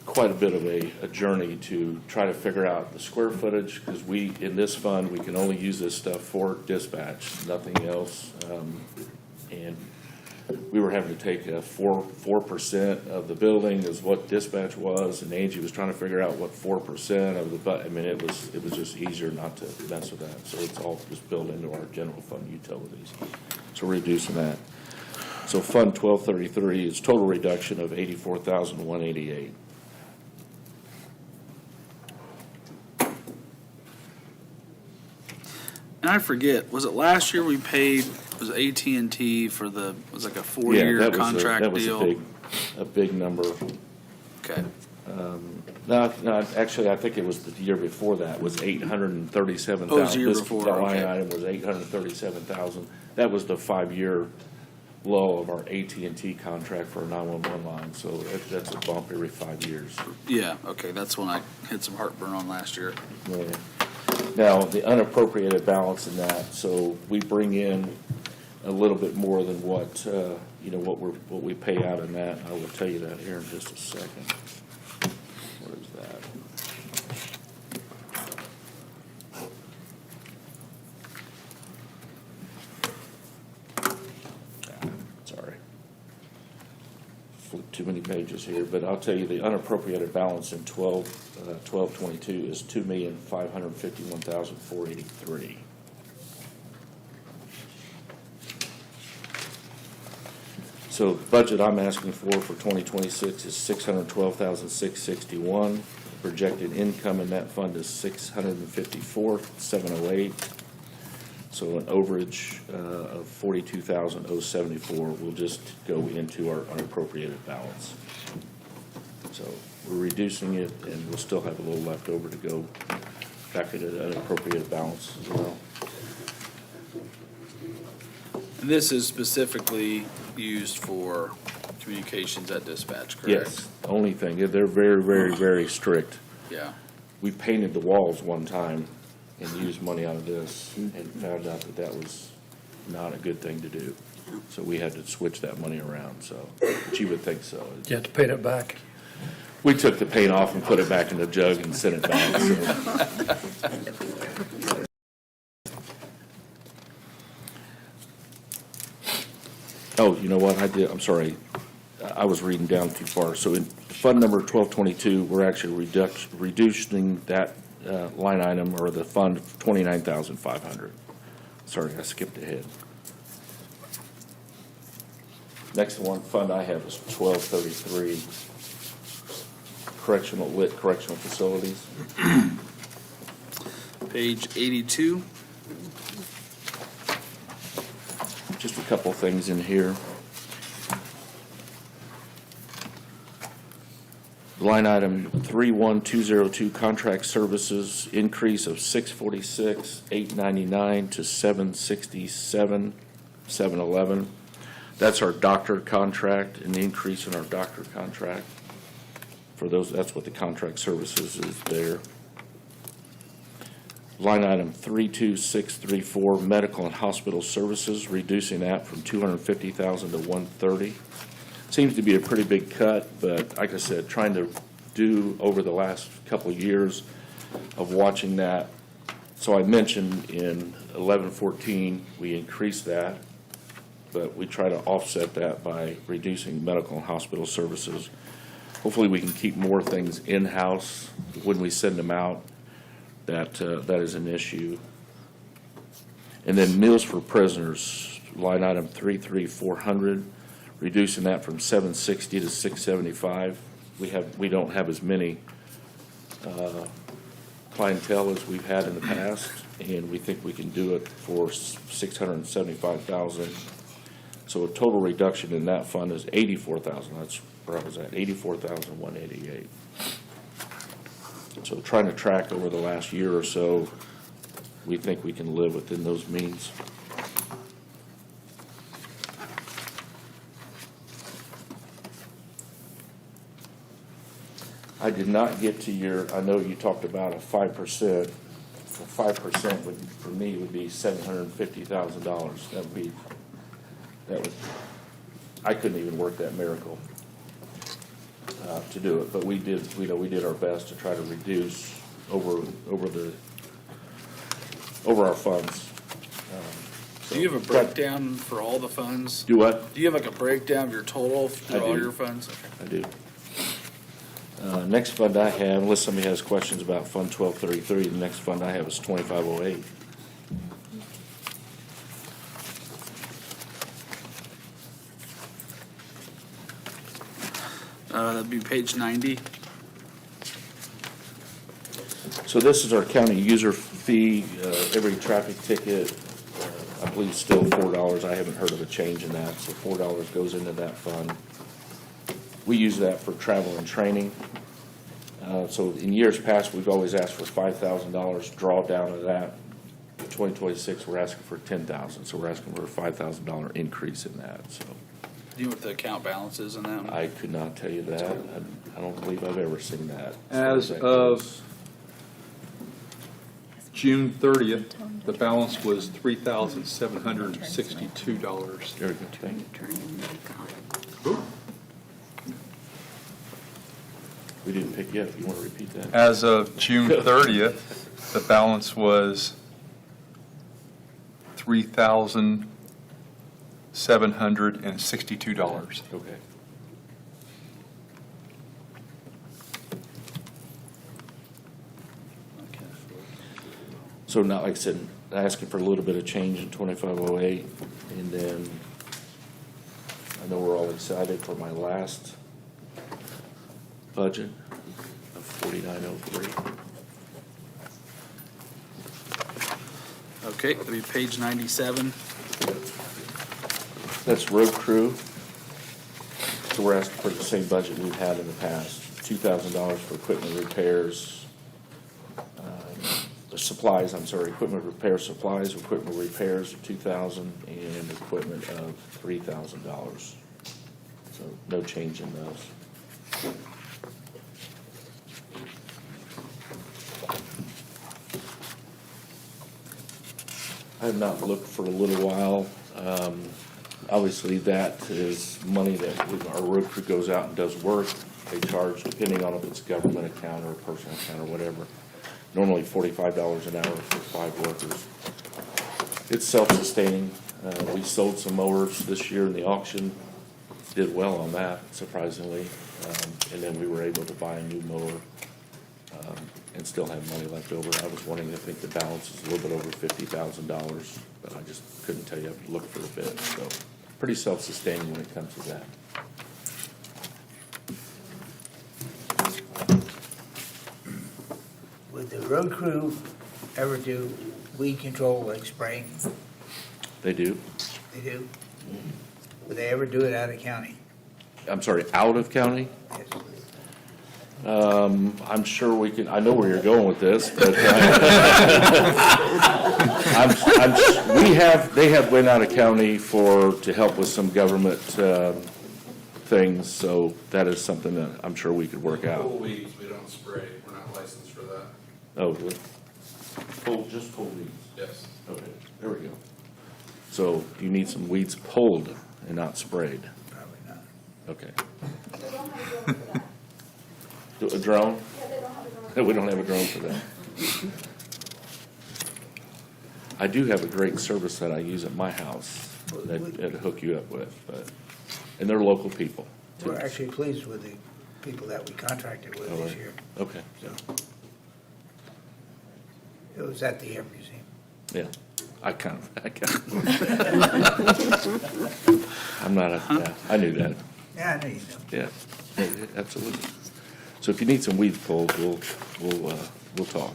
quite a bit of a journey to try to figure out the square footage, because in this fund, we can only use this stuff for dispatch, nothing else. And we were having to take 4% of the building is what dispatch was, and Angie was trying to figure out what 4% of the, I mean, it was just easier not to mess with that. So it's all just built into our general fund utilities. So we're reducing that. So Fund 1233 is total reduction of 84,188. And I forget, was it last year we paid, was AT&T for was like a 4-year contract deal? That was a big number. Okay. No, actually, I think it was the year before that, was 837,000. Oh, it was the year before, The line okay. item was 837,000. That was the 5-year low of our AT&T contract for a 911 line, so that's a bump every 5 years. Yeah, okay, that's when I had some heartburn on last year. Yeah. Now, the unappropriated balance in that, so we bring in a little bit more than what, what we pay out in that. I will tell you that here in just a second. Where is that? Sorry. Flipped too many pages here, but I'll tell you the unappropriated balance in 1222 is $2,551,483. So the budget I'm asking for 2026 is $612,661. Projected income in that fund is $654,708. So an overage of $42,074 will just go into our unappropriated balance. So we're reducing it, and we'll still have a little left over to go back into the unappropriated balance as well. And this is specifically used for communications at dispatch, correct? Yes, only thing, they're very, very, very strict. Yeah. We painted the walls one time and used money out of this and found out that was not a good thing to do. So we had to switch that money around, so, but you would think so. You have to pay it back. We took the paint off and put it back in the jug and sent it back, so. Oh, you know what, I'm sorry, I was reading down too far. So in fund number 1222, we're actually reducing that line item, or the fund, 29,500. Sorry, I skipped ahead. Next one, fund I have is 1233, lit correctional facilities. Page 82. Just a couple things in here. Line item 31202, contract services, increase of 646,899 to 767,711. That's our doctor contract, an increase in our doctor contract. For those, that's what the contract services is there. Line item 32634, medical and hospital services, reducing that from 250,000 to 130. Seems to be a pretty big cut, but like I said, trying to do over the last couple of years of watching that. So I mentioned in 1114, we increased that, but we try to offset that by reducing medical and hospital services. Hopefully we can keep more things in-house when we send them out, that is an issue. And then meals for prisoners, line item 33400, reducing that from 760 to 675. We don't have as many clientele as we've had in the past, and we think we can do it for 675,000. So a total reduction in that fund is 84,000. That's where I was at, 84,188. So trying to track over the last year or so, we think we can live within those means. I did not get to your, I know you talked about a 5%. 5% would, for me, would be $750,000. That would, I couldn't even work that miracle to do it, but we did our best to try to reduce over our funds. Do you have a breakdown for all the funds? Do what? Do you have like a breakdown of your total through I all do. your funds? I do. Next fund I have, unless somebody has questions about Fund 1233, the next fund I have is 2508. That'd be page 90. So this is our county user fee, every traffic ticket, I believe still $4. I haven't heard of a change in that, so $4 goes into that fund. We use that for travel and training. So in years past, we've always asked for $5,000 drawdown of that. In 2026, we're asking for $10,000, so we're asking for a $5,000 increase in that, so. Do you know what the account balance is in that one? I could not tell you that. I don't believe I've ever seen that. As of June 30th, the balance was $3,762. Very good, thank you. We didn't pick yet, if you want to repeat that. As of June 30th, the balance was $3,762. Okay. So now, like I said, asking for a little bit of change in 2508, and then I know we're all excited for my last budget of 4903. Okay, that'd be page 97. That's road crew. So we're asking for the same budget we've had in the past, $2,000 for equipment repairs, equipment repair supplies, equipment repairs of $2,000, and equipment of $3,000. So no change in those. I have not looked for a little while. Obviously, that is money that our road crew goes out and does work. They charge, depending on if it's a government account or a personal account or whatever, normally $45 an hour for 5 workers. It's self-sustaining. We sold some mowers this year in the auction, did well on that, surprisingly. And then we were able to buy a new mower and still have money left over. I was wanting to think the balance is a little bit over $50,000, but I just couldn't tell you. I have to look for a bit. So pretty self-sustaining when it comes to that. Would the road crew ever do weed control like spraying? They do. They do? Would they ever do it out of county? I'm sorry, out of county? Yes. I'm sure we can, I know where you're going with this, but they have went out of county to help with some government things, so that is something that I'm sure we could work out. Pull weeds, we don't spray, we're not licensed for that. Oh, really? Just pull weeds? Yes. Okay, there we go. So you need some weeds pulled and not sprayed? Probably not. Okay. A drone? We don't have a drone for that. I do have a great service that I use at my house that hook you up with, and they're local people. too. We're actually pleased with the people that we contracted with Oh, this right. year. Okay. So, It was at the Air Museum. Yeah, I kind of. I'm not yeah, I knew that. Yeah, I know you know. Yeah, absolutely. So if you need some weeds pulled, we'll talk.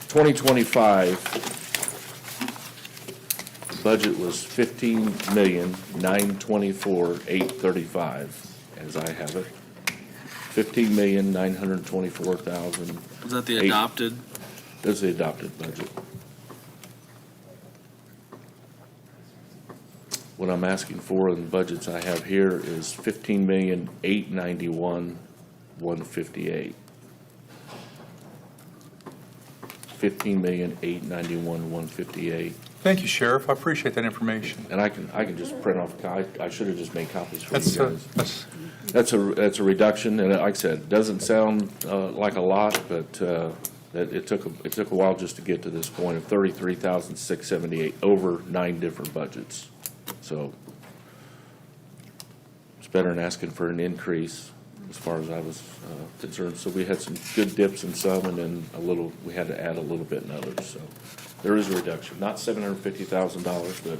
2025, budget was $15,924,835, as I have it. $15,924,000. Was that the adopted? That's the adopted budget. What I'm asking for in the budgets I have here is $15,891,158. $15,891,158. Thank you, Sheriff. I appreciate that information. And I can just print off, I should have just made copies for you That's, guys. That's a reduction, and like I said, it doesn't sound like a lot, but that it took a while just to get to this point of 33,678 over 9 different budgets. So it's better than asking for an increase as far as I was concerned. So we had some good dips in some, and then we had to add a little bit in others. So there is a reduction, not $750,000, but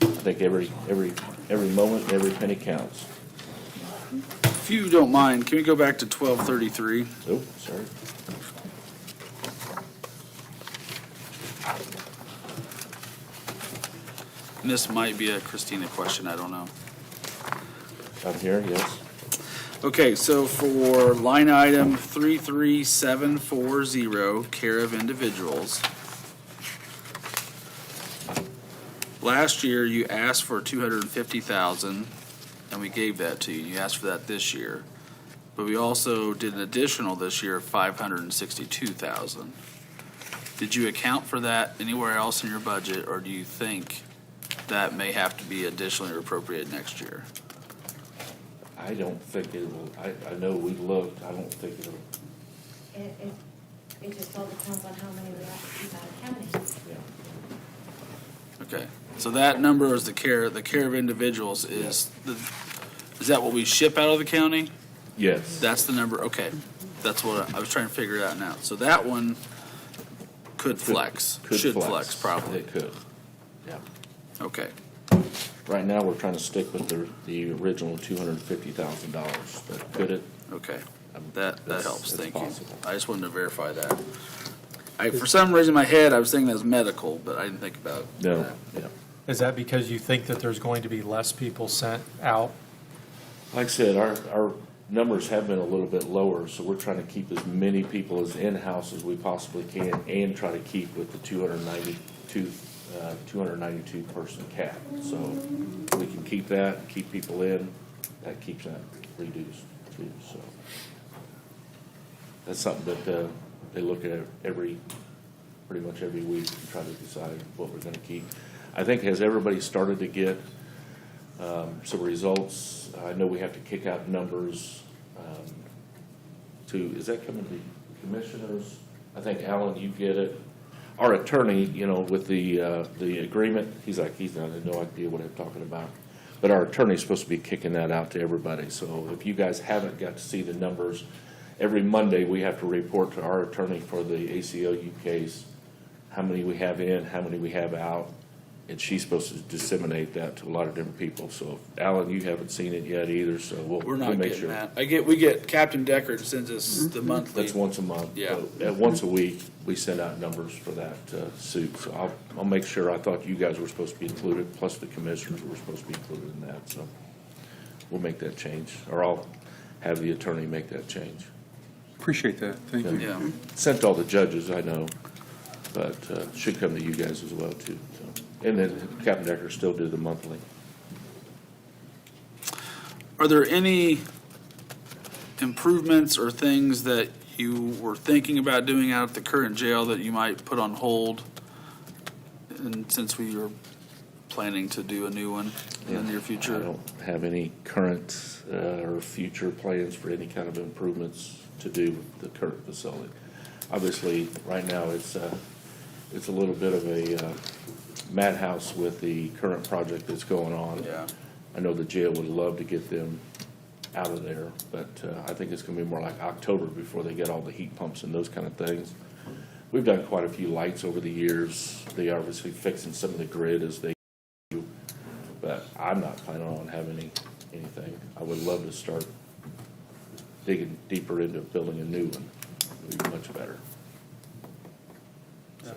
I think every moment, every penny counts. If you don't mind, can we go back to 1233? Oh, sorry. And this might be a Christina question, I don't know. I'm here, yes. Okay, so for line item 33740, care of individuals. Last year, you asked for 250,000, and we gave that to you. You asked for that this year. But we also did an additional this year of 562,000. Did you account for that anywhere else in your budget, or do you think that may have to be additionally appropriated next year? I don't think it will, I know we looked, I don't think it'll, It just all depends on how many we have to keep out of county. yeah. Okay, so that number is the care of individuals is that what we ship out of the county? Yes. That's the number, okay. That's what I was trying to figure it out now. So that one could flex, should flex probably. It could, yeah. Okay, Right now, we're trying to stick with the original $250,000, but could it? okay. That helps, It's thank you. possible. I just wanted to verify that. For some reason in my head, I was thinking that was medical, but I didn't think about No, that. yeah. Is that because you think that there's going to be less people sent out? Like I said, our numbers have been a little bit lower, so we're trying to keep as many people as in-house as we possibly can and try to keep with the 292 person cap. So we can keep that, keep people in, that keeps that reduced too, so. That's something that they look at pretty much every week and try to decide what we're gonna keep. I think has everybody started to get some results? I know we have to kick out numbers is that coming to commissioners? I think, Alan, you get it. Our attorney, with the agreement, he's like, he's not, no idea what I'm talking about. But our attorney's supposed to be kicking that out to everybody. So if you guys haven't got to see the numbers, every Monday we have to report to our attorney for the ACLU case, how many we have in, how many we have out. And she's supposed to disseminate that to a lot of different people. So, Alan, you haven't seen it yet either, so We're we'll not make getting sure. that. We get Captain Deckard sends us the monthly. That's once a month. Yeah. But once a week, we send out numbers for that suit. So I'll make sure, I thought you guys were supposed to be included, plus the commissioners were supposed to be included in that. So we'll make that change, or I'll have the attorney make that change. Appreciate that. Thank you. Yeah. Sent to all the judges, I know, but should come to you guys as well, too. So. And then Captain Decker still do the monthly. Are there any improvements or things that you were thinking about doing out at the current jail that you might put on hold? And since we are planning to do a new one in the near future? I don't have any current or future plans for any kind of improvements to do with the current facility. Obviously, right now, it's a little bit of a madhouse with the current project that's going on. Yeah. I know the jail would love to get them out of there, but I think it's going to be more like October before they get all the heat pumps and those kind of things. we've done quite a few lights over the years. They are obviously fixing some of the grid as they do, but I'm not planning on having anything. I would love to start digging deeper into building a new one. It would be much better. So,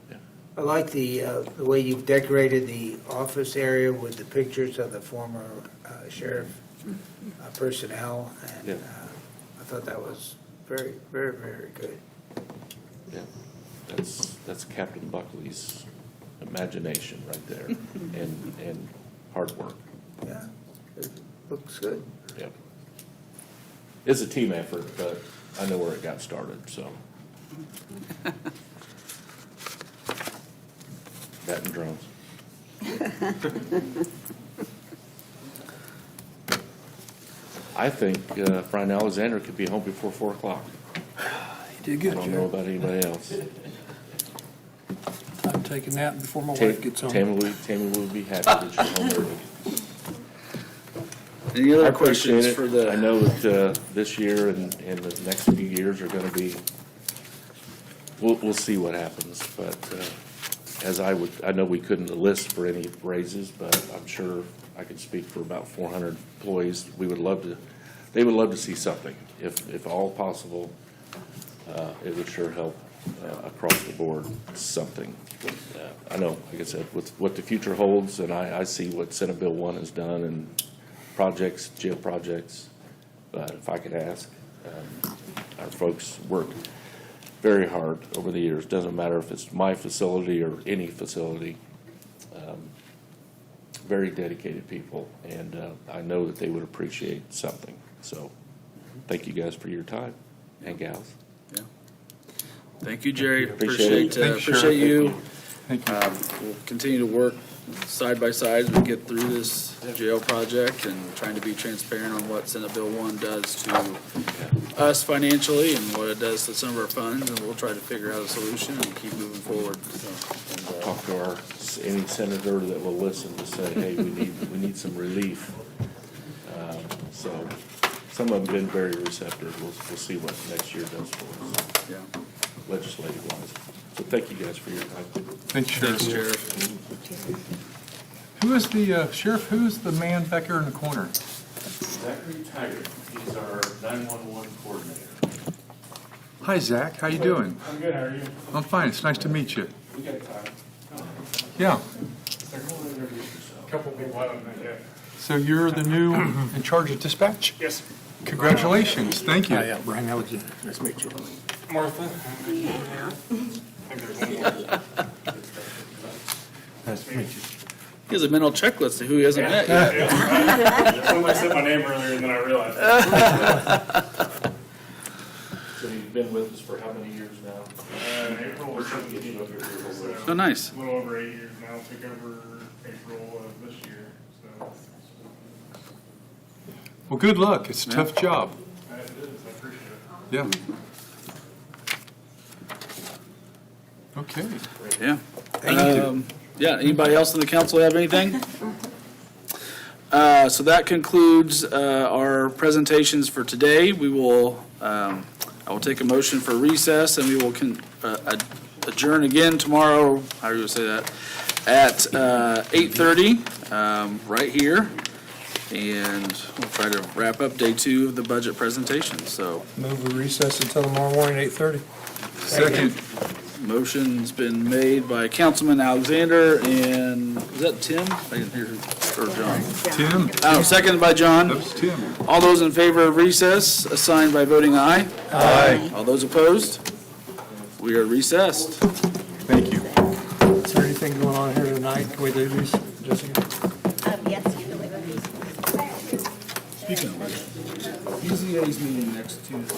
yeah. I like the way you've decorated the office area with the pictures of the former sheriff personnel, and Yeah. I thought that was very, very, very good. Yeah, that's Captain Buckley's imagination right there, and hard work. Yeah, it looks good. Yep. It's a team effort, but I know where it got started, so. That and drones. I think Brian Alexander could be home before 4 o'clock. You did good, I don't know Joe. about anybody else. I'm taking that before my wife gets home. Tammy will be happy that you're home early. Any I other appreciate questions it. for the? I know that this year and the next few years are going to be, we'll see what happens. But I know we couldn't list for any raises, but I'm sure I could speak for about 400 employees. They would love to see something. If all possible, it would sure help across the board, something. I know, like I said, with what the future holds, and I see what Senate Bill 1 has done and projects, jail projects, but if I could ask, our folks worked very hard over the years. Doesn't matter if it's my facility or any facility. Very dedicated people, and I know that they would appreciate something. So thank you guys for your time, and gals. Yeah. Thank you, Jerry. Appreciate it. Appreciate you. Thank you. We'll continue to work side by side as we get through this jail project and trying to be transparent on what Senate Bill 1 does to us financially and what it does to some of our funds, and we'll try to figure out a solution and keep moving forward. So, Talk to any senator that will listen to say, hey, we need some relief. So some of them have been very receptive. We'll see what next year does for us. Yeah. Legislative wise. So thank you guys for your time. Thank you, Thanks, Sheriff. Sheriff. Who is the, Sheriff, who's the man back there in the corner? Zachary Tiger, he's our 911 coordinator. Hi, Zach, how you doing? I'm good, how are you? I'm fine, it's nice to meet you. We got time. Yeah, A couple people haven't met yet. so you're the new in charge of dispatch? Yes. Congratulations, thank you. Hi, Brian Alexander. Nice to meet you. Martha? Nice to meet you. He has a mental checklist of who he hasn't met yet. Somebody said my name earlier and then I realized. So you've been with us for how many years now? In April, we're trying to get you up here. Oh, nice. A little over 8 years now, took over April of this year, so. Well, good luck, it's a tough job. It is, I appreciate it. Yeah. Okay. Yeah. Thank you. Yeah, anybody else in the council have anything? So that concludes our presentations for today. We will, I will take a motion for recess, and we will adjourn again tomorrow, how do you say that, at 8:30, right here. And we'll try to wrap up day 2 of the budget presentation, so. Move we recess until tomorrow morning, 8:30. Second. Motion's been made by Councilman Alexander, and is that Tim? I didn't hear who, or John. Tim? Oh, seconded by John. That's Tim. All those in favor of recess, assigned by voting aye. Aye. All those opposed? We are recessed. Thank you. Is there anything going on here tonight? Can we do these, Jessica? Yes, you can leave a piece. Speaking of which, PZA's meeting next Tuesday.